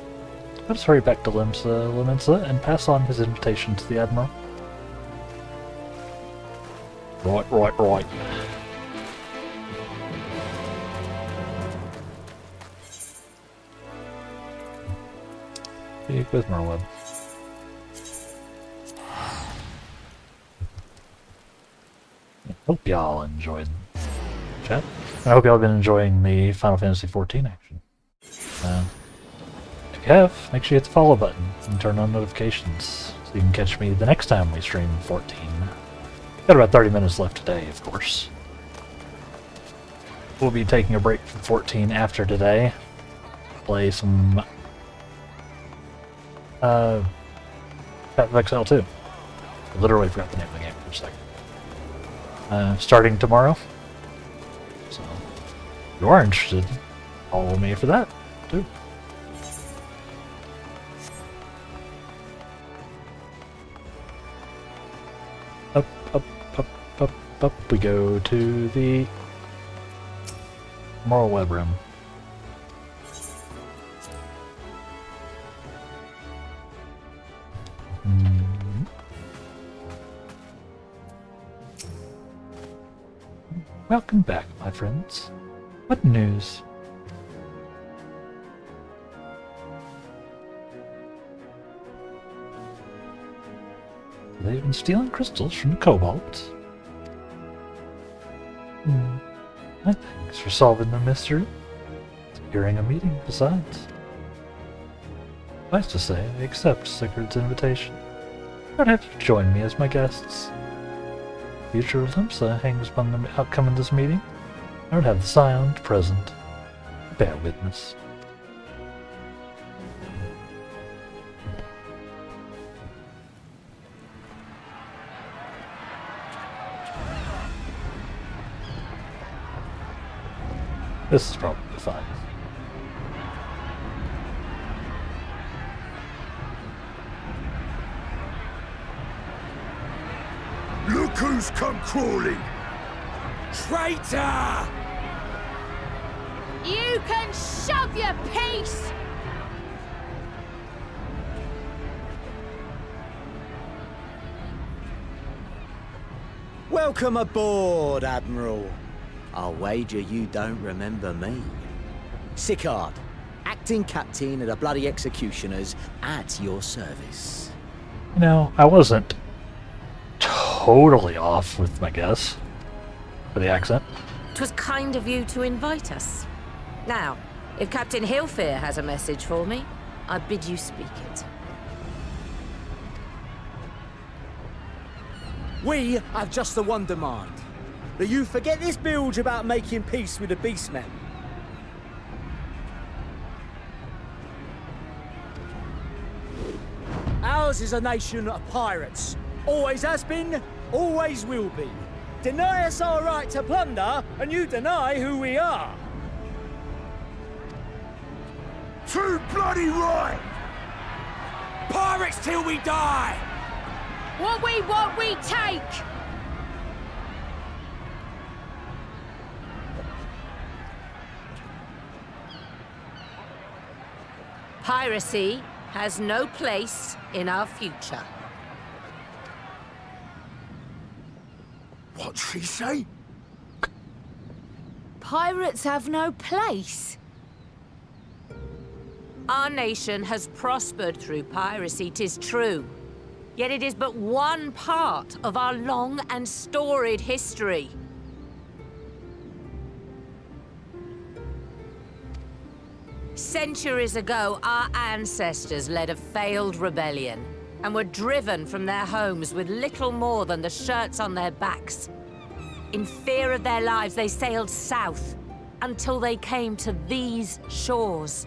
Let us hurry back to Limsa and pass on his invitation to the Admiral. Right. Speak with Merlin. Hope y'all enjoyed chat. I hope y'all have been enjoying the Final Fantasy XIV action. If you have, make sure you hit the follow button and turn on notifications so you can catch me the next time we stream 14. Got about 30 minutes left today, of course. We'll be taking a break from 14 after today. Play some FFXIV. I literally forgot the name of the game for a second. Starting tomorrow. So, if you are interested, follow me for that, too. Up we go to the Moral Web Room. Welcome back, my friends. What news? They've been stealing crystals from the Cobalt. Thanks for solving the mystery. Securing a meeting, besides. Nice to say, I accept Sigurd's invitation. You don't have to join me as my guests. The future of Limsa hangs upon the outcome of this meeting. I would have the silent present. Bear witness. This is probably fine. Look who's come crawling! Traitor! You can shove your piece! Welcome aboard, Admiral. I'll wager you don't remember me. Sicard, acting captain of the bloody executioners, at your service. You know, I wasn't totally off with my guess for the accent. 'Twas kind of you to invite us. Now, if Captain Hillfear has a message for me, I bid you speak it. We have just the one demand. That you forget this bilge about making peace with the Beastmen. Ours is a nation of pirates. Always has been, always will be. Deny us our right to plunder, and you deny who we are. Too bloody right! Pirates till we die! What we want, we take! Piracy has no place in our future. What'd she say? Pirates have no place. Our nation has prospered through piracy, 'tis true. Yet it is but one part of our long and storied history. Centuries ago, our ancestors led a failed rebellion and were driven from their homes with little more than the shirts on their backs. In fear of their lives, they sailed south until they came to these shores.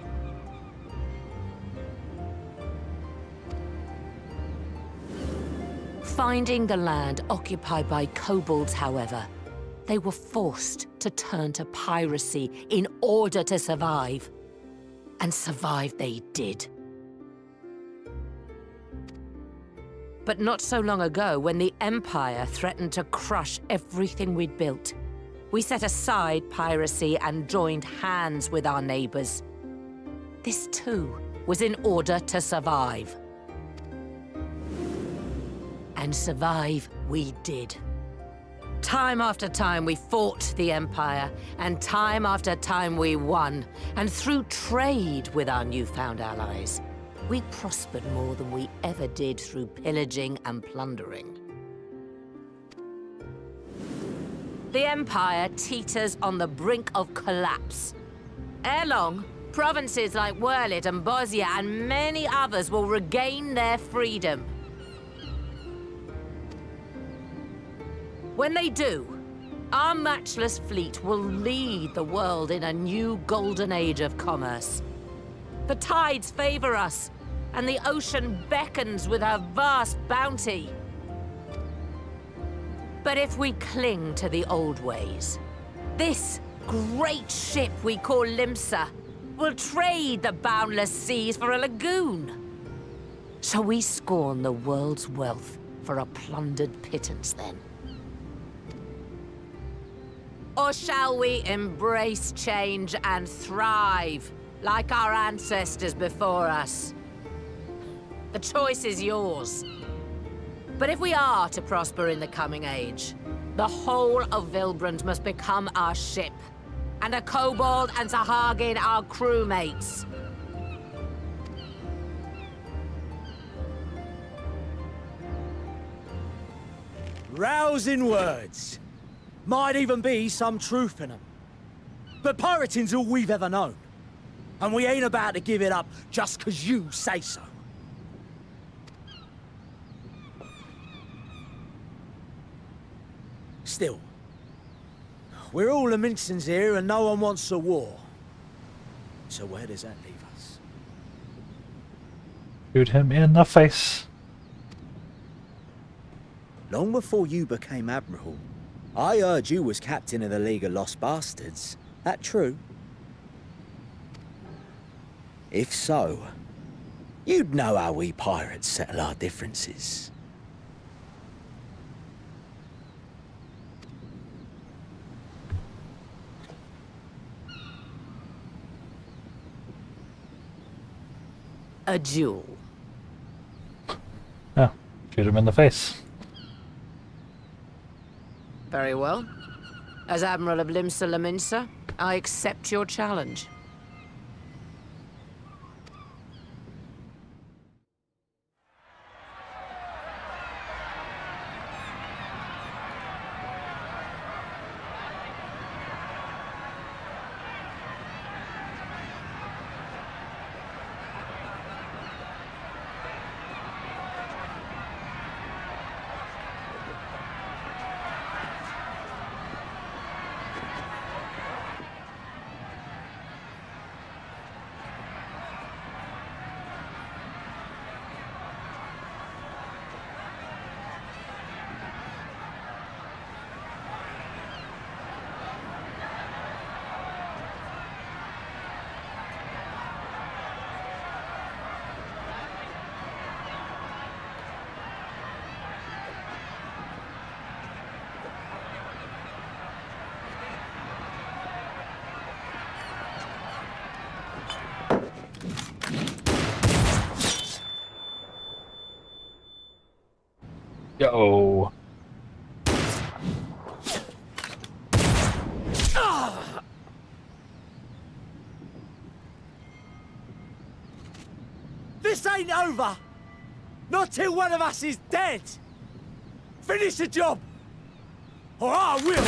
Finding the land occupied by kobolds, however, they were forced to turn to piracy in order to survive. And survive they did. But not so long ago, when the Empire threatened to crush everything we'd built, we set aside piracy and joined hands with our neighbors. This too was in order to survive. And survive we did. Time after time we fought the Empire, and time after time we won. And through trade with our newfound allies, we prospered more than we ever did through pillaging and plundering. The Empire teeters on the brink of collapse. Ere long, provinces like Wurlit and Bosnia and many others will regain their freedom. When they do, our matchless fleet will lead the world in a new golden age of commerce. The tides favor us, and the ocean beckons with her vast bounty. But if we cling to the old ways, this great ship we call Limsa will trade the boundless seas for a lagoon. So we scorn the world's wealth for a plundered pittance then. Or shall we embrace change and thrive, like our ancestors before us? The choice is yours. But if we are to prosper in the coming age, the whole of Vilbrand must become our ship, and a Kobold and Sahagin our crewmates. Rousing words. Might even be some truth in them. But pirating's all we've ever known. And we ain't about to give it up just 'cause you say so. Still, we're all Laminsons here and no one wants a war. So where does that leave us? Shoot him in the face. Long before you became Admiral, I heard you was captain of the League of Lost Bastards. That true? If so, you'd know how we pirates settle our differences. A duel. Yeah, shoot him in the face. Very well. As Admiral of Limsa Laminsa, I accept your challenge. Yo. This ain't over! Not till one of us is dead! Finish the job! Or I will!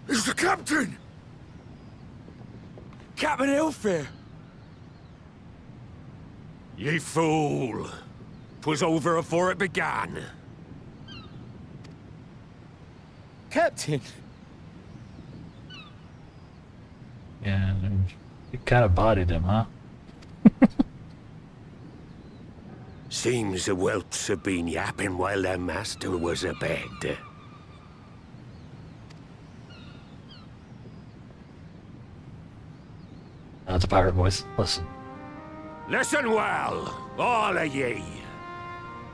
It's the captain! Captain Elfir! Ye fool! 'Twas over afore it began. Captain! Yeah, you kind of bodied him, huh? Seems the whelps have been yapping while their master was abed. That's a pirate voice. Listen. Listen well, all of ye.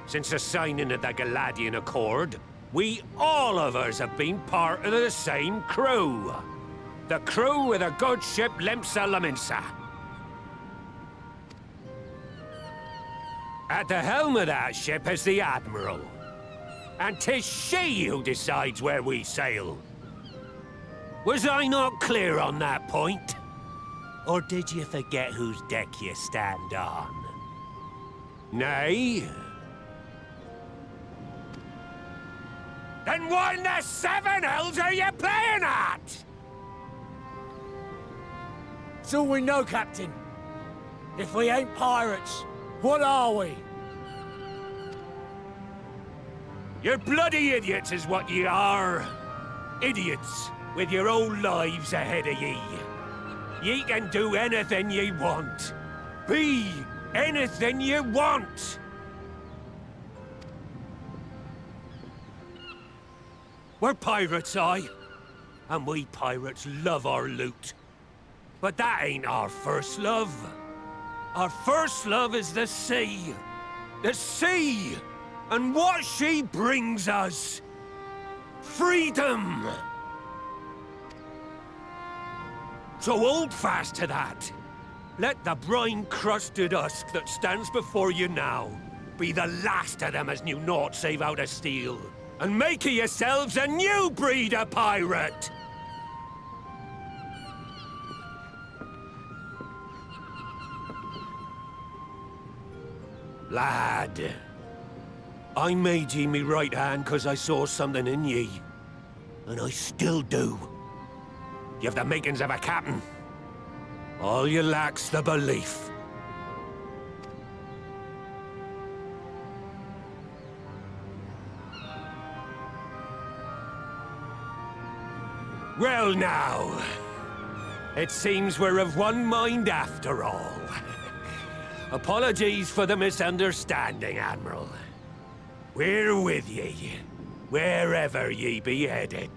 Since the signing of the Galadian Accord, we all of us have been part of the same crew. The crew with a good ship Limsa Laminsa. At the helm of that ship is the Admiral. And 'tis she who decides where we sail. Was I not clear on that point? Or did you forget whose deck you stand on? Nay? Then what in the seven hells are you playing at? It's all we know, Captain. If we ain't pirates, what are we? You're bloody idiots is what ye are. Idiots with your own lives ahead of ye. Ye can do anything ye want. Be anything ye want. We're pirates, aye. And we pirates love our loot. But that ain't our first love. Our first love is the sea. The sea! And what she brings us. Freedom! So hold fast to that. Let the brine-crusted husk that stands before you now be the last of them as knew naught save out of steel. And make of yourselves a new breed of pirate! Lad, I made ye me right hand 'cause I saw something in ye. And I still do. You've the makings of a captain. All you lack's the belief. Well now, it seems we're of one mind after all. Apologies for the misunderstanding, Admiral. We're with ye, wherever ye be headed.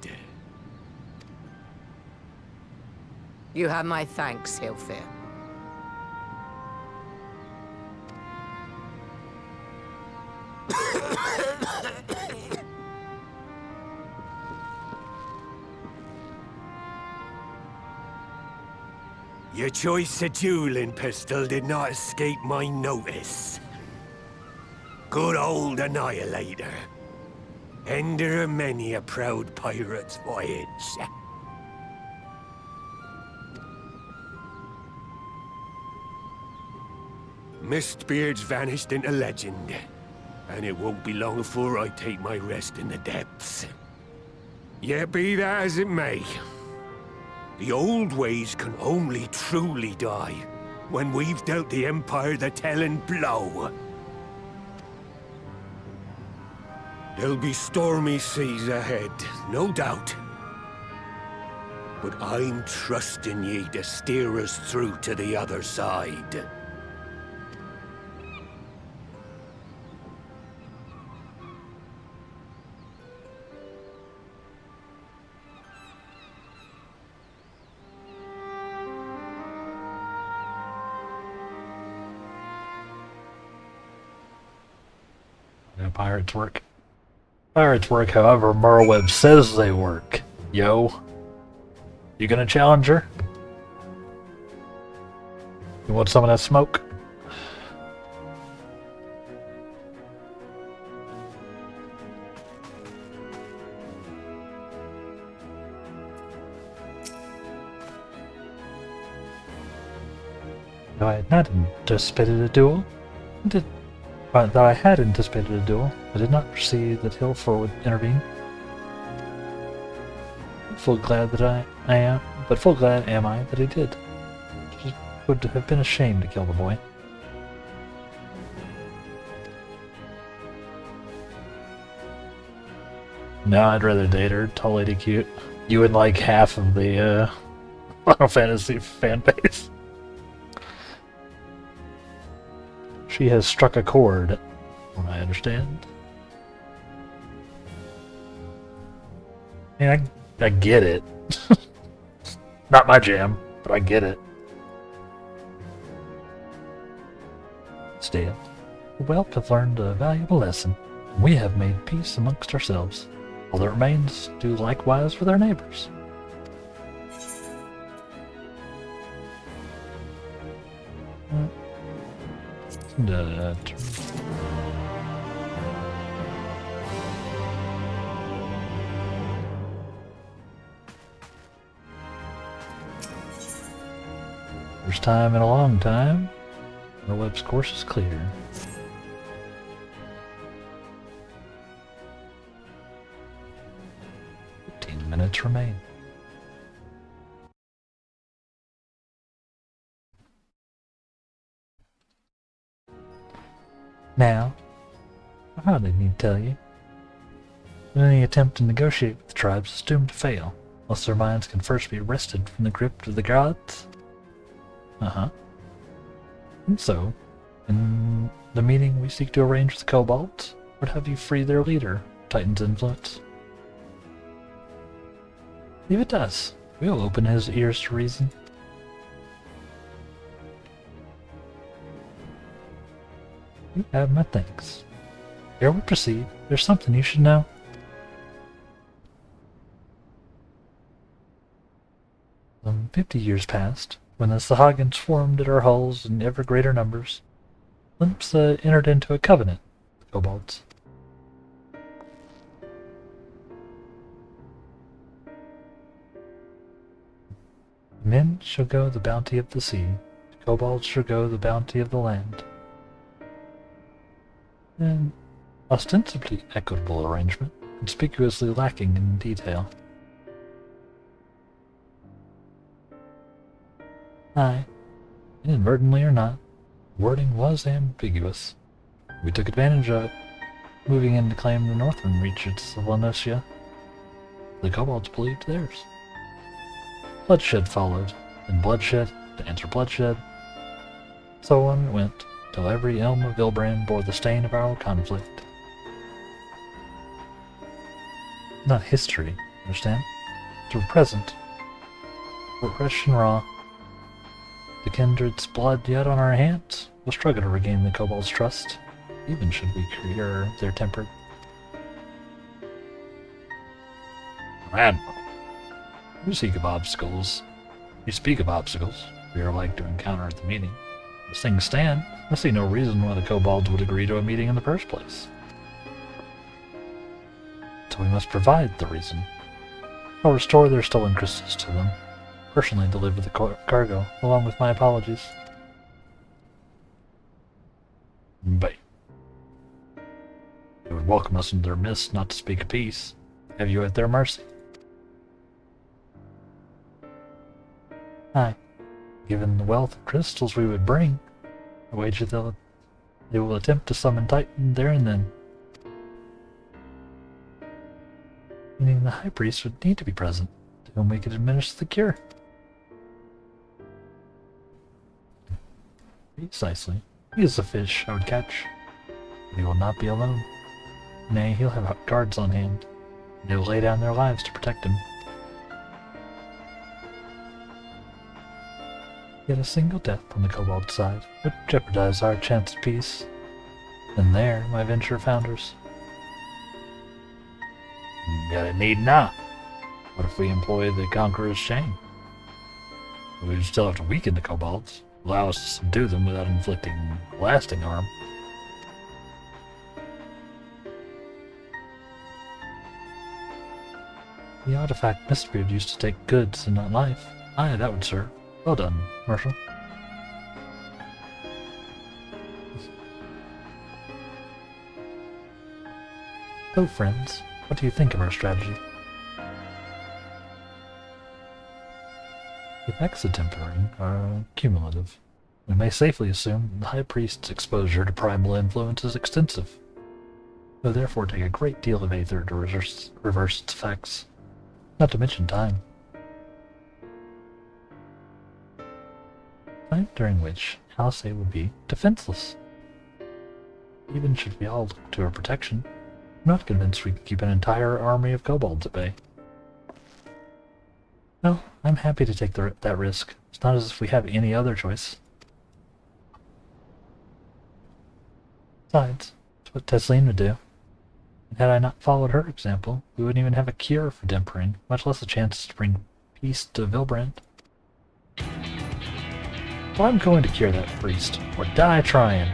You have my thanks, Hilfir. Your choice of dueling pistol did not escape my notice. Good old Annihilator. Ender of many a proud pirate's voyage. Mistbeard's vanished into legend, and it won't be long before I take my rest in the depths. Yet be that as it may, the old ways can only truly die when we've dealt the Empire the telling blow. There'll be stormy seas ahead, no doubt. But I'm trusting ye to steer us through to the other side. Pirates work. Pirates work however Merweb says they work. Yo. You gonna challenge her? You want some of that smoke? No, I had not anticipated a duel. Though I had anticipated a duel, I did not foresee that Hilfer would intervene. Full glad am I that he did. It would have been a shame to kill the boy. No, I'd rather date her. Tall lady cute. You and like half of the Final Fantasy fan base. She has struck a chord, from what I understand. I mean, I get it. Not my jam, but I get it. Still, the Whelp have learned a valuable lesson. We have made peace amongst ourselves. All that remains do likewise for their neighbors. First time in a long time. The web's course is clear. Minutes remain. Now, I hardly need to tell you, that any attempt to negotiate with the tribes is doomed to fail, unless their minds can first be wrested from the grip of the gods. And so, in the meeting we seek to arrange with the kobolds, would have you free their leader, Titan's influence. If it does, we will open his ears to reason. You have my thanks. Ere we proceed, there's something you should know. Some 50 years passed, when the Sahagins formed at our hulls in ever greater numbers. Limps entered into a covenant with the kobolds. Men shall go the bounty of the sea, the kobolds shall go the bounty of the land. An ostensibly equitable arrangement, conspicuously lacking in detail. Aye, inadvertently or not, wording was ambiguous. We took advantage of it, moving in to claim the northern reaches of Lenosia. The kobolds believed theirs. Bloodshed followed, and bloodshed to answer bloodshed. So on it went, till every elm of Vilbrand bore the stain of our conflict. Not history, understand? It's our present. We're fresh and raw. The kindred's blood yet on our hands will struggle to regain the kobold's trust, even should we cure their temper. Man. You speak of obstacles. We are like to encounter at the meeting. As things stand, I see no reason why the kobolds would agree to a meeting in the first place. So we must provide the reason. I'll restore their stolen crystals to them. Personally deliver the cargo, along with my apologies. But they would welcome us into their midst, not to speak of peace. Have you at their mercy? Aye. Given the wealth of crystals we would bring, I wager they will attempt to summon Titan there and then. Meaning the High Priest would need to be present, to whom we could administer the cure. Precisely. He is a fish I would catch. But he will not be alone. Nay, he'll have guards on hand. They will lay down their lives to protect him. Yet a single death on the kobold side would jeopardize our chance of peace. And there my venture founders. Yet it need not. What if we employ the Conqueror's chain? We would still have to weaken the kobolds, allow us to subdue them without inflicting lasting harm. The artifact Mistbeard used to take goods and not life. Aye, that would serve. Well done, Marshal. So, friends, what do you think of our strategy? The effects of tempering are cumulative. We may safely assume the High Priest's exposure to primal influence is extensive. It will therefore take a great deal of aether to reverse its effects, not to mention time. Time during which Halsey would be defenseless. Even should we all look to her protection, I'm not convinced we could keep an entire army of kobolds at bay. Well, I'm happy to take that risk. It's not as if we have any other choice. Besides, it's what Tesleen would do. And had I not followed her example, we wouldn't even have a cure for tempering, much less a chance to bring peace to Vilbrand. Well, I'm going to cure that priest, or die trying.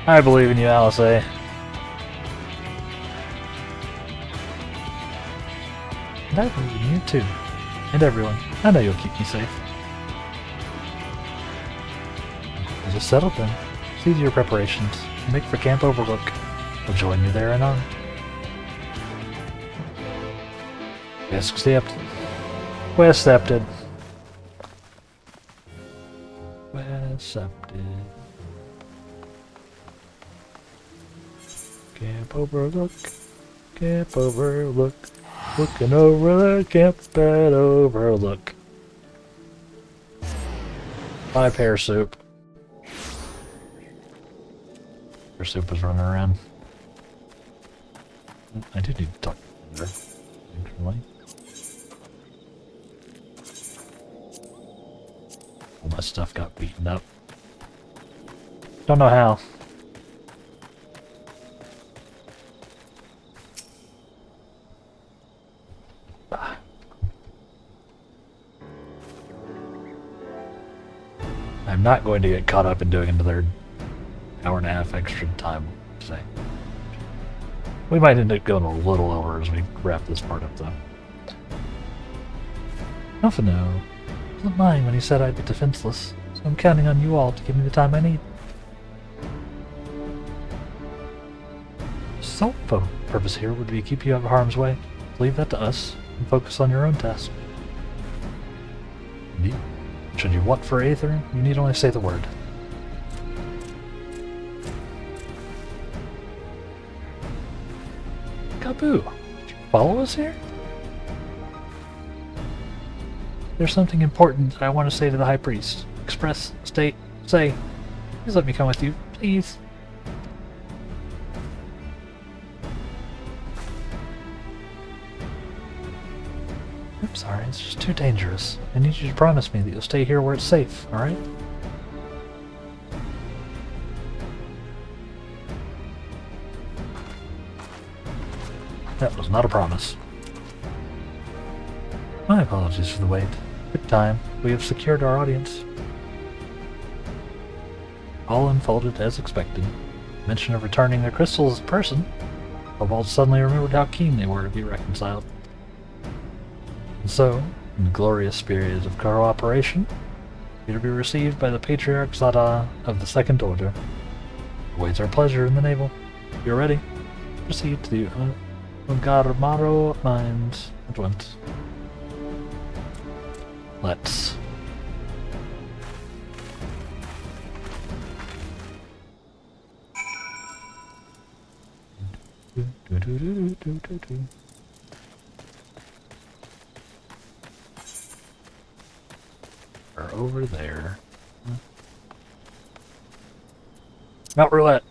I believe in you, Alice. And I believe in you too. and everyone. I know you'll keep me safe. Just settled then. See to your preparations. Make for Camp Overlook. We'll join you there and on. Accepted. Accepted. Accepted. Camp Overlook. Camp Overlook. Looking over the camp at Overlook. Bye, Pear Soup. Pear Soup is running around. I do need to talk to her. Actually. All my stuff got beaten up. Don't know how. I'm not going to get caught up in doing another hour and a half extra time today. We might end up going a little over as we wrap this part up, though. Alphino wasn't lying when he said I'd be defenseless, so I'm counting on you all to give me the time I need. The sole purpose here would be to keep you out of harm's way. Leave that to us and focus on your own task. Indeed. Should you want for Aether, you need only say the word. Kaboo! Did you follow us here? There's something important that I want to say to the High Priest. Express, state, say. Please let me come with you, please. I'm sorry, it's just too dangerous. I need you to promise me that you'll stay here where it's safe, alright? That was not a promise. My apologies for the wait. Good time. We have secured our audience. All unfolded as expected. Mention of returning their crystals in person. Kobold suddenly remembered how keen they were to be reconciled. And so, in the glorious spirit of cooperation, you're to be received by the Patriarch Zada of the Second Order. Awaits our pleasure in the navel. If you're ready, proceed to the Ungarmaro Mines at once. Let's. Or over there. Mount Roulette.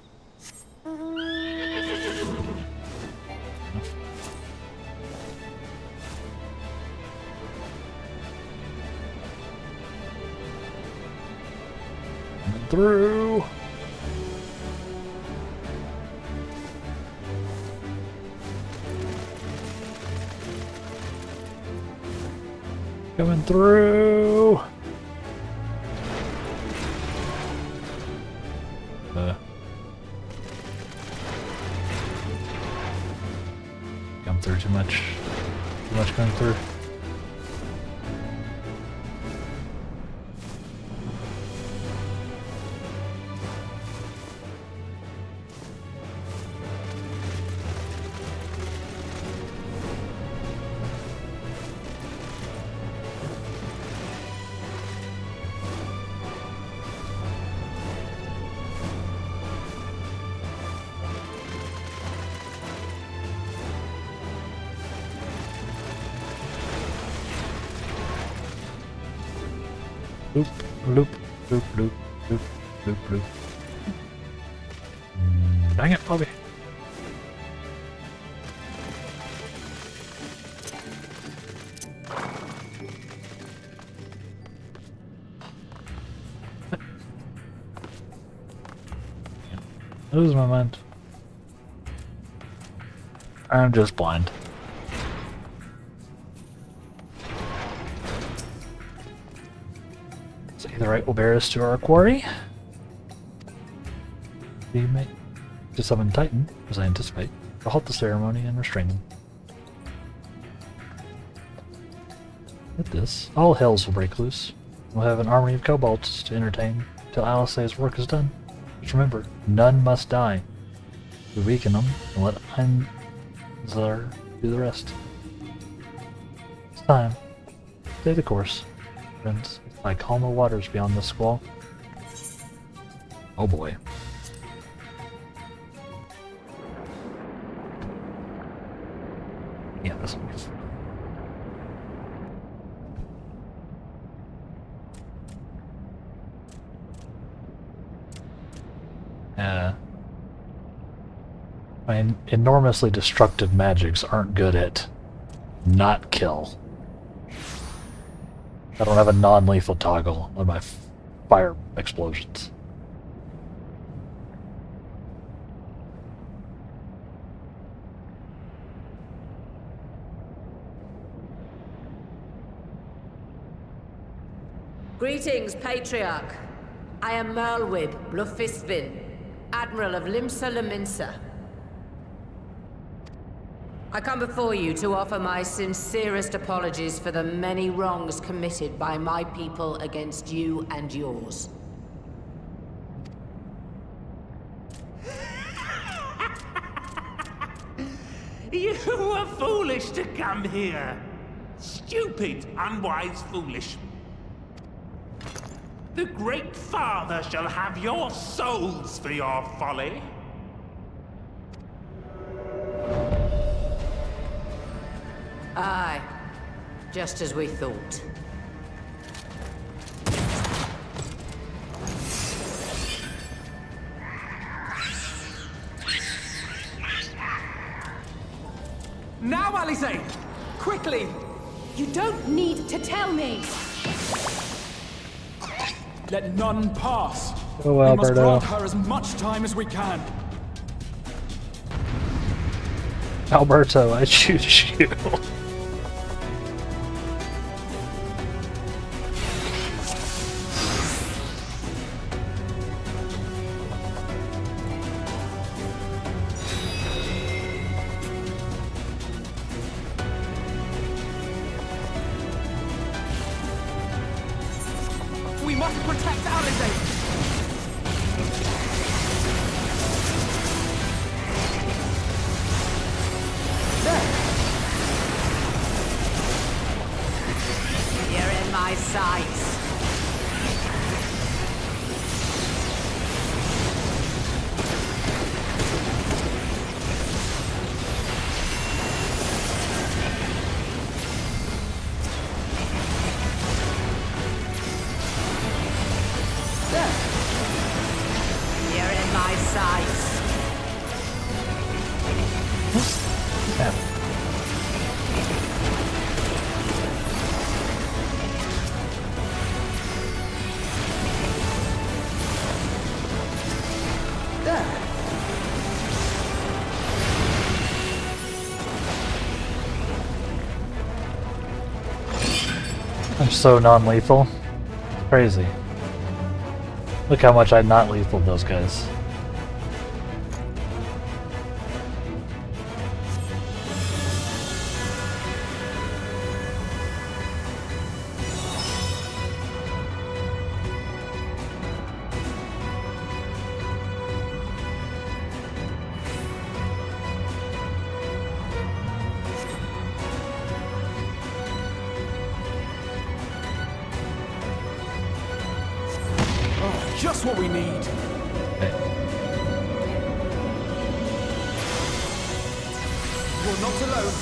Through. Coming through. Come through too much. Too much going through. Loop, loop, loop, loop, loop, loop, loop. Dang it, Bobby. Lose my mind. I'm just blind. The right will bear us to our quarry. We may to summon Titan, as I anticipate, to halt the ceremony and restrain them. Get this. All hells will break loose. We'll have an army of kobolds to entertain till Alice's work is done. Just remember, none must die. We weaken them and let Einzar do the rest. It's time. Stay the course, friends. It's like calmer waters beyond the squall. Oh boy. Yeah, this one. I mean, enormously destructive magics aren't good at not kill. I don't have a non-lethal toggle on my fire explosions. Greetings, Patriarch. I am Merlwyd Blufisvin, Admiral of Limsa Leminsa. I come before you to offer my sincerest apologies for the many wrongs committed by my people against you and yours. You were foolish to come here. Stupid, unwise, foolish. The Great Father shall have your souls for your folly. Aye, just as we thought. Now, Alisaie! Quickly! You don't need to tell me! Let none pass. Oh, we must Alberto. grant her as much time as we can. Alberto, I choose you. We must protect Alisaie. You're in my sights. You're in my sights. I'm so non-lethal. Crazy. Look how much I not lethal those guys. Oh, just what we need. You're not alone.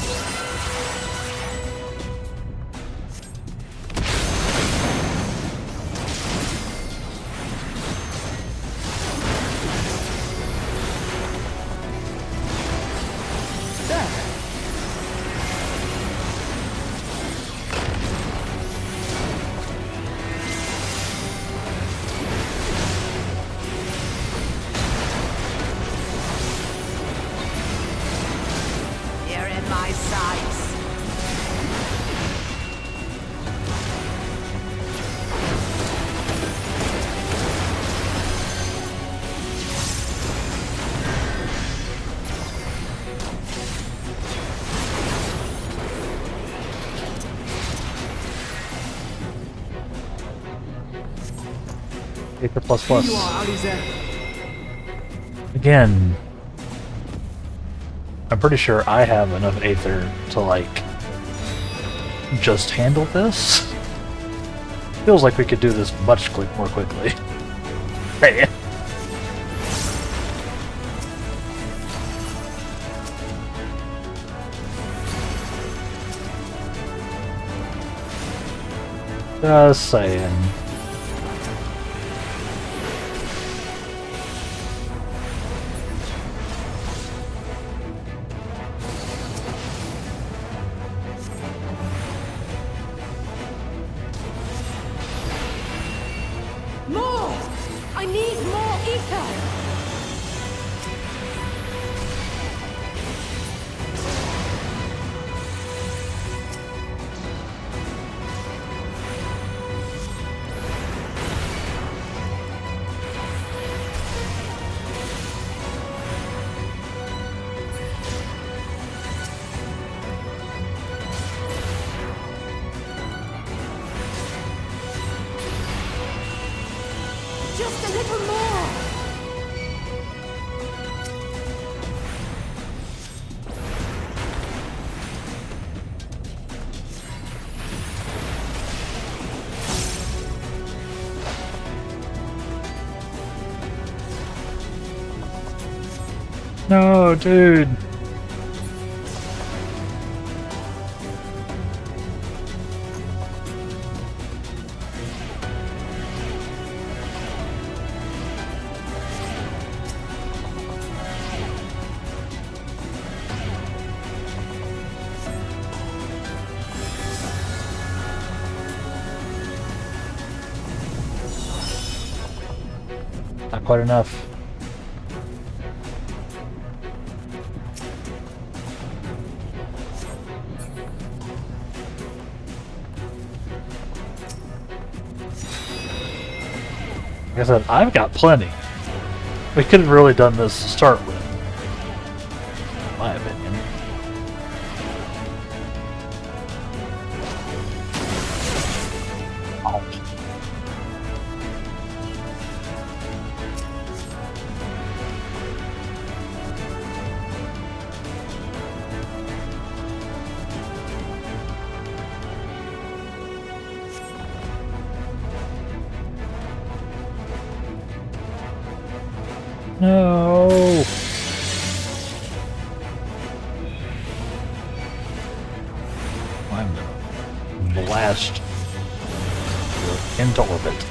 You're in my sights. Aether plus Here plus. you are, Alize. Again, I'm pretty sure I have enough Aether to, like, just handle this. Feels like we could do this much more quickly. Hey. Just saying. More! I need more ether! Just a little more! No, dude. Not quite enough. Like I said, I've got plenty. We could have really done this to start with, in my opinion. Oh. No. I'm gonna blast into orbit.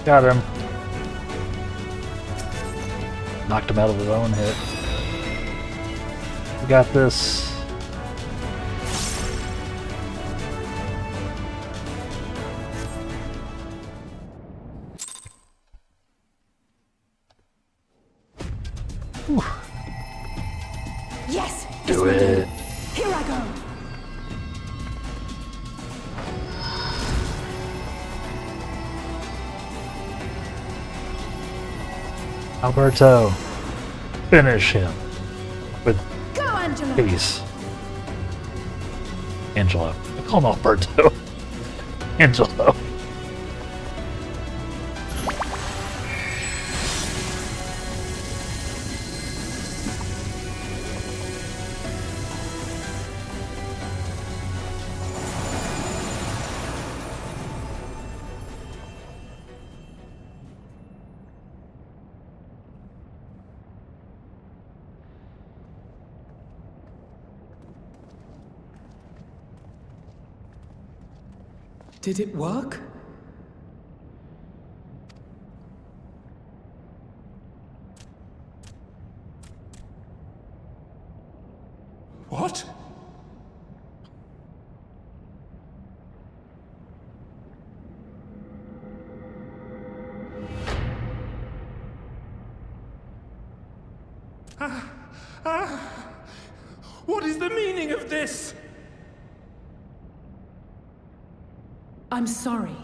Got him. Knocked him out of his own hit. We got this. Whew. Yes! Do it. Here I go! Alberto, finish him with Go, Angelo! peace. Angelo. I call him Alberto. Angelo. Did it work? What? What is the meaning of this? I'm sorry,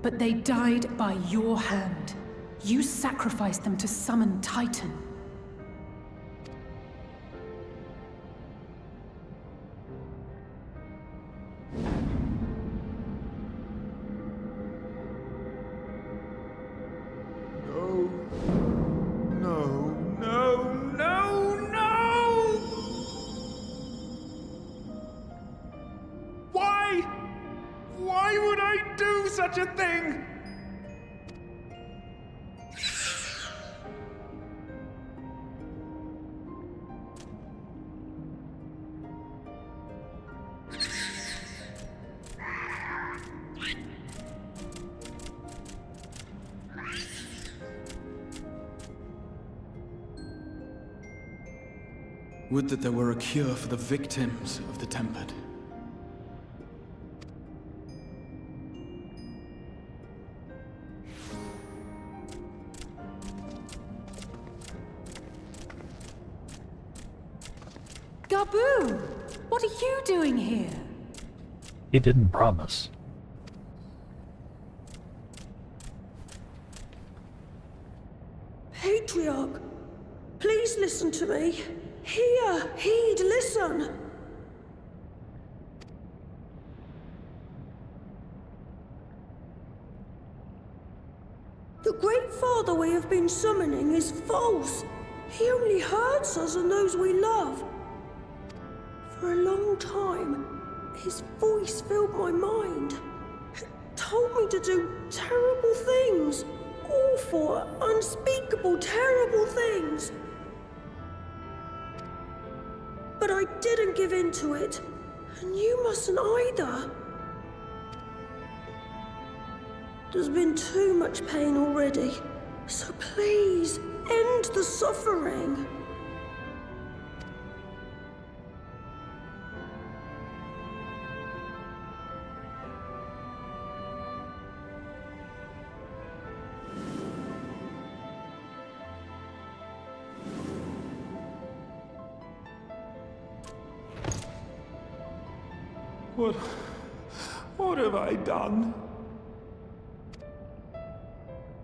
but they died by your hand. You sacrificed them to summon Titan. Why would I do such a thing? Would that there were a cure for the victims of the Tempered. Gabu! What are you doing here? He didn't promise. Patriarch, please listen to me. Hear, heed, listen. The Great Father we have been summoning is false. He only hurts us and those we love. For a long time, his voice filled my mind. It told me to do terrible things. Awful, unspeakable, terrible things. But I didn't give in to it, and you mustn't either. There's been too much pain already, so please, end the suffering. What have I done?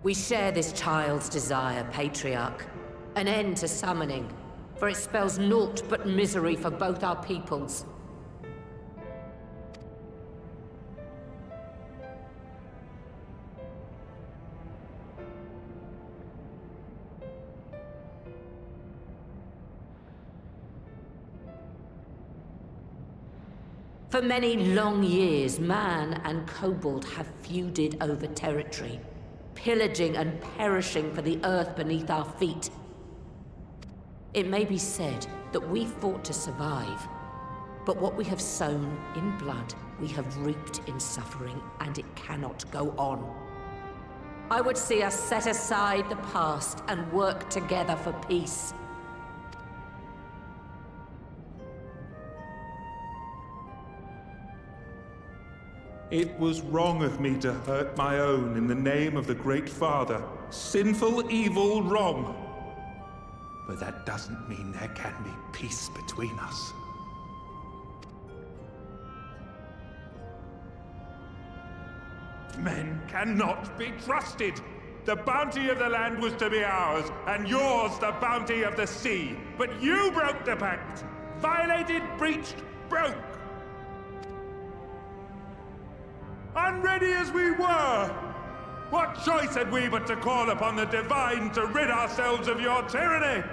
We share this child's desire, Patriarch. An end to summoning, for it spells naught but misery for both our peoples. For many long years, man and kobold have feuded over territory, pillaging and perishing for the earth beneath our feet. It may be said that we fought to survive, but what we have sown in blood, we have reaped in suffering, and it cannot go on. I would see us set aside the past and work together for peace. It was wrong of me to hurt my own in the name of the Great Father. Sinful, evil, wrong. But that doesn't mean there can be peace between us. Men cannot be trusted. The bounty of the land was to be ours, and yours the bounty of the sea. But you broke the pact! Violated, breached, broke! Unready as we were! What choice had we but to call upon the Divine to rid ourselves of your tyranny?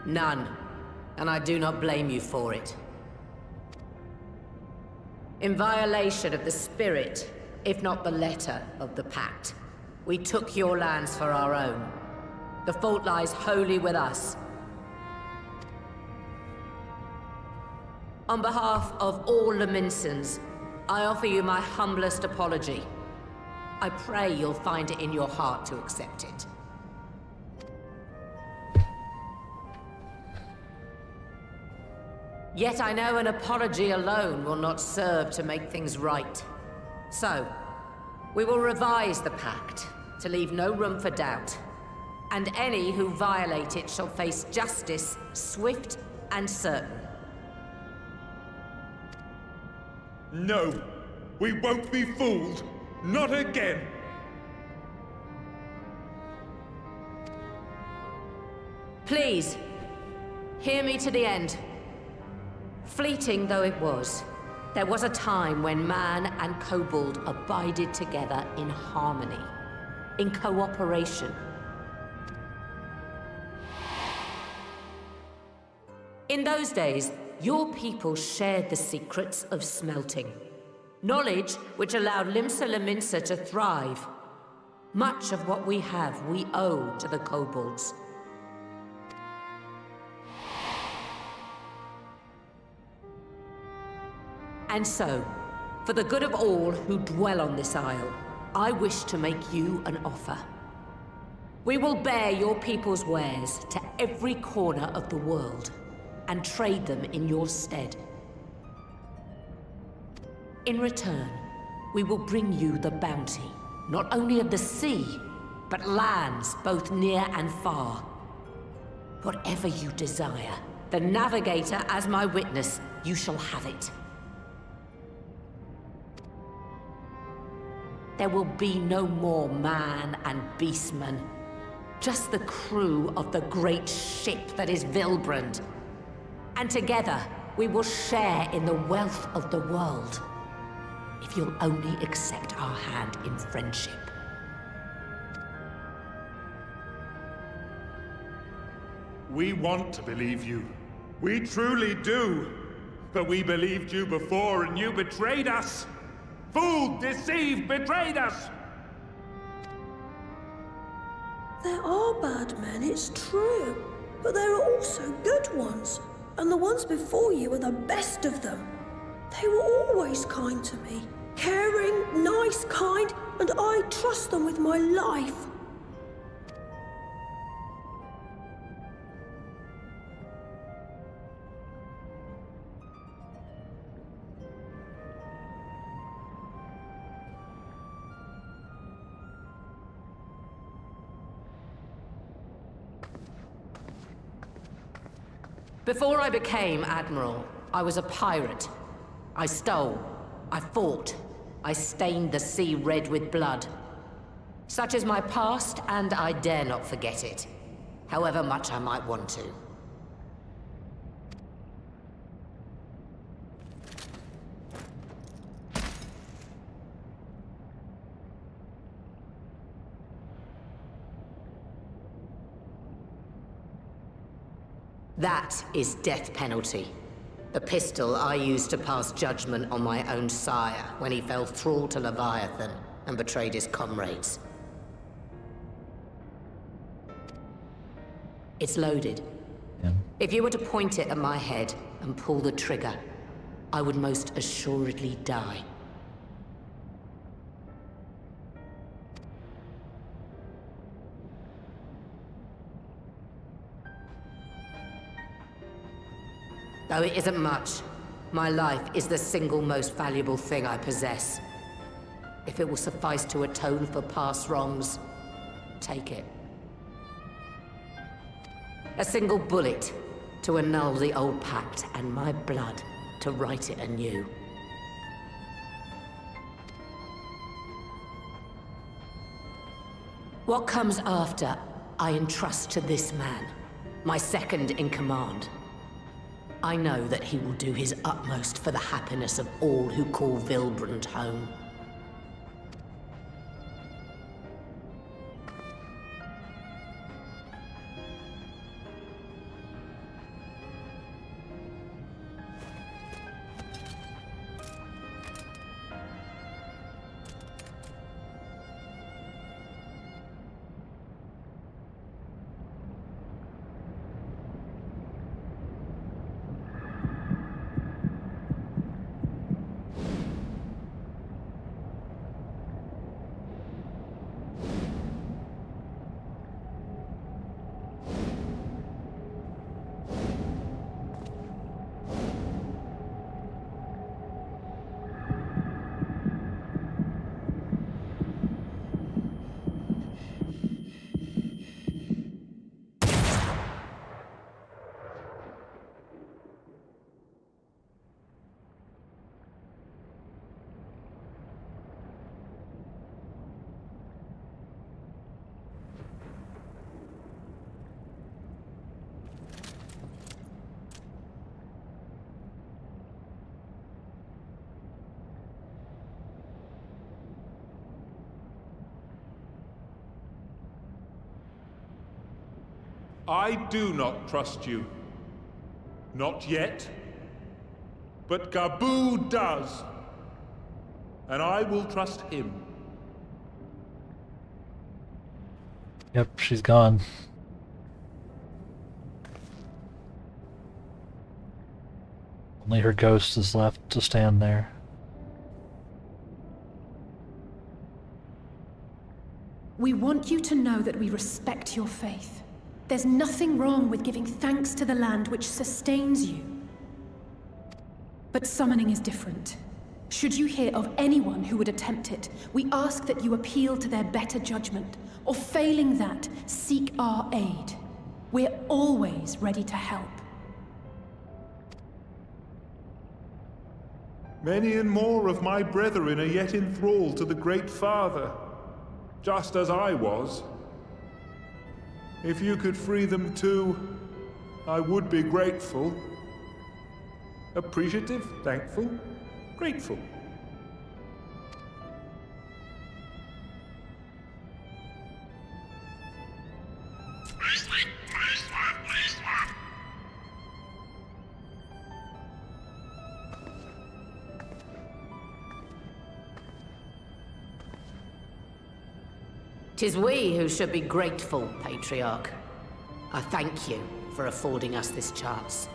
None. And I do not blame you for it. In violation of the spirit, if not the letter, of the pact, we took your lands for our own. The fault lies wholly with us. On behalf of all Laminsons, I offer you my humblest apology. I pray you'll find it in your heart to accept it. Yet I know an apology alone will not serve to make things right. So, we will revise the pact to leave no room for doubt. And any who violate it shall face justice, swift and certain. No, we won't be fooled. Not again. Please, hear me to the end. Fleeting though it was, there was a time when man and kobold abided together in harmony, in cooperation. In those days, your people shared the secrets of smelting. Knowledge which allowed Limsa Lominsa to thrive. Much of what we have, we owe to the kobolds. And so, for the good of all who dwell on this isle, I wish to make you an offer. We will bear your people's wares to every corner of the world, and trade them in your stead. In return, we will bring you the bounty, not only of the sea, but lands both near and far. Whatever you desire, the Navigator as my witness, you shall have it. There will be no more man and beastman. Just the crew of the great ship that is Vilbrand. And together, we will share in the wealth of the world. If you'll only accept our hand in friendship. We want to believe you. We truly do. But we believed you before and you betrayed us. Fooled, deceived, betrayed us! There are bad men, it's true. But there are also good ones. And the ones before you are the best of them. They were always kind to me. Caring, nice, kind, and I trust them with my life. Before I became Admiral, I was a pirate. I stole, I fought, I stained the sea red with blood. Such is my past, and I dare not forget it, however much I might want to. That is death penalty. The pistol I used to pass judgment on my own sire when he fell thrall to Leviathan and betrayed his comrades. It's loaded. Yeah. If you were to point it at my head and pull the trigger, I would most assuredly die. Though it isn't much, my life is the single most valuable thing I possess. If it will suffice to atone for past wrongs, take it. A single bullet to annul the old pact, and my blood to write it anew. What comes after, I entrust to this man, my second in command. I know that he will do his utmost for the happiness of all who call Vilbrand home. I do not trust you. Not yet. But Gabu does. And I will trust him. Yep, she's gone. Only her ghost is left to stand there. We want you to know that we respect your faith. There's nothing wrong with giving thanks to the land which sustains you. But summoning is different. Should you hear of anyone who would attempt it, we ask that you appeal to their better judgment, or failing that, seek our aid. We're always ready to help. Many and more of my brethren are yet enthralled to the Great Father, just as I was. If you could free them too, I would be grateful. Appreciative, thankful, grateful. Tis we who should be grateful, Patriarch. I thank you for affording us this chance.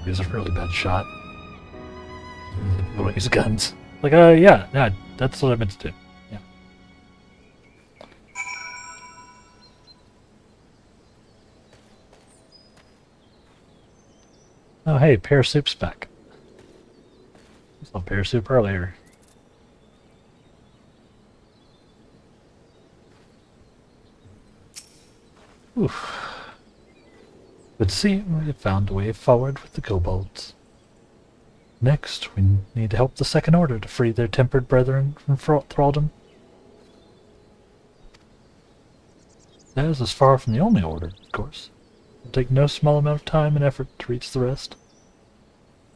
He's a really bad shot. Don't use guns. Like, yeah, that's what I meant to do. Yeah. Oh, hey, Pear Soup's back. I saw Pear Soup earlier. Oof. But see, we have found a way forward with the kobolds. Next, we need to help the Second Order to free their tempered brethren from thraldom. That is as far from the only order, of course. It will take no small amount of time and effort to reach the rest.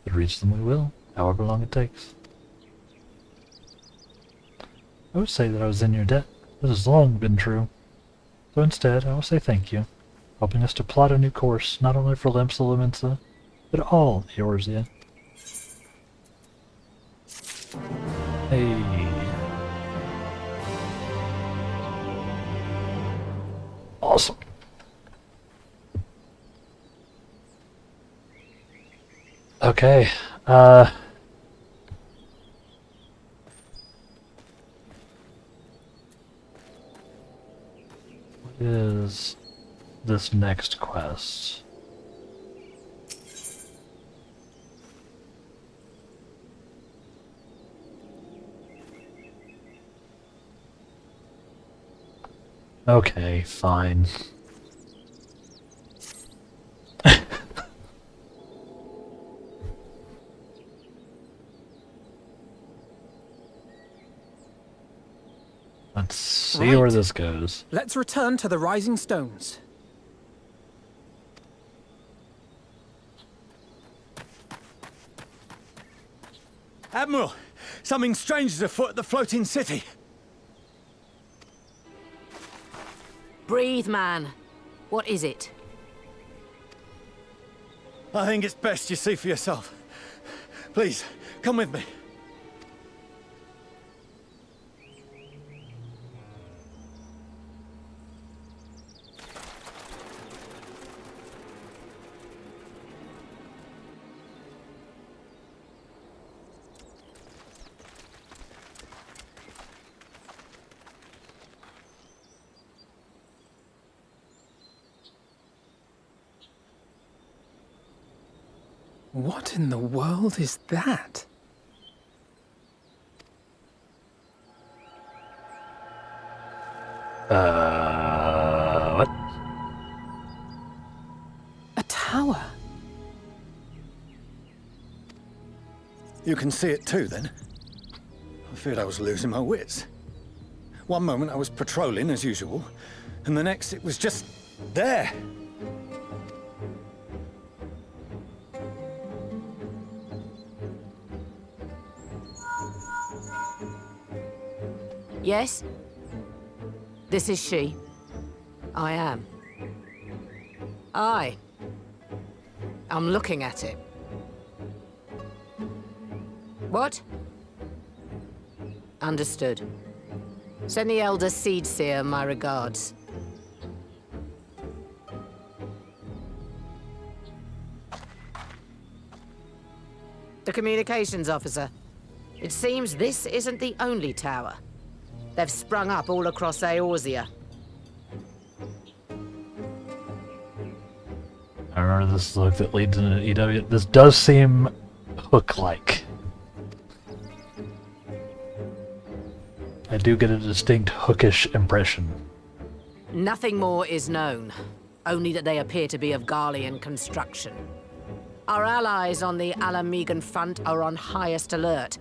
But reach them we will, however long it takes. I would say that I was in your debt. This has long been true. So instead, I will say thank you, helping us to plot a new course, not only for Limsa Lumensa, but all Eorzea. Hey. Awesome. Okay, what is this next quest? Okay, fine. Let's see where this goes. Let's return to the Rising Stones. Admiral, something strange is afoot at the floating city. Breathe, man. What is it? I think it's best you see for yourself. Please, come with me. What in the world is that? What? A tower. You can see it too, then? I feared I was losing my wits. One moment I was patrolling as usual, and the next it was just there. Yes? This is she. I am. I'm looking at it. What? Understood. Send the Elder Seedseer my regards. The communications officer. It seems this isn't the only tower. They've sprung up all across Eorzea. I remember this look that leads into EW. This does seem Hook-like. I do get a distinct Hookish impression. Nothing more is known. Only that they appear to be of Garlean construction. Our allies on the Alamegan front are on highest alert.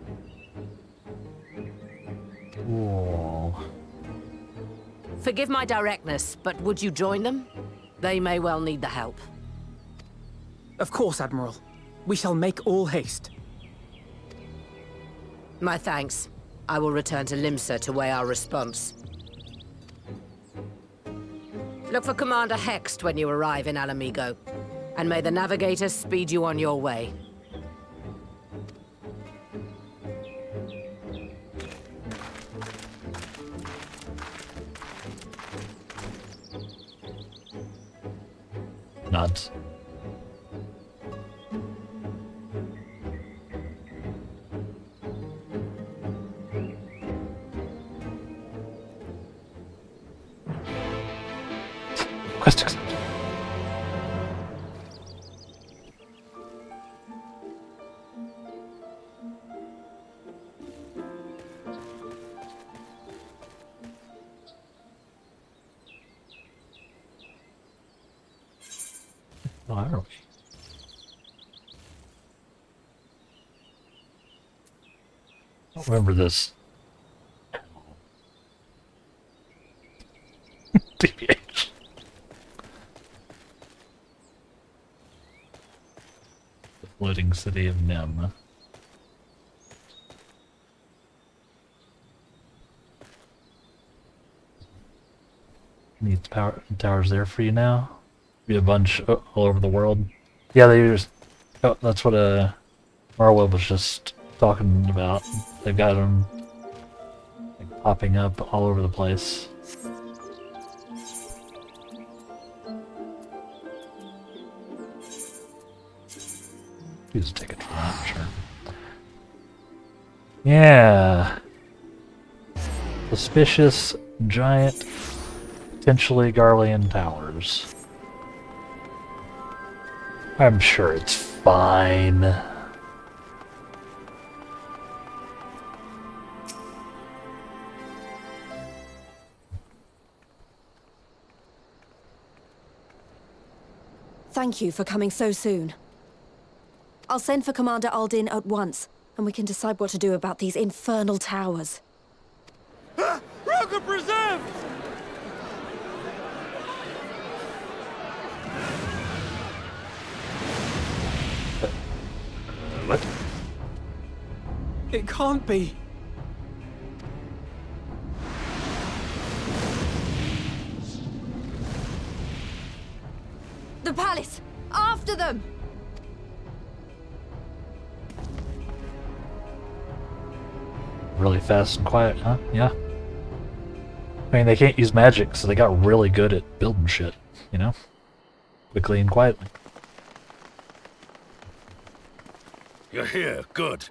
Whoa. Forgive my directness, but would you join them? They may well need the help. Of course, Admiral. We shall make all haste. My thanks. I will return to Limsa to weigh our response. Look for Commander Hext when you arrive in Alamigo, and may the Navigator speed you on your way. Nods. Quest accepted. Oh, are we? I don't remember this. TBH. The floating city of Nem. Needs power towers there for you now. Be a bunch all over the world. Yeah, they just. Oh, that's what Marwell was just talking about. They've got them like, popping up all over the place. Use a ticket for that, sure. Yeah. Suspicious, giant, potentially Garlean towers. I'm sure it's fine. Thank you for coming so soon. I'll send for Commander Aldin at once, and we can decide what to do about these infernal towers. Roger preserved! What? It can't be. The palace! After them! Really fast and quiet, huh? Yeah. I mean, they can't use magic, so they got really good at building shit, you know? Quickly and quietly. You're here, good.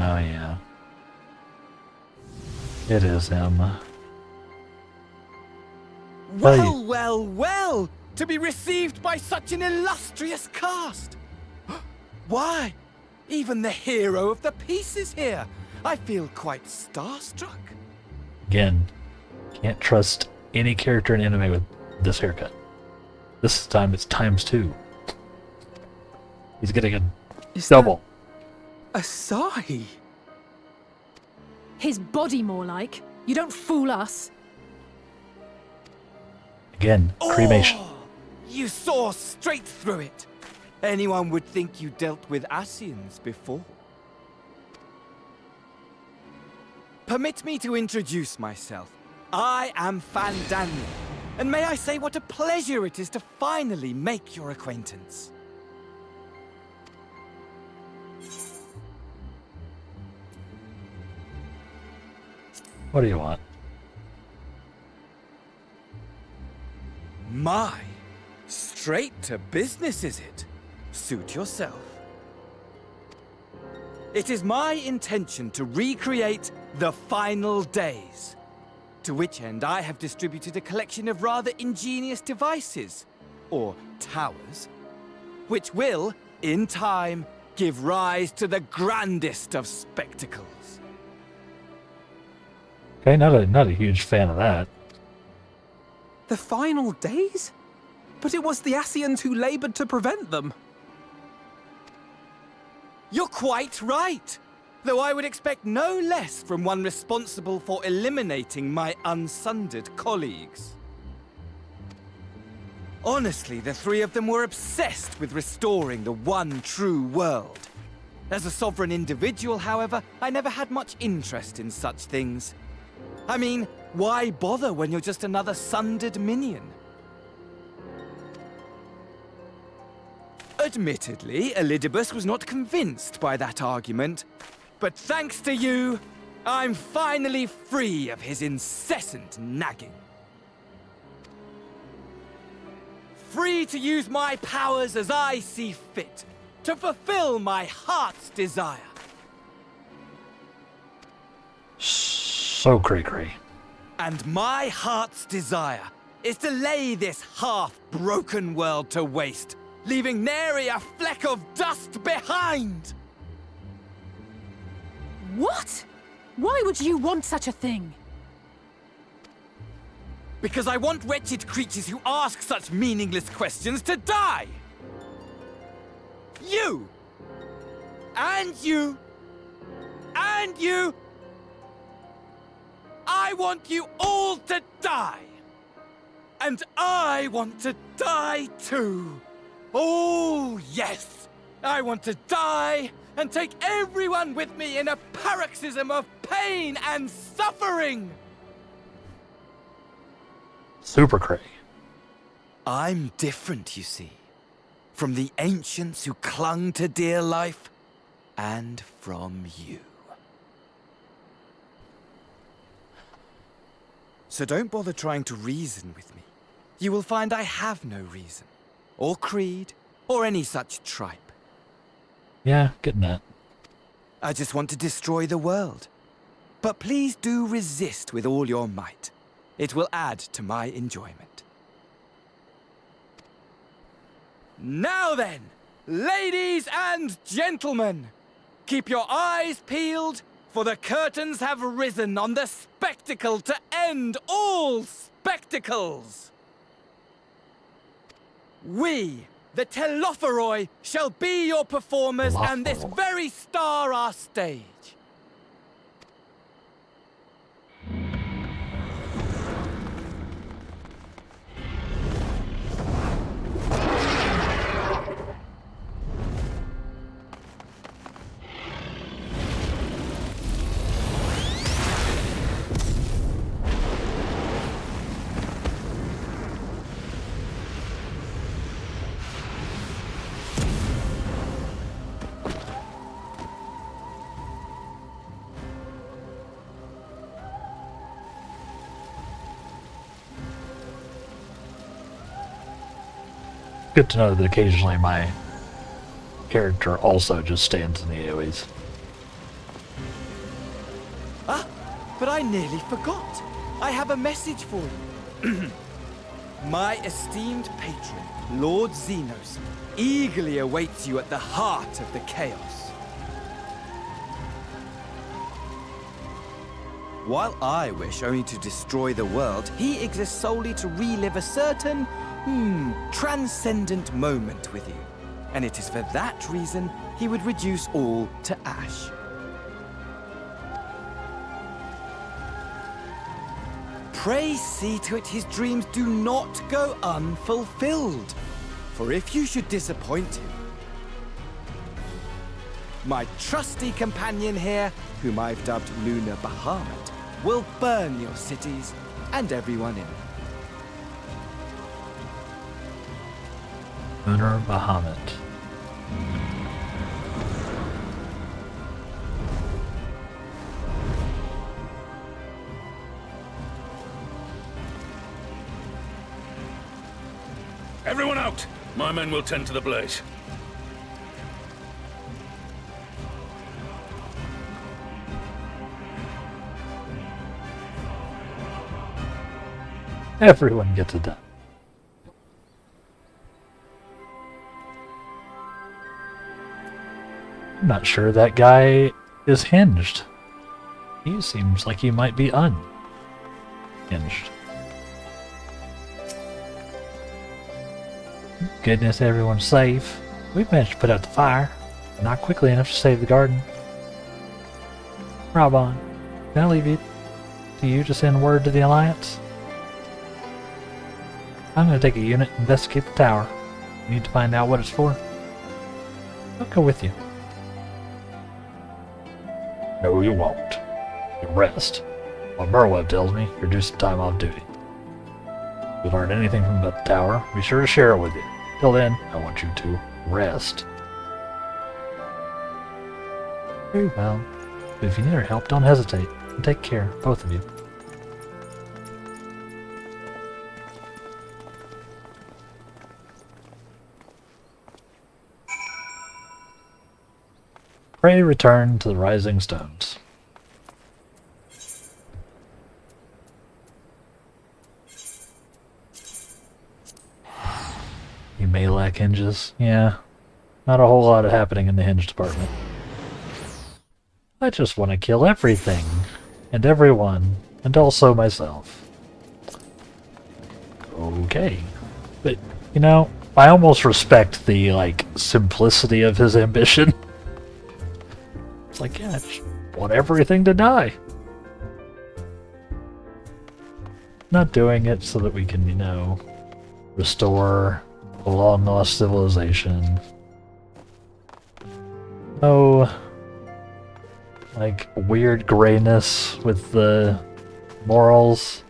Oh, yeah. It is him. Well, well, well! To be received by such an illustrious cast! Why? Even the hero of the piece is here! I feel quite starstruck. Again, can't trust any character in anime with this haircut. This time it's ×2. He's getting a double. Asahi? His body more like. You don't fool us. Again, cremation. Oh, you saw straight through it. Anyone would think you dealt with Scions before. Permit me to introduce myself. I am Fandango, and may I say what a pleasure it is to finally make your acquaintance. What do you want? My, straight to business is it? Suit yourself. It is my intention to recreate the final days, to which end I have distributed a collection of rather ingenious devices, or towers, which will, in time, give rise to the grandest of spectacles. Okay, not a huge fan of that. The final days? But it was the Scions who labored to prevent them. You're quite right, though I would expect no less from one responsible for eliminating my unsundered colleagues. Honestly, the three of them were obsessed with restoring the one true world. As a sovereign individual, however, I never had much interest in such things. I mean, why bother when you're just another sundered minion? Admittedly, Elidibus was not convinced by that argument, but thanks to you, I'm finally free of his incessant nagging. Free to use my powers as I see fit, to fulfill my heart's desire. So cray-cray. And my heart's desire is to lay this half-broken world to waste, leaving nary a fleck of dust behind! What? Why would you want such a thing? Because I want wretched creatures who ask such meaningless questions to die! You! And you! And you! I want you all to die! And I want to die too! Oh, yes! I want to die and take everyone with me in a paroxysm of pain and suffering! Super cray. I'm different, you see. From the ancients who clung to dear life, and from you. So don't bother trying to reason with me. You will find I have no reason, or creed, or any such tripe. Yeah, getting that. I just want to destroy the world. But please do resist with all your might. It will add to my enjoyment. Now then, ladies and gentlemen, Keep your eyes peeled, for the curtains have risen on the spectacle to end all spectacles. We, the Telophoroi, shall be your performers, and this very star our stage. Good to know that occasionally my character also just stands in the AoEs. Ah, but I nearly forgot. I have a message for you. My esteemed patron, Lord Xenos, eagerly awaits you at the heart of the chaos. While I wish only to destroy the world, he exists solely to relive a certain, transcendent moment with you. And it is for that reason he would reduce all to ash. Pray see to it his dreams do not go unfulfilled. For if you should disappoint him, my trusty companion here, whom I've dubbed Lunar Bahamut, will burn your cities and everyone in them. Lunar Bahamut. Everyone out! My men will tend to the blaze. Everyone gets it done. I'm not sure that guy is hinged. He seems like he might be unhinged. Goodness, everyone's safe. We've managed to put out the fire. Not quickly enough to save the garden. Raban, can I leave it to you to send word to the Alliance? I'm going to take a unit and investigate the tower. We need to find out what it's for. I'll go with you. No, you won't. You rest. What Merweb tells me, you're due some time off duty. If we learn anything from the tower, be sure to share it with you. Till then, I want you to rest. Very well. But if you need our help, don't hesitate. And take care, both of you. Pray return to the Rising Stones. You may lack hinges. Yeah, not a whole lot happening in the hinge department. I just want to kill everything, and everyone, and also myself. Okay. But, you know, I almost respect the, like, simplicity of his ambition. It's like, yeah, I just want everything to die. Not doing it so that we can, you know, restore a long-lost civilization. No, like, weird grayness with the morals.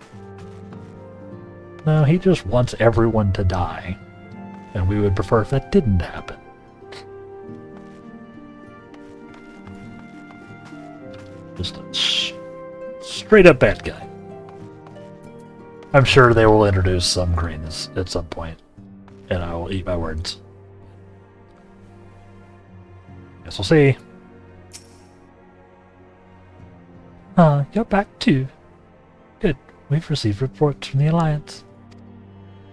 No, he just wants everyone to die. And we would prefer if that didn't happen. Just a straight up bad guy. I'm sure they will introduce some greenness at some point, and I will eat my words. Guess we'll see. You're back too. Good. We've received reports from the Alliance.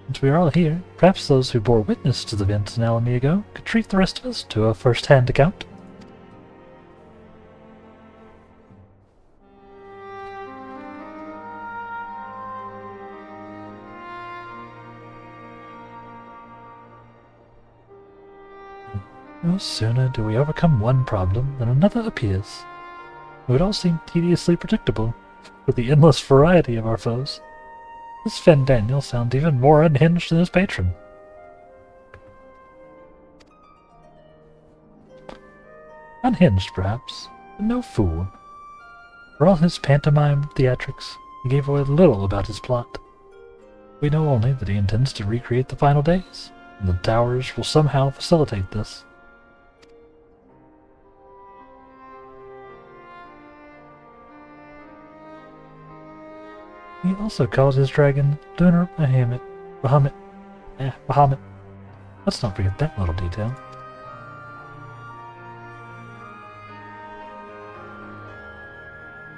Since we are all here, perhaps those who bore witness to the events in Alamigo could treat the rest of us to a first-hand account. No sooner do we overcome one problem than another appears. It would all seem tediously predictable, with the endless variety of our foes. This Fandaniel sounds even more unhinged than his patron. Unhinged, perhaps, but no fool. For all his pantomime theatrics, he gave away little about his plot. We know only that he intends to recreate the final days, and the towers will somehow facilitate this. He also called his dragon Lunar Bahamut. Bahamut. Let's not forget that little detail.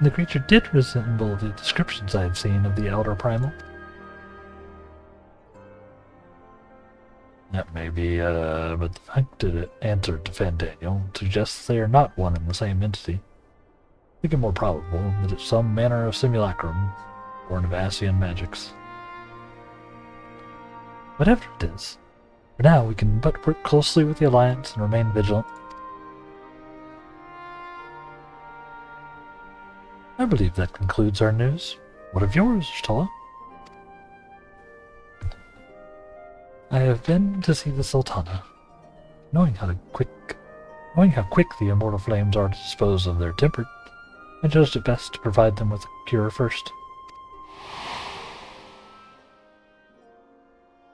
The creature did resemble the descriptions I have seen of the Elder Primal. That may be, but the fact that it answered to Fandaniel suggests they are not one and the same entity. I think it more probable that it's some manner of simulacrum, born of Ascian magics. Whatever it is, for now we can but work closely with the Alliance and remain vigilant. I believe that concludes our news. What of yours, Tola? I have been to see the Sultana. Knowing how quick the immortal flames are to dispose of their temper, I judged it best to provide them with a cure first.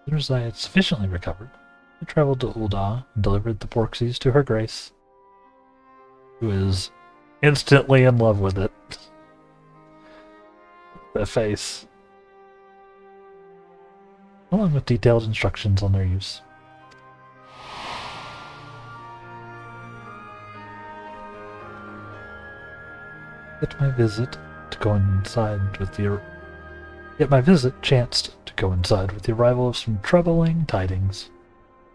As soon as I had sufficiently recovered, I traveled to Ul'dah and delivered the Porxies to her grace, who is instantly in love with it. That face. Along with detailed instructions on their use. Yet my visit chanced to coincide with the arrival of some troubling tidings.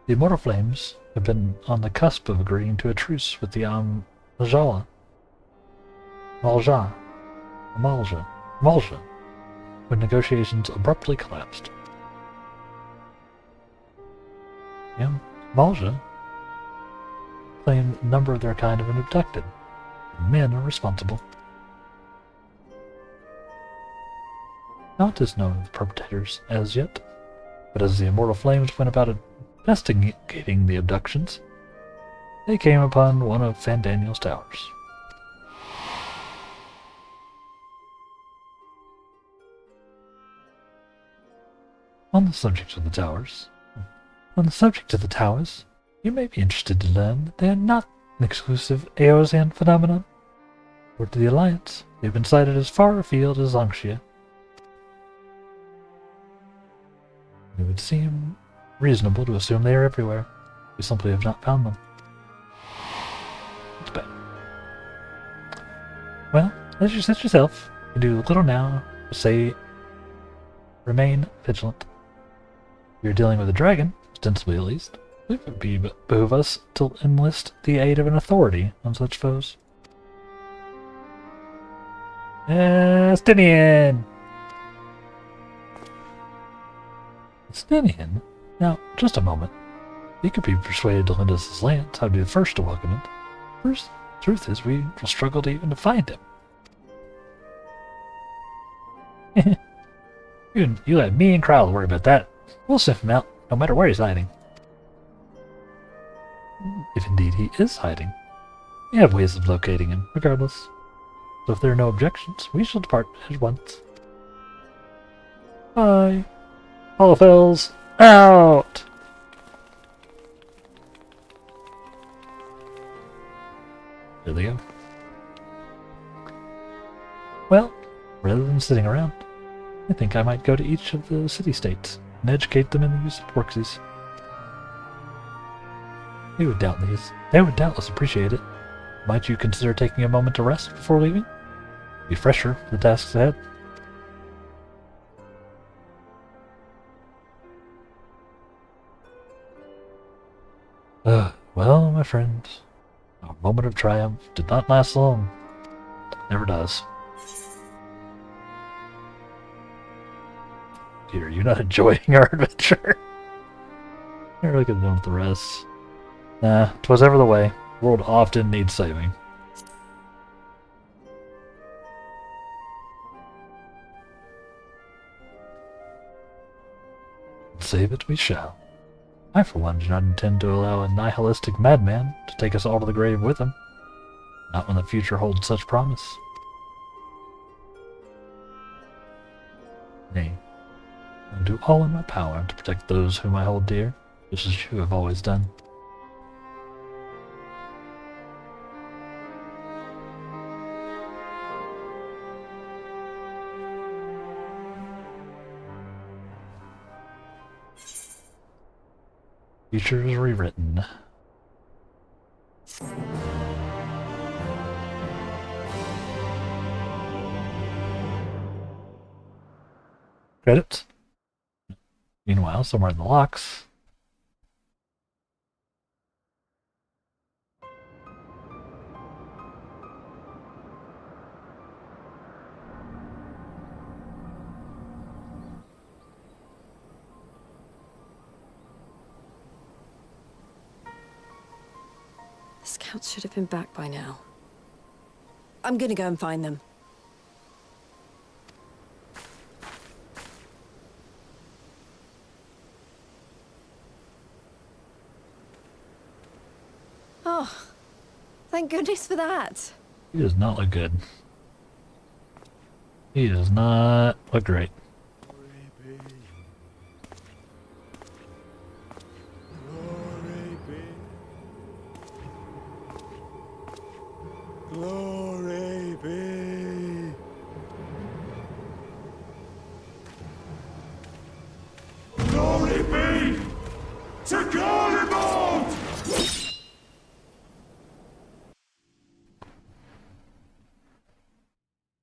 The Immortal Flames have been on the cusp of agreeing to a truce with the Amalja, when negotiations abruptly collapsed. The Amalja claimed a number of their kind have been abducted. Men are responsible. Not is known of the perpetrators as yet, but as the Immortal Flames went about investigating the abductions, they came upon one of Fandaniel's towers. On the subject of the towers, you may be interested to learn that they are not an exclusive Eorzan phenomenon. According to the Alliance, they have been sighted as far afield as Anxia. It would seem reasonable to assume they are everywhere. We simply have not found them. It's bad. Well, as you said yourself, you do little now to say remain vigilant. You're dealing with a dragon, ostensibly at least. It would behoove us to enlist the aid of an authority on such foes. Stinian! Stinian? Now, just a moment. He could be persuaded to lend us his lance. I'd be the first to welcome it. First, the truth is, we will struggle to even find him. You let me and Crowell worry about that. We'll sniff him out, no matter where he's hiding. If indeed he is hiding. We have ways of locating him, regardless. So if there are no objections, we shall depart at once. Bye. Holophils, out! There they go. Well, rather than sitting around, I think I might go to each of the city-states and educate them in the use of Porxies. They would doubtless appreciate it. Might you consider taking a moment to rest before leaving? Be fresher for the tasks ahead. Well, my friends, our moment of triumph did not last long. Never does. Peter, you're not enjoying our adventure. You're looking at them with the rest. Nah, 'twas ever the way. The world often needs saving. Save it we shall. I, for one, do not intend to allow a nihilistic madman to take us all to the grave with him. Not when the future holds such promise. Nay, I'll do all in my power to protect those whom I hold dear, just as you have always done. Future is rewritten. Credits. Meanwhile, somewhere in the locks. The scouts should have been back by now. I'm gonna go and find them. Oh, thank goodness for that. He does not look good. He does not look great. Glory be. Glory be to Garlemald!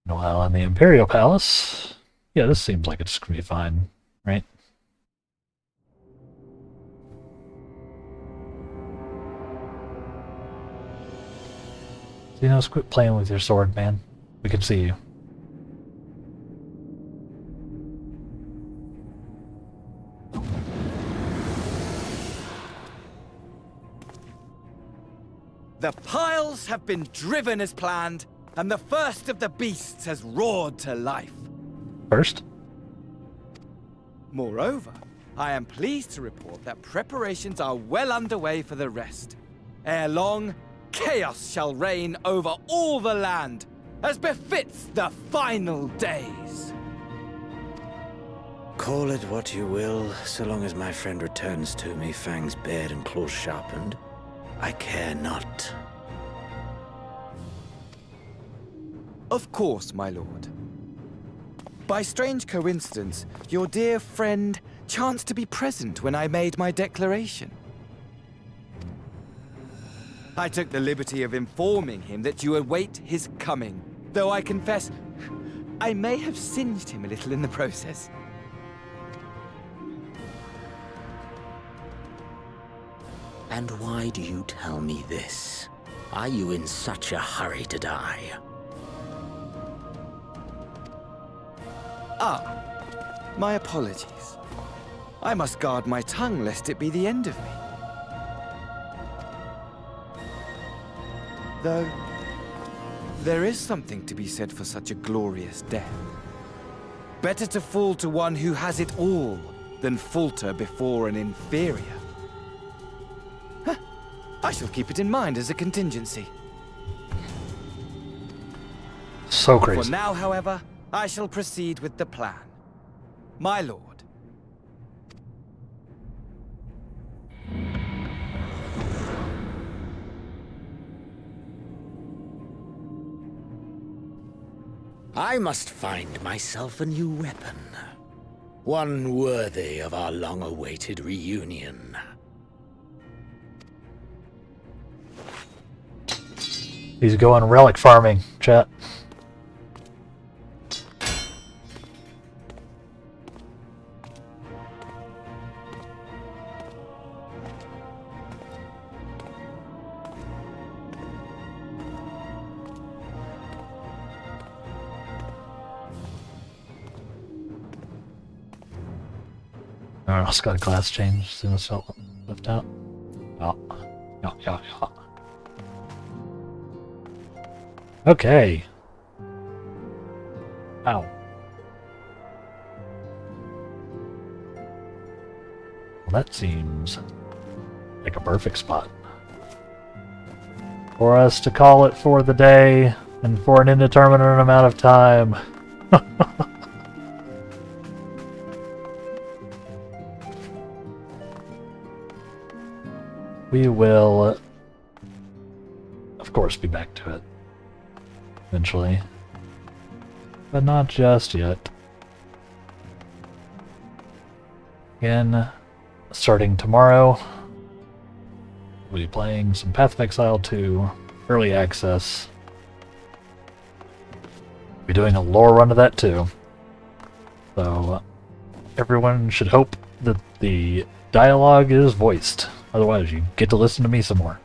Meanwhile, in the Imperial Palace. Yeah, this seems like it's gonna be fine, right? Xenos, quit playing with your sword, man. We can see you. The piles have been driven as planned, and the first of the beasts has roared to life. First? Moreover, I am pleased to report that preparations are well underway for the rest. Ere long, chaos shall reign over all the land, as befits the final days. Call it what you will, so long as my friend returns to me, fangs bared and claws sharpened. I care not. Of course, my lord. By strange coincidence, your dear friend chanced to be present when I made my declaration. I took the liberty of informing him that you await his coming, though I confess I may have singed him a little in the process. And why do you tell me this? Are you in such a hurry to die? Ah, my apologies. I must guard my tongue lest it be the end of me. Though, there is something to be said for such a glorious death. Better to fall to one who has it all than falter before an inferior. Huh. I shall keep it in mind as a contingency. So crazy. For now, however, I shall proceed with the plan. My lord. I must find myself a new weapon. One worthy of our long-awaited reunion. He's going relic farming, chat. I also got a class change as soon as I left out. Oh. Yeah, yeah, yeah. Okay. Ow. Well, that seems like a perfect spot for us to call it for the day and for an indeterminate amount of time. We will, of course, be back to it eventually, but not just yet. Again, starting tomorrow, we'll be playing some Path of Exile 2 Early Access. We'll be doing a lore run of that too. So, everyone should hope that the dialogue is voiced. Otherwise, you get to listen to me some more.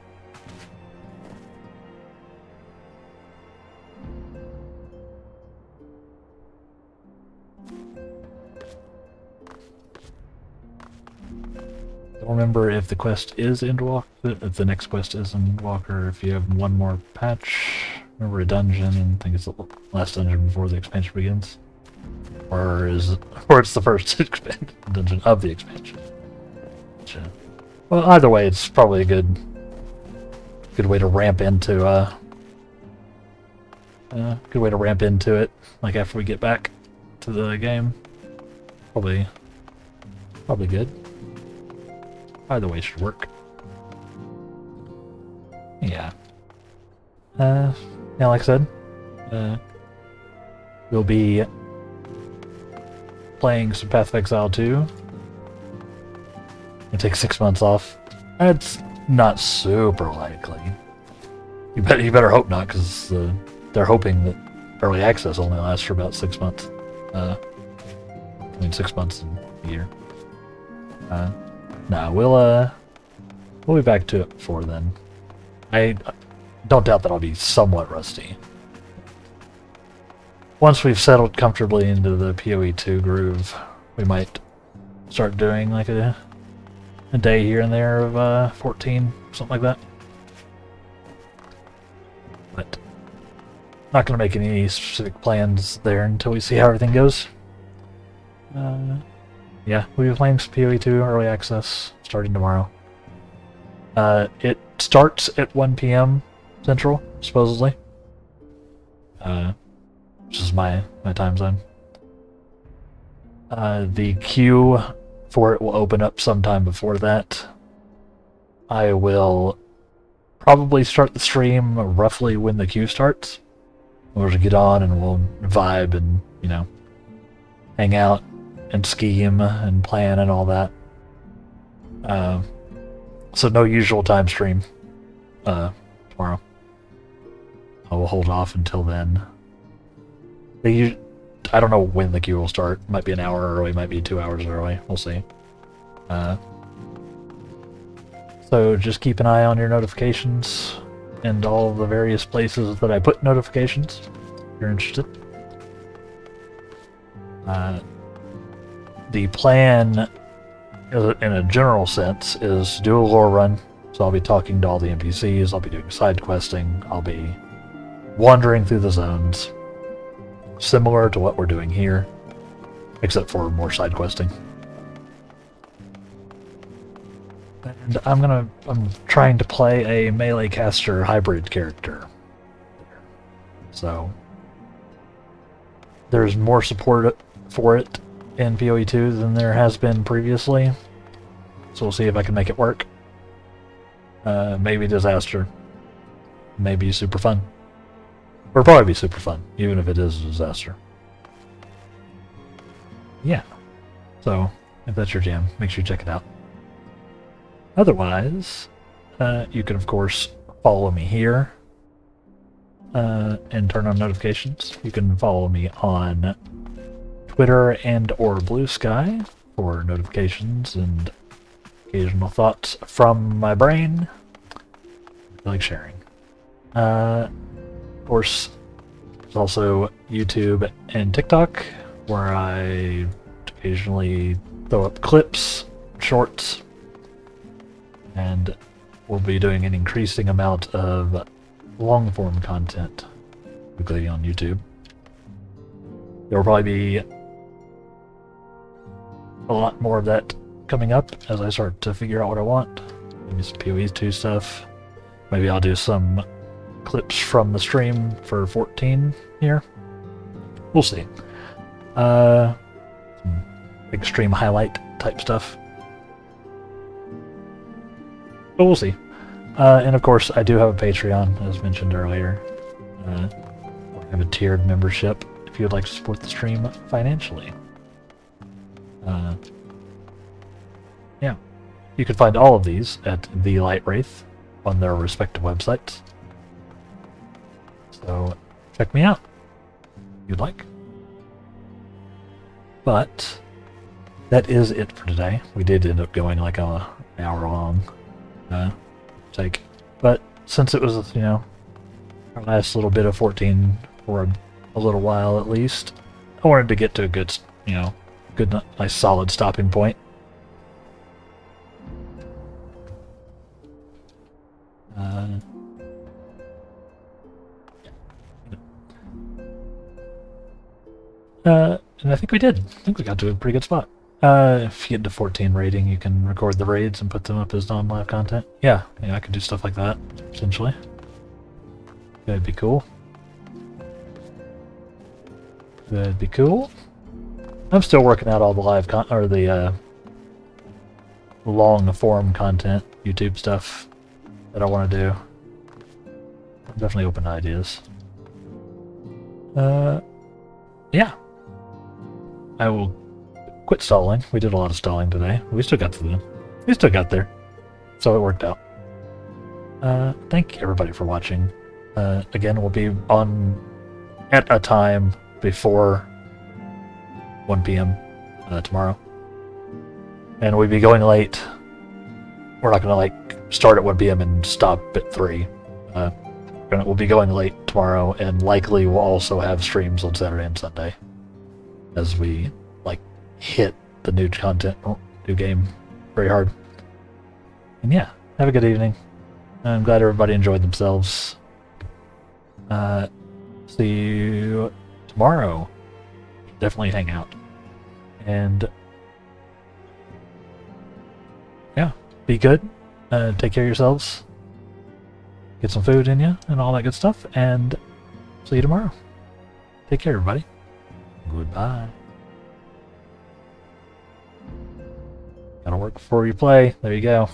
Don't remember if the quest is Endwalker, if the next quest is Endwalker, if you have one more patch. Remember a dungeon, I think it's the last dungeon before the expansion begins. Or it's the first dungeon of the expansion. Well, either way, it's probably a good way to ramp into it. Like after we get back to the game, probably good. Either way should work. Yeah. Yeah, like I said, we'll be playing some Path of Exile 2. It takes 6 months off. It's not super likely. You better hope not, because they're hoping that early access only lasts for about 6 months. Between 6 months and a year. No, we'll be back to it before then. I don't doubt that I'll be somewhat rusty. Once we've settled comfortably into the PoE 2 groove, we might start doing like a day here and there of 14, something like that. But not going to make any specific plans there until we see how everything goes. Yeah, we'll be playing some PoE 2 Early Access starting tomorrow. It starts at 1 p.m. Central, supposedly. Which is my time zone. The queue for it will open up sometime before that. I will probably start the stream roughly when the queue starts. We'll just get on and we'll vibe and, hang out and scheme and plan and all that. So no usual time stream tomorrow. I will hold off until then. I don't know when the queue will start. Might be an hour early, might be 2 hours early. We'll see. So just keep an eye on your notifications and all the various places that I put notifications, if you're interested. The plan, in a general sense, is to do a lore run. So I'll be talking to all the NPCs, I'll be doing side questing, I'll be wandering through the zones. Similar to what we're doing here, except for more side questing. And I'm trying to play a melee caster hybrid character. So there's more support for it in PoE 2 than there has been previously. So we'll see if I can make it work. Maybe disaster. Maybe super fun. It'll probably be super fun, even if it is a disaster. Yeah. So, if that's your jam, make sure you check it out. Otherwise, you can of course follow me here and turn on notifications. You can follow me on Twitter and or Blue Sky for notifications and occasional thoughts from my brain. I like sharing. Of course, there's also YouTube and TikTok, where I occasionally throw up clips, shorts, and we'll be doing an increasing amount of long-form content weekly on YouTube. There will probably be a lot more of that coming up as I start to figure out what I want. Maybe some PoE2 stuff. Maybe I'll do some clips from the stream for 14 here. We'll see. Some extreme highlight type stuff. But we'll see. And of course, I do have a Patreon, as mentioned earlier. I have a tiered membership if you would like to support the stream financially. Yeah. You can find all of these at The Light Wraith on their respective websites. So, check me out if you'd like. But that is it for today. We did end up going like an hour long take. But since it was, you know, our last little bit of 14 for a little while at least, I wanted to get to a good, you know, good, nice solid stopping point. And I think we did. I think we got to a pretty good spot. If you get to 14 rating, you can record the raids and put them up as non-live content. Yeah, I could do stuff like that, potentially. That'd be cool. That'd be cool. I'm still working out all the live long-form content, YouTube stuff that I want to do. I'm definitely open to ideas. Yeah. I will quit stalling. We did a lot of stalling today. We still got there. So it worked out. Thank you everybody for watching. Again, we'll be on at a time before 1 p.m. Tomorrow. And we'll be going late. We're not gonna like start at 1 p.m. and stop at 3. We'll be going late tomorrow, and likely we'll also have streams on Saturday and Sunday as we like hit the new content, new game very hard. And yeah, have a good evening. I'm glad everybody enjoyed themselves. See you tomorrow. Definitely hang out. And yeah, be good. Take care of yourselves. Get some food in you and all that good stuff. And see you tomorrow. Take care, everybody. Goodbye. Gotta work before you play. There you go.